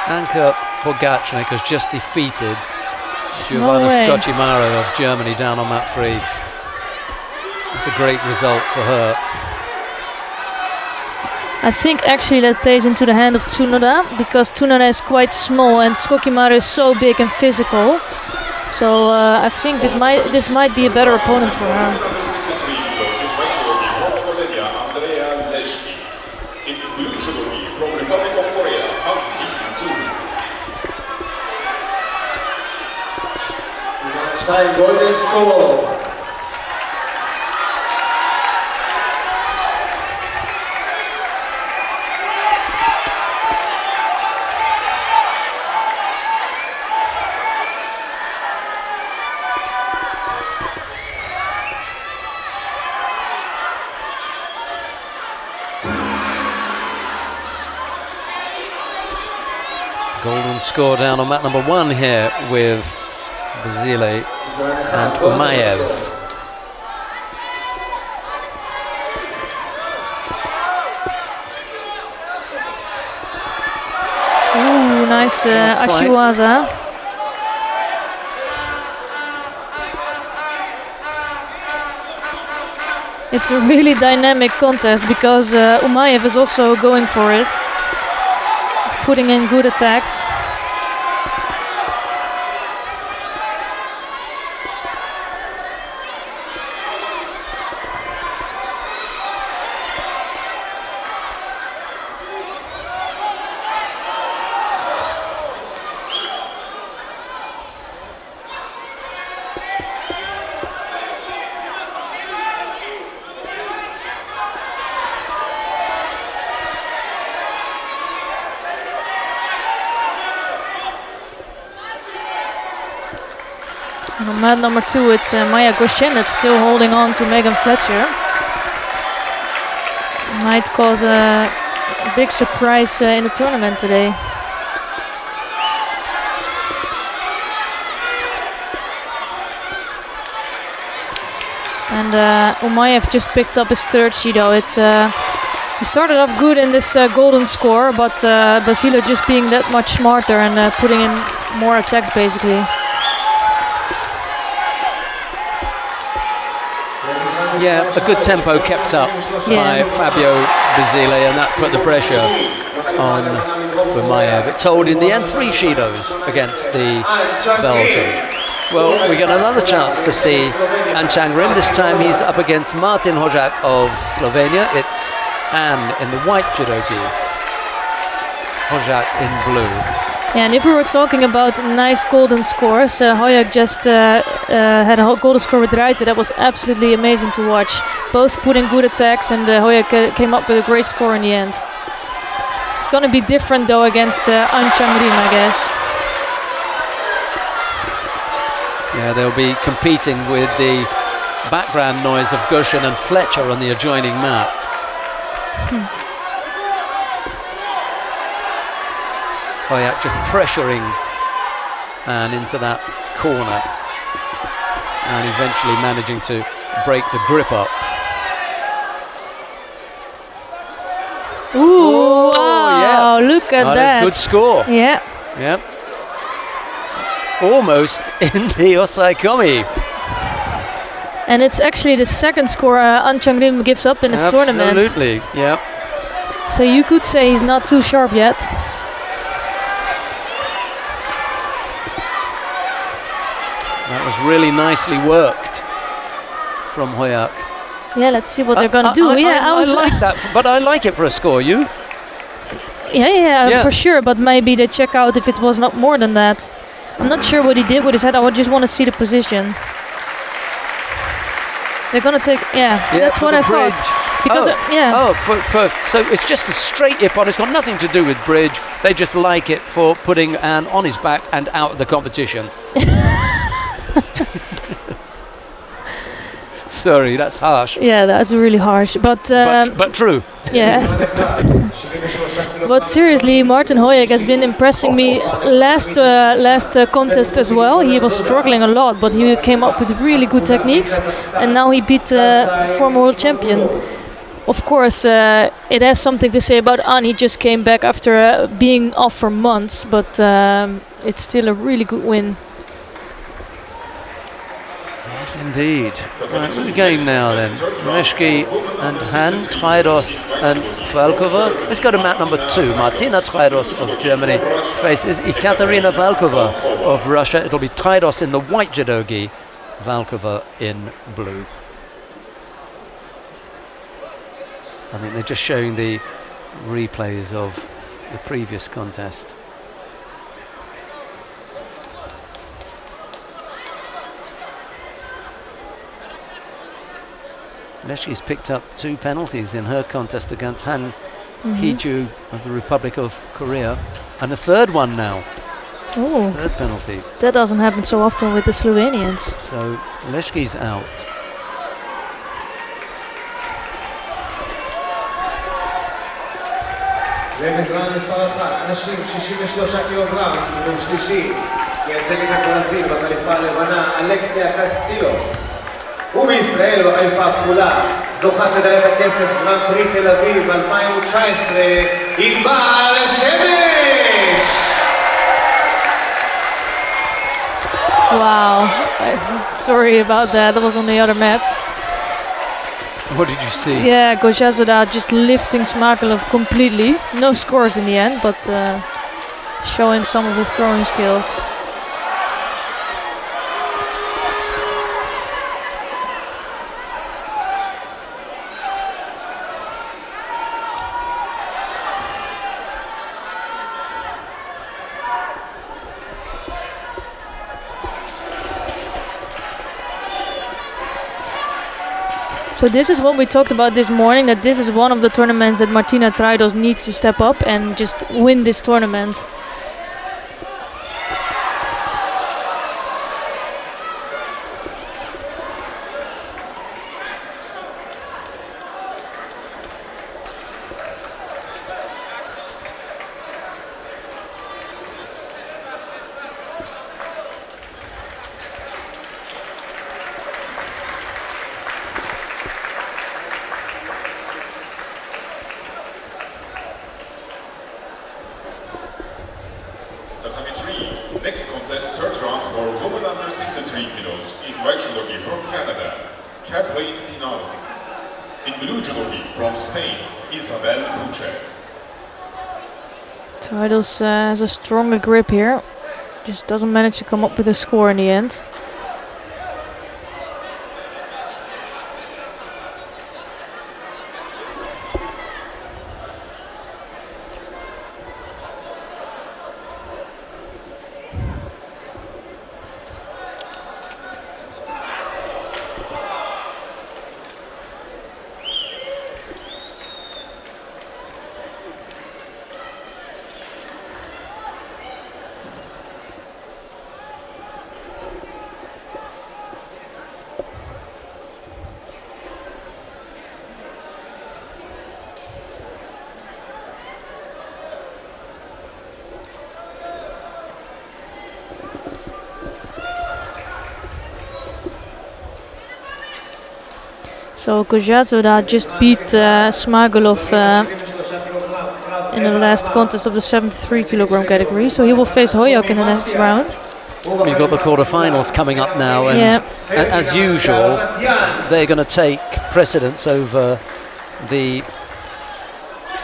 Anka Bogacnik has just defeated Giovanna Scocimaro of Germany down on mat 3. That's a great result for her. I think actually that plays into the hand of Tsunoda, because Tsunoda is quite small and Scocimaro is so big and physical. So I think this might be a better opponent for her. Golden score. Golden score down on mat number 1 here with Basile and Umayev. Ooh, nice Ashiwaza. It's a really dynamic contest because Umayev is also going for it, putting in good attacks. On mat number 2, it's Maya Goshen still holding on to Megan Fletcher. Might cause a big surprise in the tournament today. And Umayev just picked up his third Shido. It's He started off good in this golden score, but Basile just being that much smarter and putting in more attacks basically. Yeah, a good tempo kept up by Fabio Basile, and that put the pressure on Bumayev. It told in the end 3 Shidos against the Belgian. Well, we get another chance to see Anchangrim. This time he's up against Martin Hojak of Slovenia. It's Anne in the white judogi, Hojak in blue. Yeah, and if we were talking about nice golden scores, Hojak just had a golden score with Ruiter. That was absolutely amazing to watch. Both putting good attacks, and Hojak came up with a great score in the end. It's going to be different though against Anchangrim, I guess. Yeah, they'll be competing with the background noise of Goshen and Fletcher on the adjoining mat. Hojak just pressuring and into that corner and eventually managing to break the grip up. Ooh, wow, yeah. Look at that. Good score. Yeah. Yep. Almost in the Osaikomi. And it's actually the second score Anchangrim gives up in this tournament. Absolutely, yeah. So you could say he's not too sharp yet. That was really nicely worked from Hojak. Yeah, let's see what they're gonna do. I like that, but I like it for a score. You? Yeah, for sure. But maybe they check out if it was not more than that. I'm not sure what he did with his head. I would just want to see the position. They're gonna take. Yeah, that's what I thought. Because so it's just a straight ippon. It's got nothing to do with bridge. They just like it for putting Anne on his back and out of the competition. Sorry, that's harsh. Yeah, that's really harsh, but true. Yeah. But seriously, Martin Hojak has been impressing me last contest as well. He was struggling a lot, but he came up with really good techniques, and now he beat former world champion. Of course, it has something to say about Anne. He just came back after being off for months, but it's still a really good win. Yes, indeed. Right, what game now then? Meshki and Han, Traidos and Valkova. Let's go to mat number 2. Martina Traidos of Germany faces Ekaterina Valkova of Russia. It'll be Traidos in the white judogi, Valkova in blue. I think they're just showing the replays of the previous contest. Meshki's picked up 2 penalties in her contest against Han Hee-ju of the Republic of Korea, and a third one now. Oh, third penalty. That doesn't happen so often with the Slovenians. So Meshki's out. למזרן מספר 1, נשים 63 קילוגרם, סיבוב שלישי, מייצגת את ברזיל בחליפה הלבנה אלכסיה קסטילוס. ובישראל בחליפה הכחולה, זוכת מדליית הכסף גרנד פרי תל אביב 2019, ענבל שמש! Wow, sorry about that. That was on the other mat. What did you see? Yeah, Gojazoda just lifting Smakelov completely. No scores in the end, but showing some of the throwing skills. So this is what we talked about this morning, that this is one of the tournaments that Martina Traidos needs to step up and just win this tournament. 63 kilos in white judogi from Canada, Catherine Pinal. In blue judogi from Spain, Isabel Puche. Tridels has a stronger grip here. Just doesn't manage to come up with a score in the end. So Kojazoda just beat Smagulov in the last contest of the 73 kilogram category. So he will face Hoyak in the next round. We've got the quarterfinals coming up now, and as usual, they're going to take precedence over the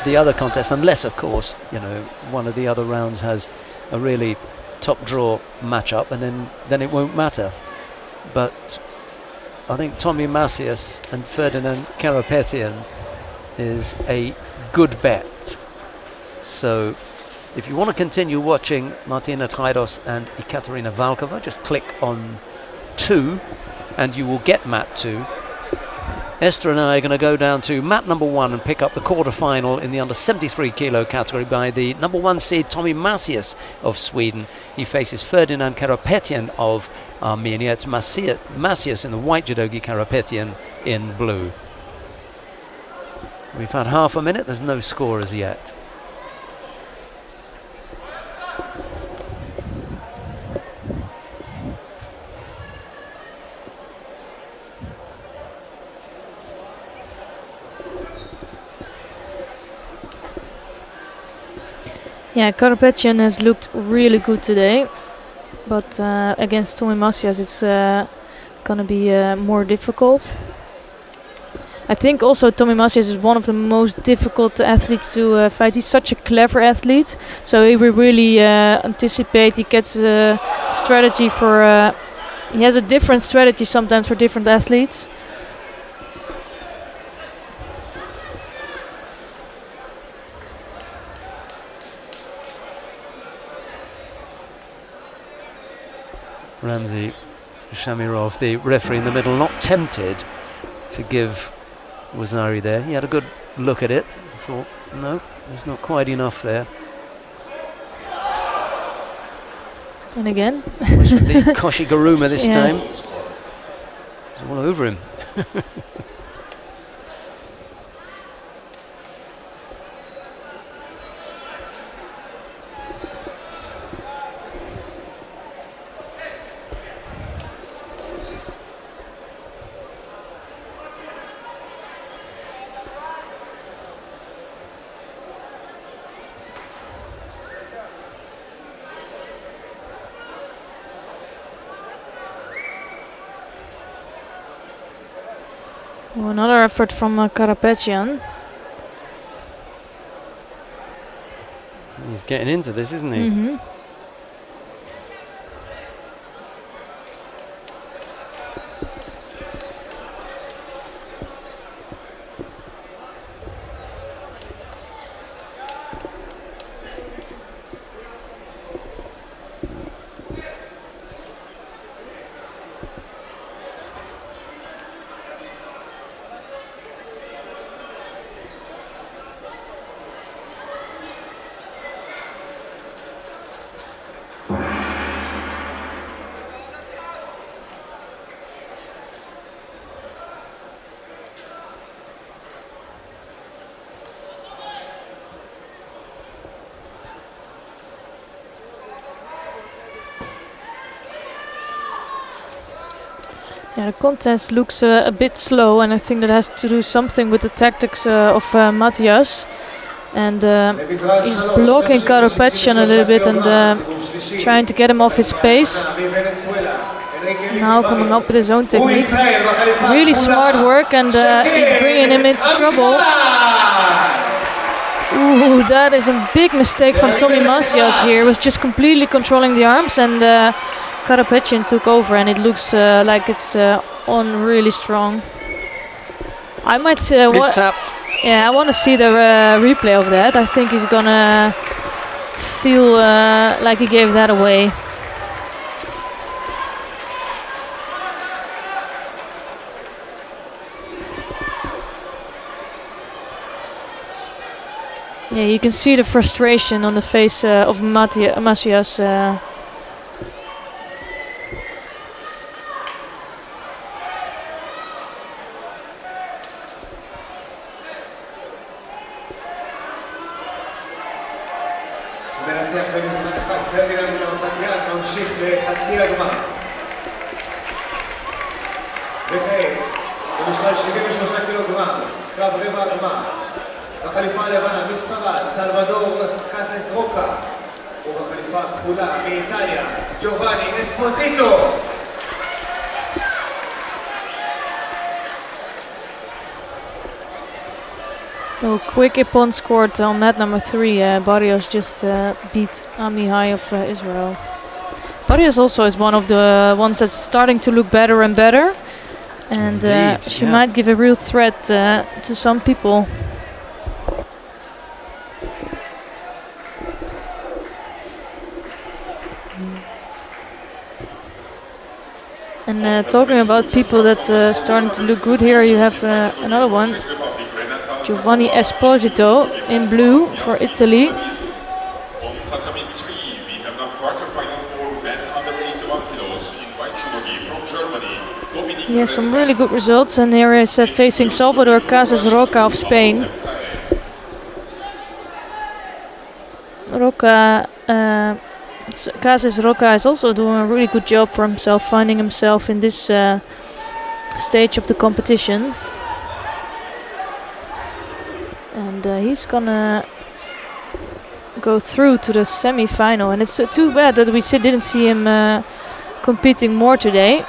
other contests, unless, of course, you know, one of the other rounds has a really top draw matchup, and then it won't matter. But I think Tommy Macias and Ferdinand Karapetian is a good bet. So if you want to continue watching Martina Traidos and Ekaterina Valkova, just click on 2 and you will get mat 2. Esther and I are going to go down to mat number 1 and pick up the quarter-final in the under 73 kilo category by the number 1 seed Tommy Macias of Sweden. He faces Ferdinand Karapetian of Armenia. It's Macias in the white judogi, Karapetian in blue. We've had half a minute, there's no score as yet. Yeah, Karapetian has looked really good today, but against Tommy Macias it's gonna be more difficult. I think also Tommy Macias is one of the most difficult athletes to fight. He's such a clever athlete, so he will really anticipate. He gets a strategy for. He has a different strategy sometimes for different athletes. Ramzi Shamirov, the referee in the middle, not tempted to give Wazari there. He had a good look at it. Thought, no, there's not quite enough there. And again. The Koshi Garuma this time. It's all over him. Oh, another effort from Karapetian. He's getting into this, isn't he? Mm-hmm. Yeah, the contest looks a bit slow, and I think that has to do something with the tactics of Matthias. And he's blocking Karapetian a little bit and trying to get him off his pace. Now coming up with his own technique. Really smart work, and he's bringing him into trouble. Ooh, that is a big mistake from Tommy Masias here. He was just completely controlling the arms, and Karapetyan took over, and it looks like it's on really strong. I might he's tapped. Yeah, I want to see the replay of that. I think he's gonna feel like he gave that away. Yeah, you can see the frustration on the face of Masias. מנצח במשחק אחד פרדיננד קרפטיאן ממשיך לחצי הגמר. וכעת, במשקל 73 קילוגרם, קרב רבע הגמר. בחליפה הלבנה מספרד, סלבדור קאסס רוקה. ובחליפה הכחולה מאיטליה, ג'ובאני אספוזיטו. Oh, quick Ippon scored on mat number 3. Barrios just beat Amihai of Israel. Barrios also is one of the ones that's starting to look better and better. And she might give a real threat to some people. And talking about people that starting to look good here, you have another one. Giovanni Esposito in blue for Italy. On Tatami 3, we have now quarterfinal for men under 81 kilos in white judogi from Germany. He has some really good results, and here is facing Salvador Casas Roca of Spain. Casas Roca is also doing a really good job for himself, finding himself in this stage of the competition. And he's gonna go through to the semi-final, and it's too bad that we didn't see him competing more today,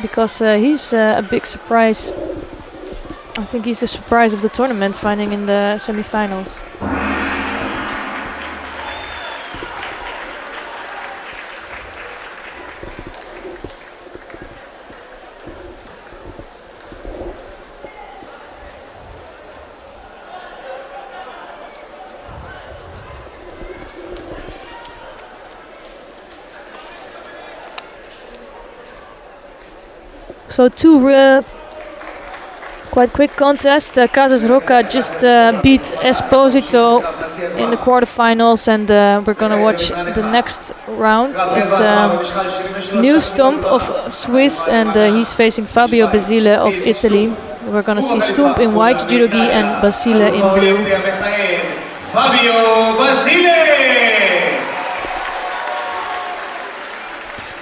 because he's a big surprise. I think he's the surprise of the tournament, finding in the semi-finals. So two quite quick contests. Casas Roca just beat Esposito in the quarterfinals, and we're gonna watch the next round. It's New Stump of Swiss, and he's facing Fabio Basile of Italy. We're gonna see Stump in white judogi and Basile in blue. Fabio Basile!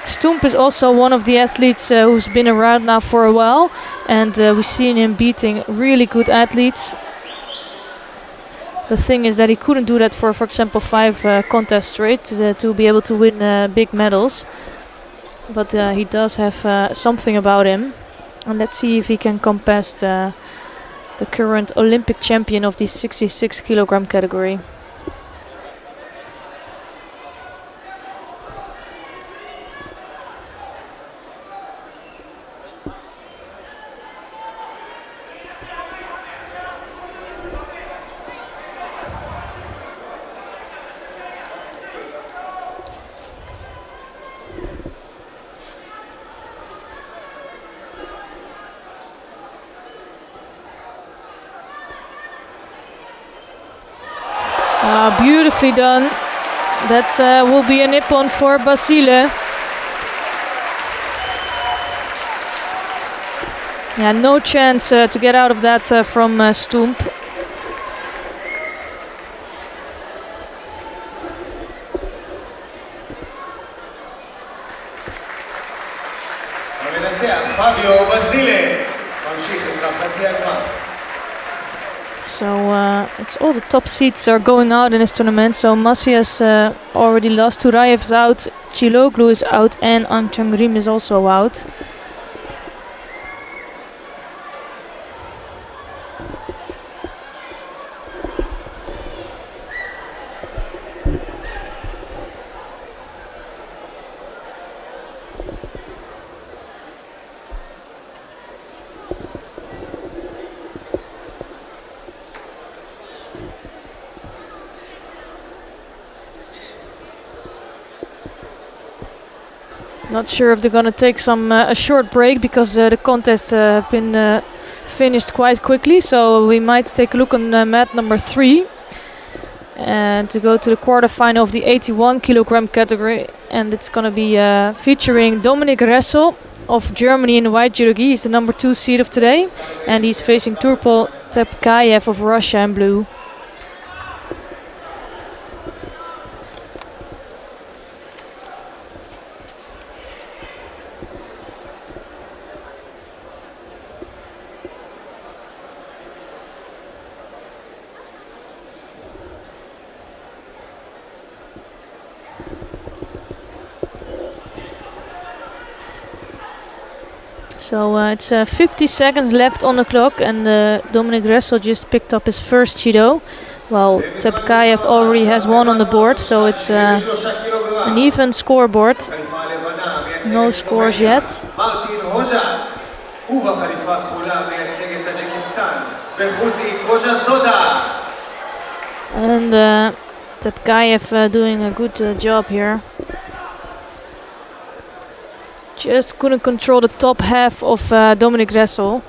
Stump is also one of the athletes who's been around now for a while, and we've seen him beating really good athletes. The thing is that he couldn't do that for example, 5 contests straight to be able to win big medals. But he does have something about him, and let's see if he can come past the current Olympic champion of the 66 kilogram category. Beautifully done. That will be a nippon for Basile. Yeah, no chance to get out of that from Stump. So it's all the top seeds are going out in this tournament. So Macias already lost, Turayev is out, Chiloglu is out, and Antangrim is also out. Not sure if they're gonna take a short break because the contests have been finished quite quickly. So we might take a look on mat number 3 and to go to the quarterfinal of the 81 kilogram category, and it's gonna be featuring Dominik Ressel of Germany in white judogi. He's the number 2 seed of today, and he's facing Turpal Tepkayev of Russia in blue. So it's 50 seconds left on the clock, and Dominik Ressel just picked up his first Judo, while Tepkayev already has one on the board, so it's an even scoreboard. No scores yet. And Tepkayev doing a good job here. Just couldn't control the top half of Dominik Ressel.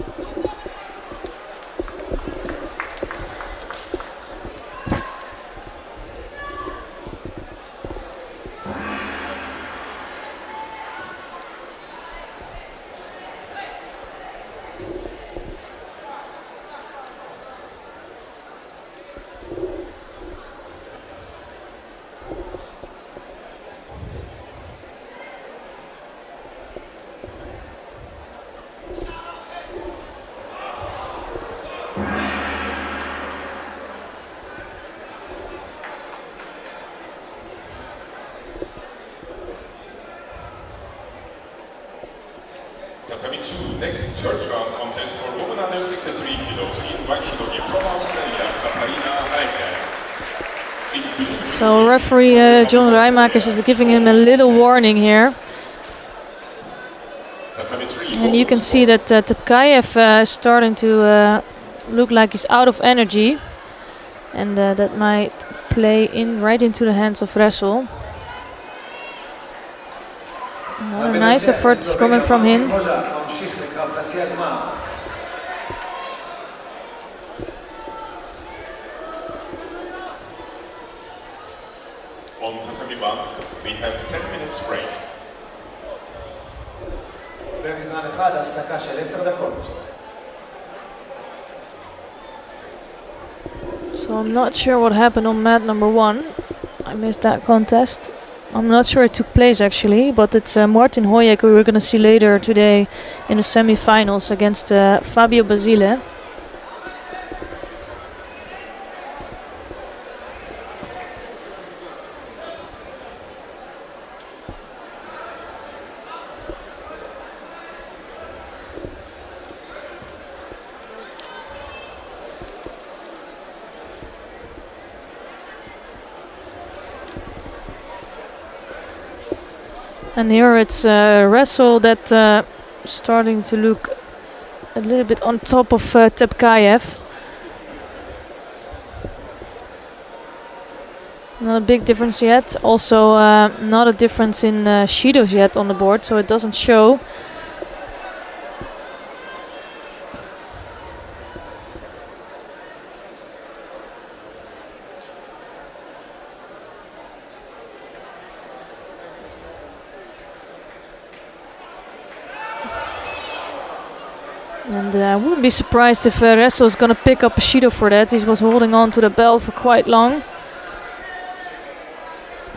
Tatami 2, next third round contest for women under 63 kilos in white judogi from Australia, Katarina Rijker. So referee John Rijmakers is giving him a little warning here. And you can see that Tepkayev is starting to look like he's out of energy. And that might play right into the hands of Ressel. Another nice effort coming from him. On Tatami 1, we have 10 minutes break. So I'm not sure what happened on mat number 1. I missed that contest. I'm not sure it took place actually, but it's Martin Hoyek who we're going to see later today in the semi-finals against Fabio Basile. And here it's Ressel that starting to look a little bit on top of Tepkayev. Not a big difference yet. Also not a difference in Shidos yet on the board, so it doesn't show. And I wouldn't be surprised if Ressel is going to pick up a Shido for that. He was holding on to the bell for quite long.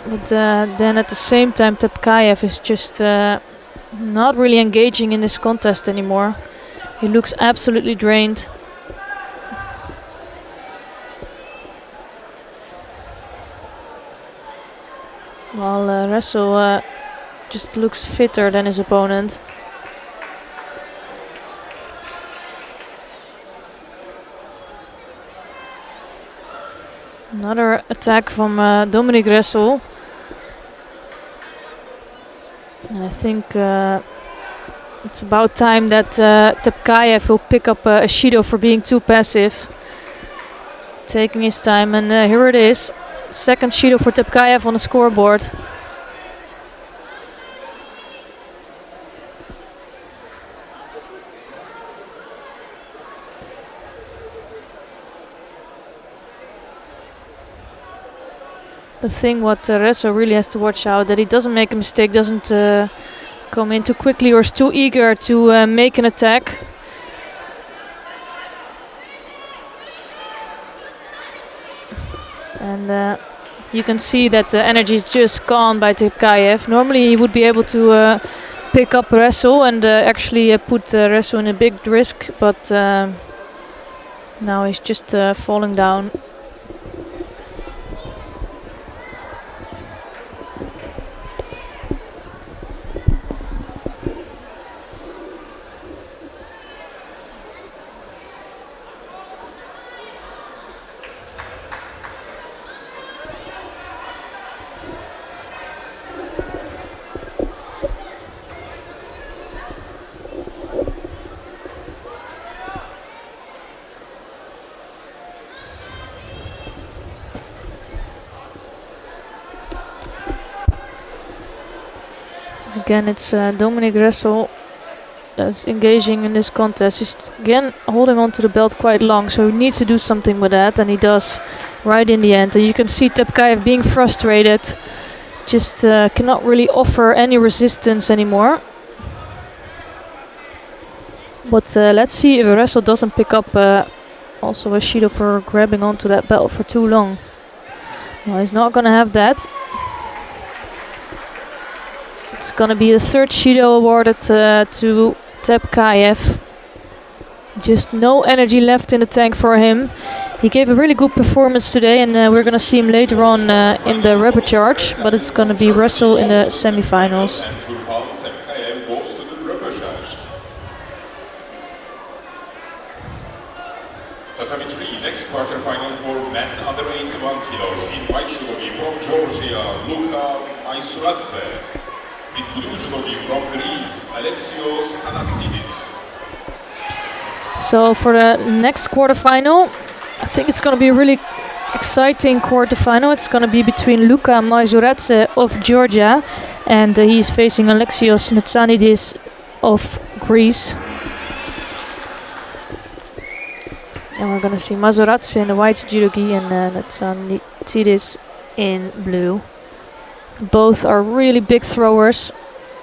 But then at the same time Tepkayev is just not really engaging in this contest anymore. He looks absolutely drained. while Ressel just looks fitter than his opponent. Another attack from Dominic Ressel. And I think it's about time that Tepkaev will pick up a Shido for being too passive. Taking his time, and here it is. Second Shido for Tepkaev on the scoreboard. The thing what Ressel really has to watch out, that he doesn't make a mistake, doesn't come in too quickly or is too eager to make an attack. And you can see that the energy is just gone by Tepkaev. Normally he would be able to pick up Ressel and actually put Ressel in a big risk, but now he's just falling down. Again, it's Dominic Ressel that's engaging in this contest. He's again holding on to the belt quite long, so he needs to do something with that, and he does right in the end. And you can see Tepkaev being frustrated, just cannot really offer any resistance anymore. But let's see if Ressel doesn't pick up also a Shido for grabbing onto that belt for too long. No, he's not gonna have that. It's gonna be the third Shido awarded to Tepkaev. Just no energy left in the tank for him. He gave a really good performance today, and we're gonna see him later on in the rapid charge. But it's gonna be Ressel in the semi-finals. And Turhan Tepkaev goes to the repechage. Tatami 3, next quarterfinal for men under 81 kilos in white judogi from Georgia, Luka Maisuradze. In blue judogi from Greece, Alexios Thanatsidis. So for the next quarterfinal, I think it's going to be a really exciting quarterfinal. It's going to be between Luka Maisuradze of Georgia, and he's facing Alexios Thanatsidis of Greece. And we're going to see Maisuradze in the white judogi and Thanatsidis in blue. Both are really big throwers,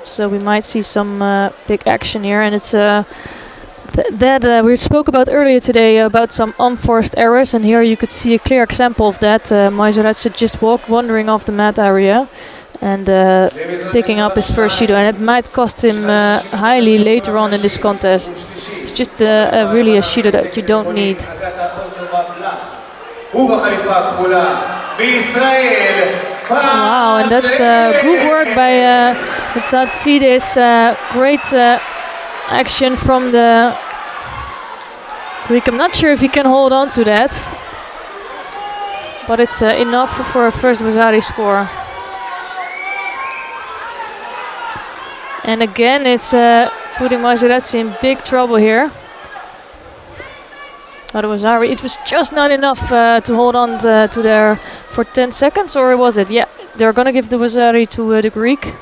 so we might see some big action here. And it's that we spoke about earlier today about some unforced errors, and here you could see a clear example of that. Maisuradze just wandering off the mat area and picking up his first Shido, and it might cost him highly later on in this contest. It's just really a Shido that you don't need. Wow, and that's good work by Thanatsidis. Great action from the Greek. I'm not sure if he can hold on to that, but it's enough for a first Vasari score. And again, it's putting Maisuradze in big trouble here. It was just not enough to hold on to there for 10 seconds, or was it? Yeah, they're gonna give the Vasari to the Greek.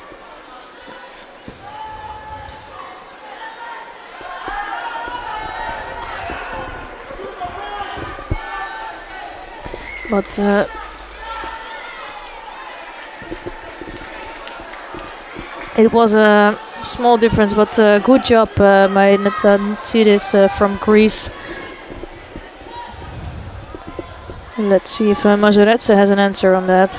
But it was a small difference, but good job by Thanatsidis from Greece. Let's see if Maisuradze has an answer on that.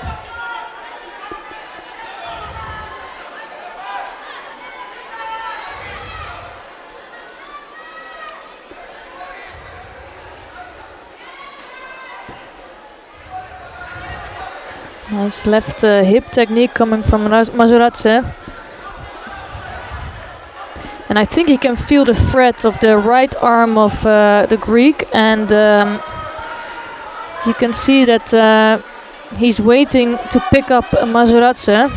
Nice left hip technique coming from Mazuradze. And I think he can feel the threat of the right arm of the Greek, and you can see that he's waiting to pick up Mazuradze.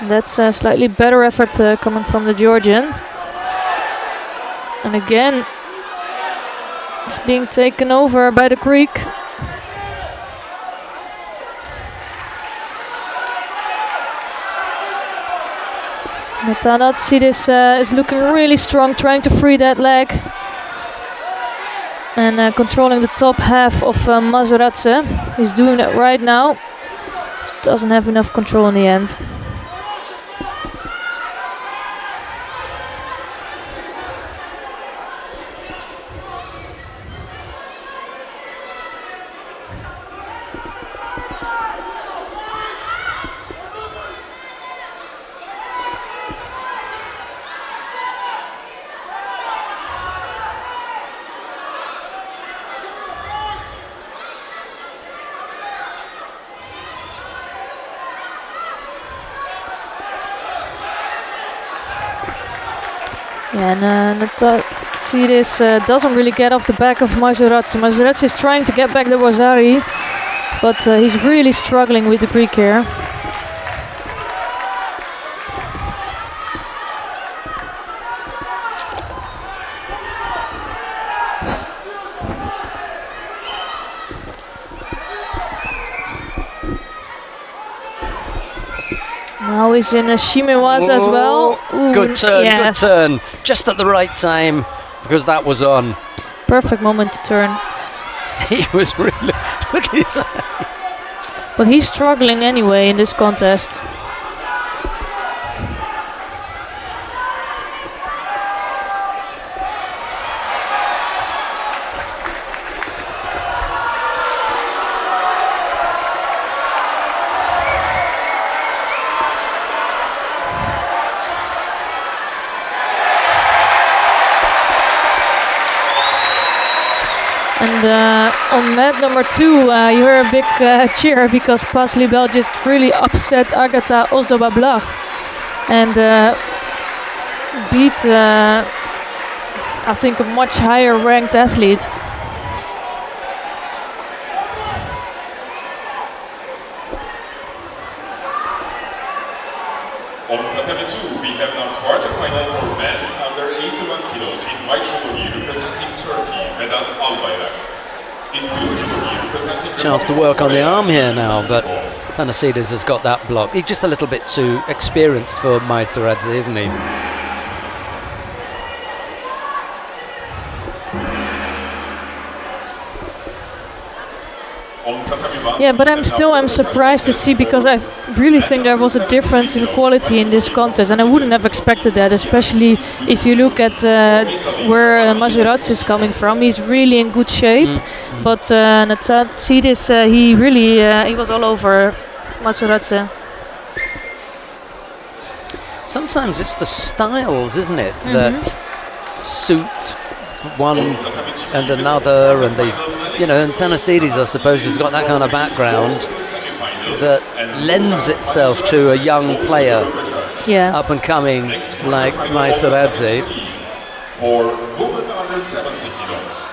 That's a slightly better effort coming from the Georgian. And again, it's being taken over by the Greek. Natanatzidis is looking really strong, trying to free that leg. And controlling the top half of Mazuradze. He's doing that right now. Doesn't have enough control in the end. And Natsidis doesn't really get off the back of Mazuradze. Mazuradze is trying to get back the Wazari, but he's really struggling with the Greek here. Now he's in a Shimewaza as well. Ooh, good turn. Just at the right time, because that was on. Perfect moment to turn. He was really... Look at his eyes. But he's struggling anyway in this contest. And on mat number 2, you hear a big cheer because Paslibel just really upset Agatha Ozdoba-Blach and beat, I think, a much higher ranked athlete. On Tasami 2, we have now quarterfinal for men under 81 kilos in white judogi representing Turkey, Vedat Albayrak. In blue judogi representing... Chance to work on the arm here now, but Thanasidis has got that block. He's just a little bit too experienced for Mazuradze, isn't he? Yeah, but I'm surprised to see, because I really think there was a difference in quality in this contest, and I wouldn't have expected that, especially if you look at where Mazuradze is coming from. He's really in good shape, but Natsidis, he was all over Mazuradze. Sometimes it's the styles, isn't it, that suit one and another, and they, you know, and Thanasidis, I suppose, has got that kind of background that lends itself to a young player, up and coming like Mazuradze. For women under 70 kilos.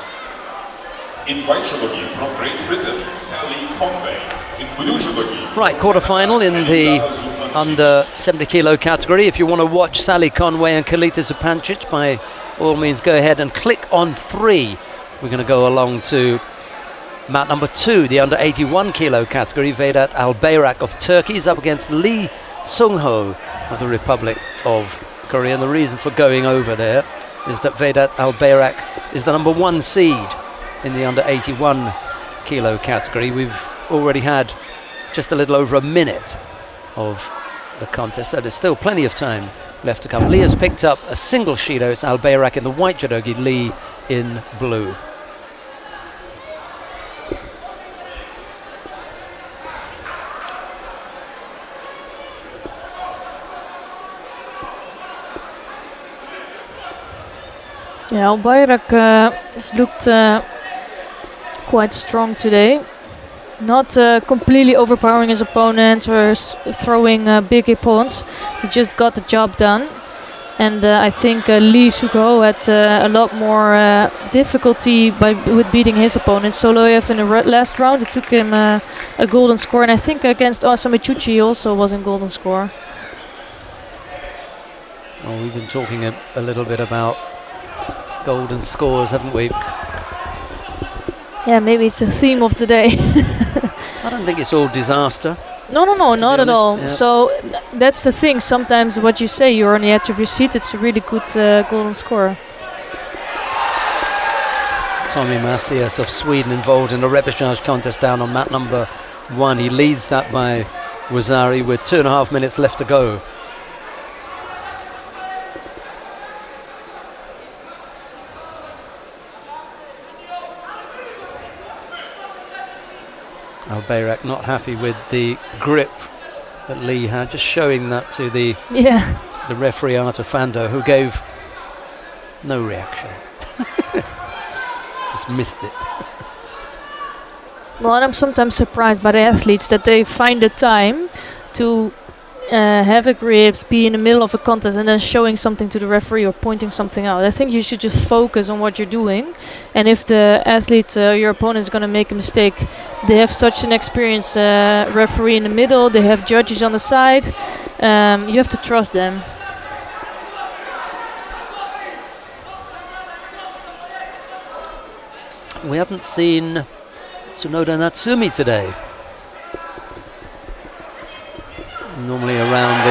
In white judogi from Great Britain, Sally Conway. In blue judogi. Right, quarter-final in the under 70 kilo category. If you want to watch Sally Conway and Kalita Zupancic, by all means go ahead and click on 3. We're going to go along to mat number 2, the under 81 kilo category. Vedat Albayrak of Turkey is up against Lee Sung-ho of the Republic of Korea. And the reason for going over there is that Vedat Albayrak is the number 1 seed in the under 81 kilo category. We've already had just a little over a minute of the contest, so there's still plenty of time left to come. Lee has picked up a single Shido. It's Albayrak in the white judogi, Lee in blue. Yeah, Albayrak has looked quite strong today. Not completely overpowering his opponents or throwing big ippons. He just got the job done. And I think Lee Suk-ho had a lot more difficulty with beating his opponent. Soloyev in the last round, it took him a golden score. And I think against Asami Chuchi he also was in golden score. Well, we've been talking a little bit about golden scores, haven't we? Yeah, maybe it's a theme of today. I don't think it's all disaster. No, not at all. Yeah. So that's the thing. Sometimes what you say, you're on the edge of your seat. It's a really good golden score. Tommy Macias of Sweden involved in the repechage contest down on mat number 1. He leads that by Wazari with 2.5 minutes left to go. Albayrak not happy with the grip that Lee had, just showing that to the referee Arthur Fando, who gave no reaction. Just missed it. Well, I'm sometimes surprised by the athletes that they find the time to have a grip, be in the middle of a contest and then showing something to the referee or pointing something out. I think you should just focus on what you're doing, and if the athlete, your opponent, is going to make a mistake, they have such an experienced referee in the middle, they have judges on the side, you have to trust them. We haven't seen Tsunoda Natsumi today. Normally around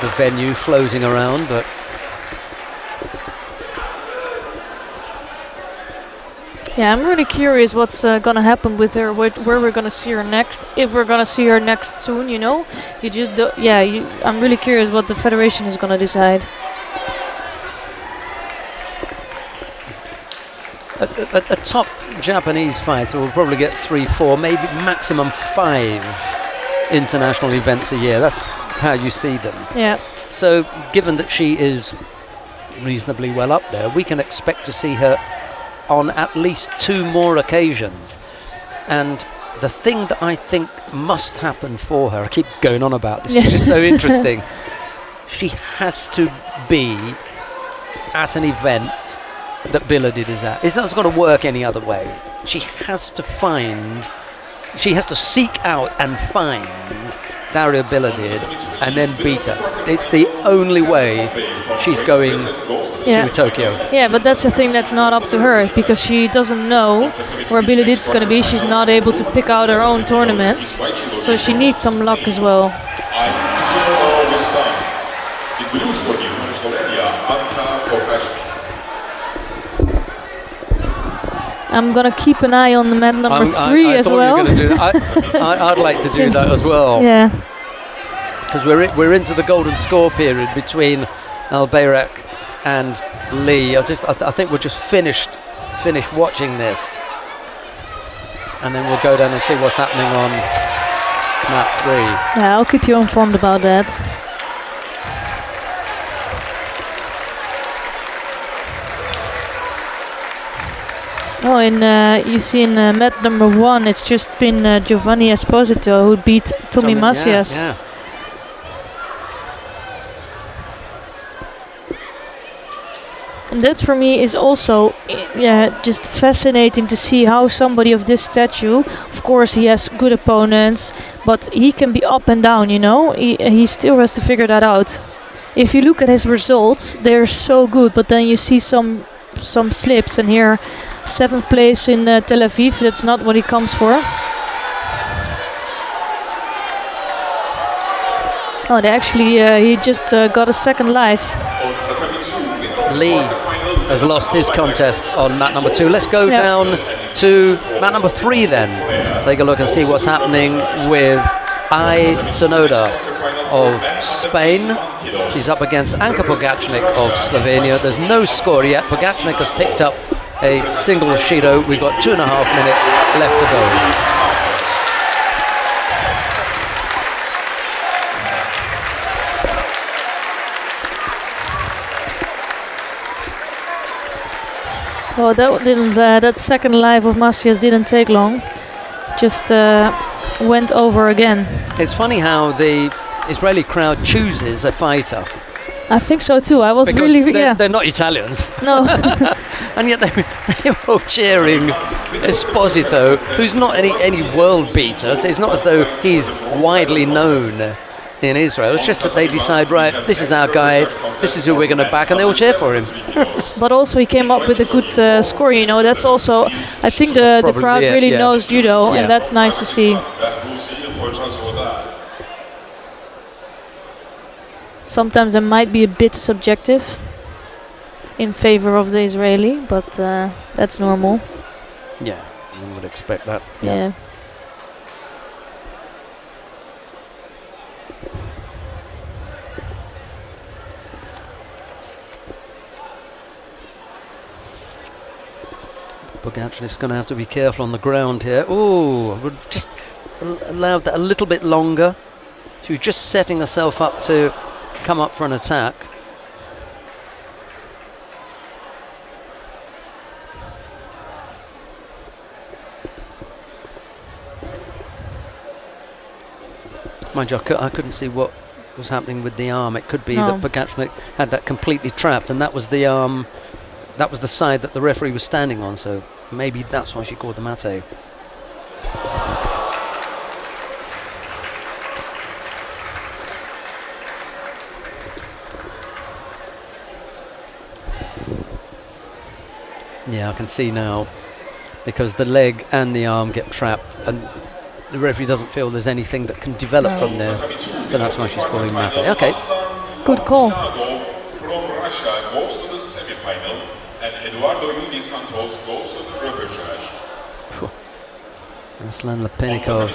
the venue, floating around, but yeah, I'm really curious what's gonna happen with her, where we're gonna see her next, if we're gonna see her next soon. You know, you just do, I'm really curious what the federation is gonna decide. a top Japanese fighter will probably get 3, 4, maybe maximum 5 international events a year. That's how you see them. Yeah. So given that she is reasonably well up there, we can expect to see her on at least 2 more occasions. And the thing that I think must happen for her, I keep going on about this, it's just so interesting, she has to be at an event that Billedid is at. It's not going to work any other way. She has to seek out and find Daria Billedid and then beat her. It's the only way she's going to Tokyo. Yeah, but that's the thing that's not up to her, because she doesn't know where Billedid's going to be. She's not able to pick out her own tournaments, so she needs some luck as well. I'm gonna keep an eye on the mat number 3 as well. I thought you were going to do that. I'd like to do that as well. Yeah. Because we're into the golden score period between Albayrak and Lee. I think we'll just finish watching this, and then we'll go down and see what's happening on mat 3. Yeah, I'll keep you informed about that. Oh, you see in mat number 1, it's just been Giovanni Esposito who beat Tommy Macias. Yeah. And that for me is also just fascinating to see how somebody of this stature, of course he has good opponents, but he can be up and down, you know, he still has to figure that out. If you look at his results, they're so good, but then you see some slips, and here 7th place in Tel Aviv, that's not what he comes for. Oh, they actually, he just got a second life. Lee has lost his contest on mat number 2. Let's go down to mat number 3 then. Take a look and see what's happening with Ai Tsunoda of Spain. She's up against Anka Pogacnik of Slovenia. There's no score yet. Pogacnik has picked up a single Shido. We've got 2.5 minutes left to go. Oh, that second live of Macias didn't take long. Just went over again. It's funny how the Israeli crowd chooses a fighter. I think so too. I was Because really, they're not Italians. No. And yet they were all cheering Esposito, who's not any world beater. So it's not as though he's widely known in Israel. It's just that they decide, right, this is our guy, this is who we're going to back, and they all cheer for him. But also he came up with a good score, you know. That's also, I think the crowd really knows judo, and that's nice to see. Sometimes it might be a bit subjective in favor of the Israeli, but that's normal. Yeah, you would expect that. Yeah. Pogačnik's going to have to be careful on the ground here. Oh, would just allowed that a little bit longer. She was just setting herself up to come up for an attack. Mind you, I couldn't see what was happening with the arm. It could be that Pogačnik had that completely trapped, and that was the arm. That was the side that the referee was standing on, so maybe that's why she called the mate. Yeah, I can see now, because the leg and the arm get trapped, and the referee doesn't feel there's anything that can develop from there, so that's why she's calling mate. Okay. Good call. From Russia goes to the semi-final, and Eduardo Yudi Santos goes to the repechage. Aslan Lepenikov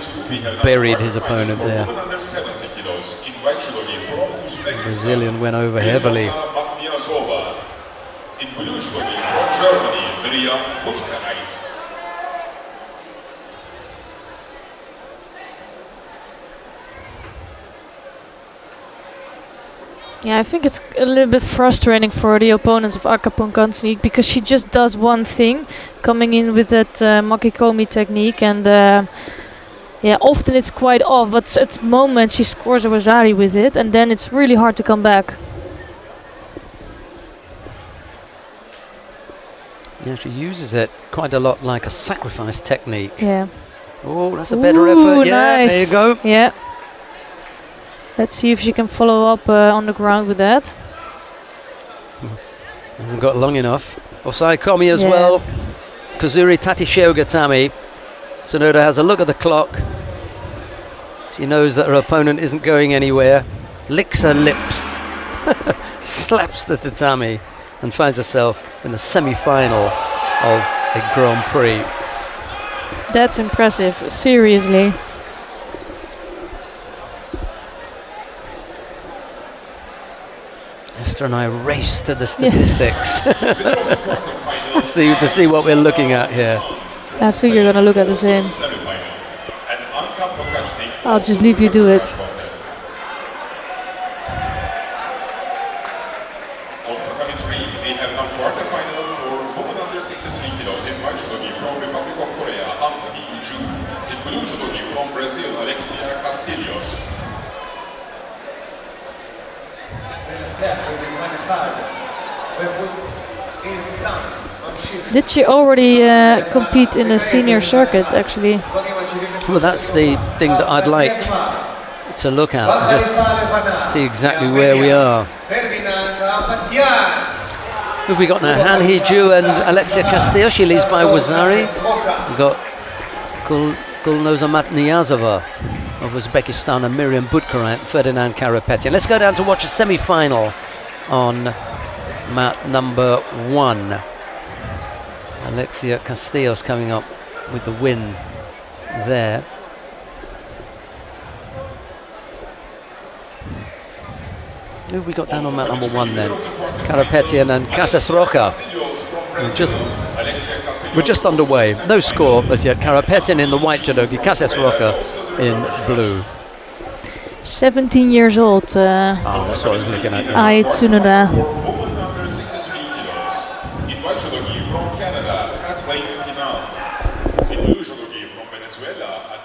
buried his opponent there. The Brazilian went over heavily. In blue judo from Germany, Miriam Butzkenheit. Yeah, I think it's a little bit frustrating for the opponents of Akka Pogačnik, because she just does one thing, coming in with that Makikomi technique, and yeah, often it's quite off, but at moments she scores a Wazari with it, and then it's really hard to come back. Yeah, she uses it quite a lot like a sacrifice technique. Yeah. Oh, that's a better effort. Yeah, nice. there you go. Yeah. Let's see if she can follow up on the ground with that. Hasn't got long enough. Offside Komi as well. Kazuri Tatisheo Gatami. Tsunoda has a look at the clock. She knows that her opponent isn't going anywhere. Licks her lips. Slaps the tatami and finds herself in the semi-final of a Grand-Prix. That's impressive, seriously. Esther and I race to the statistics to see what we're looking at here. I think you're gonna look at the same. I'll just leave you do it. On tatami 3, we have now quarterfinal for women under 63 kilos in white judogi from Republic of Korea, Aviv. In blue judogi from Brazil, Alexia Castilhos. Did she already compete in the senior circuit, actually? Well, that's the thing that I'd like to look at, just see exactly where we are. Who have we got now? Han Hee-ju and Alexia Castillo. She leads by Wazari. We've got Gulnoza Matniyazova of Uzbekistan and Miriam Budkarat, Ferdinand Karapetian. Let's go down to watch a semi-final on mat number 1. Alexia Castillo's coming up with the win there. Who have we got down on mat number 1 then? Karapetian and Casas Roca. We're just underway. No score as yet. Karapetian in the white judogi, Casas Roca in blue. 17 years old. That's what I was looking at. Ai Tsunoda.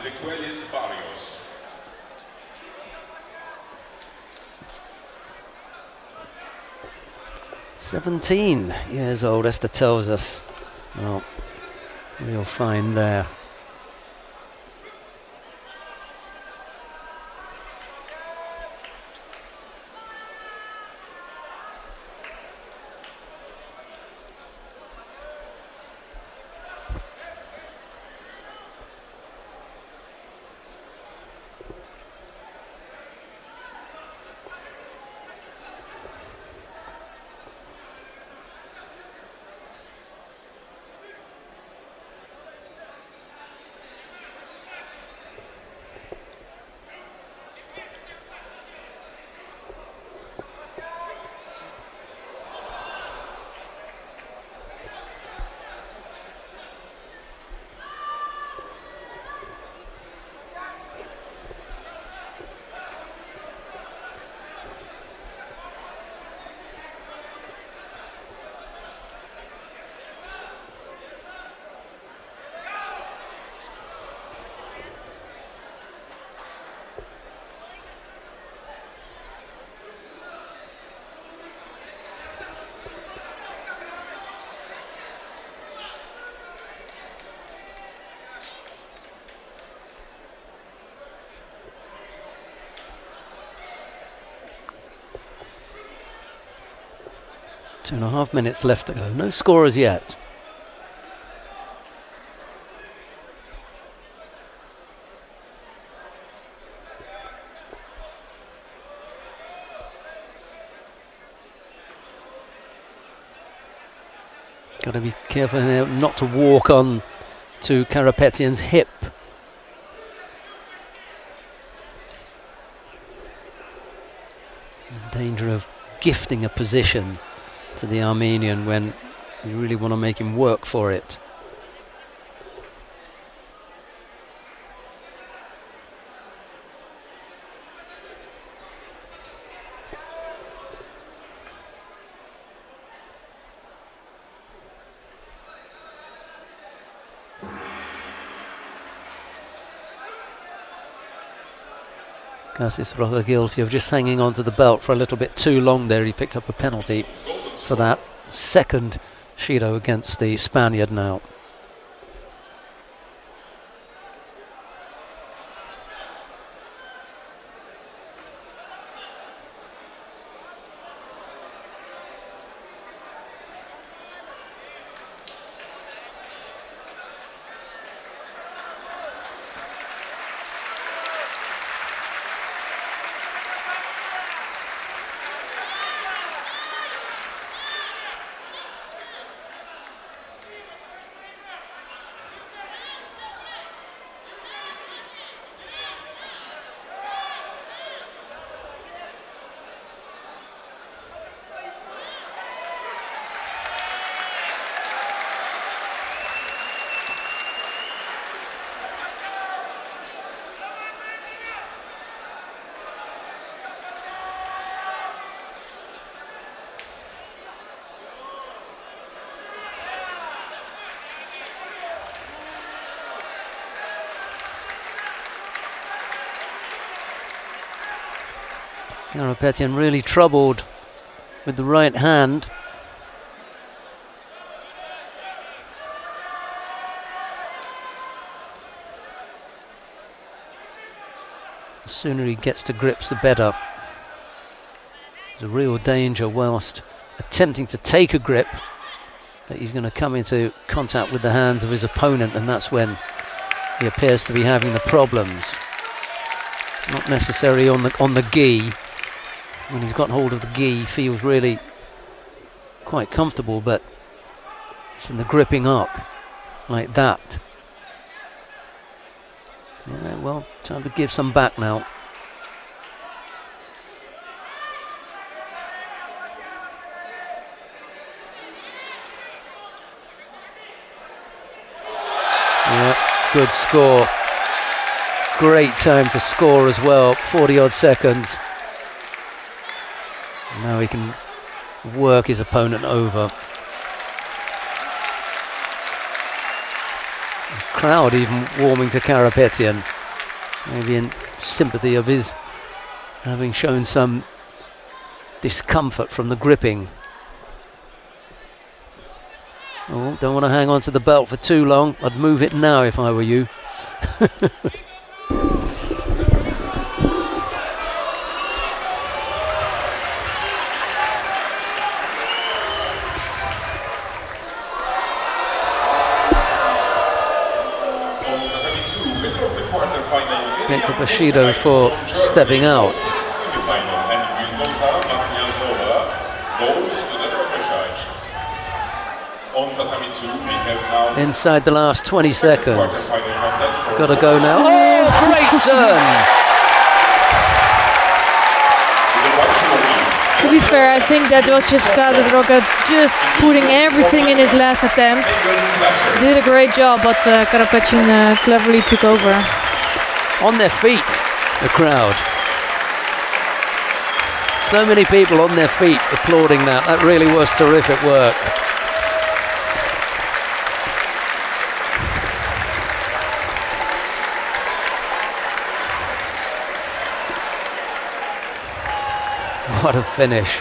Requelis Barrios. "17 years old," Esther tells us. Well, real fine there. Two and a half minutes left to go. No scorers yet. Got to be careful now not to walk on to Karapetyan's hip. In danger of gifting a position to the Armenian when you really want to make him work for it. Cassis Roca guilty of just hanging on to the belt for a little bit too long there. He picked up a penalty for that. Second Judo against the Spaniard now. Karapetyan really troubled with the right hand. The sooner he gets to grips, the better. There's a real danger whilst attempting to take a grip that he's going to come into contact with the hands of his opponent, and that's when he appears to be having the problems. Not necessarily on the gi. When he's got hold of the gi, he feels really quite comfortable, but it's in the gripping up like that. Yeah, well, time to give some back now. Yeah, good score. Great time to score as well, 40 odd seconds. Now he can work his opponent over. crowd even warming to Karapetyan, maybe in sympathy of his having shown some discomfort from the gripping. Oh, don't want to hang on to the belt for too long. I'd move it now if I were you. Victor Bushido for stepping out. Inside the last 20 seconds. Got to go now. Oh, great turn! To be fair, I think that was just Kazas Roca just putting everything in his last attempt. Did a great job, but Karapetyan cleverly took over. On their feet, the crowd. So many people on their feet applauding that. That really was terrific work. What a finish.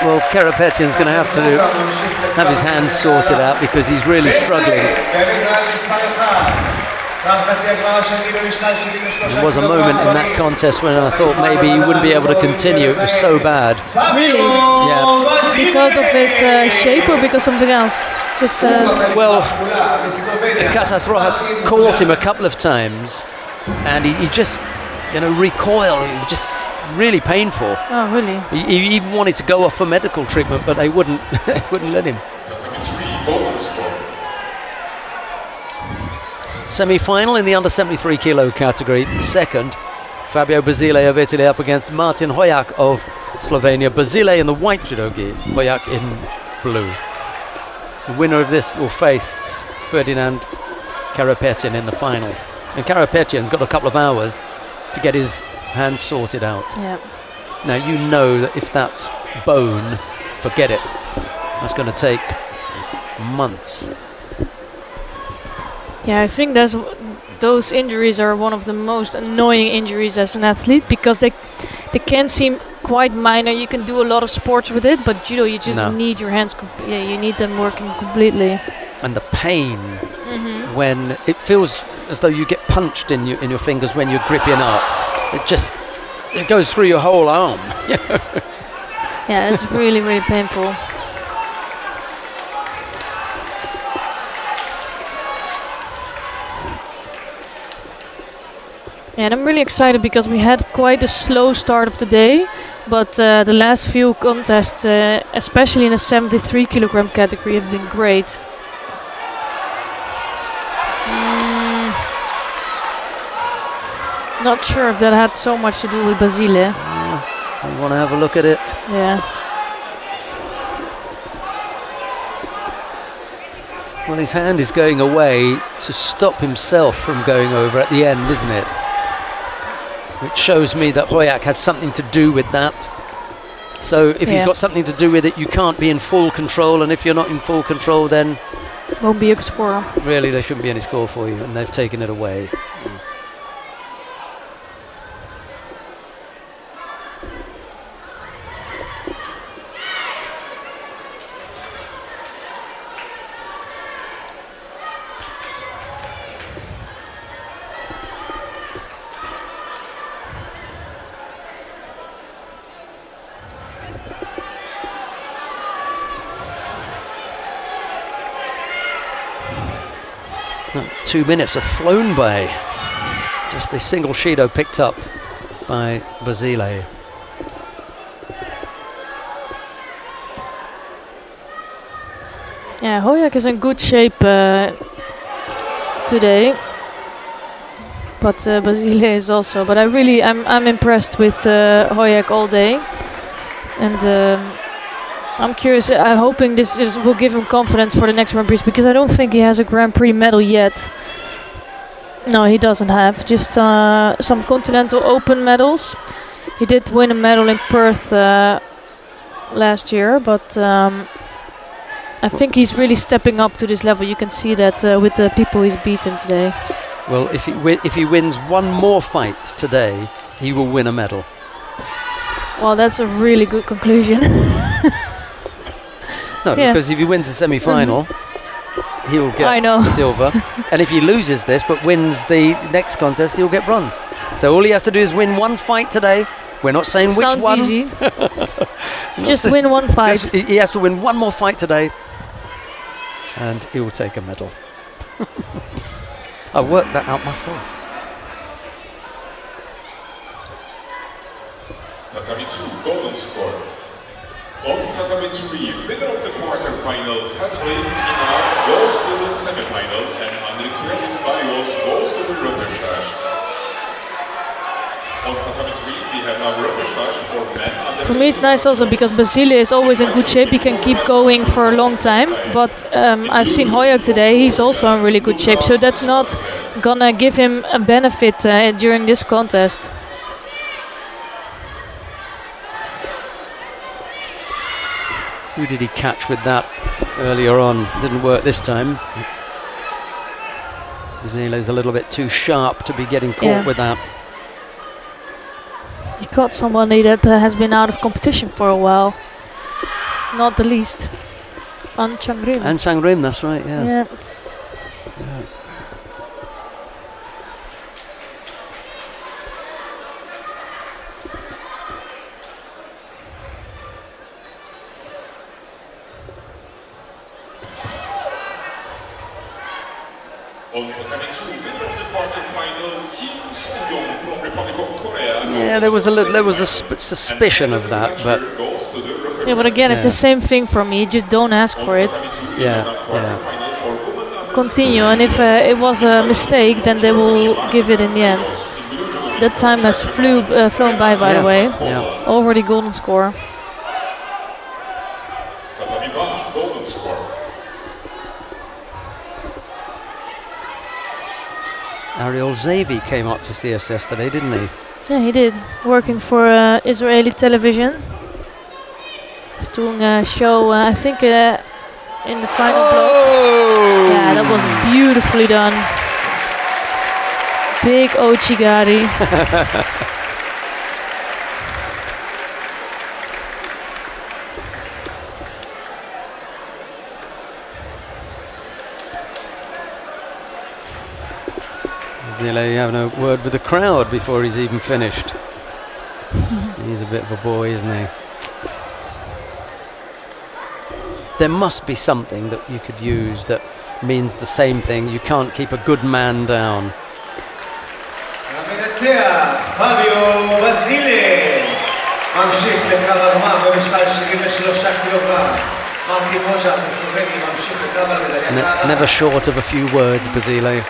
Well, Karapetyan's going to have his hands sorted out because he's really struggling. There was a moment in that contest when I thought maybe he wouldn't be able to continue. It was so bad. Really? Yeah. Because of his shape or because of something else? Well, Kazas Rojas caught him a couple of times and he just, recoiled. It was just really painful. Oh, really? He even wanted to go off for medical treatment, but they wouldn't let him. Semi-final in the under 73 kilo category. Second, Fabio Basile of Italy up against Martin Hojak of Slovenia. Basile in the white judogi, Hojak in blue. The winner of this will face Ferdinand Karapetyan in the final. And Karapetyan's got a couple of hours to get his hand sorted out. Yeah. Now you know that if that's bone, forget it. That's going to take months. Yeah, I think those injuries are one of the most annoying injuries as an athlete because they can seem quite minor. You can do a lot of sports with it, but judo you just need your hands. You need them working completely. And the pain when it feels as though you get punched in your fingers when you're gripping up. It goes through your whole arm. Yeah, it's really, really painful. Yeah, and I'm really excited because we had quite a slow start of the day, but the last few contests, especially in the 73 kilogram category, have been great. Not sure if that had so much to do with Basile. You want to have a look at it? Yeah. Well, his hand is going away to stop himself from going over at the end, isn't it? Which shows me that Hojak had something to do with that. So if he's got something to do with it, you can't be in full control, and if you're not in full control, then won't be a score. Really, there shouldn't be any score for you, and they've taken it away. No, 2 minutes have flown by. Just a single Shido picked up by Basile. Yeah, Hojak is in good shape today, but Basile is also. But I'm impressed with Hojak all day, and I'm curious. I'm hoping will give him confidence for the next Grand-Prix, because I don't think he has a Grand-Prix medal yet. No, he doesn't have. Just some Continental Open medals. He did win a medal in Perth last year, but I think he's really stepping up to this level. You can see that with the people he's beaten today. Well, if he wins one more fight today, he will win a medal. Well, that's a really good conclusion. No, because if he wins the semi-final, he will get silver. And if he loses this but wins the next contest, he'll get bronze. So all he has to do is win one fight today. We're not saying which one. Sounds easy. Just win one fight. He has to win one more fight today, and he will take a medal. I worked that out myself. Tatami 2 golden score. On Tatami 3, winner of the quarterfinal, Kathleen Ina goes to the semifinal, and Andrikoulis Barrios goes to the repechage. On Tatami 3, we have now repechage for men. For me, it's nice also because Basile is always in good shape. He can keep going for a long time. But I've seen Hoyak today. He's also in really good shape. So that's not gonna give him a benefit during this contest. Who did he catch with that earlier on? Didn't work this time. Zile's a little bit too sharp to be getting caught with that. He caught somebody that has been out of competition for a while. Not the least. An Changrim. And Changrim, that's right, yeah. On Tatami 2, winner of the quarterfinal, Kim Soo-young from Republic of Korea. Yeah, there was a suspicion of that, but yeah, but again, it's the same thing for me. Just don't ask for it. Continue, and if it was a mistake, then they will give it in the end. That time has flown by the way. Yeah. Already golden score. Tatami 1, golden score. Ariel Zavi came up to see us yesterday, didn't he? Yeah, he did. Working for Israeli television. He's doing a show, I think, in the final block. Yeah, that was beautifully done. Big Ochigari. Zile having a word with the crowd before he's even finished. He's a bit of a boy, isn't he? There must be something that you could use that means the same thing. You can't keep a good man down. פאביו בזילי ממשיך לקו הרמה במשקל 73 קילוגרם. מרקי מוז'ק הסלובני ממשיך לקו המדליית. Never short of a few words, Basile.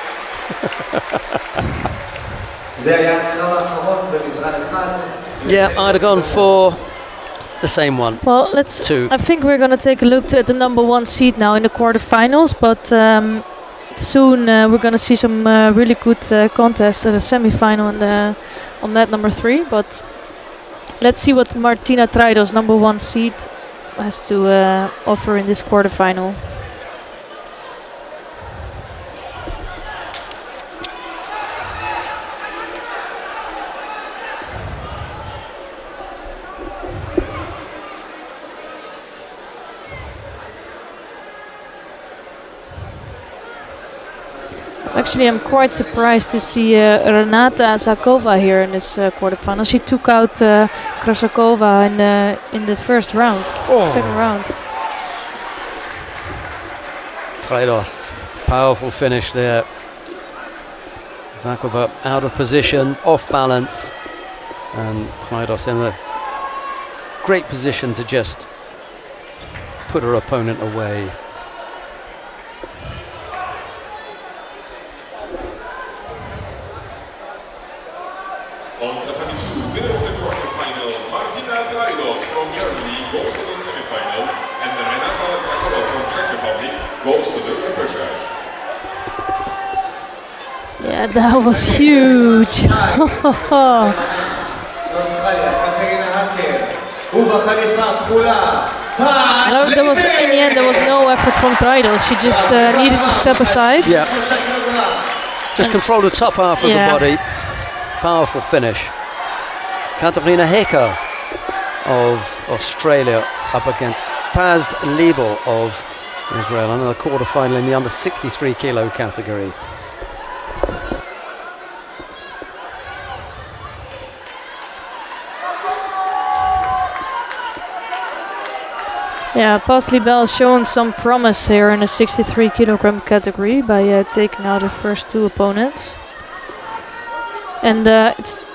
זה היה הקרב האחרון במזרן אחד. Yeah, I'd have gone for the same one. Well, I think we're going to take a look at the number 1 seed now in the quarterfinals, but soon we're going to see some really good contests at the semi-final on that number 3. But let's see what Martina Traidos, number 1 seed, has to offer in this quarterfinal. Actually, I'm quite surprised to see Renata Zakova here in this quarterfinal. She took out Krasakova in the first round, second round. Traidos, powerful finish there. Zakova out of position, off balance, and Traidos in a great position to just put her opponent away. On Tatami 2, winner of the quarterfinal, Martina Traidos from Germany goes to the semifinal. repechage. Yeah, that was huge. אוסטרליה, קטרינה האקר, ובחליפה הכחולה, No, there was in the end there was no effort from Treidel. She just needed to step aside. Yeah. Just control the top half of Yeah. the body. Powerful finish. Katarina Hecker of Australia up against Paz Liebel of Israel. Another quarter-final in the under 63 kilo category. Yeah, Paz Liebel showing some promise here in the 63 kilogram category by taking out her first two opponents. And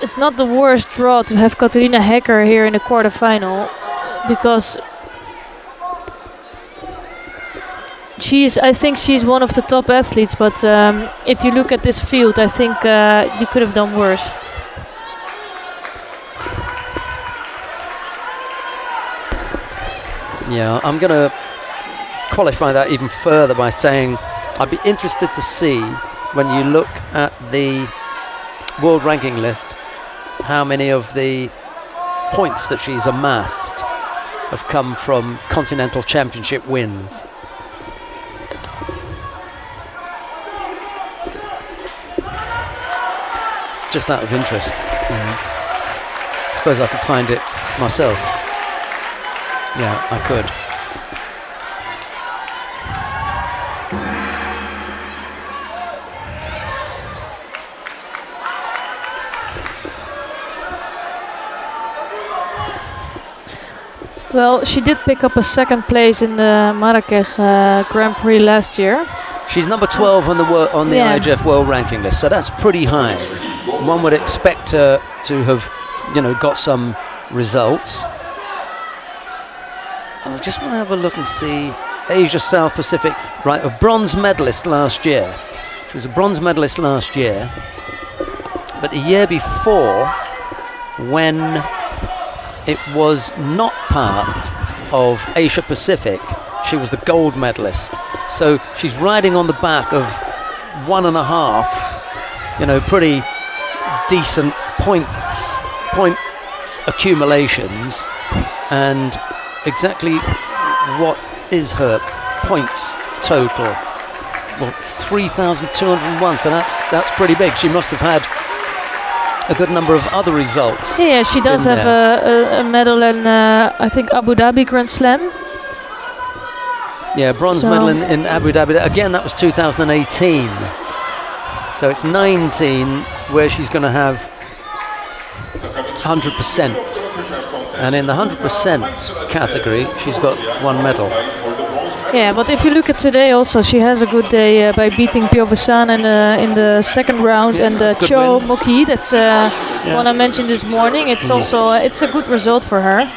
it's not the worst draw to have Katarina Hecker here in the quarterfinal, because I think she's one of the top athletes, but if you look at this field, I think you could have done worse. Yeah, I'm going to qualify that even further by saying I'd be interested to see, when you look at the world ranking list, how many of the points that she's amassed have come from continental championship wins. Just out of interest. I suppose I could find it myself. Yeah, I could. Well, she did pick up a second place in the Marrakech Grand-Prix last year. She's number 12 on the Yeah. IHF world ranking list, so that's pretty high. One would expect her to have, got some results. I just want to have a look and see. Asia South Pacific, right, a bronze medalist last year. She was a bronze medalist last year, but the year before, when it was not part of Asia Pacific, she was the gold medalist. So she's riding on the back of 1.5, pretty decent point accumulations. And exactly what is her points total? Well, 3,201, so that's pretty big. She must have had a good number of other results. Yeah, she does have a medal in, I think, Abu Dhabi Grand Slam. Yeah, bronze medal in Abu Dhabi. Again, that was 2018. So it's 19 where she's going to have 100%. And in the 100% category, she's got one medal. Yeah, but if you look at today also, she has a good day by beating Pio Bessan in the second round, and Cho win. Moki, that's one I mentioned this morning. It's also it's a good result for her.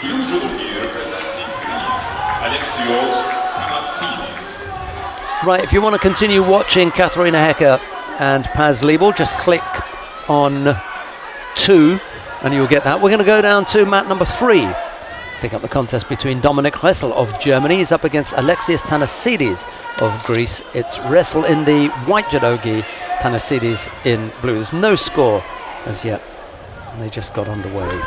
Right, if you want to continue watching Katarina Hecker and Paz Liebel, just click on 2 and you'll get that. We're going to go down to mat number 3. Pick up the contest between Dominik Ressel of Germany. He's up against Alexios Thanasidis of Greece. It's Ressel in the white judogi, Thanasidis in blue. There's no score as yet, and they just got underway.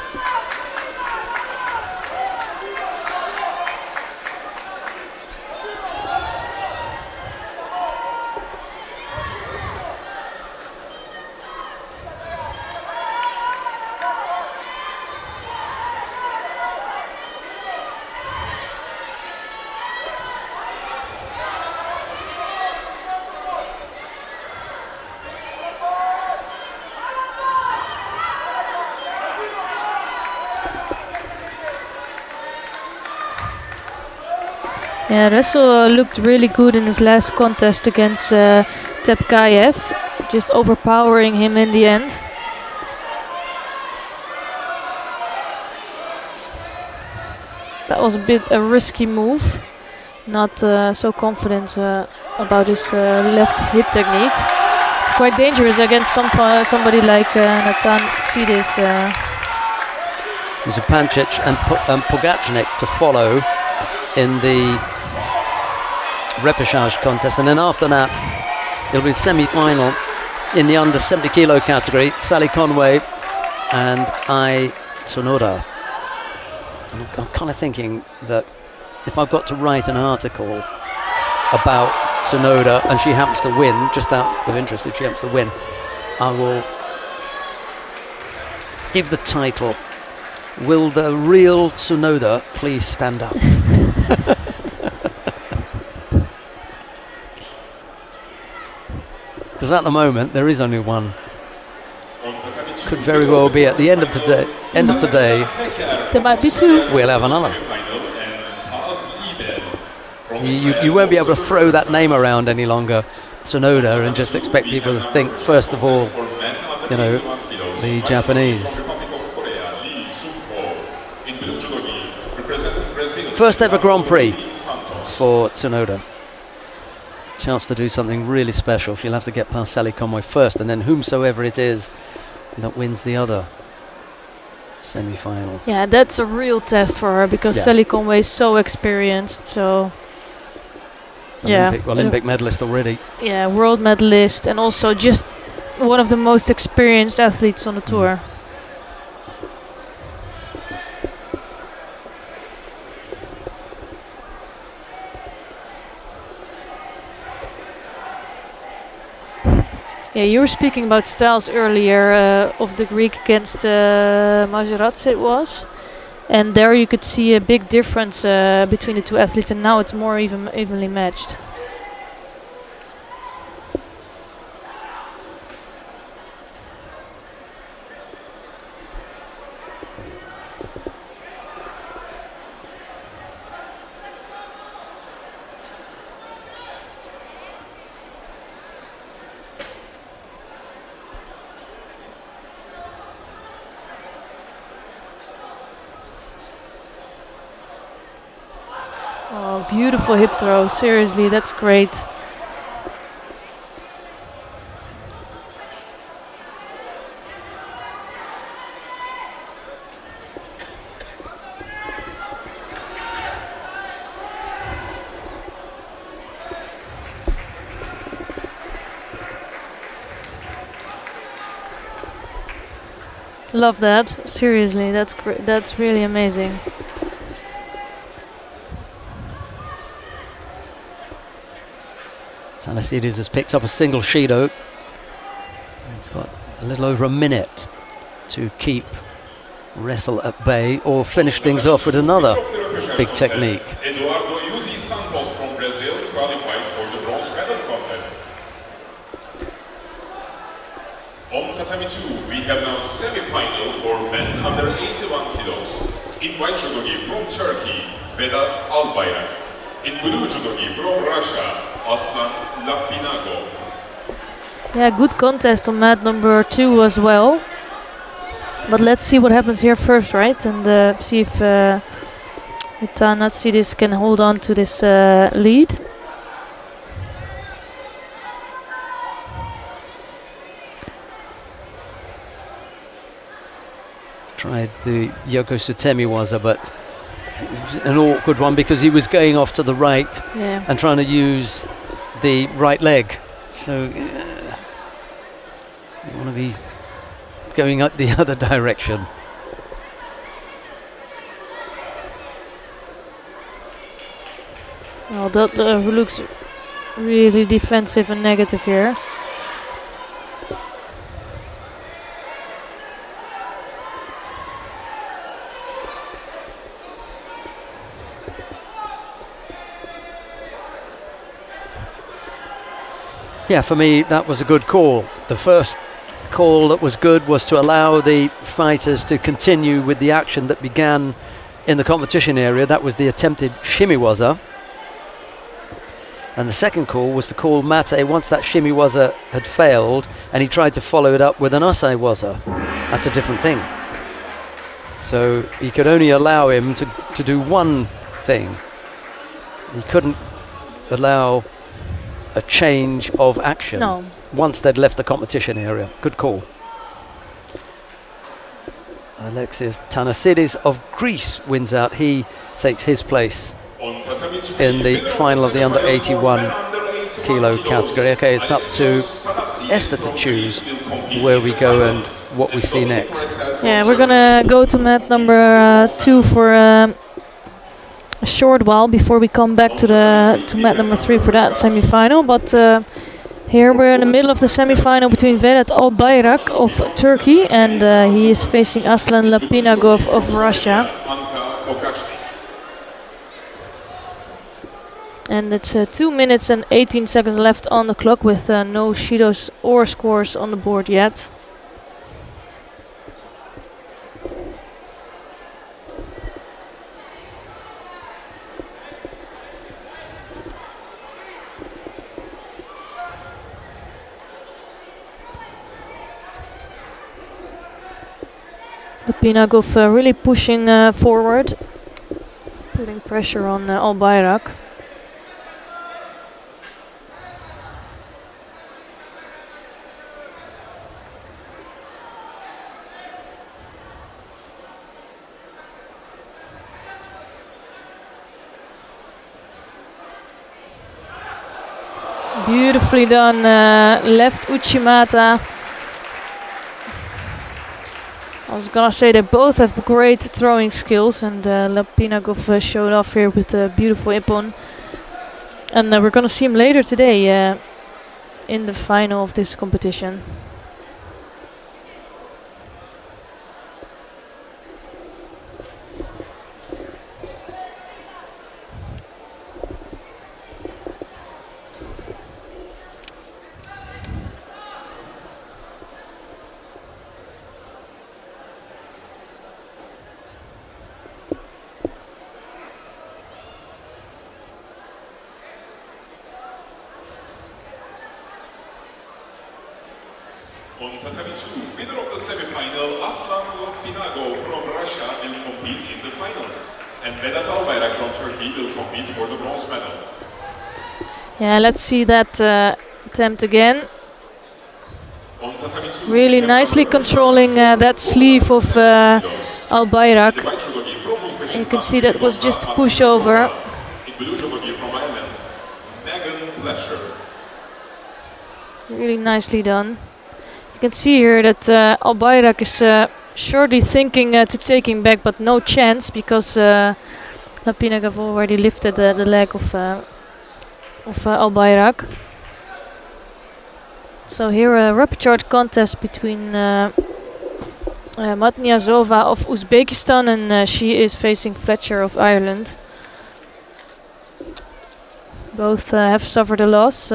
Yeah, Ressel looked really good in his last contest against Tepkayev, just overpowering him in the end. That was a bit a risky move, not so confident about his left hip technique. It's quite dangerous against somebody like Nathan Tsidis. Zupancic and Pogacnik to follow in the repechage contest, and then after that it'll be semi-final in the under 70 kilo category. Sally Conway and Ai Tsunoda. And I'm kind of thinking that if I've got to write an article about Tsunoda and she happens to win, just out of interest, if she happens to win, I will give the title, "Will the real Tsunoda please stand up?" Because at the moment there is only one. Could very well be at the end of today. There might be two. We'll have another. So you won't be able to throw that name around any longer, Tsunoda, and just expect people to think first of all, you know, the Japanese. First ever Grand Prix for Tsunoda. Chance to do something really special. She'll have to get past Sally Conway first, and then whomsoever it is that wins the other semi-final. Yeah, that's a real test for her because Sally Conway is so experienced. So Olympic medalist already. Yeah, world medalist, and also just one of the most experienced athletes on the tour. Yeah, you were speaking about styles earlier of the Greek against Majeratze it was, and there you could see a big difference between the two athletes, and now it's more evenly matched. Oh, beautiful hip throw. Seriously, that's great. Love that. Seriously, that's great. That's really amazing. Tanasidis has picked up a single Shido. He's got a little over a minute to keep wrestle at bay or finish things off with another big technique. Eduardo Yudi Santos from Brazil qualified for the bronze medal contest. On tatami 2, we have now semi-final for men under 81 kilos. In white judogi from Turkey, Vedat Albayrak. In blue judogi from Russia, Aslan Lapinagov. Yeah, good contest on mat number 2 as well. But let's see what happens here first, right? And see if Tanasidis can hold on to this lead. Tried the Yoko Sutemi waza, but it was an awkward one because he was going off to the right and trying to use the right leg. So you want to be going up the other direction. Oh, that looks really defensive and negative here. Yeah, for me, that was a good call. The first call that was good was to allow the fighters to continue with the action that began in the competition area. That was the attempted shimiwaza. And the second call was to call Mate once that shimiwaza had failed and he tried to follow it up with an asai waza. That's a different thing. So he could only allow him to do one thing. He couldn't allow a change of action once they'd left the competition area. Good call. Alexis Tanasidis of Greece wins out. He takes his place in the final of the under 81 kilo category. Okay, it's up to Esther to choose where we go and what we see next. Yeah, we're gonna go to mat number 2 for a short while before we come back to mat number 3 for that semi-final. But here we're in the middle of the semi-final between Vedat Albayrak of Turkey and he is facing Aslan Lapinagov of Russia. And it's 2 minutes and 18 seconds left on the clock with no shidos or scores on the board yet. Lapinagov really pushing forward, putting pressure on Albayrak. Beautifully done, left Uchimata. I was gonna say they both have great throwing skills, and Lapinagov showed off here with a beautiful ippon. And we're gonna see him later today in the final of this competition. On Tatami 2, winner of the semi-final, Aslan Lapinagov from Russia will compete in the finals. And Vedat Albayrak from Turkey will compete for the bronze medal. Yeah, let's see that attempt again. On Tatami 2, Really nicely controlling that sleeve of Albayrak. You can see that was just a pushover. Really nicely done. You can see here that Albayrak is surely thinking to take him back, but no chance because Lapinagov already lifted the leg of Albayrak. So here a rapid contest between Matniazova of Uzbekistan and she is facing Fletcher of Ireland. Both have suffered a loss.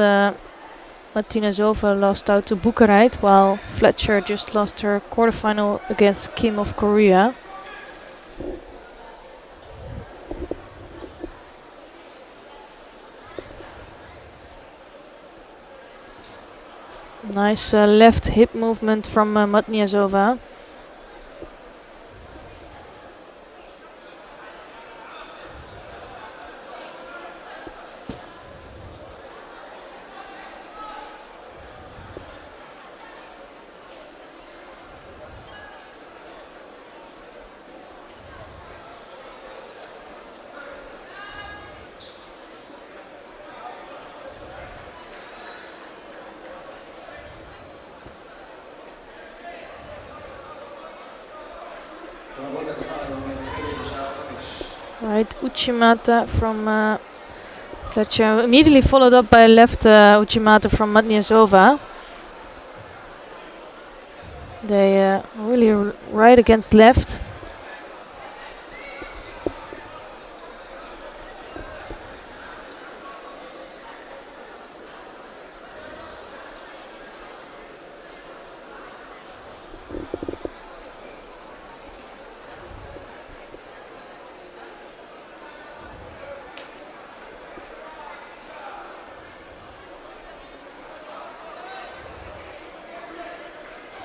Matniazova lost out to Bukarite, while Fletcher just lost her quarterfinal against Kim of Korea. Nice left hip movement from Matniazova. Right, Uchimata from Fletcher, immediately followed up by left Uchimata from Matniazova. They really right against left.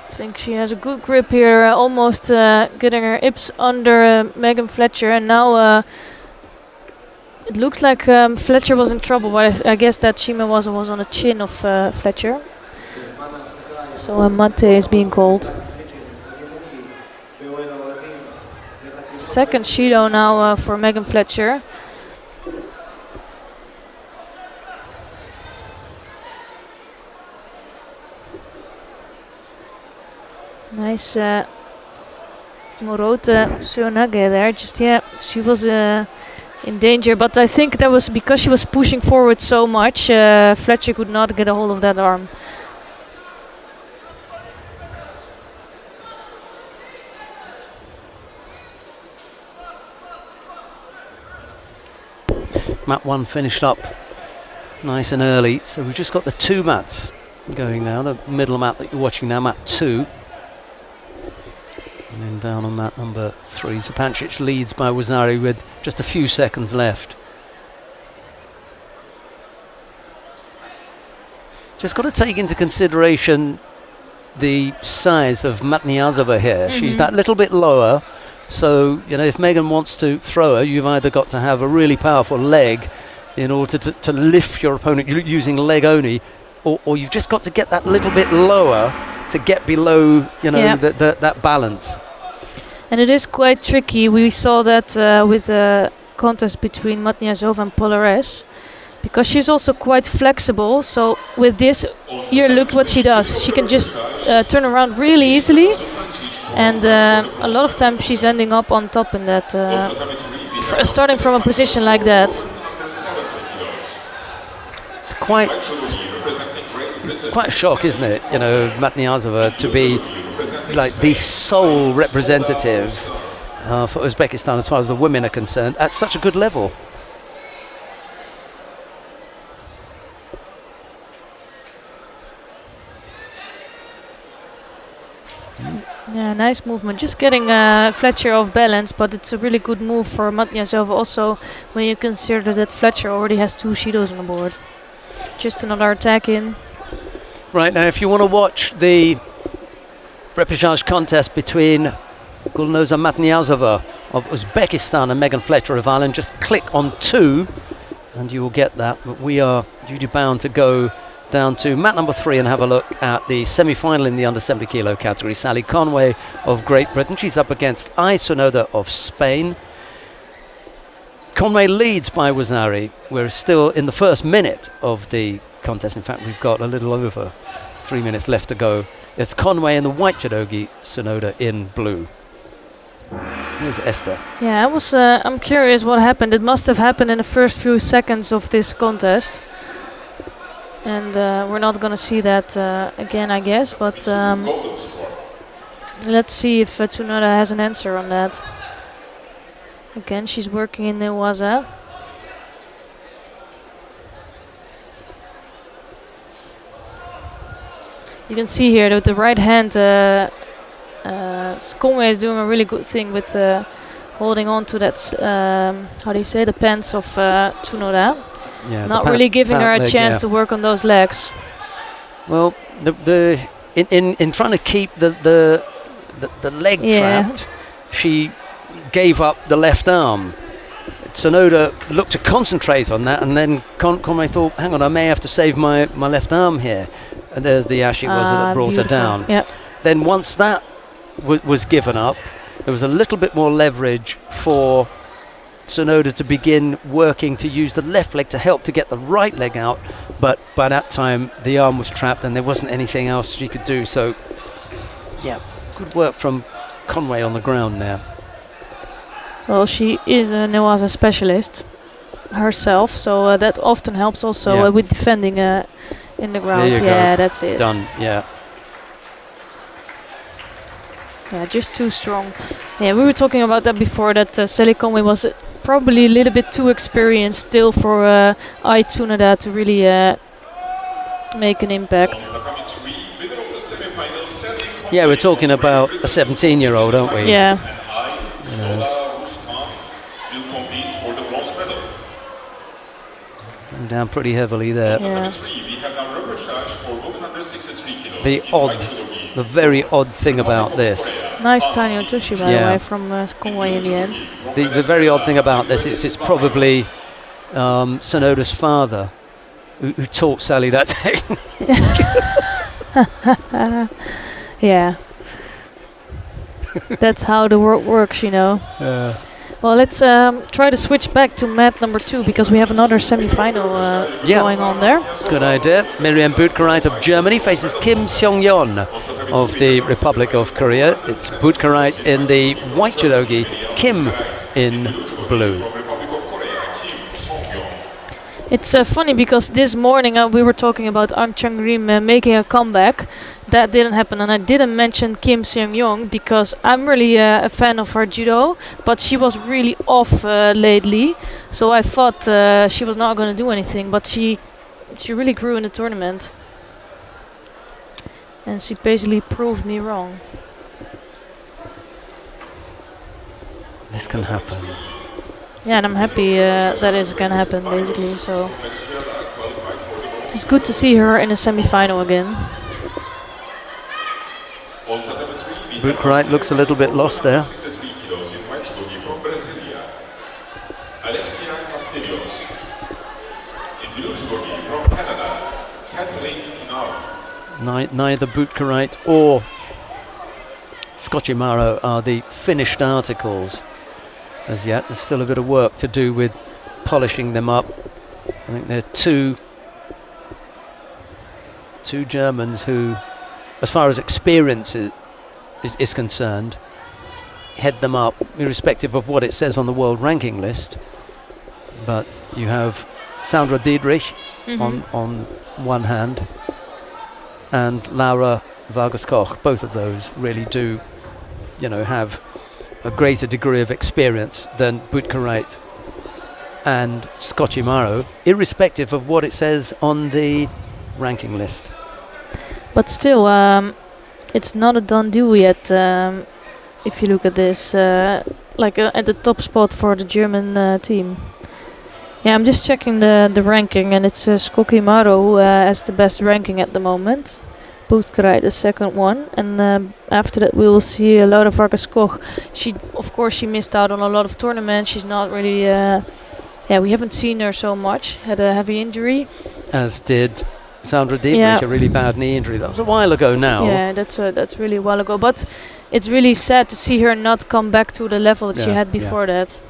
I think she has a good grip here, almost getting her hips under Megan Fletcher, and now it looks like Fletcher was in trouble, but I guess that Shima was on the chin of Fletcher. So Mate is being called. Second Shido now for Megan Fletcher. Nice Morote Seonage there. Just, she was in danger, but I think that was because she was pushing forward so much. Fletcher could not get a hold of that arm. Mat 1 finished up nice and early, so we've just got the 2 mats going now. The middle mat that you're watching now, mat 2. And then down on mat number 3, Zupancic leads by Wazari with just a few seconds left. Just got to take into consideration the size of Matniazova here. She's that little bit lower, so if Megan wants to throw her, you've either got to have a really powerful leg in order to lift your opponent using leg only, or you've just got to get that little bit lower to get below that balance. And it is quite tricky. We saw that with the contest between Matniazova and Polares, because she's also quite flexible. So with this, here, look what she does. She can just turn around really easily, and a lot of times she's ending up on top in that, starting from a position like that. It's quite a shock, isn't it? Matniazova to be like the sole representative for Uzbekistan as far as the women are concerned at such a good level. Yeah, nice movement. Just getting Fletcher off balance, but it's a really good move for Matniazova also when you consider that Fletcher already has 2 Shidos on the board. Just another attack in. Right, now if you want to watch the repechage contest between Gulnoza Matniazova of Uzbekistan and Megan Fletcher of Ireland, just click on 2 and you will get that. But we are duty bound to go down to mat number 3 and have a look at the semi-final in the under 70 kilo category. Sally Conway of Great Britain, she's up against Ai Sonoda of Spain. Conway leads by Wazari. We're still in the first minute of the contest. In fact, we've got a little over 3 minutes left to go. It's Conway in the white judogi, Sonoda in blue. Here's Esther. Yeah, I'm curious what happened. It must have happened in the first few seconds of this contest. And we're not going to see that again, I guess. But let's see if Tsunoda has an answer on that. Again, she's working in the waza. You can see here that with the right hand, Conway is doing a really good thing with holding on to that, how do you say, the pants of Tsunoda. Yeah, not really giving her a chance to work on those legs. Well, in trying to keep the leg trapped, she gave up the left arm. Sonoda looked to concentrate on that, and then Conway thought, hang on, I may have to save my left arm here. And there's the Ashi was that brought beautiful. her down. Yep. Then once that was given up, there was a little bit more leverage for Sonoda to begin working to use the left leg to help to get the right leg out, but by that time the arm was trapped and there wasn't anything else she could do. So yeah, good work from Conway on the ground there. Well, she is a Newaza specialist herself, so that often helps also with defending in the ground. Yeah, that's it. Done. Yeah. Yeah, just too strong. Yeah, we were talking about that before, that Sally Conway was probably a little bit too experienced still for Ai Tsunoda to really make an impact. Yeah, we're talking about a 17-year-old, aren't we? Yeah. Going down pretty heavily there. Yeah. The very odd thing about this. Nice tiny Otoshi, by the way, from Conway in the end. The very odd thing about this is it's probably Sonoda's father who taught Sally that technique. Yeah. That's how the world works, you know. Well, let's try to switch back to mat number 2 because we have another semi-final going on there. Good idea. Miriam Boutkarait of Germany faces Kim Seong-yeon of the Republic of Korea. It's Boutkarait in the white judogi, Kim in blue. It's funny because this morning we were talking about Ang Chang-rim making a comeback. That didn't happen, and I didn't mention Kim Seong-yeon because I'm really a fan of her judo, but she was really off lately, so I thought she was not going to do anything, but she really grew in the tournament, and she basically proved me wrong. This can happen. Yeah, and I'm happy that it's going to happen, basically, so it's good to see her in a semi-final again. Boutkarait looks a little bit lost there. Neither Boutkarait or Scocchimaro are the finished articles as yet. There's still a bit of work to do with polishing them up. I think they're two Germans who, as far as experience is concerned, head them up irrespective of what it says on the world ranking list. But you have Sandra Diedrich on one hand and Laura Vargas-Koch. Both of those really do, have a greater degree of experience than Boutkarait and Scocchimaro, irrespective of what it says on the ranking list. But still, it's not a done deal yet. If you look at this, at the top spot for the German team. Yeah, I'm just checking the ranking, and it's Scocchimaro who has the best ranking at the moment. Boutkarait the second one, and after that we will see Laura Vargas-Koch. She missed out on a lot of tournaments. She's not really, we haven't seen her so much. Had a heavy injury. As did Sandra Diedrich, a really bad knee injury. That was a while ago now. Yeah, that's really a while ago. But it's really sad to see her not come back to the level that she had before that.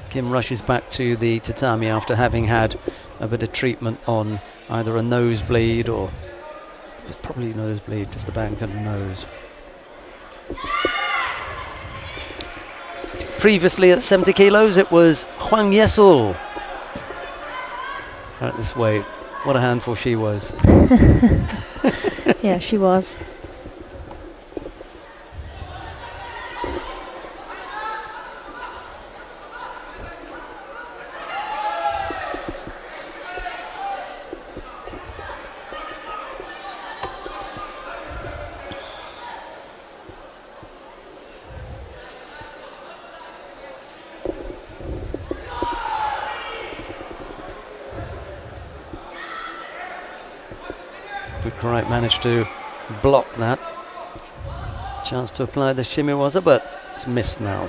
Kim rushes back to the tatami after having had a bit of treatment on either a nosebleed or it's probably nosebleed, just a bang to the nose. Previously at 70 kilos, it was Hwang Yesul. At this weight, what a handful she was. Yeah, she was. Boutkarait managed to block that. Chance to apply the shimiwaza, but it's missed now.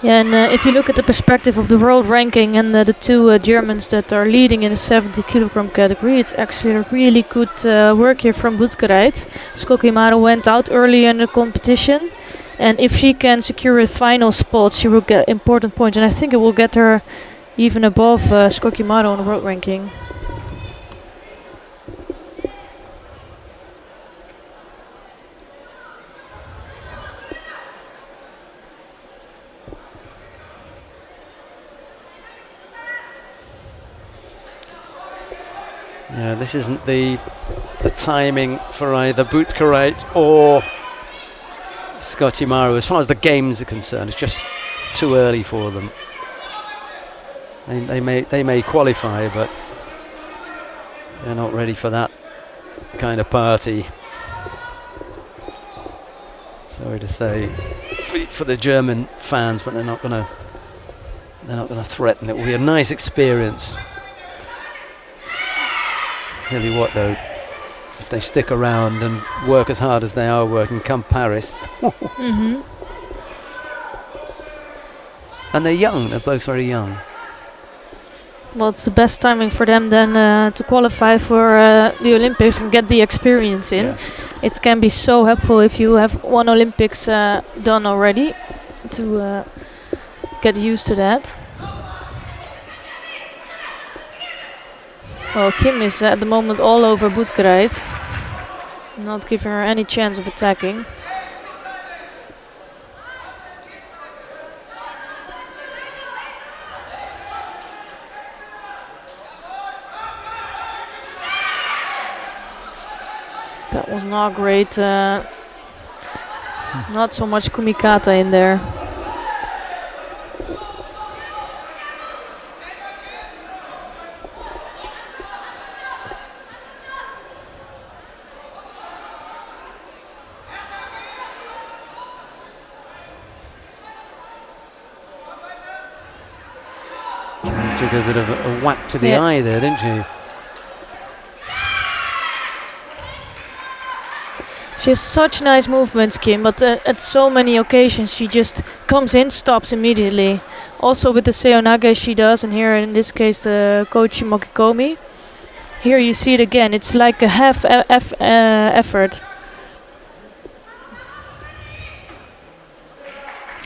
Yeah, and if you look at the perspective of the world ranking and the two Germans that are leading in the 70 kilogram category, it's actually a really good work here from Boutkarait. Scocchimaro went out early in the competition, and if she can secure a final spot, she will get important points, and I think it will get her even above Scocchimaro on the world ranking. Yeah, this isn't the timing for either Boutkarait or Scocchimaro as far as the games are concerned. It's just too early for them. They may qualify, but they're not ready for that kind of party. Sorry to say for the German fans, but they're not They're not going to threaten. It will be a nice experience. Tell you what though, if they stick around and work as hard as they are working come Paris. Mm-hmm. And they're young, they're both very young. Well, it's the best timing for them then to qualify for the Olympics and get the experience in. Yeah. It can be so helpful if you have one Olympics done already to get used to that. Well, Kim is at the moment all over Boutkereit, not giving her any chance of attacking. That was not great. Not so much kumikata in there. Took a bit of a whack to the Yeah. eye there, didn't she? She has such nice movements, Kim, but at so many occasions she just comes in, stops immediately. Also with the seonage she does, and here in this case the kochi mokikomi. Here you see it again, it's like a half effort.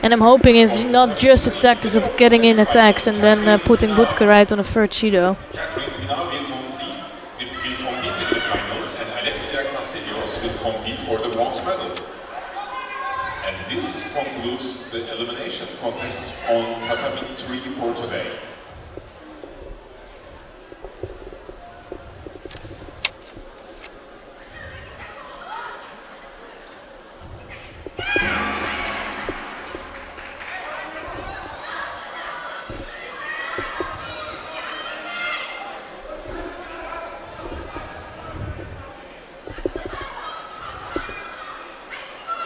And I'm hoping it's not just a tactic of getting in attacks and then putting Boutkereit on a third Judo. Catherine Pienaar will compete in the finals, and Alexia Castillos will compete for the bronze medal. And this concludes the elimination contest on Tatami 3 for today.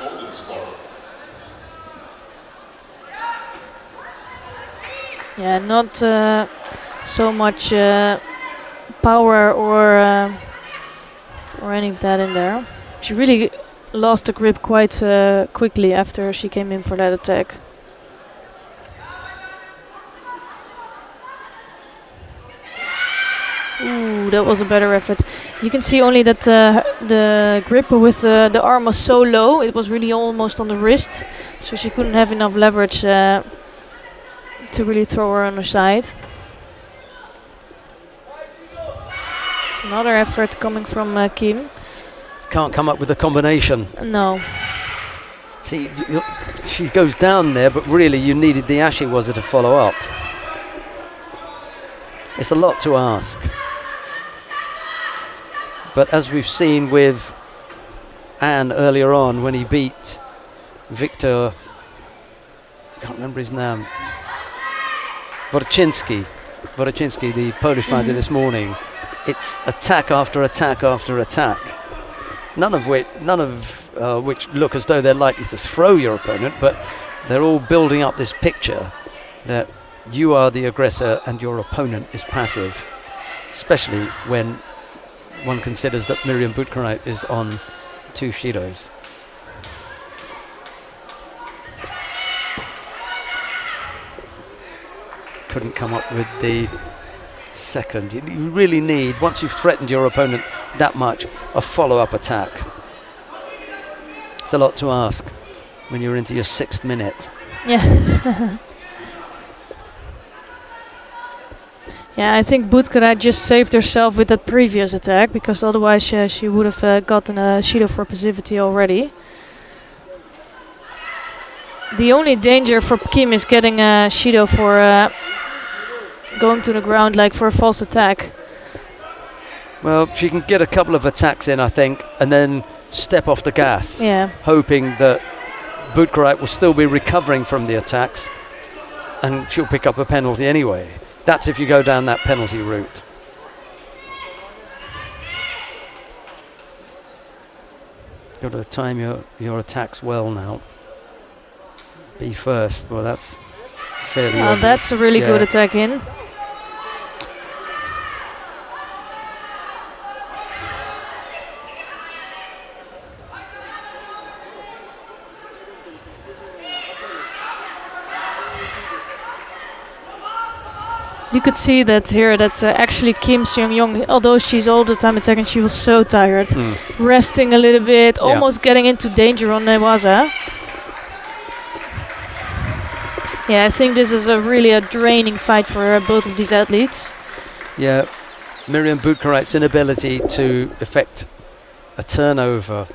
Golden score. Yeah, not so much power or any of that in there. She really lost the grip quite quickly after she came in for that attack. Ooh, that was a better effort. You can see only that the grip with the arm was so low, it was really almost on the wrist, so she couldn't have enough leverage to really throw her on her side. It's another effort coming from Kim. Can't come up with a combination. No. See, she goes down there, but really you needed the ashiwaza to follow up. It's a lot to ask. But as we've seen with Anne earlier on, when he beat Victor, I can't remember his name, Wojcinski, the Polish fighter this morning, it's attack after attack after attack. None of which look as though they're likely to throw your opponent, but they're all building up this picture that you are the aggressor and your opponent is passive, especially when one considers that Miriam Boutkereit is on 2 Shidos. Couldn't come up with the second. You really need, once you've threatened your opponent that much, a follow-up attack. It's a lot to ask when you're into your 6th minute. Yeah. Yeah, I think Boutkereit just saved herself with that previous attack, because otherwise she would have gotten a Shido for passivity already. The only danger for Kim is getting a Shido for going to the ground, like for a false attack. Well, she can get a couple of attacks in, I think, and then step off the gas, Yeah. hoping that Boutkereit will still be recovering from the attacks and she'll pick up a penalty anyway. That's if you go down that penalty route. Got to time your attacks well now. Be first. Well, that's fairly obvious. That's a really good attack in. You could see that here, that actually Kim Seong-yong, although she's all the time attacking, she was so tired. Resting a little bit, almost getting into danger on Newaza. Yeah, I think this is really a draining fight for both of these athletes. Yeah, Miriam Boutkarit's inability to effect a turnover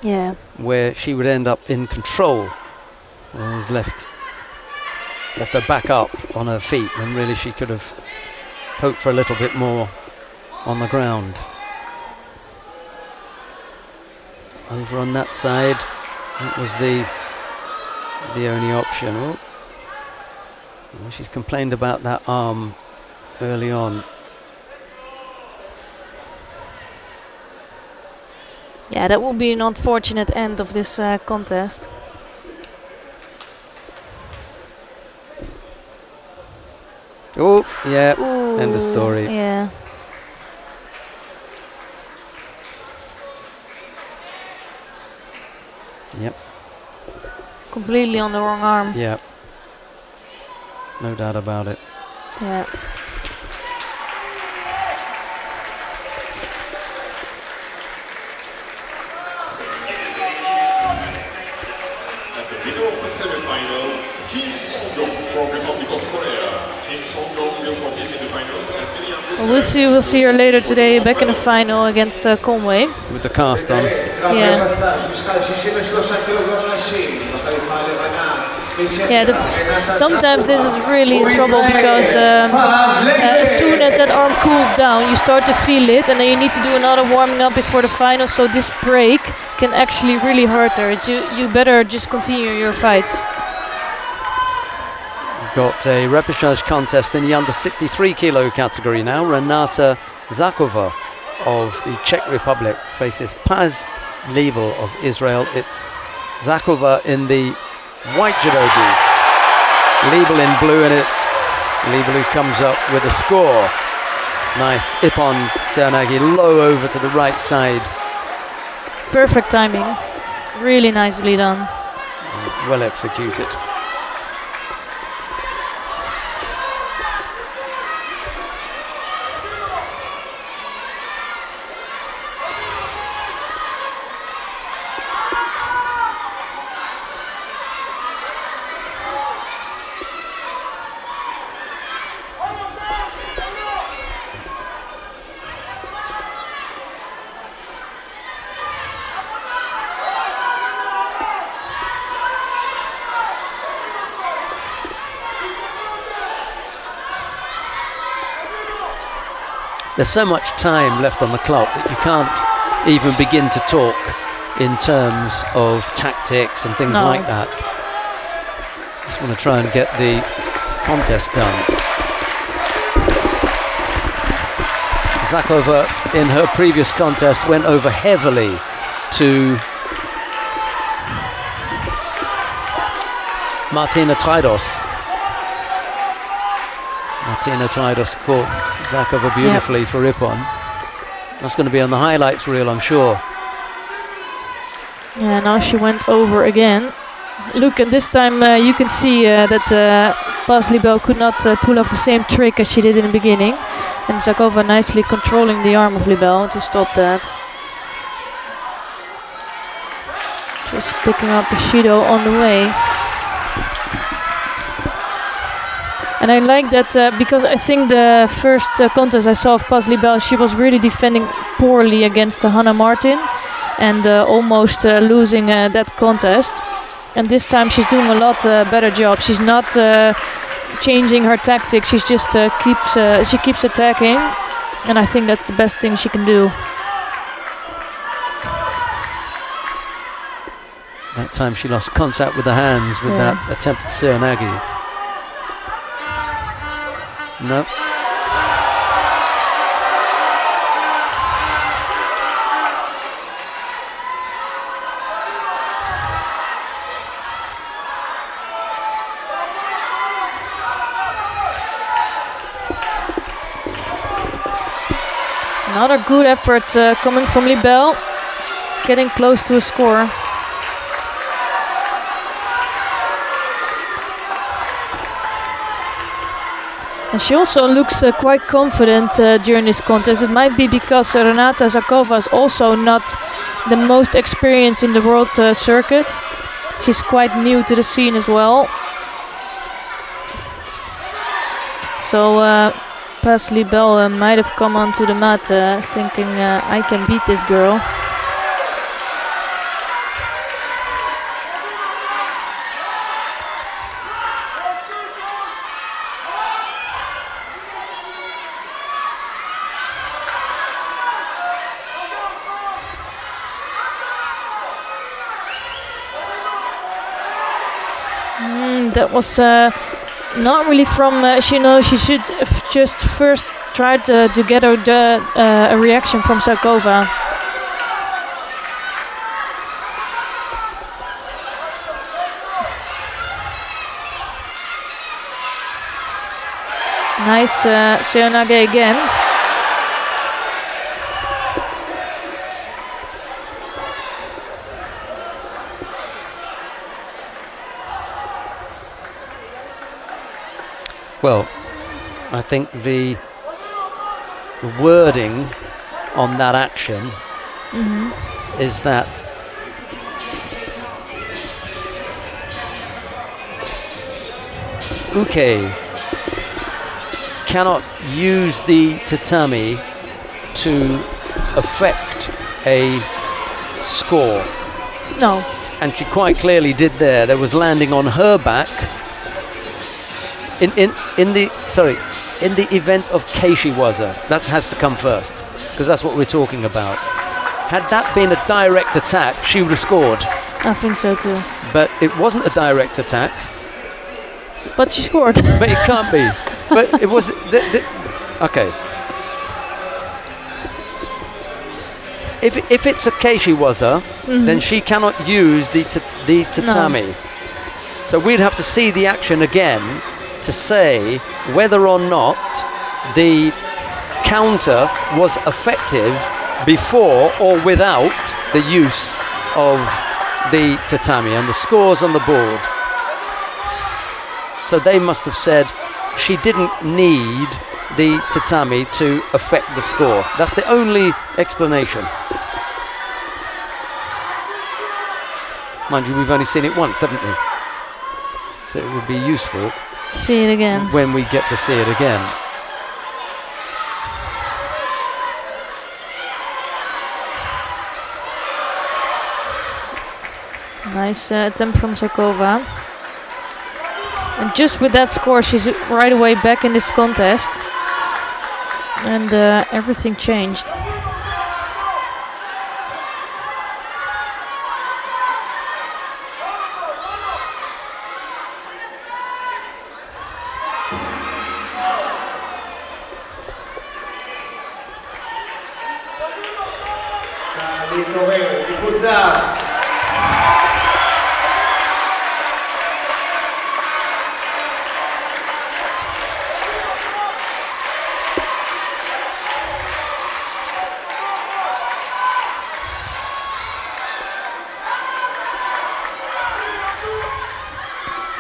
where she would end up in control was left her back up on her feet, and really she could have hoped for a little bit more on the ground. Over on that side, that was the only option. Oh. Well, she's complained about that arm early on. Yeah, that will be an unfortunate end of this contest. Oh, yeah, Ooh, end of story. Yeah. Yep. Completely on the wrong arm. Yeah. No doubt about it. Yeah. At the middle of the semi-final, Kim Song-yong from Republic of Korea. Kim Song-yong will compete in the finals at We'll see her later today, back in the final against Conway. With the cast on. Yeah. Yeah, sometimes this is really in trouble because as soon as that arm cools down, you start to feel it, and then you need to do another warming up before the final. So this break can actually really hurt her. You better just continue your fights. We've got a repechage contest in the under 63 kilo category now. Renata Zakova of the Czech Republic faces Paz Liebel of Israel. It's Zakova in the white judogi, Liebel in blue, and it's Liebel who comes up with a score. Nice Ippon Seoinage low over to the right side. Perfect timing, really nicely done. Well executed. There's so much time left on the clock that you can't even begin to talk in terms of tactics and things like that. Just want to try and get the contest done. Zakova in her previous contest went over heavily to Martina Traidos. Martina Traidos caught Zakova beautifully for Ippon. That's going to be on the highlights reel, I'm sure. Yeah, now she went over again. Look, and this time you can see that Paz Liebel could not pull off the same trick as she did in the beginning. And Zakova nicely controlling the arm of Liebel to stop that. Just picking up the Shido on the way. And I like that because I think the first contest I saw of Paz Liebel, she was really defending poorly against Hannah Martin and almost losing that contest. And this time she's doing a lot better job. She's not changing her tactics. She's just keeps attacking, and I think that's the best thing she can do. That time she lost contact with the hands with that attempted Seoinage. No. Another good effort coming from Libel, getting close to a score. And she also looks quite confident during this contest. It might be because Renata Zakova is also not the most experienced in the world circuit. She's quite new to the scene as well. So Paz Libel might have come onto the mat thinking I can beat this girl. That was not really from, she should have just first tried to get a reaction from Zakova. Nice Seonage again. Well, I think the wording on that action is that Uke cannot use the tatami to affect a score. No. And she quite clearly did there. There was landing on her back. In the event of Keishiwaza, that has to come first, because that's what we're talking about. Had that been a direct attack, she would have scored. I think so too. But it wasn't a direct attack. But she scored. But it can't be. But it was okay. If it's a Keishiwaza, then she cannot use the tatami. No. So we'd have to see the action again to say whether or not the counter was effective before or without the use of the tatami and the scores on the board. So they must have said she didn't need the tatami to affect the score. That's the only explanation. Mind you, we've only seen it once, haven't we? So it would be useful see it again when we get to see it again. Nice attempt from Zakova. And just with that score, she's right away back in this contest. And everything changed.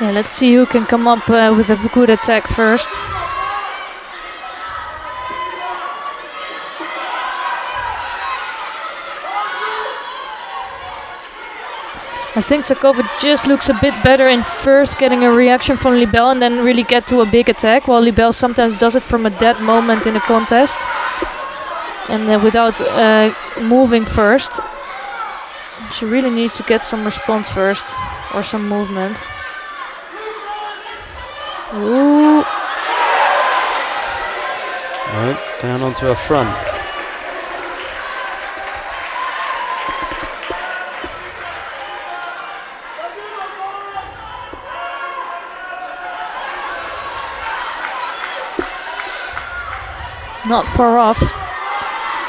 Yeah, let's see who can come up with a good attack first. I think Zakova just looks a bit better in first getting a reaction from Libel and then really get to a big attack, while Libel sometimes does it from a dead moment in a contest and without moving first. She really needs to get some response first or some movement. Ooh. Right, down onto her front. Not far off,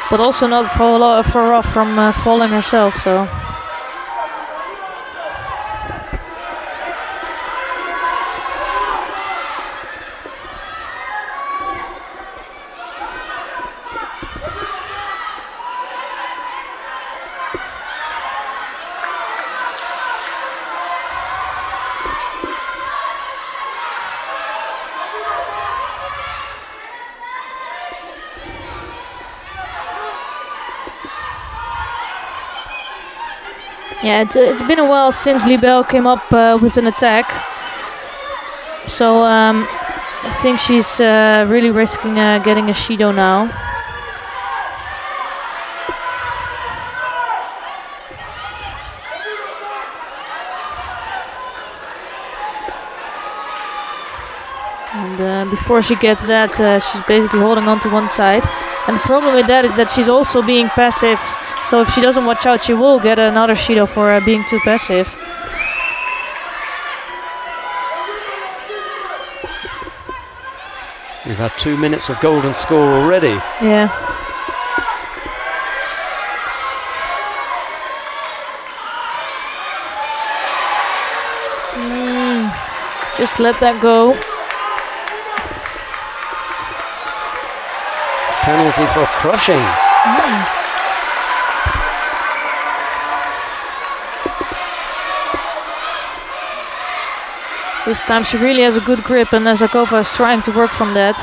but also not far off from falling herself, so. Yeah, it's been a while since Libel came up with an attack. So I think she's really risking getting a Shido now. And before she gets that, she's basically holding on to one side. And the problem with that is that she's also being passive. So if she doesn't watch out, she will get another Shido for being too passive. We've had 2 minutes of golden score already. Yeah. Just let that go. Penalty for crushing. This time she really has a good grip, and Zakova is trying to work from that.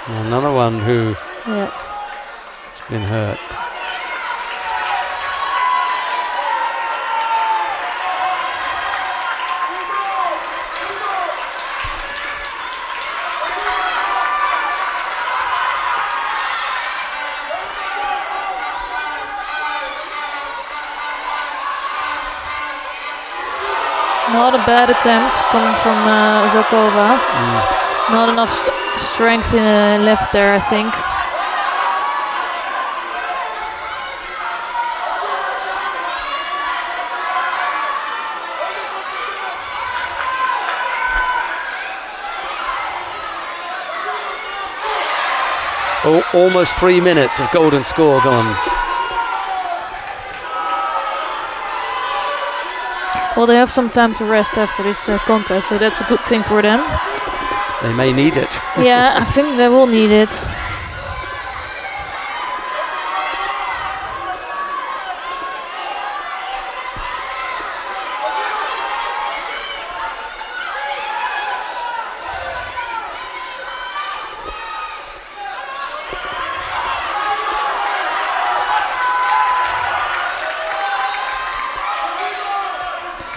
Another one who has been hurt. Not a bad attempt coming from Zakova. Not enough strength left there, I think. Oh, almost 3 minutes of golden score gone. Well, they have some time to rest after this contest, so that's a good thing for them. They may need it. Yeah, I think they will need it.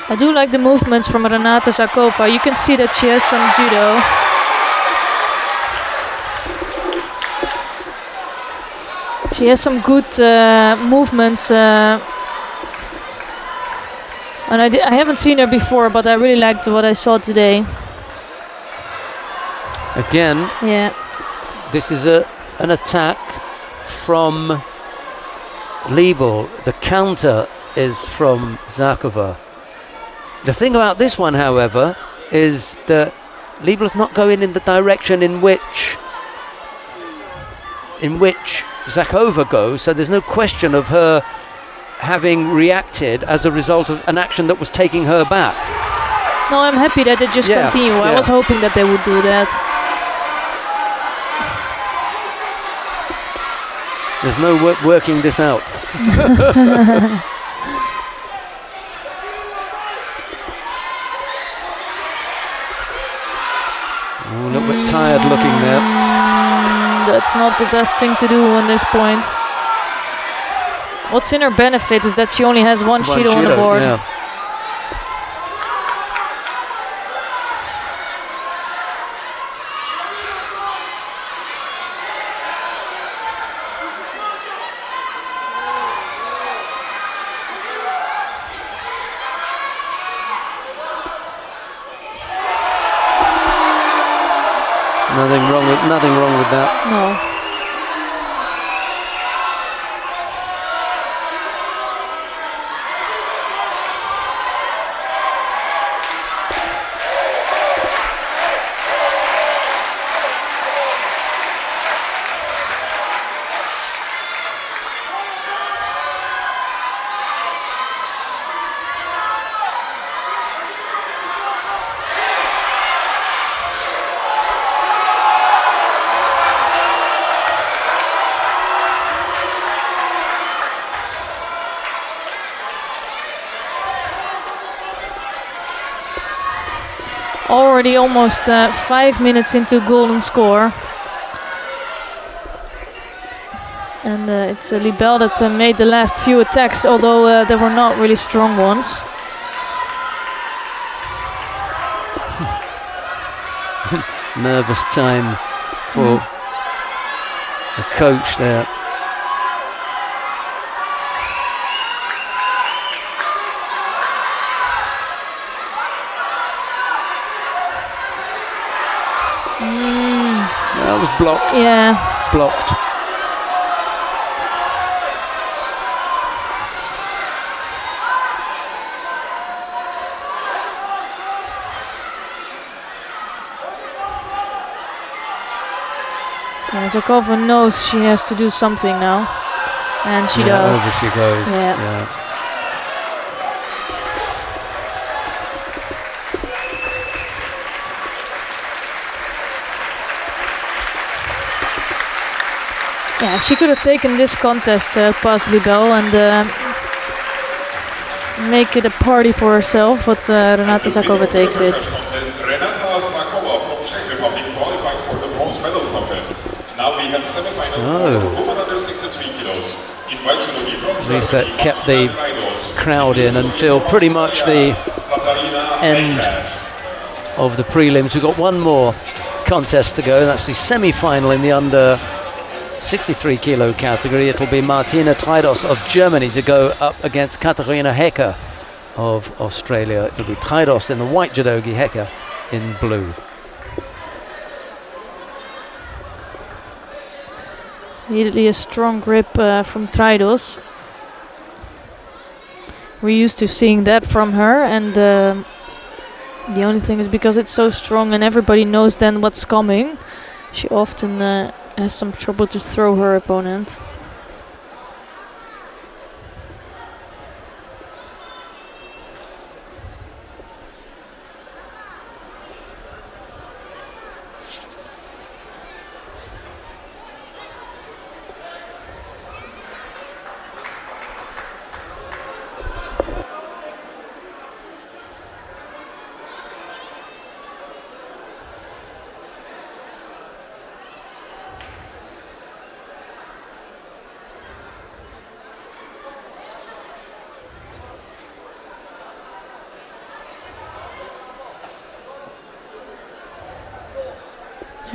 I do like the movements from Renata Zakova. You can see that she has some judo. She has some good movements. And I haven't seen her before, but I really liked what I saw today. Again, yeah. This is an attack from Liebel. The counter is from Zakova. The thing about this one, however, is that Liebel's not going in the direction in which Zakova goes, so there's no question of her having reacted as a result of an action that was taking her back. No, I'm happy that it just continued. I was hoping that they would do that. There's no working this out. A little bit tired looking there. That's not the best thing to do on this point. What's in her benefit is that she only has one Shido on the board. Yeah. Nothing wrong with that. No. Already almost 5 minutes into golden score. And it's Libel that made the last few attacks, although they were not really strong ones. Nervous time for the coach there. That was blocked. Yeah. Blocked. Yeah, Zarkova knows she has to do something now, and she does. Over she goes. Yeah. Yeah, she could have taken this contest past Libel and make it a party for herself, but Renata Zarkova takes it. Renata Zarkova from Czech Republic qualified for the bronze medal contest. Now we have semi-final for women under 63 kilos. At least that kept the crowd in until pretty much the end of the prelims. We've got one more contest to go, and that's the semi-final in the under 63 kilo category. It'll be Martina Traidos of Germany to go up against Katharina Hecker of Australia. It'll be Traidos in the white judogi, Hecker in blue. Immediately a strong grip from Traidos. We're used to seeing that from her, and the only thing is because it's so strong and everybody knows then what's coming, she often has some trouble to throw her opponent.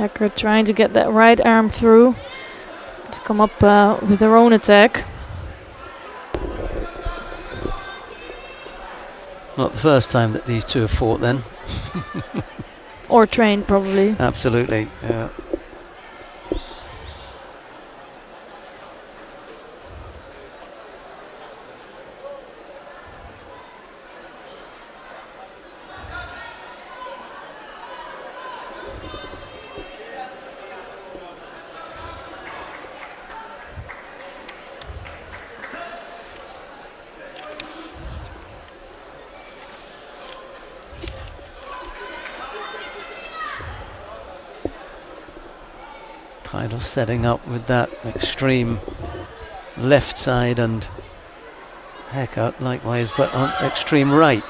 Hecker trying to get that right arm through to come up with her own attack. Not the first time that these two have fought then. Or trained, probably. Absolutely, yeah. Traidos setting up with that extreme left side, and Hecker likewise, but on extreme right.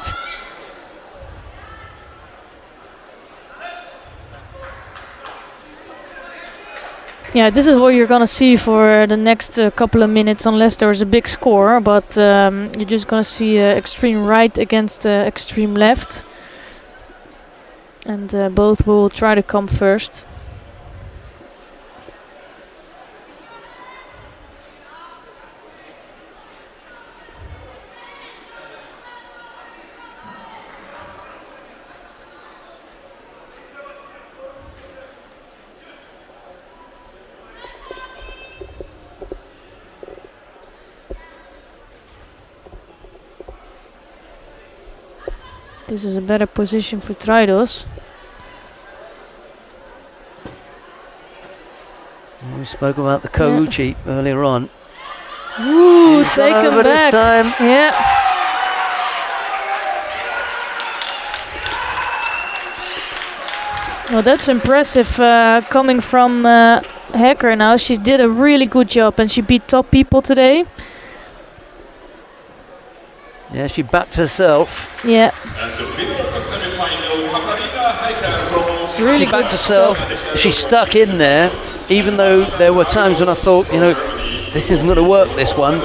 Yeah, this is what you're gonna see for the next couple of minutes, unless there's a big score. But you're just gonna see extreme right against extreme left, and both will try to come first. This is a better position for Traidos. We spoke about the Kouchi earlier on. Ooh, She's take gone him over back. this time. Yeah. Well, that's impressive coming from Hecker now. She did a really good job and she beat top people today. Yeah, she backed herself. Yeah. And the winner of the semi-final, Katharina Hecker from Really She good backed herself. She stuck in there, even though there were times when I thought, you know, this isn't going to work, this one.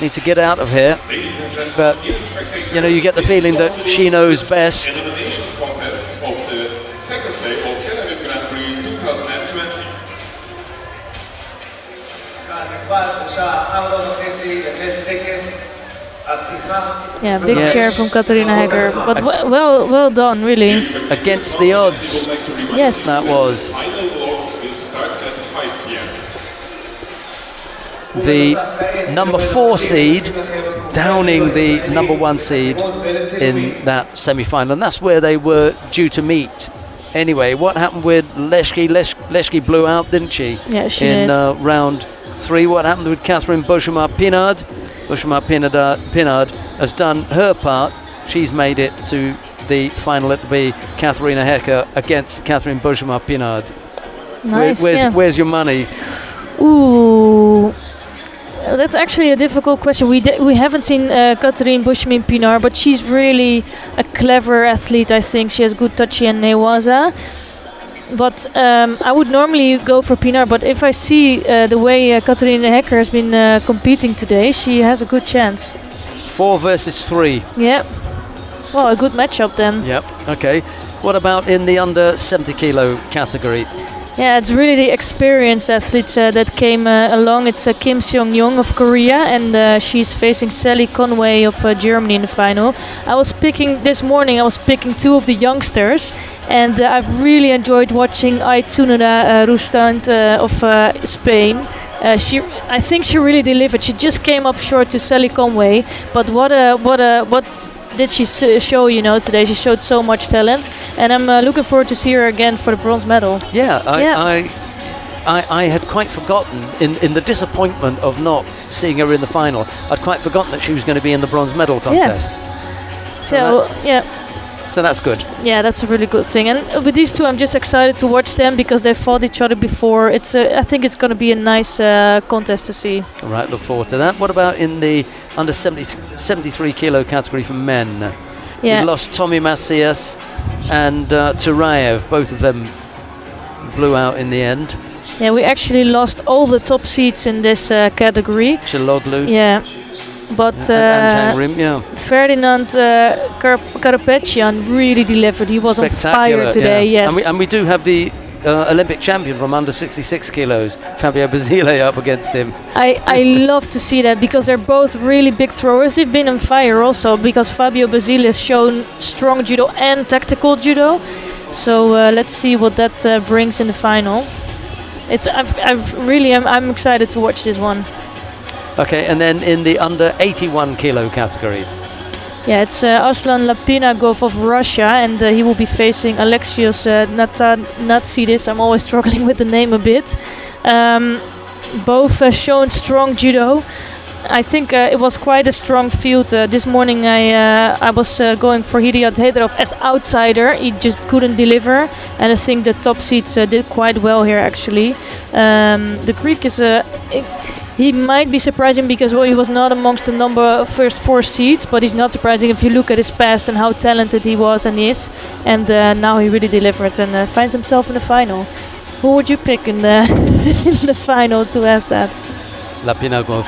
Need to get out of here. Ladies and gentlemen, But, dear spectators, you know, you get the feeling that she knows best. Elimination contests of the second leg of Tel Aviv Grand-Prix 2020. נכבד, בשעה 4:30 יחל טקס הפתיחה. Yeah, big Yeah. chair from Katarina Heger. But well done, really. Against the odds. Yes. That was. Final block will start at 5 p.m. The number 4 seed downing the number 1 seed in that semi-final, and that's where they were due to meet. Anyway, what happened with Leshki? Leshki blew out, didn't she? Yeah, she in did. round 3. What happened with Catherine Beauchemin-Pinard? Beauchemin-Pinard has done her part. She's made it to the final. It'll be Katharina Hecker against Catherine Beauchemin-Pinard. Nice. Where's your money? Ooh. That's actually a difficult question. We haven't seen Catherine Beauchemin-Pinard, but she's really a clever athlete. I think she has good touchy and newaza. But I would normally go for Pinard, but if I see the way Katharina Hecker has been competing today, she has a good chance. 4 versus 3. Yeah. Well, a good matchup then. Yep. Okay. What about in the under 70 kilo category? Yeah, it's really the experienced athletes that came along. It's Kim Seong-yong of Korea, and she's facing Sally Conway of Germany in the final. This morning I was picking 2 of the youngsters, and I've really enjoyed watching Aitsunura Rustand of Spain. I think she really delivered. She just came up short to Sally Conway, but what did she show, today? She showed so much talent, and I'm looking forward to see her again for the bronze medal. Yeah, I had quite forgotten, in the disappointment of not seeing her in the final, I'd quite forgotten that she was going to be in the bronze medal contest. So that's good. Yeah, that's a really good thing. And with these 2, I'm just excited to watch them because they fought each other before. I think it's going to be a nice contest to see. All right, look forward to that. What about in the under 73 kilo category for men? Yeah. We lost Tommy Macias and Turayev. Both of them blew out in the end. Yeah, we actually lost all the top seeds in this category. Chiloglu. Yeah. But and Tangrim, yeah. Ferdinand Karapetyan really delivered. He was on fire today. Yeah. Yes. And we do have the Olympic champion from under 66 kilos, Fabio Basile, up against him. I love to see that because they're both really big throwers. They've been on fire also because Fabio Basile has shown strong judo and tactical judo. So let's see what that brings in the final. I'm excited to watch this one. Okay, and then in the under 81 kilo category. Yeah, it's Aslan Lapinagov of Russia, and he will be facing Alexios Natsidis. I'm always struggling with the name a bit. Both shown strong judo. I think it was quite a strong field. This morning I was going for Hidiat Hedrov as outsider. He just couldn't deliver, and I think the top seeds did quite well here actually. The Greek is he might be surprising because he was not amongst the first 4 seeds, but he's not surprising if you look at his past and how talented he was and is. And now he really delivered and finds himself in the final. Who would you pick in the in the final to ask that? Lapinagov.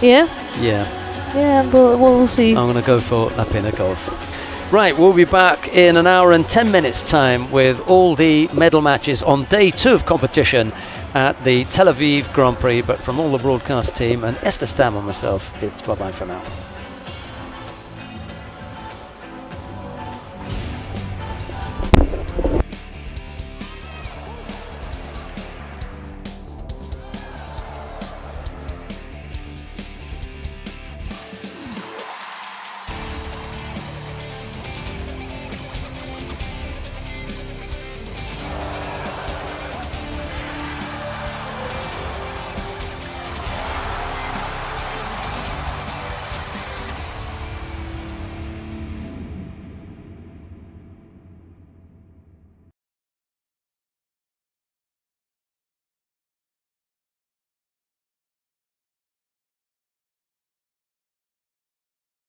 Yeah? Yeah. Yeah, we'll see. I'm going to go for Lapinagov. Right, we'll be back in an hour and 10 minutes time with all the medal matches on day 2 of competition at the Tel Aviv Grand-Prix. But from all the broadcast team and Esther Stam and myself, it's bye-bye for now.